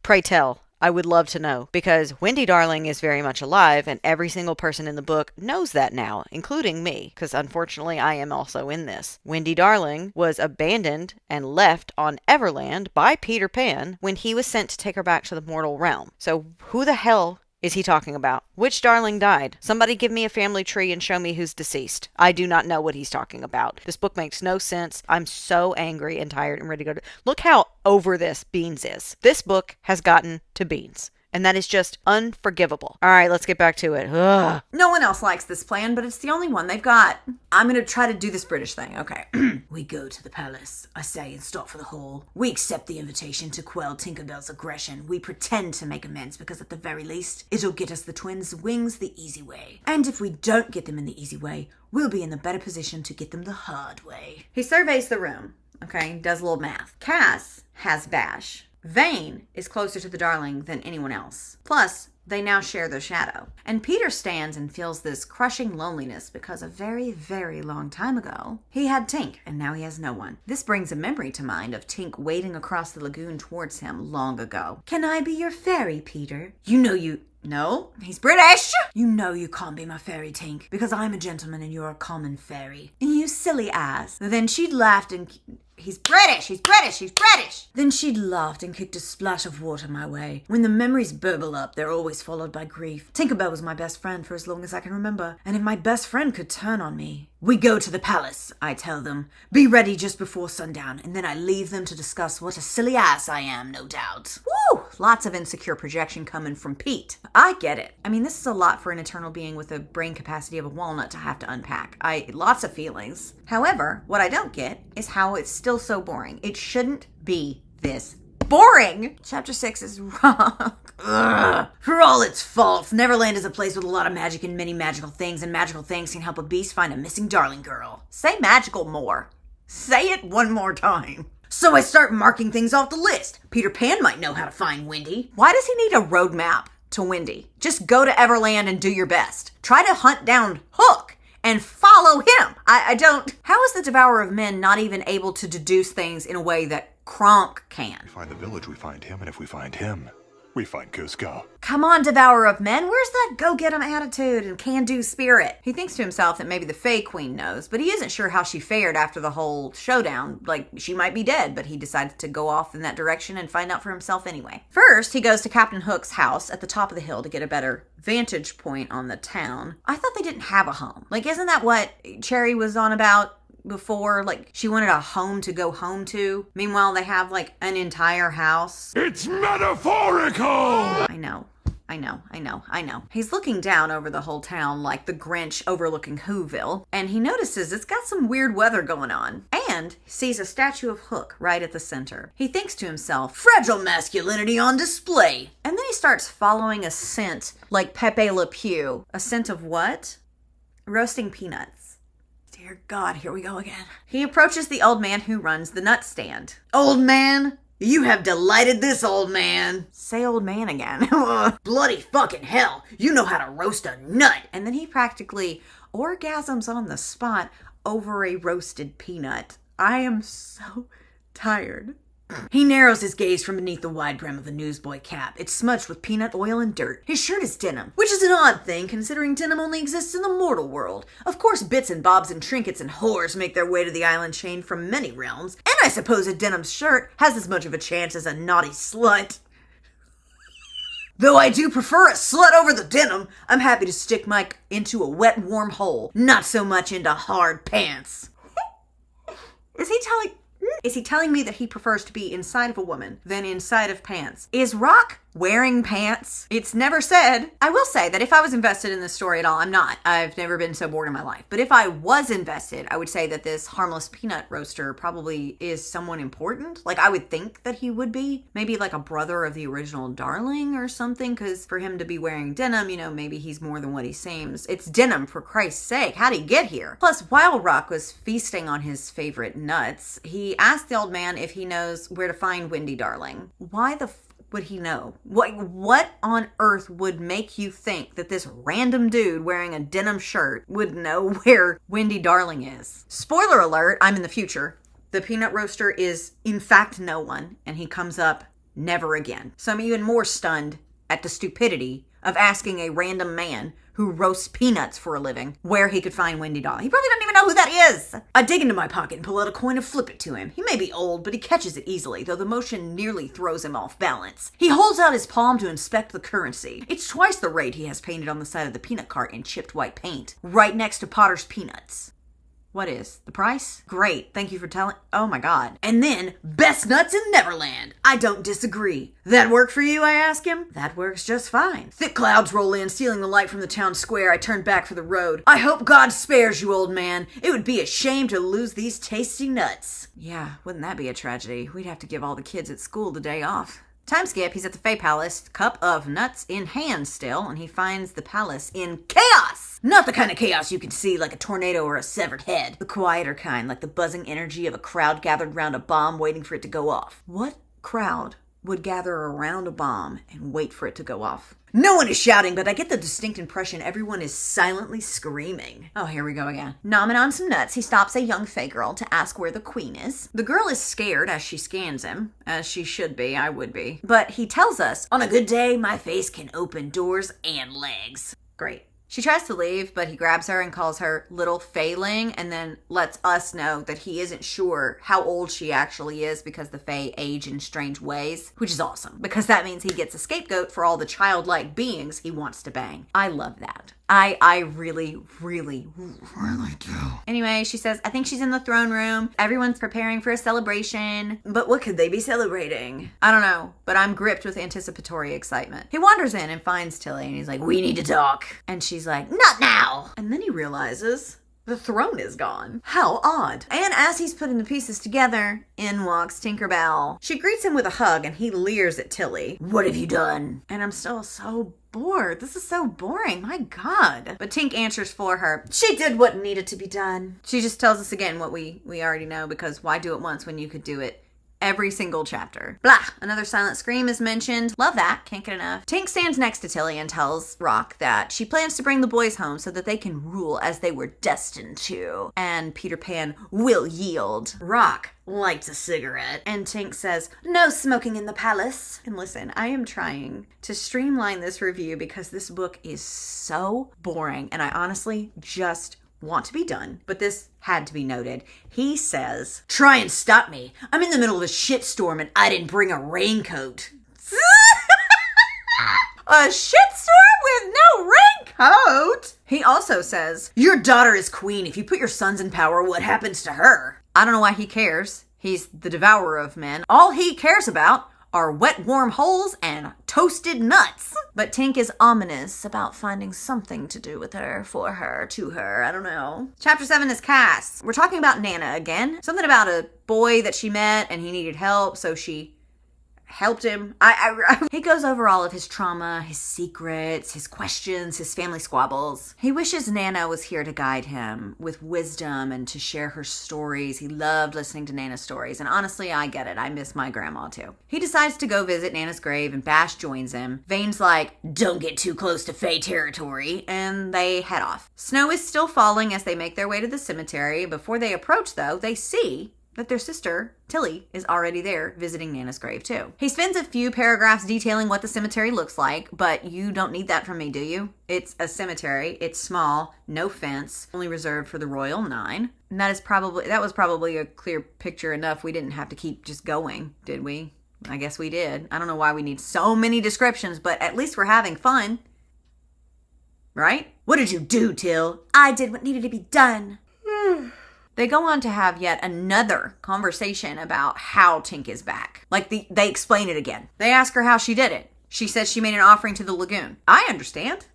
Pray tell. I would love to know, because Wendy Darling is very much alive, and every single person in the book knows that now, including me, because unfortunately I am also in this. Wendy Darling was abandoned and left on Everland by Peter Pan when he was sent to take her back to the mortal realm. So who the hell is he talking about? Which darling died? Somebody give me a family tree and show me who's deceased. I do not know what he's talking about. This book makes no sense. I'm so angry and tired and ready to go to... Look how over this Beans is. This book has gotten to Beans. And that is just unforgivable. All right, let's get back to it. Ugh. No one else likes this plan, but it's the only one they've got. I'm going to try to do this British thing. Okay. We go to the palace, I say, and start for the hall. We accept the invitation to quell Tinkerbell's aggression. We pretend to make amends because at the very least, it'll get us the twins' wings the easy way. And if we don't get them in the easy way, we'll be in the better position to get them the hard way. He surveys the room. Okay, does a little math. Cass has Vash. Vane is closer to the darling than anyone else. Plus, they now share their shadow. And Peter stands and feels this crushing loneliness because a very, very long time ago, he had Tink, and now he has no one. This brings a memory to mind of Tink wading across the lagoon towards him long ago. Can I be your fairy, Peter? You know you... No, he's British. You know you can't be my fairy, Tink, because I'm a gentleman and you're a common fairy. You silly ass. Then she'd laughed and... He's British, he's British, he's British. Then she'd laughed and kicked a splash of water my way. When the memories burble up, they're always followed by grief. Tinkerbell was my best friend for as long as I can remember. And if my best friend could turn on me... We go to the palace, I tell them. Be ready just before sundown, and then I leave them to discuss what a silly ass I am, no doubt. Woo! Lots of insecure projection coming from Pete. I get it. I mean, this is a lot for an eternal being with the brain capacity of a walnut to have to unpack. Lots of feelings. However, what I don't get is how it's still so boring. It shouldn't be this boring. Chapter 6 is wrong. Ugh. For all its faults, Neverland is a place with a lot of magic and many magical things, and magical things can help a beast find a missing darling girl. Say magical more. Say it one more time. So I start marking things off the list. Peter Pan might know how to find Wendy. Why does he need a roadmap to Wendy? Just go to Everland and do your best. Try to hunt down Hook and follow him. I don't... How is the Devourer of Men not even able to deduce things in a way that Kronk can? We find the village, we find him, and if we find him, we find Cusco. Come on, Devourer of Men, where's that go-get-em attitude and can-do spirit? He thinks to himself that maybe the Fae Queen knows, but he isn't sure how she fared after the whole showdown. Like, she might be dead, but he decides to go off in that direction and find out for himself anyway. First, he goes to Captain Hook's house at the top of the hill to get a better vantage point on the town. I thought they didn't have a home. Like, isn't that what Cherry was on about before? Like, she wanted a home to go home to. Meanwhile, they have like an entire house. It's metaphorical! I know. He's looking down over the whole town like the Grinch overlooking Whoville, and he notices it's got some weird weather going on, and sees a statue of Hook right at the center. He thinks to himself, fragile masculinity on display. And then he starts following a scent like Pepe Le Pew. A scent of what? Roasting peanuts. Dear God, here we go again. He approaches the old man who runs the nut stand. Old man, you have delighted this old man. Say old man again. Bloody fucking hell, you know how to roast a nut. And then he practically orgasms on the spot over a roasted peanut. I am so tired He narrows his gaze from beneath the wide brim of the newsboy cap. It's smudged with peanut oil and dirt. His shirt is denim, which is an odd thing considering denim only exists in the mortal world. Of course, bits and bobs and trinkets and whores make their way to the island chain from many realms, and I suppose a denim shirt has as much of a chance as a naughty slut. Though I do prefer a slut over the denim, I'm happy to stick Mike into a wet, warm hole, not so much into hard pants. Is he telling me that he prefers to be inside of a woman than inside of pants? Is Rock wearing pants? It's never said. I will say that if I was invested in this story at all, I'm not. I've never been so bored in my life. But if I was invested, I would say that this harmless peanut roaster probably is someone important. Like, I would think that he would be. Maybe like a brother of the original Darling or something, because for him to be wearing denim, you know, maybe he's more than what he seems. It's denim, for Christ's sake. How'd he get here? Plus, while Rock was feasting on his favorite nuts, he asked the old man if he knows where to find Wendy Darling. Why the would he know? What on earth would make you think that this random dude wearing a denim shirt would know where Wendy Darling is? Spoiler alert, I'm in the future. The peanut roaster is in fact no one, and he comes up never again. So I'm even more stunned at the stupidity of asking a random man who roasts peanuts for a living where he could find Wendy Darling. He probably doesn't even know who that is. I dig into my pocket and pull out a coin and flip it to him. He may be old, but he catches it easily, though the motion nearly throws him off balance. He holds out his palm to inspect the currency. It's twice the rate he has painted on the side of the peanut cart in chipped white paint, right next to Potter's Peanuts. What is? The price? Great. Thank you for telling. Oh my God. And then, best nuts in Neverland. I don't disagree. That work for you, I ask him. That works just fine. Thick clouds roll in, stealing the light from the town square. I turn back for the road. I hope God spares you, old man. It would be a shame to lose these tasty nuts. Yeah, wouldn't that be a tragedy? We'd have to give all the kids at school the day off. Time skip, he's at the Fae Palace, cup of nuts in hand still, and he finds the palace in chaos! Not the kind of chaos you can see like a tornado or a severed head. The quieter kind, like the buzzing energy of a crowd gathered around a bomb waiting for it to go off. What crowd would gather around a bomb and wait for it to go off? No one is shouting, but I get the distinct impression everyone is silently screaming. Oh, here we go again. Nomming on some nuts, he stops a young Fae girl to ask where the queen is. The girl is scared as she scans him, as she should be, I would be. But he tells us, on a good day, my face can open doors and legs. Great. She tries to leave, but he grabs her and calls her little Faeling, and then lets us know that he isn't sure how old she actually is because the Fae age in strange ways, which is awesome, because that means he gets a scapegoat for all the childlike beings he wants to bang. I love that. I really do. Anyway, she says, I think she's in the throne room. Everyone's preparing for a celebration. But what could they be celebrating? I don't know, but I'm gripped with anticipatory excitement. He wanders in and finds Tilly, and he's like, we need to talk. And she's like, not now. And then he realizes the throne is gone. How odd. And as he's putting the pieces together, in walks Tinkerbell. She greets him with a hug, and he leers at Tilly. What have you done? And I'm still so bored. This is so boring. My God. But Tink answers for her. She did what needed to be done. She just tells us again what we already know, because why do it once when you could do it every single chapter? Blah. Another silent scream is mentioned. Love that. Can't get enough. Tink stands next to Tilly and tells Rock that she plans to bring the boys home so that they can rule as they were destined to. And Peter Pan will yield. Rock lights a cigarette, and Tink says, no smoking in the palace. And listen, I am trying to streamline this review because this book is so boring, and I honestly just want to be done, but this had to be noted. He says, try and stop me. I'm in the middle of a shitstorm and I didn't bring a raincoat. A shitstorm with no raincoat? He also says, your daughter is queen. If you put your sons in power, what happens to her? I don't know why he cares. He's the devourer of men. All he cares about are wet, warm holes and toasted nuts. But Tink is ominous about finding something to do with her, for her, to her. I don't know. Chapter 7 is Cass. We're talking about Nana again. Something about a boy that she met and he needed help, so she helped him. He goes over all of his trauma, his secrets, his questions, his family squabbles. He wishes Nana was here to guide him with wisdom and to share her stories. He loved listening to Nana's stories, and honestly, I get it. I miss my grandma too. He decides to go visit Nana's grave, and Bash joins him. Vane's like, don't get too close to Fae territory, and they head off. Snow is still falling as they make their way to the cemetery. Before they approach, though, they see that their sister, Tilly, is already there visiting Nana's grave too. He spends a few paragraphs detailing what the cemetery looks like, but you don't need that from me, do you? It's a cemetery. It's small, no fence, only reserved for the Royal Nine. And that was probably a clear picture enough. We didn't have to keep just going, did we? I guess we did. I don't know why we need so many descriptions, but at least we're having fun. Right? What did you do, Till? I did what needed to be done. They go on to have yet another conversation about how Tink is back. Like they explain it again. They ask her how she did it. She says she made an offering to the lagoon. I understand.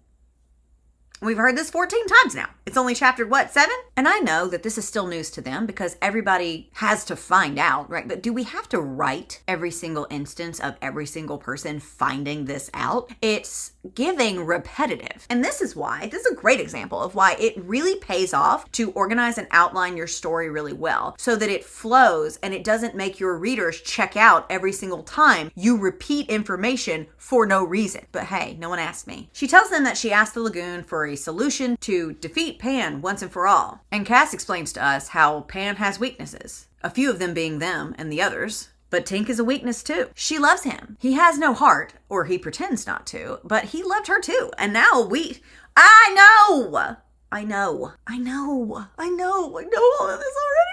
We've heard this 14 times now. It's only chapter, 7? And I know that this is still news to them because everybody has to find out, right? But do we have to write every single instance of every single person finding this out? It's giving repetitive. And this is a great example of why it really pays off to organize and outline your story really well so that it flows and it doesn't make your readers check out every single time you repeat information for no reason. But hey, no one asked me. She tells them that she asked the lagoon for a solution to defeat Pan once and for all. And Cass explains to us how Pan has weaknesses, a few of them being them and the others. But Tink is a weakness too. She loves him. He has no heart, or he pretends not to, but he loved her too. And now I know all of this already.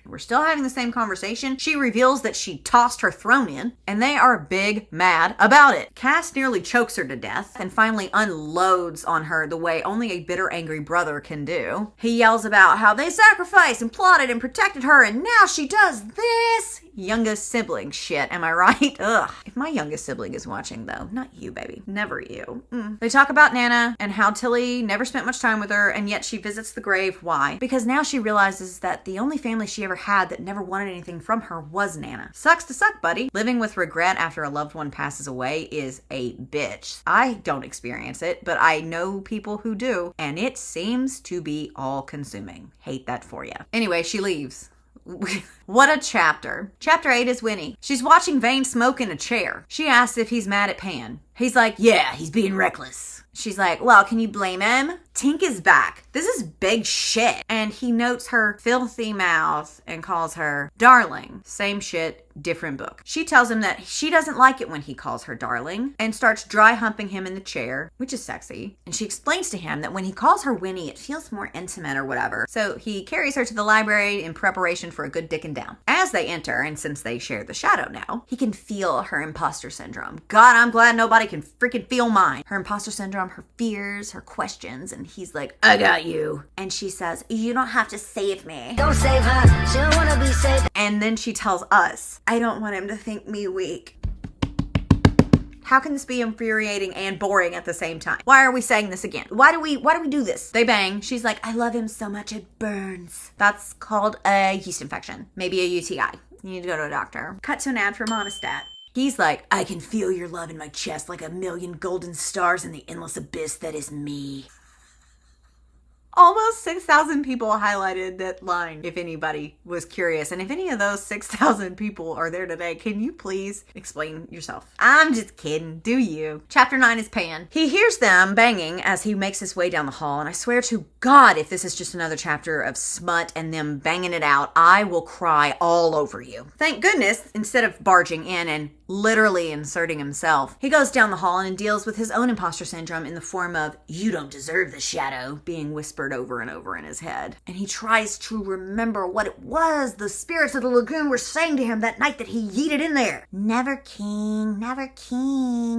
We're still having the same conversation. She reveals that she tossed her throne in, and they are big mad about it. Cass nearly chokes her to death and finally unloads on her the way only a bitter, angry brother can do. He yells about how they sacrificed and plotted and protected her, and now she does this. Youngest sibling shit, am I right? Ugh. If my youngest sibling is watching though, not you, baby. Never you. They talk about Nana and how Tilly never spent much time with her, and yet she visits the grave. Why? Because now she realizes that the only family she ever had that never wanted anything from her was Nana. Sucks to suck, buddy. Living with regret after a loved one passes away is a bitch. I don't experience it, but I know people who do, and it seems to be all-consuming. Hate that for you. Anyway, she leaves. What a chapter. Chapter 8 is Winnie. She's watching Vane smoke in a chair. She asks if he's mad at Pan. He's like, yeah, he's being reckless. She's like, well, can you blame him? Tink is back. This is big shit. And he notes her filthy mouth and calls her darling. Same shit, different book. She tells him that she doesn't like it when he calls her darling and starts dry humping him in the chair, which is sexy. And she explains to him that when he calls her Winnie, it feels more intimate or whatever. So he carries her to the library in preparation for a good dicking down. As they enter, and since they share the shadow now, he can feel her imposter syndrome. God, I'm glad nobody can freaking feel mine. Her imposter syndrome, her fears, her questions, and he's like, I got you. And she says, you don't have to save me. Don't save her. She don't want to be saved. And then she tells us, I don't want him to think me weak. How can this be infuriating and boring at the same time? Why are we saying this again? Why do we do this? They bang. She's like, I love him so much it burns. That's called a yeast infection. Maybe a UTI. You need to go to a doctor. Cut to an ad for Monistat. He's like, I can feel your love in my chest like a million golden stars in the endless abyss that is me. Almost 6,000 people highlighted that line, if anybody was curious. And if any of those 6,000 people are there today, can you please explain yourself? I'm just kidding. Do you? Chapter 9 is Pan. He hears them banging as he makes his way down the hall. And I swear to God, if this is just another chapter of smut and them banging it out, I will cry all over you. Thank goodness, instead of barging in and literally inserting himself, he goes down the hall and deals with his own imposter syndrome in the form of, you don't deserve the shadow, being whispered over and over in his head. And he tries to remember what it was the spirits of the lagoon were saying to him that night that he yeeted in there. Never king,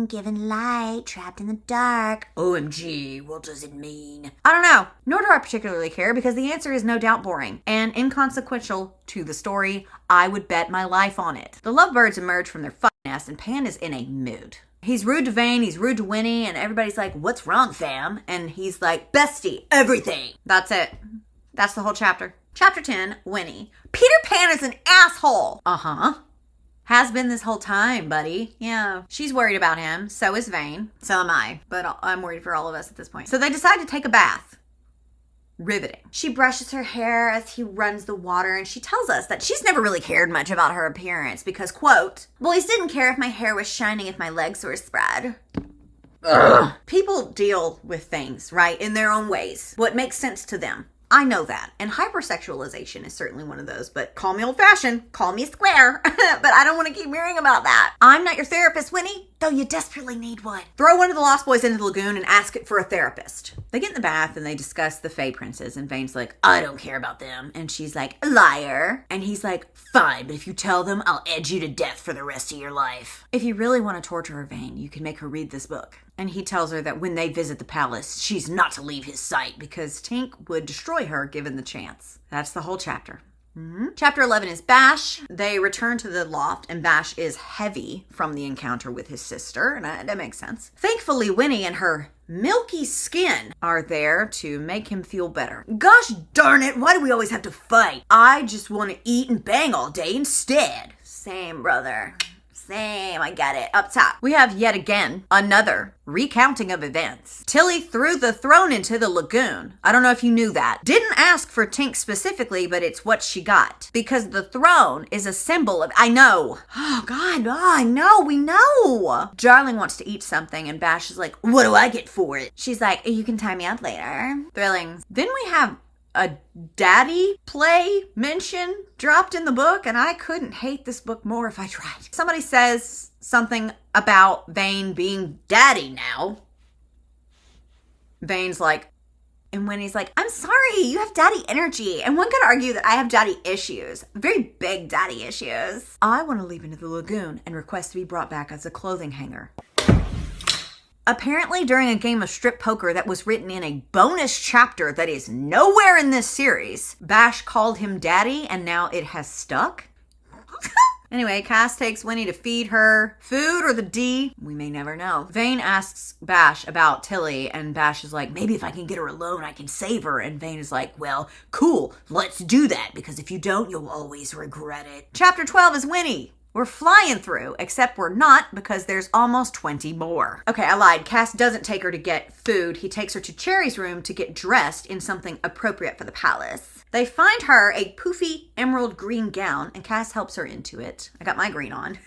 given light, trapped in the dark. OMG, what does it mean? I don't know, nor do I particularly care because the answer is no doubt boring and inconsequential to the story. I would bet my life on it. The lovebirds emerge from their fucking nest and Pan is in a mood. He's rude to Vane, he's rude to Winnie, and everybody's like, what's wrong, fam? And he's like, bestie, everything. That's it. That's the whole chapter. Chapter 10, Winnie. Peter Pan is an asshole. Uh-huh. Has been this whole time, buddy. Yeah. She's worried about him. So is Vane. So am I. But I'm worried for all of us at this point. So they decide to take a bath. Riveting. She brushes her hair as he runs the water, and she tells us that she's never really cared much about her appearance because, quote, boys didn't care if my hair was shining if my legs were spread. Ugh. People deal with things, right, in their own ways. What makes sense to them. I know that. And hypersexualization is certainly one of those, but call me old-fashioned, call me square, but I don't want to keep hearing about that. I'm not your therapist, Winnie, though you desperately need one. Throw one of the Lost Boys into the lagoon and ask it for a therapist. They get in the bath and they discuss the Fae Princes, and Vane's like, I don't care about them. And she's like, liar. And he's like, fine, but if you tell them, I'll edge you to death for the rest of your life. If you really want to torture her, Vane, you can make her read this book. And he tells her that when they visit the palace, she's not to leave his sight because Tink would destroy her given the chance. That's the whole chapter. Chapter 11 is Bash. They return to the loft and Bash is heavy from the encounter with his sister, and that makes sense. Thankfully, Winnie and her milky skin are there to make him feel better. Gosh darn it, why do we always have to fight? I just want to eat and bang all day instead. Same, brother. Same, I get it. Up top, we have yet again another recounting of events. Tilly threw the throne into the lagoon. I don't know if you knew that. Didn't ask for Tink specifically, but it's what she got. Because the throne is a symbol of, I know. Oh God, I know, we know. Darling wants to eat something and Bash is like, what do I get for it? She's like, you can tie me up later. Thrilling. Then we have a daddy play mention dropped in the book, and I couldn't hate this book more if I tried. Somebody says something about Vane being daddy now. Vane's like, and Winnie's like, I'm sorry, you have daddy energy. And one could argue that I have daddy issues. Very big daddy issues. I want to leap into the lagoon and request to be brought back as a clothing hanger. Apparently during a game of strip poker that was written in a bonus chapter that is nowhere in this series, Bash called him daddy and now it has stuck. Anyway, Cass takes Winnie to feed her. Food or the D? We may never know. Vane asks Bash about Tilly and Bash is like, maybe if I can get her alone, I can save her. And Vane is like, well, cool, let's do that because if you don't, you'll always regret it. Chapter 12 is Winnie. We're flying through, except we're not because there's almost 20 more. Okay, I lied. Cass doesn't take her to get food. He takes her to Cherry's room to get dressed in something appropriate for the palace. They find her a poofy emerald green gown and Cass helps her into it. I got my green on.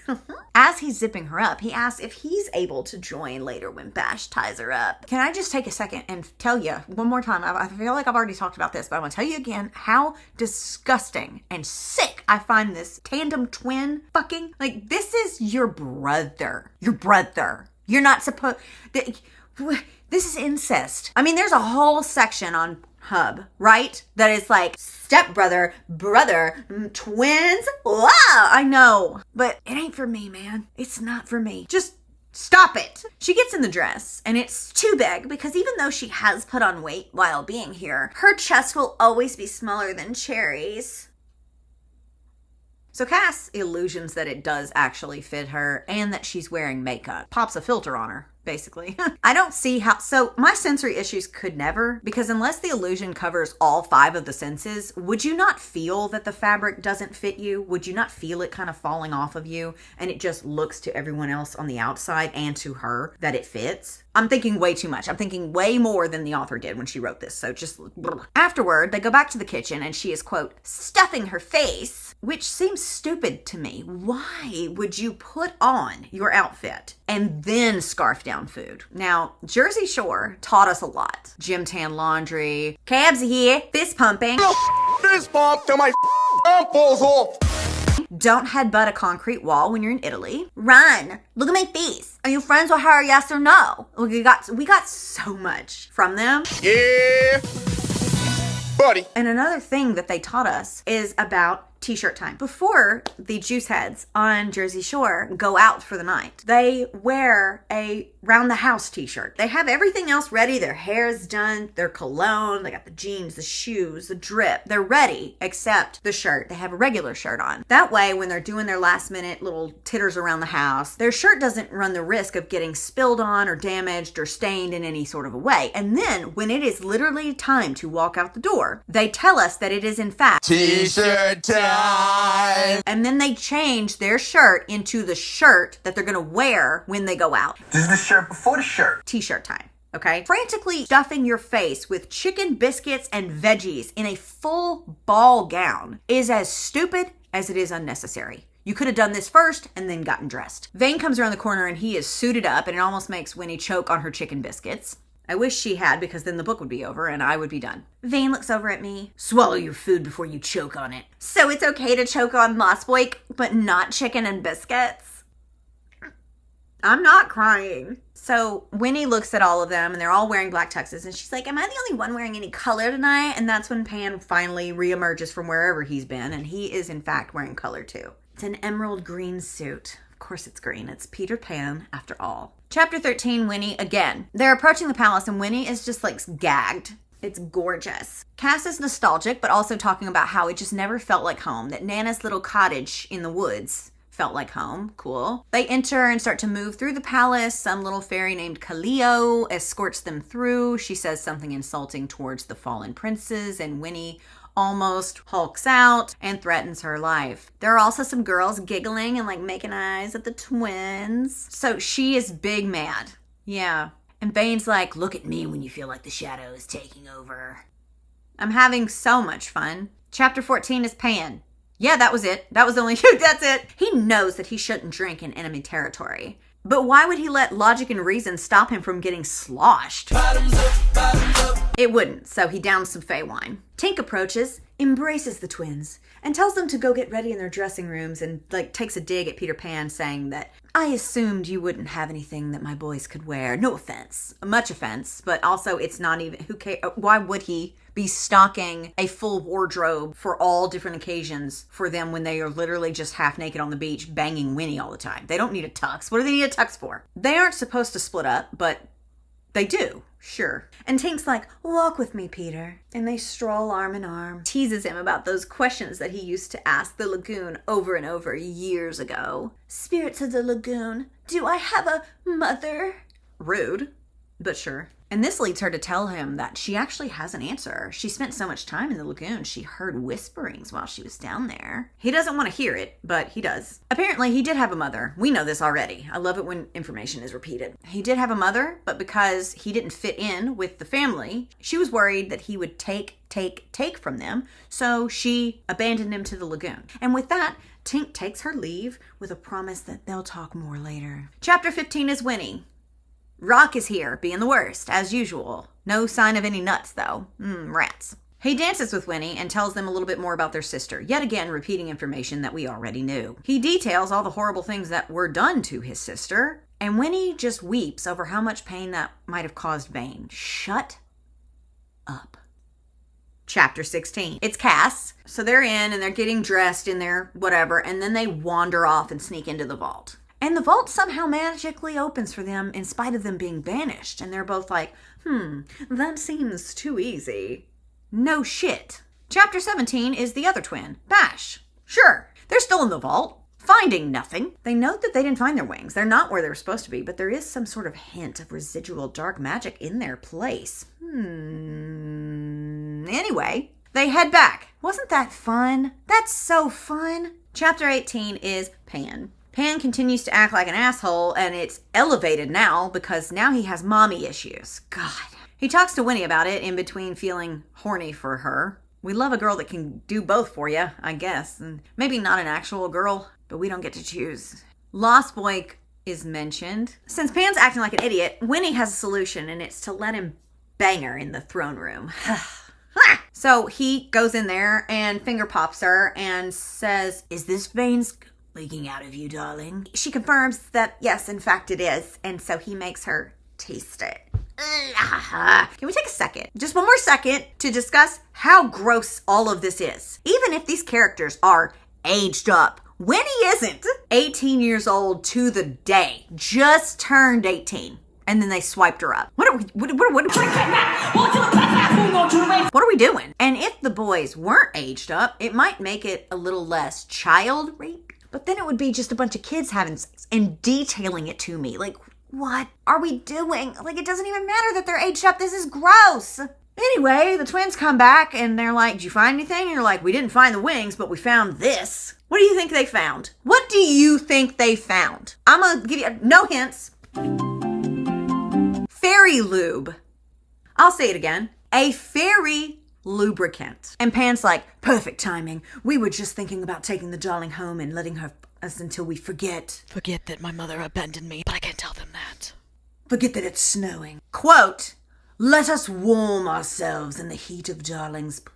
As he's zipping her up, he asks if he's able to join later when Bash ties her up. Can I just take a second and tell you one more time? I feel like I've already talked about this, but I want to tell you again how disgusting and sick I find this tandem twin fucking. Like, this is your brother. Your brother. You're not supposed... This is incest. I mean, there's a whole section on Hub, right? That is like stepbrother, brother, twins. Wow, I know. But it ain't for me, man. It's not for me. Just stop it. She gets in the dress and it's too big because even though she has put on weight while being here, her chest will always be smaller than Cherry's. So Cass illusions that it does actually fit her and that she's wearing makeup. Pops a filter on her, basically. I don't see how, so my sensory issues could never, because unless the illusion covers all 5 of the senses, would you not feel that the fabric doesn't fit you? Would you not feel it kind of falling off of you and it just looks to everyone else on the outside and to her that it fits? I'm thinking way too much. I'm thinking way more than the author did when she wrote this. So just... Afterward, they go back to the kitchen and she is, quote, stuffing her face, which seems stupid to me. Why would you put on your outfit and then scarf down food? Now, Jersey Shore taught us a lot. Gym tan laundry, cabs here, fist pumping. Fist pump till my arm falls off. Don't headbutt a concrete wall when you're in Italy. Run. Look at my face. Are you friends with her? Yes or no? We got so much from them. Yeah, buddy. And another thing that they taught us is about t-shirt time. Before the juice heads on Jersey Shore go out for the night, they wear a round the house t-shirt. They have everything else ready. Their hair's done, their cologne, they got the jeans, the shoes, the drip. They're ready except the shirt. They have a regular shirt on. That way, when they're doing their last minute little titters around the house, their shirt doesn't run the risk of getting spilled on or damaged or stained in any sort of a way. And then when it is literally time to walk out the door, they tell us that it is in fact t-shirt time. And then they change their shirt into the shirt that they're gonna wear when they go out. This is the shirt before the shirt. T-shirt time, okay? Frantically stuffing your face with chicken biscuits and veggies in a full ball gown is as stupid as it is unnecessary. You could have done this first and then gotten dressed. Vane comes around the corner and he is suited up and it almost makes Winnie choke on her chicken biscuits. I wish she had, because then the book would be over and I would be done. Vane looks over at me. Swallow your food before you choke on it. So it's okay to choke on Lost Boy, but not chicken and biscuits? I'm not crying. So Winnie looks at all of them and they're all wearing black tuxes and she's like, am I the only one wearing any color tonight? And that's when Pan finally reemerges from wherever he's been, and he is in fact wearing color too. It's an emerald green suit. Of course it's green. It's Peter Pan after all. Chapter 13, Winnie again. They're approaching the palace and Winnie is just like gagged. It's gorgeous. Cass is nostalgic, but also talking about how it just never felt like home, that Nana's little cottage in the woods felt like home. Cool. They enter and start to move through the palace. Some little fairy named Kaleo escorts them through. She says something insulting towards the fallen princes, and Winnie almost hulks out and threatens her life. There are also some girls giggling and like making eyes at the twins. So she is big mad. Yeah. And Vane's like, look at me when you feel like the shadow is taking over. I'm having so much fun. Chapter 14 is Pan. Yeah, that was it. That was the only, that's it. He knows that he shouldn't drink in enemy territory. But why would he let logic and reason stop him from getting sloshed? It wouldn't, so he downs some Fey wine. Tink approaches, embraces the twins, and tells them to go get ready in their dressing rooms, and like takes a dig at Peter Pan, saying that, I assumed you wouldn't have anything that my boys could wear. No offense. Much offense, but also it's not even, who cares? Why would he be stocking a full wardrobe for all different occasions for them when they are literally just half naked on the beach banging Winnie all the time? They don't need a tux. What do they need a tux for? They aren't supposed to split up, but they do. Sure. And Tink's like, walk with me, Peter. And they stroll arm in arm. Teases him about those questions that he used to ask the lagoon over and over years ago. Spirits of the lagoon, do I have a mother? Rude, but sure. And this leads her to tell him that she actually has an answer. She spent so much time in the lagoon, she heard whisperings while she was down there. He doesn't want to hear it, but he does. Apparently, he did have a mother. We know this already. I love it when information is repeated. He did have a mother, but because he didn't fit in with the family, she was worried that he would take from them, so she abandoned him to the lagoon. And with that, Tink takes her leave with a promise that they'll talk more later. Chapter 15 is Winnie. Rock is here, being the worst, as usual. No sign of any nuts, though. Rats. He dances with Winnie and tells them a little bit more about their sister, yet again repeating information that we already knew. He details all the horrible things that were done to his sister, and Winnie just weeps over how much pain that might have caused Vane. Shut up. Chapter 16. It's Cass. So they're in and they're getting dressed in their whatever, and then they wander off and sneak into the vault. And the vault somehow magically opens for them in spite of them being banished. And they're both like, that seems too easy. No shit. Chapter 17 is the other twin, Bash. Sure, they're still in the vault, finding nothing. They note that they didn't find their wings. They're not where they were supposed to be, but there is some sort of hint of residual dark magic in their place. Anyway, they head back. Wasn't that fun? That's so fun. Chapter 18 is Pan. Pan continues to act like an asshole, and it's elevated now because now he has mommy issues. God. He talks to Winnie about it in between feeling horny for her. We love a girl that can do both for you, I guess. And maybe not an actual girl, but we don't get to choose. Lost Boy is mentioned. Since Pan's acting like an idiot, Winnie has a solution, and it's to let him bang her in the throne room. So he goes in there and finger pops her and says, is this Vane's leaking out of you, darling? She confirms that yes, in fact it is, and so he makes her taste it. Can we take a second, just one more second, to discuss how gross all of this is? Even if these characters are aged up, Winnie isn't. 18 years old to the day, just turned 18, and then they swiped her up. What are we doing? And if the boys weren't aged up, it might make it a little less child rape. But then it would be just a bunch of kids having sex and detailing it to me. Like, what are we doing? Like, it doesn't even matter that they're aged up. This is gross. Anyway, the twins come back and they're like, did you find anything? And you're like, we didn't find the wings, but we found this. What do you think they found? What do you think they found? I'm going to give you no hints. Fairy lube. I'll say it again. A fairy lubricant. And Pan's like, perfect timing. We were just thinking about taking the darling home and letting her us until we forget. Forget that my mother abandoned me, but I can't tell them that. Forget that it's snowing. Quote, Let us warm ourselves in the heat of Darling's pussy.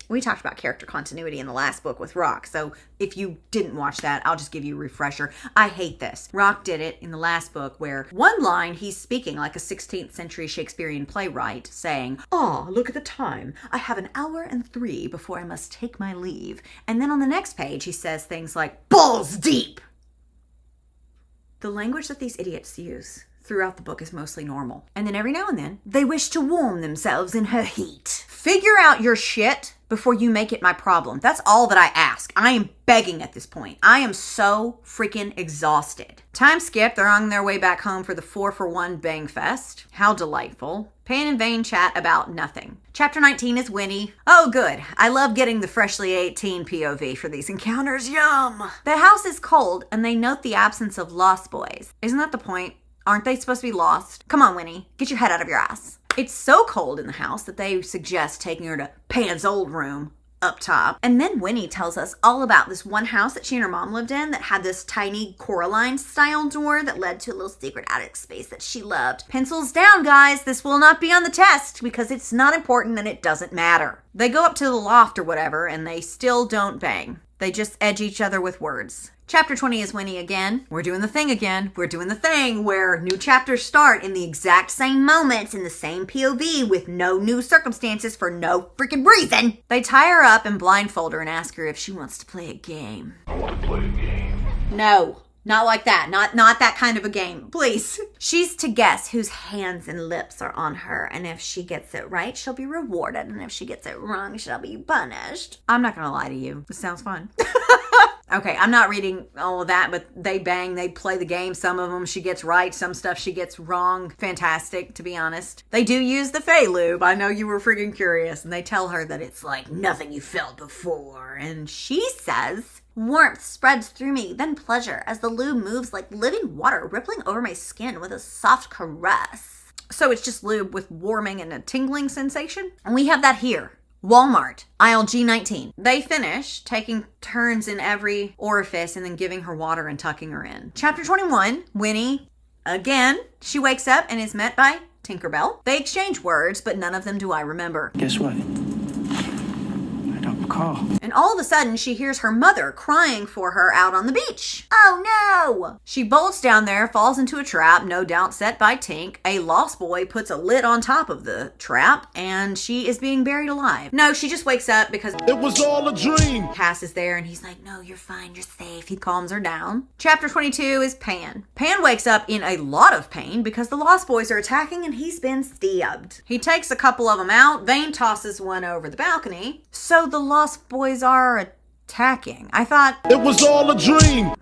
We talked about character continuity in the last book with Rock, so if you didn't watch that, I'll just give you a refresher. I hate this. Rock did it in the last book where one line he's speaking like a 16th century Shakespearean playwright saying, "Oh, look at the time. I have 1 hour and 3 before I must take my leave." And then on the next page he says things like, "Balls deep." The language that these idiots use throughout the book is mostly normal. And then every now and then, they wish to warm themselves in her heat. Figure out your shit before you make it my problem. That's all that I ask. I am begging at this point. I am so freaking exhausted. Time skip. They're on their way back home for the 4-for-1 bang fest. How delightful. Pan and Vane chat about nothing. Chapter 19 is Winnie. Oh, good. I love getting the freshly 18 POV for these encounters. Yum. The house is cold, and they note the absence of lost boys. Isn't that the point? Aren't they supposed to be lost? Come on, Winnie. Get your head out of your ass. It's so cold in the house that they suggest taking her to Pan's old room up top. And then Winnie tells us all about this one house that she and her mom lived in that had this tiny Coraline style door that led to a little secret attic space that she loved. Pencils down, guys. This will not be on the test because it's not important and it doesn't matter. They go up to the loft or whatever and they still don't bang. They just edge each other with words. Chapter 20 is Winnie again. We're doing the thing again. We're doing the thing where new chapters start in the exact same moments in the same POV with no new circumstances for no freaking reason. They tie her up and blindfold her and ask her if she wants to play a game. I want to play a game. No. Not like that. Not that kind of a game. Please. She's to guess whose hands and lips are on her. And if she gets it right, she'll be rewarded. And if she gets it wrong, she'll be punished. I'm not going to lie to you. This sounds fun. Okay, I'm not reading all of that, but they bang, they play the game. Some of them she gets right, some stuff she gets wrong. Fantastic, to be honest. They do use the Fae lube. I know you were freaking curious. And they tell her that it's like nothing you felt before. And she says, "Warmth spreads through me, then pleasure, as the lube moves like living water, rippling over my skin with a soft caress." So it's just lube with warming and a tingling sensation? And we have that here. Walmart, aisle G19. They finish taking turns in every orifice and then giving her water and tucking her in. Chapter 21, Winnie, again, she wakes up and is met by Tinkerbell. They exchange words, but none of them do I remember. Guess what? I don't recall. And all of a sudden, she hears her mother crying for her out on the beach. Oh no! She bolts down there, falls into a trap, no doubt set by Tink. A lost boy puts a lid on top of the trap, and she is being buried alive. No, she just wakes up because it was all a dream. Cass is there, and he's like, "No, you're fine, you're safe." He calms her down. Chapter 22 is Pan. Pan wakes up in a lot of pain because the lost boys are attacking, and he's been stabbed. He takes a couple of them out. Vane tosses one over the balcony. So the lost boys are attacking. I thought it was all a dream.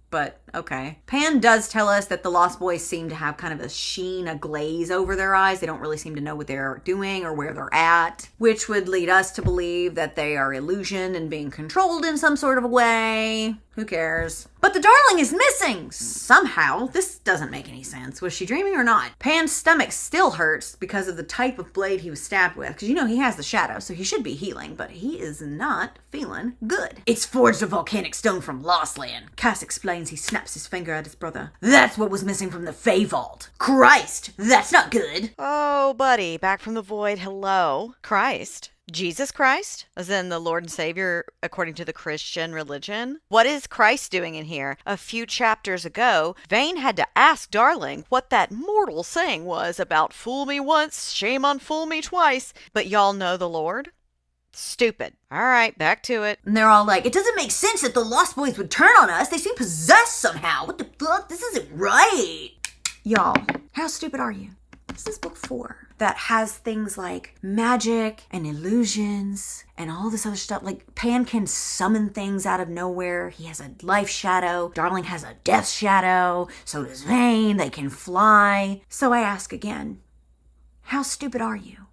But okay. Pan does tell us that the lost boys seem to have kind of a sheen, a glaze over their eyes. They don't really seem to know what they're doing or where they're at, which would lead us to believe that they are illusioned and being controlled in some sort of a way. Who cares? But the darling is missing somehow. This doesn't make any sense. Was she dreaming or not? Pan's stomach still hurts because of the type of blade he was stabbed with. Because you know he has the shadow, so he should be healing, but he is not feeling good. It's forged a volcanic stone from Lost Land. Cass explains. He snaps his finger at his brother. That's what was missing from the Fae Vault. Christ, that's not good. Oh, buddy, back from the void. Hello. Christ. Jesus Christ? As in the Lord and Savior according to the Christian religion? What is Christ doing in here? A few chapters ago, Vane had to ask Darling what that mortal saying was about fool me once, shame on fool me twice. But y'all know the Lord? Stupid. All right, back to it. And they're all like, "It doesn't make sense that the Lost Boys would turn on us. They seem possessed somehow. What the fuck? This isn't right." Y'all, how stupid are you? This is book 4 that has things like magic and illusions and all this other stuff. Like, Pan can summon things out of nowhere. He has a life shadow. Darling has a death shadow. So does Vane. They can fly. So I ask again, how stupid are you?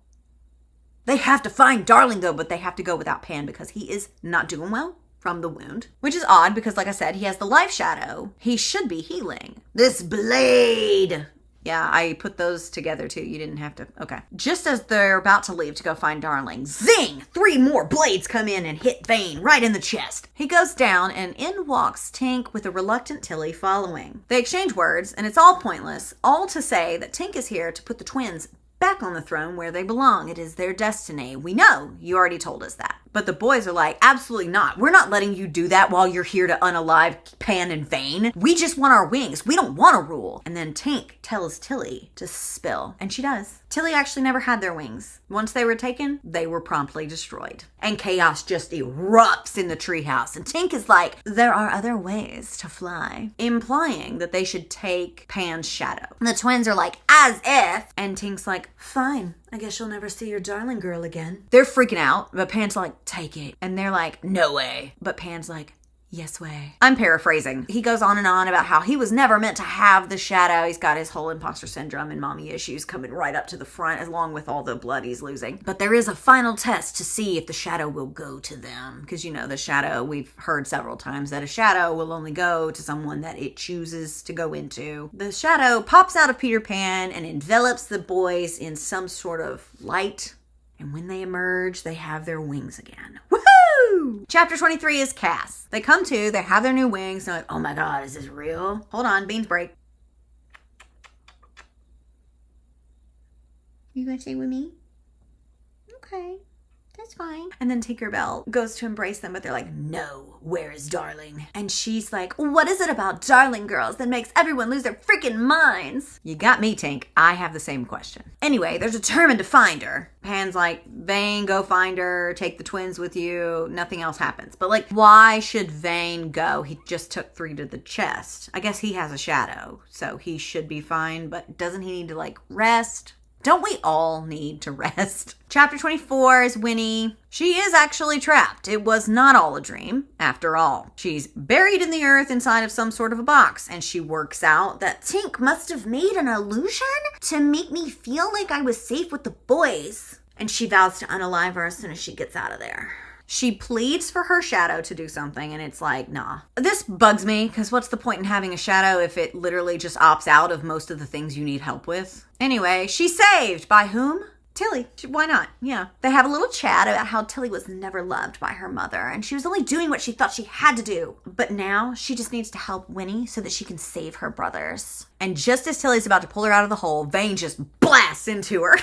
They have to find Darling, though, but they have to go without Pan because he is not doing well from the wound. Which is odd because, like I said, he has the life shadow. He should be healing. This blade. Yeah, I put those together too. You didn't have to. Okay. Just as they're about to leave to go find Darling, zing! 3 more blades come in and hit Vane right in the chest. He goes down and in walks Tink with a reluctant Tilly following. They exchange words and it's all pointless, all to say that Tink is here to put the twins back on the throne where they belong. It is their destiny. We know. You already told us that. But the boys are like, absolutely not. We're not letting you do that while you're here to unalive Pan and Vane. We just want our wings. We don't want to rule. And then Tink tells Tilly to spill. And she does. Tilly actually never had their wings. Once they were taken, they were promptly destroyed. And chaos just erupts in the treehouse. And Tink is like, there are other ways to fly. Implying that they should take Pan's shadow. And the twins are like, as if. And Tink's like, fine. I guess you'll never see your darling girl again. They're freaking out, but Pan's like, take it. And they're like, no way. But Pan's like, yes way. I'm paraphrasing. He goes on and on about how he was never meant to have the shadow. He's got his whole imposter syndrome and mommy issues coming right up to the front, along with all the blood he's losing. But there is a final test to see if the shadow will go to them. Because, you know, the shadow, we've heard several times that a shadow will only go to someone that it chooses to go into. The shadow pops out of Peter Pan and envelops the boys in some sort of light. And when they emerge, they have their wings again. Woohoo! Chapter 23 is Cass. They come to, they have their new wings. They're like, oh my God, is this real? Hold on, beans break. You gonna stay with me? Okay. That's fine. And then Tinkerbell goes to embrace them, but they're like, no, where is Darling? And she's like, what is it about Darling girls that makes everyone lose their freaking minds? You got me, Tink. I have the same question. Anyway, they're determined to find her. Pan's like, Vane, go find her, take the twins with you, nothing else happens. But like, why should Vane go? He just took 3 to the chest. I guess he has a shadow, so he should be fine, but doesn't he need to like rest? Don't we all need to rest? Chapter 24 is Winnie. She is actually trapped. It was not all a dream, after all. She's buried in the earth inside of some sort of a box, and she works out that Tink must have made an illusion to make me feel like I was safe with the boys. And she vows to unalive her as soon as she gets out of there. She pleads for her shadow to do something, and it's like, nah. This bugs me, because what's the point in having a shadow if it literally just opts out of most of the things you need help with? Anyway, she's saved. By whom? Tilly. Why not? Yeah. They have a little chat about how Tilly was never loved by her mother, and she was only doing what she thought she had to do. But now, she just needs to help Winnie so that she can save her brothers. And just as Tilly's about to pull her out of the hole, Vane just blasts into her.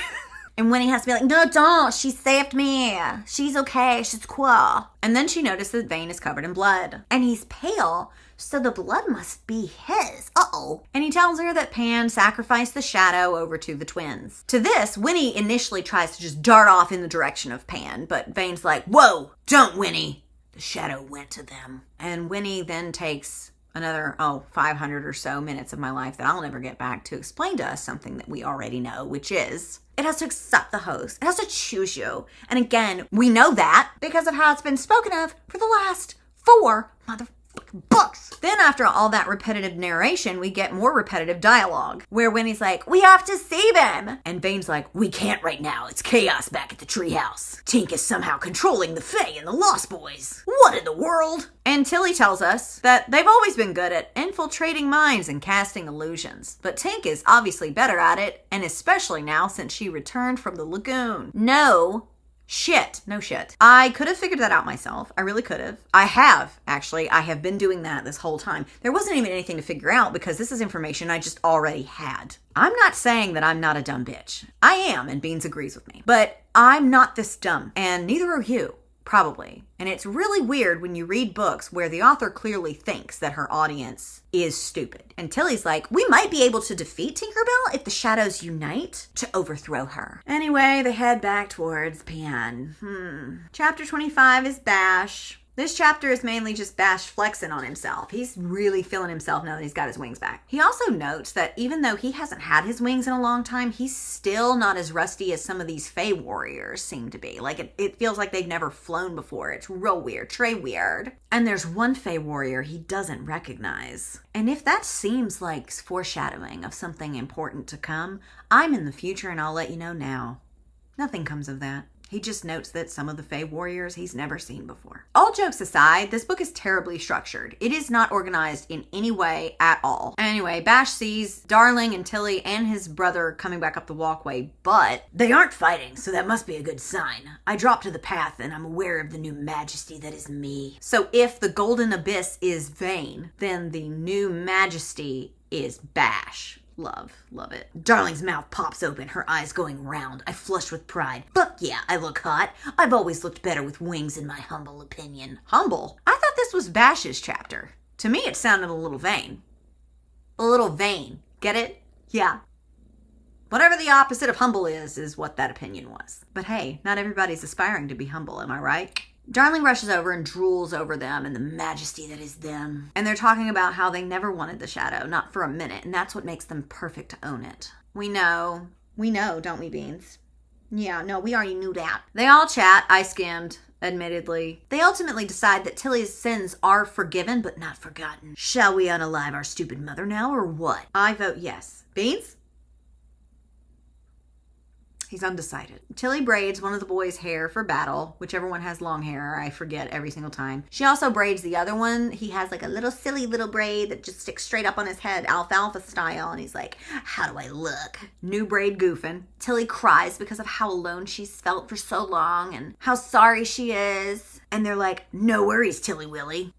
And Winnie has to be like, no, don't. She saved me. She's okay. She's cool. And then she noticed that Vane is covered in blood. And he's pale, so the blood must be his. Uh-oh. And he tells her that Pan sacrificed the shadow over to the twins. To this, Winnie initially tries to just dart off in the direction of Pan, but Vane's like, whoa, don't, Winnie. The shadow went to them. And Winnie then takes another, 500 or so minutes of my life that I'll never get back to explain to us something that we already know, which is it has to accept the host. It has to choose you. And again, we know that because of how it's been spoken of for the last 4 motherfucking books. Then after all that repetitive narration, we get more repetitive dialogue where Winnie's like, we have to save him. And Vane's like, we can't right now. It's chaos back at the treehouse. Tink is somehow controlling the Fae and the Lost Boys. What in the world? And Tilly tells us that they've always been good at infiltrating minds and casting illusions. But Tink is obviously better at it, and especially now since she returned from the lagoon. No shit. I could have figured that out myself. I really could have. I have, actually. I have been doing that this whole time. There wasn't even anything to figure out because this is information I just already had. I'm not saying that I'm not a dumb bitch. I am, and Beans agrees with me. But I'm not this dumb, and neither are you. Probably. And it's really weird when you read books where the author clearly thinks that her audience is stupid. And Tilly's like, we might be able to defeat Tinkerbell if the shadows unite to overthrow her. Anyway, they head back towards Pan. Chapter 25 is Bash. This chapter is mainly just Bash flexing on himself. He's really feeling himself now that he's got his wings back. He also notes that even though he hasn't had his wings in a long time, he's still not as rusty as some of these Fae warriors seem to be. Like, it feels like they've never flown before. It's real weird, très weird. And there's one Fae warrior he doesn't recognize. And if that seems like foreshadowing of something important to come, I'm in the future and I'll let you know now. Nothing comes of that. He just notes that some of the Fae warriors he's never seen before. All jokes aside, this book is terribly structured. It is not organized in any way at all. Anyway, Bash sees Darling and Tilly and his brother coming back up the walkway, but they aren't fighting, so that must be a good sign. I drop to the path and I'm aware of the new majesty that is me. So if the golden abyss is Vane, then the new majesty is Bash. Love it. Darling's mouth pops open, her eyes going round. I flush with pride. Fuck yeah, I look hot. I've always looked better with wings in my humble opinion. Humble? I thought this was Bash's chapter. To me, it sounded a little vain. A little vain. Get it? Yeah. Whatever the opposite of humble is what that opinion was. But hey, not everybody's aspiring to be humble, am I right? Darling rushes over and drools over them and the majesty that is them. And they're talking about how they never wanted the shadow, not for a minute, and that's what makes them perfect to own it. We know, don't we, Beans? Yeah, no, we already knew that. They all chat, I skimmed, admittedly. They ultimately decide that Tilly's sins are forgiven but not forgotten. Shall we unalive our stupid mother now, or what? I vote yes. Beans? He's undecided. Tilly braids one of the boys' hair for battle. Whichever one has long hair, I forget every single time. She also braids the other one. He has like a little silly little braid that just sticks straight up on his head, alfalfa style. And he's like, how do I look? New braid goofing. Tilly cries because of how alone she's felt for so long and how sorry she is. And they're like, no worries, Tilly Willy.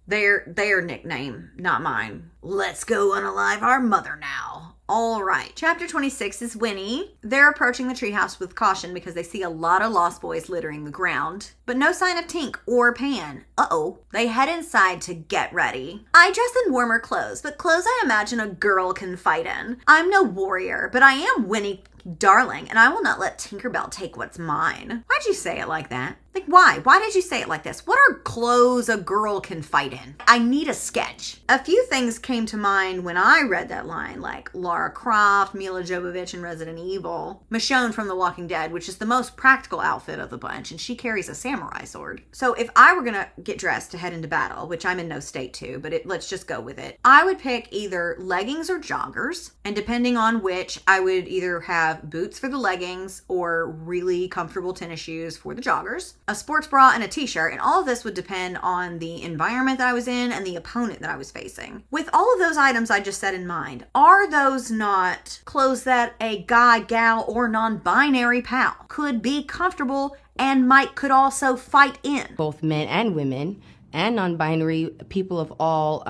Their nickname, not mine. Let's go unalive our mother now. All right. Chapter 26 is Winnie. They're approaching the treehouse with caution because they see a lot of lost boys littering the ground, but no sign of Tink or Pan. Uh-oh. They head inside to get ready. I dress in warmer clothes, but clothes I imagine a girl can fight in. I'm no warrior, but I am Winnie Darling, and I will not let Tinkerbell take what's mine. Why'd you say it like that? Like, why? Why did you say it like this? What are clothes a girl can fight in? I need a sketch. A few things came to mind when I read that line, like Lara Croft, Mila Jovovich in Resident Evil, Michonne from The Walking Dead, which is the most practical outfit of the bunch, and she carries a samurai sword. So if I were gonna get dressed to head into battle, which I'm in no state to, but let's just go with it, I would pick either leggings or joggers, and depending on which, I would either have boots for the leggings or really comfortable tennis shoes for the joggers, a sports bra, and a t-shirt, and all of this would depend on the environment that I was in and the opponent that I was facing. With all of those items I just said in mind, are those not clothes that a guy, gal, or non-binary pal could be comfortable and could also fight in? Both men and women and non-binary people of all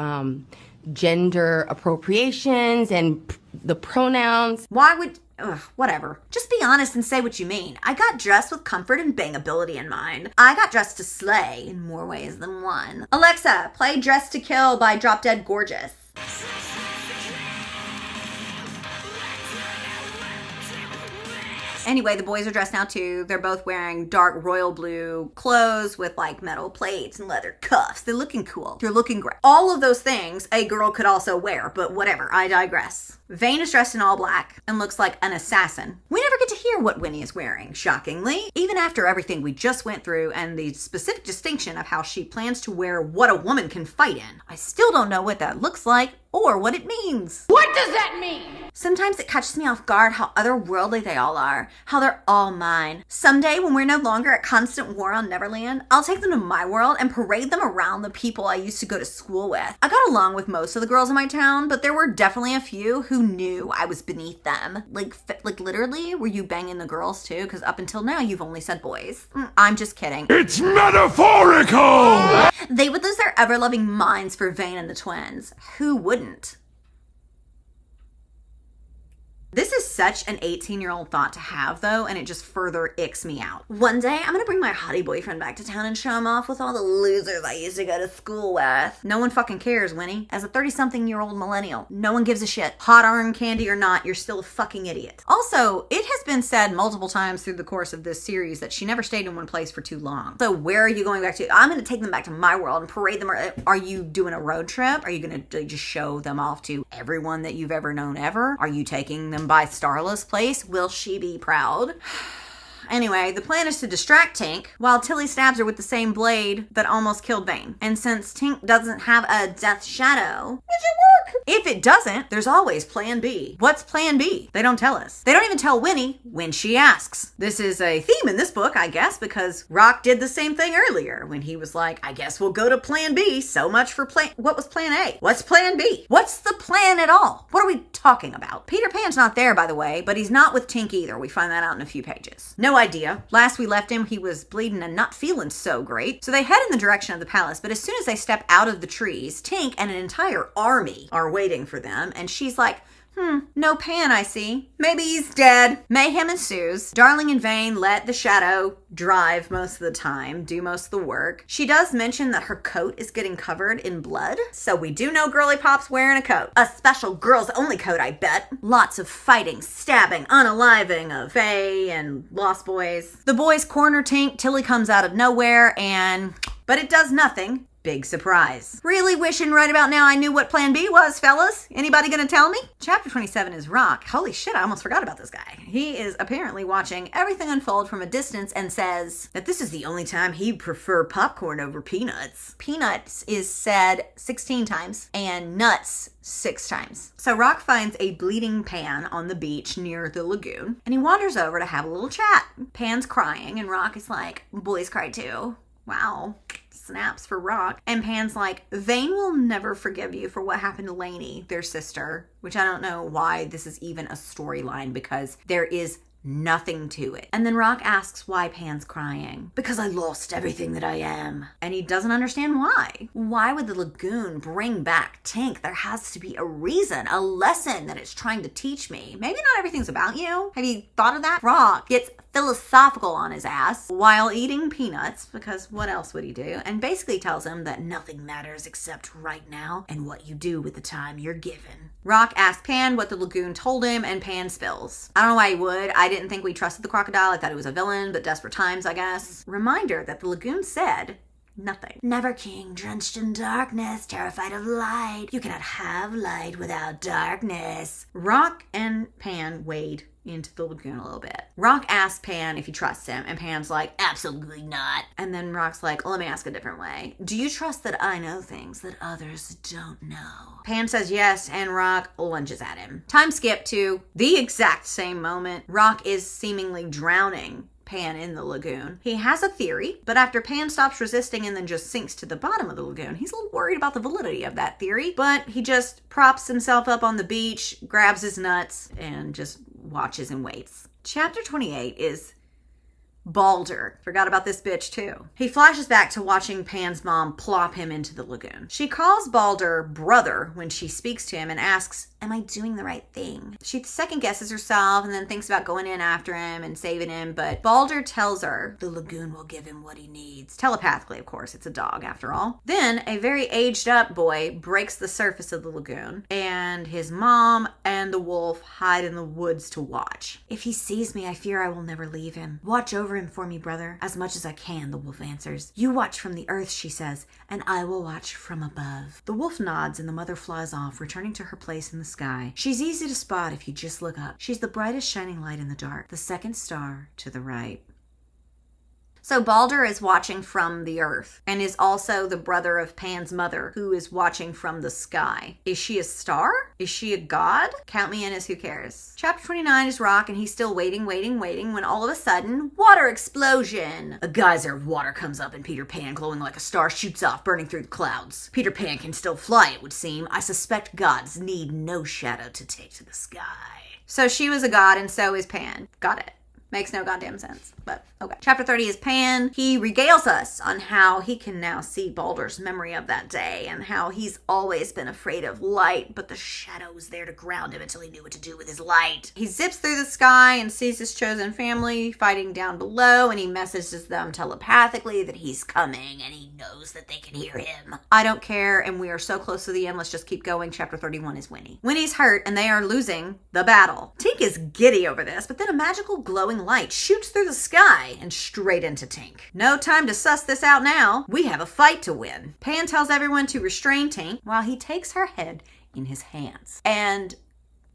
gender appropriations and the pronouns. Why would... Ugh, whatever. Just be honest and say what you mean. I got dressed with comfort and bangability in mind. I got dressed to slay in more ways than one. Alexa, play Dressed to Kill by Drop Dead Gorgeous. Anyway, the boys are dressed now too. They're both wearing dark royal blue clothes with like metal plates and leather cuffs. They're looking cool. They're looking great. All of those things a girl could also wear, but whatever, I digress. Vane is dressed in all black and looks like an assassin. We never get to hear what Winnie is wearing, shockingly. Even after everything we just went through and the specific distinction of how she plans to wear what a woman can fight in, I still don't know what that looks like or what it means. What does that mean? Sometimes it catches me off guard how otherworldly they all are, how they're all mine. Someday, when we're no longer at constant war on Neverland, I'll take them to my world and parade them around the people I used to go to school with. I got along with most of the girls in my town, but there were definitely a few who knew I was beneath them. Like literally, were you banging the girls too? Because up until now, you've only said boys. I'm just kidding. It's metaphorical! They would lose their ever-loving minds for Vane and the twins. Who wouldn't? This is such an 18-year-old thought to have, though, and it just further icks me out. One day, I'm gonna bring my hottie boyfriend back to town and show him off with all the losers I used to go to school with. No one fucking cares, Winnie. As a 30-something-year-old millennial, no one gives a shit. Hot iron candy or not, you're still a fucking idiot. Also, it has been said multiple times through the course of this series that she never stayed in one place for too long. So where are you going back to? I'm gonna take them back to my world and parade them. Are you doing a road trip? Are you gonna just show them off to everyone that you've ever known ever? Are you taking them by Starla's place? Will she be proud? Anyway, the plan is to distract Tink while Tilly stabs her with the same blade that almost killed Vane. And since Tink doesn't have a death shadow, it should work. If it doesn't, there's always plan B. What's plan B? They don't tell us. They don't even tell Winnie when she asks. This is a theme in this book, I guess, because Rock did the same thing earlier when he was like, I guess we'll go to plan B. So much for plan... What was plan A? What's plan B? What's the plan at all? What are we talking about? Peter Pan's not there, by the way, but he's not with Tink either. We find that out in a few pages. No idea. Last we left him, he was bleeding and not feeling so great. So they head in the direction of the palace, but as soon as they step out of the trees, Tink and an entire army are waiting for them, and she's like, No Pan, I see. Maybe he's dead. Mayhem ensues. Darling and Vane let the shadow drive most of the time, do most of the work. She does mention that her coat is getting covered in blood, so we do know Girly Pop's wearing a coat. A special girls only coat, I bet. Lots of fighting, stabbing, unaliving of Faye and Lost Boys. The boys corner Tink. Tilly comes out of nowhere but it does nothing. Big surprise. Really wishing right about now I knew what plan B was, fellas. Anybody gonna tell me? Chapter 27 is Rock. Holy shit, I almost forgot about this guy. He is apparently watching everything unfold from a distance and says that this is the only time he'd prefer popcorn over peanuts. Peanuts is said 16 times and nuts 6 times. So Rock finds a bleeding Pan on the beach near the lagoon and he wanders over to have a little chat. Pan's crying and Rock is like, boys cry too. Wow. Snaps for Rock. And Pan's like, Vane will never forgive you for what happened to Lainey, their sister, which I don't know why this is even a storyline because there is nothing to it. And then Rock asks why Pan's crying. Because I lost everything that I am. And he doesn't understand why. Why would the lagoon bring back Tink? There has to be a reason, a lesson that it's trying to teach me. Maybe not everything's about you. Have you thought of that? Rock gets philosophical on his ass while eating peanuts, because what else would he do? And basically tells him that nothing matters except right now and what you do with the time you're given. Rock asks Pan what the lagoon told him, and Pan spills. I don't know why he would. I didn't think we trusted the crocodile. I thought it was a villain, but desperate times, I guess. Reminder that the lagoon said nothing. Never king, drenched in darkness, terrified of light. You cannot have light without darkness. Rock and Pan wade into the lagoon a little bit. Rock asks Pan if he trusts him, and Pan's like, absolutely not. And then Rock's like, well, let me ask a different way. Do you trust that I know things that others don't know? Pan says yes, and Rock lunges at him. Time skip to the exact same moment. Rock is seemingly drowning Pan in the lagoon. He has a theory, but after Pan stops resisting and then just sinks to the bottom of the lagoon, he's a little worried about the validity of that theory, but he just props himself up on the beach, grabs his nuts, and just watches and waits. Chapter 28 is Balder. Forgot about this bitch too. He flashes back to watching Pan's mom plop him into the lagoon. She calls Balder brother when she speaks to him and asks, am I doing the right thing? She second guesses herself and then thinks about going in after him and saving him, but Balder tells her the lagoon will give him what he needs. Telepathically, of course. It's a dog after all. Then a very aged up boy breaks the surface of the lagoon and his mom and the wolf hide in the woods to watch. If he sees me, I fear I will never leave him. Watch over him for me, brother. As much as I can, the wolf answers. You watch from the earth, she says, and I will watch from above. The wolf nods and the mother flies off, returning to her place in the sky. She's easy to spot if you just look up. She's the brightest shining light in the dark, the second star to the right. So Balder is watching from the earth and is also the brother of Pan's mother, who is watching from the sky. Is she a star? Is she a god? Count me in as who cares. Chapter 29 is Rock, and he's still waiting when all of a sudden, water explosion. A geyser of water comes up and Peter Pan, glowing like a star, shoots off, burning through the clouds. Peter Pan can still fly, it would seem. I suspect gods need no shadow to take to the sky. So she was a god and so is Pan. Got it. Makes no goddamn sense, but okay. Chapter 30 is Pan. He regales us on how he can now see Balder's memory of that day and how he's always been afraid of light, but the shadow was there to ground him until he knew what to do with his light. He zips through the sky and sees his chosen family fighting down below, and he messages them telepathically that he's coming and he knows that they can hear him. I don't care, and we are so close to the end. Let's just keep going. Chapter 31 is Winnie. Winnie's hurt and they are losing the battle. Tink is giddy over this, but then a magical glowing light shoots through the sky and straight into Tink. No time to suss this out now. We have a fight to win. Pan tells everyone to restrain Tink while he takes her head in his hands and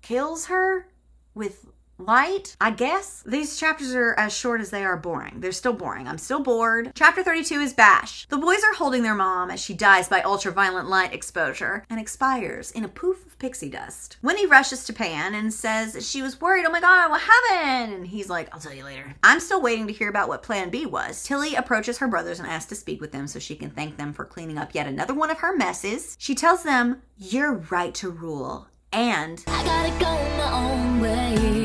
kills her with light, I guess. These chapters are as short as they are boring. They're still boring. I'm still bored. Chapter 32 is Bash. The boys are holding their mom as she dies by ultraviolet light exposure and expires in a poof of pixie dust. Winnie rushes to Pan and says she was worried. Oh my god, what happened? And he's like, I'll tell you later. I'm still waiting to hear about what plan B was. Tilly approaches her brothers and asks to speak with them so she can thank them for cleaning up yet another one of her messes. She tells them, you're right to rule, and I gotta go my own way.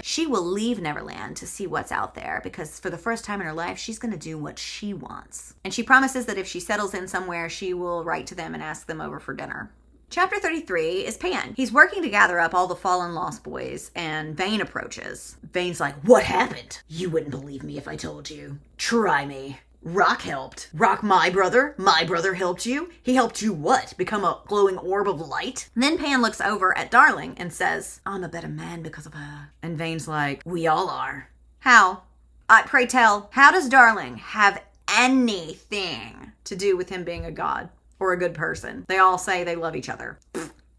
She will leave Neverland to see what's out there because for the first time in her life, she's going to do what she wants. And she promises that if she settles in somewhere, she will write to them and ask them over for dinner. Chapter 33 is Pan. He's working to gather up all the fallen Lost Boys, and Vane approaches. Vane's like, "What happened? You wouldn't believe me if I told you. Try me. Rock helped. Rock, my brother. My brother helped you. He helped you what? Become a glowing orb of light?" And then Pan looks over at Darling and says, "I'm a better man because of her." And Vane's like, "We all are." How? Pray tell, how does Darling have anything to do with him being a god or a good person? They all say they love each other.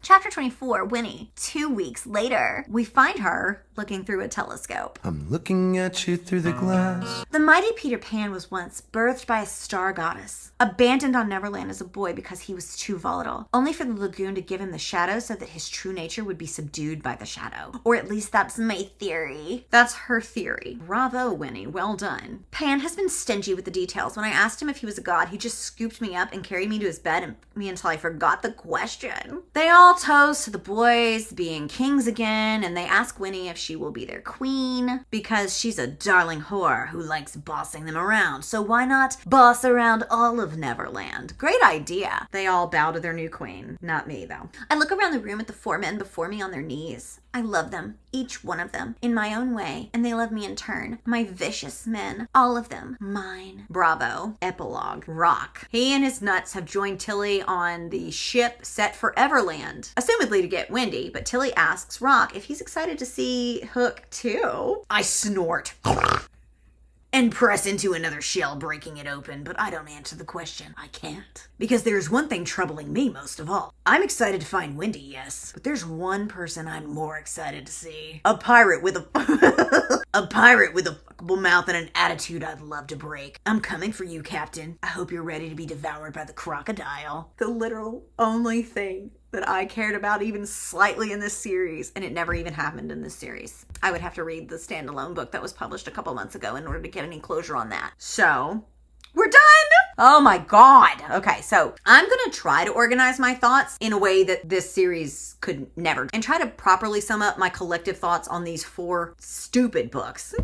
Chapter 24, Winnie. 2 weeks later, we find her looking through a telescope. I'm looking at you through the glass. The mighty Peter Pan was once birthed by a star goddess, abandoned on Neverland as a boy because he was too volatile, only for the lagoon to give him the shadow so that his true nature would be subdued by the shadow. Or at least that's my theory. That's her theory. Bravo, Winnie. Well done. Pan has been stingy with the details. When I asked him if he was a god, he just scooped me up and carried me to his bed and me until I forgot the question. They all toast to the boys being kings again, and they ask Winnie if she will be their queen because she's a darling whore who likes bossing them around. So why not boss around all of Neverland? Great idea. They all bow to their new queen. Not me, though. I look around the room at the 4 men before me on their knees. I love them, each one of them, in my own way, and they love me in turn. My vicious men, all of them, mine. Bravo. Epilogue. Rock. He and his nuts have joined Tilly on the ship set for Everland, assumedly to get Wendy, but Tilly asks Rock if he's excited to see Hook too. I snort. And press into another shell, breaking it open, but I don't answer the question. I can't. Because there's one thing troubling me most of all. I'm excited to find Wendy, yes, but there's one person I'm more excited to see. A pirate with a... a pirate with a fuckable mouth and an attitude I'd love to break. I'm coming for you, Captain. I hope you're ready to be devoured by the crocodile. The literal only thing that I cared about even slightly in this series, and it never even happened in this series. I would have to read the standalone book that was published a couple months ago in order to get any closure on that. So, we're done! Oh my god. Okay, so I'm gonna try to organize my thoughts in a way that this series could never, and try to properly sum up my collective thoughts on these 4 stupid books.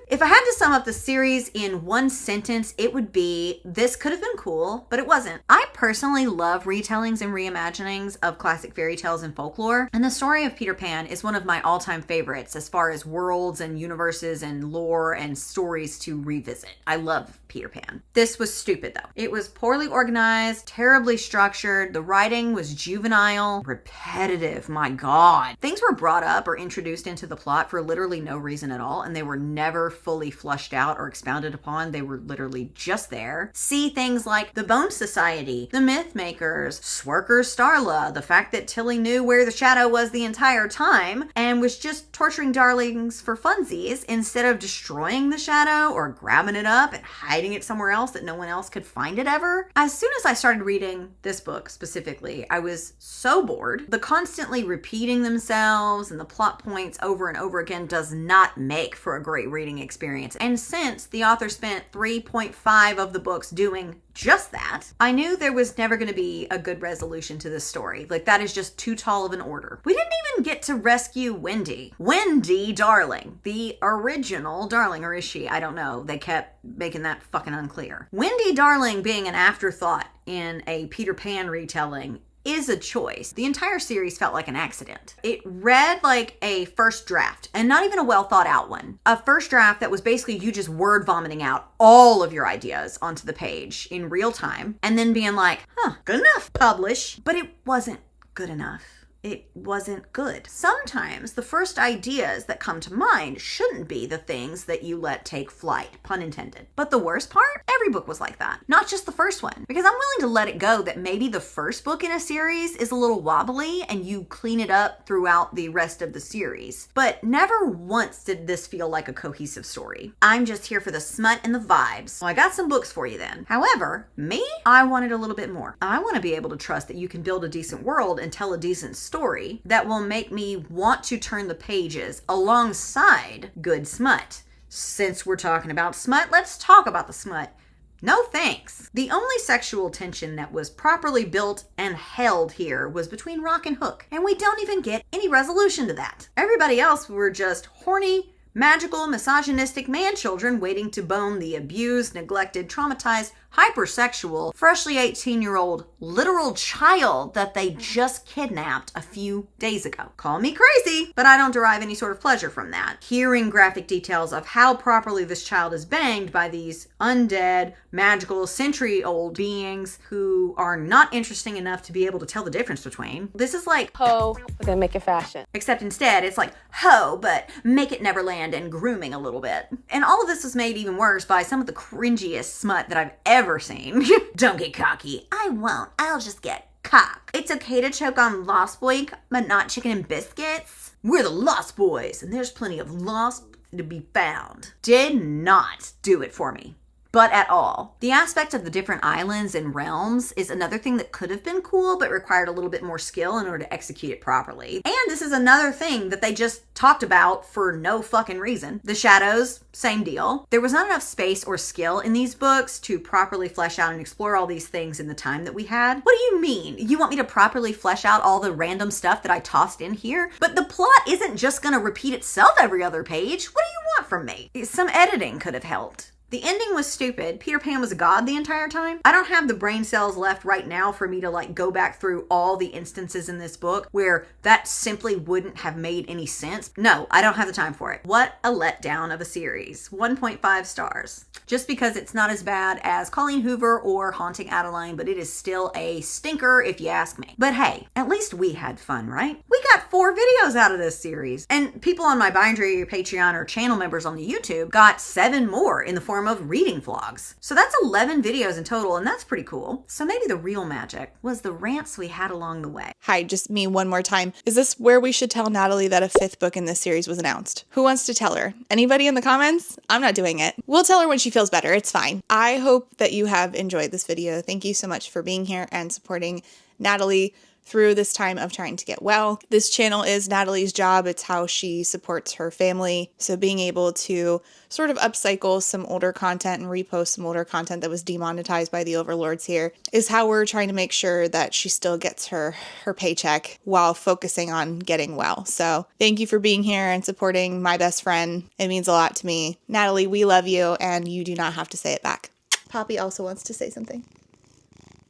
If I had to sum up the series in one sentence, it would be, this could have been cool, but it wasn't. I personally love retellings and reimaginings of classic fairy tales and folklore, and the story of Peter Pan is one of my all-time favorites as far as worlds and universes and lore and stories to revisit. I love Peter Pan. This was stupid though. It was poorly organized, terribly structured, the writing was juvenile, repetitive, my god. Things were brought up or introduced into the plot for literally no reason at all, and they were never fully flushed out or expounded upon. They were literally just there. See things like the Bone Society, the Myth Makers, Swerker Starla, the fact that Tilly knew where the shadow was the entire time and was just torturing darlings for funsies instead of destroying the shadow or grabbing it up and hiding it somewhere else that no one else could find it ever. As soon as I started reading this book specifically, I was so bored. The constantly repeating themselves and the plot points over and over again does not make for a great reading experience. And since the author spent 3.5 of the books doing just that, I knew there was never going to be a good resolution to this story. Like, that is just too tall of an order. We didn't even get to rescue Wendy. Wendy Darling, the original Darling, or is she? I don't know. They kept making that fucking unclear. Wendy Darling being an afterthought in a Peter Pan retelling is a choice. The entire series felt like an accident. It read like a first draft, and not even a well thought out one. A first draft that was basically you just word vomiting out all of your ideas onto the page in real time, and then being like, good enough, publish. But it wasn't good enough. It wasn't good. Sometimes the first ideas that come to mind shouldn't be the things that you let take flight, pun intended. But the worst part, every book was like that. Not just the first one. Because I'm willing to let it go that maybe the first book in a series is a little wobbly and you clean it up throughout the rest of the series. But never once did this feel like a cohesive story. I'm just here for the smut and the vibes. Well, I got some books for you then. However, me, I wanted a little bit more. I want to be able to trust that you can build a decent world and tell a decent story that will make me want to turn the pages alongside good smut. Since we're talking about smut, let's talk about the smut. No thanks. The only sexual tension that was properly built and held here was between Rock and Hook, and we don't even get any resolution to that. Everybody else were just horny, magical, misogynistic man-children waiting to bone the abused, neglected, traumatized hypersexual, freshly 18-year-old literal child that they just kidnapped a few days ago. Call me crazy, but I don't derive any sort of pleasure from that. Hearing graphic details of how properly this child is banged by these undead, magical, century-old beings who are not interesting enough to be able to tell the difference between. This is like, Ho, we're gonna make it fashion. except instead it's like, ho, but make it Neverland and grooming a little bit. And all of this was made even worse by some of the cringiest smut that I've ever seen. Don't get cocky. I won't. I'll just get cock. It's okay to choke on Lost Boy, but not chicken and biscuits. We're the Lost Boys, and there's plenty of lost to be found. Did not do it for me. But at all. The aspect of the different islands and realms is another thing that could have been cool, but required a little bit more skill in order to execute it properly. And this is another thing that they just talked about for no fucking reason. The shadows, same deal. There was not enough space or skill in these books to properly flesh out and explore all these things in the time that we had. What do you mean? You want me to properly flesh out all the random stuff that I tossed in here? But the plot isn't just gonna repeat itself every other page. What do you want from me? Some editing could have helped. The ending was stupid. Peter Pan was a god the entire time. I don't have the brain cells left right now for me to like go back through all the instances in this book where that simply wouldn't have made any sense. No, I don't have the time for it. What a letdown of a series. 1.5 stars. Just because it's not as bad as Colleen Hoover or Haunting Adeline, but it is still a stinker if you ask me. But hey, at least we had fun, right? We got 4 videos out of this series. And people on my Bindery, Patreon, or channel members on the YouTube got 7 more in the form of reading vlogs. So that's 11 videos in total, and that's pretty cool. So maybe the real magic was the rants we had along the way. Hi, just me one more time. Is this where we should tell Natalie that a 5th book in this series was announced? Who wants to tell her? Anybody in the comments? I'm not doing it. We'll tell her when she feels better. It's fine. I hope that you have enjoyed this video. Thank you so much for being here and supporting Natalie through this time of trying to get well. This channel is Natalie's job. It's how she supports her family. So being able to sort of upcycle some older content and repost some older content that was demonetized by the overlords here is how we're trying to make sure that she still gets her paycheck while focusing on getting well. So thank you for being here and supporting my best friend. It means a lot to me. Natalie, we love you, and you do not have to say it back. Poppy also wants to say something.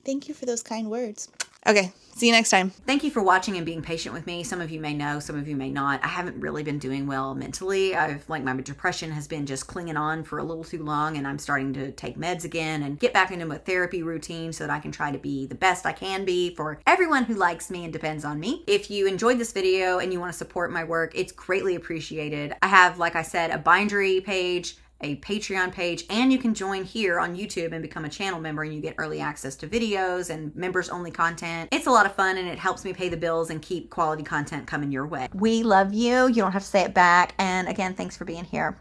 Thank you for those kind words. Okay, see you next time. Thank you for watching and being patient with me. Some of you may know, some of you may not. I haven't really been doing well mentally. My depression has been just clinging on for a little too long, and I'm starting to take meds again and get back into my therapy routine so that I can try to be the best I can be for everyone who likes me and depends on me. If you enjoyed this video and you want to support my work, it's greatly appreciated. I have, like I said, a Bindery page, a Patreon page, and you can join here on YouTube and become a channel member, and you get early access to videos and members only content. It's a lot of fun, and it helps me pay the bills and keep quality content coming your way. We love you. You don't have to say it back. And again, thanks for being here.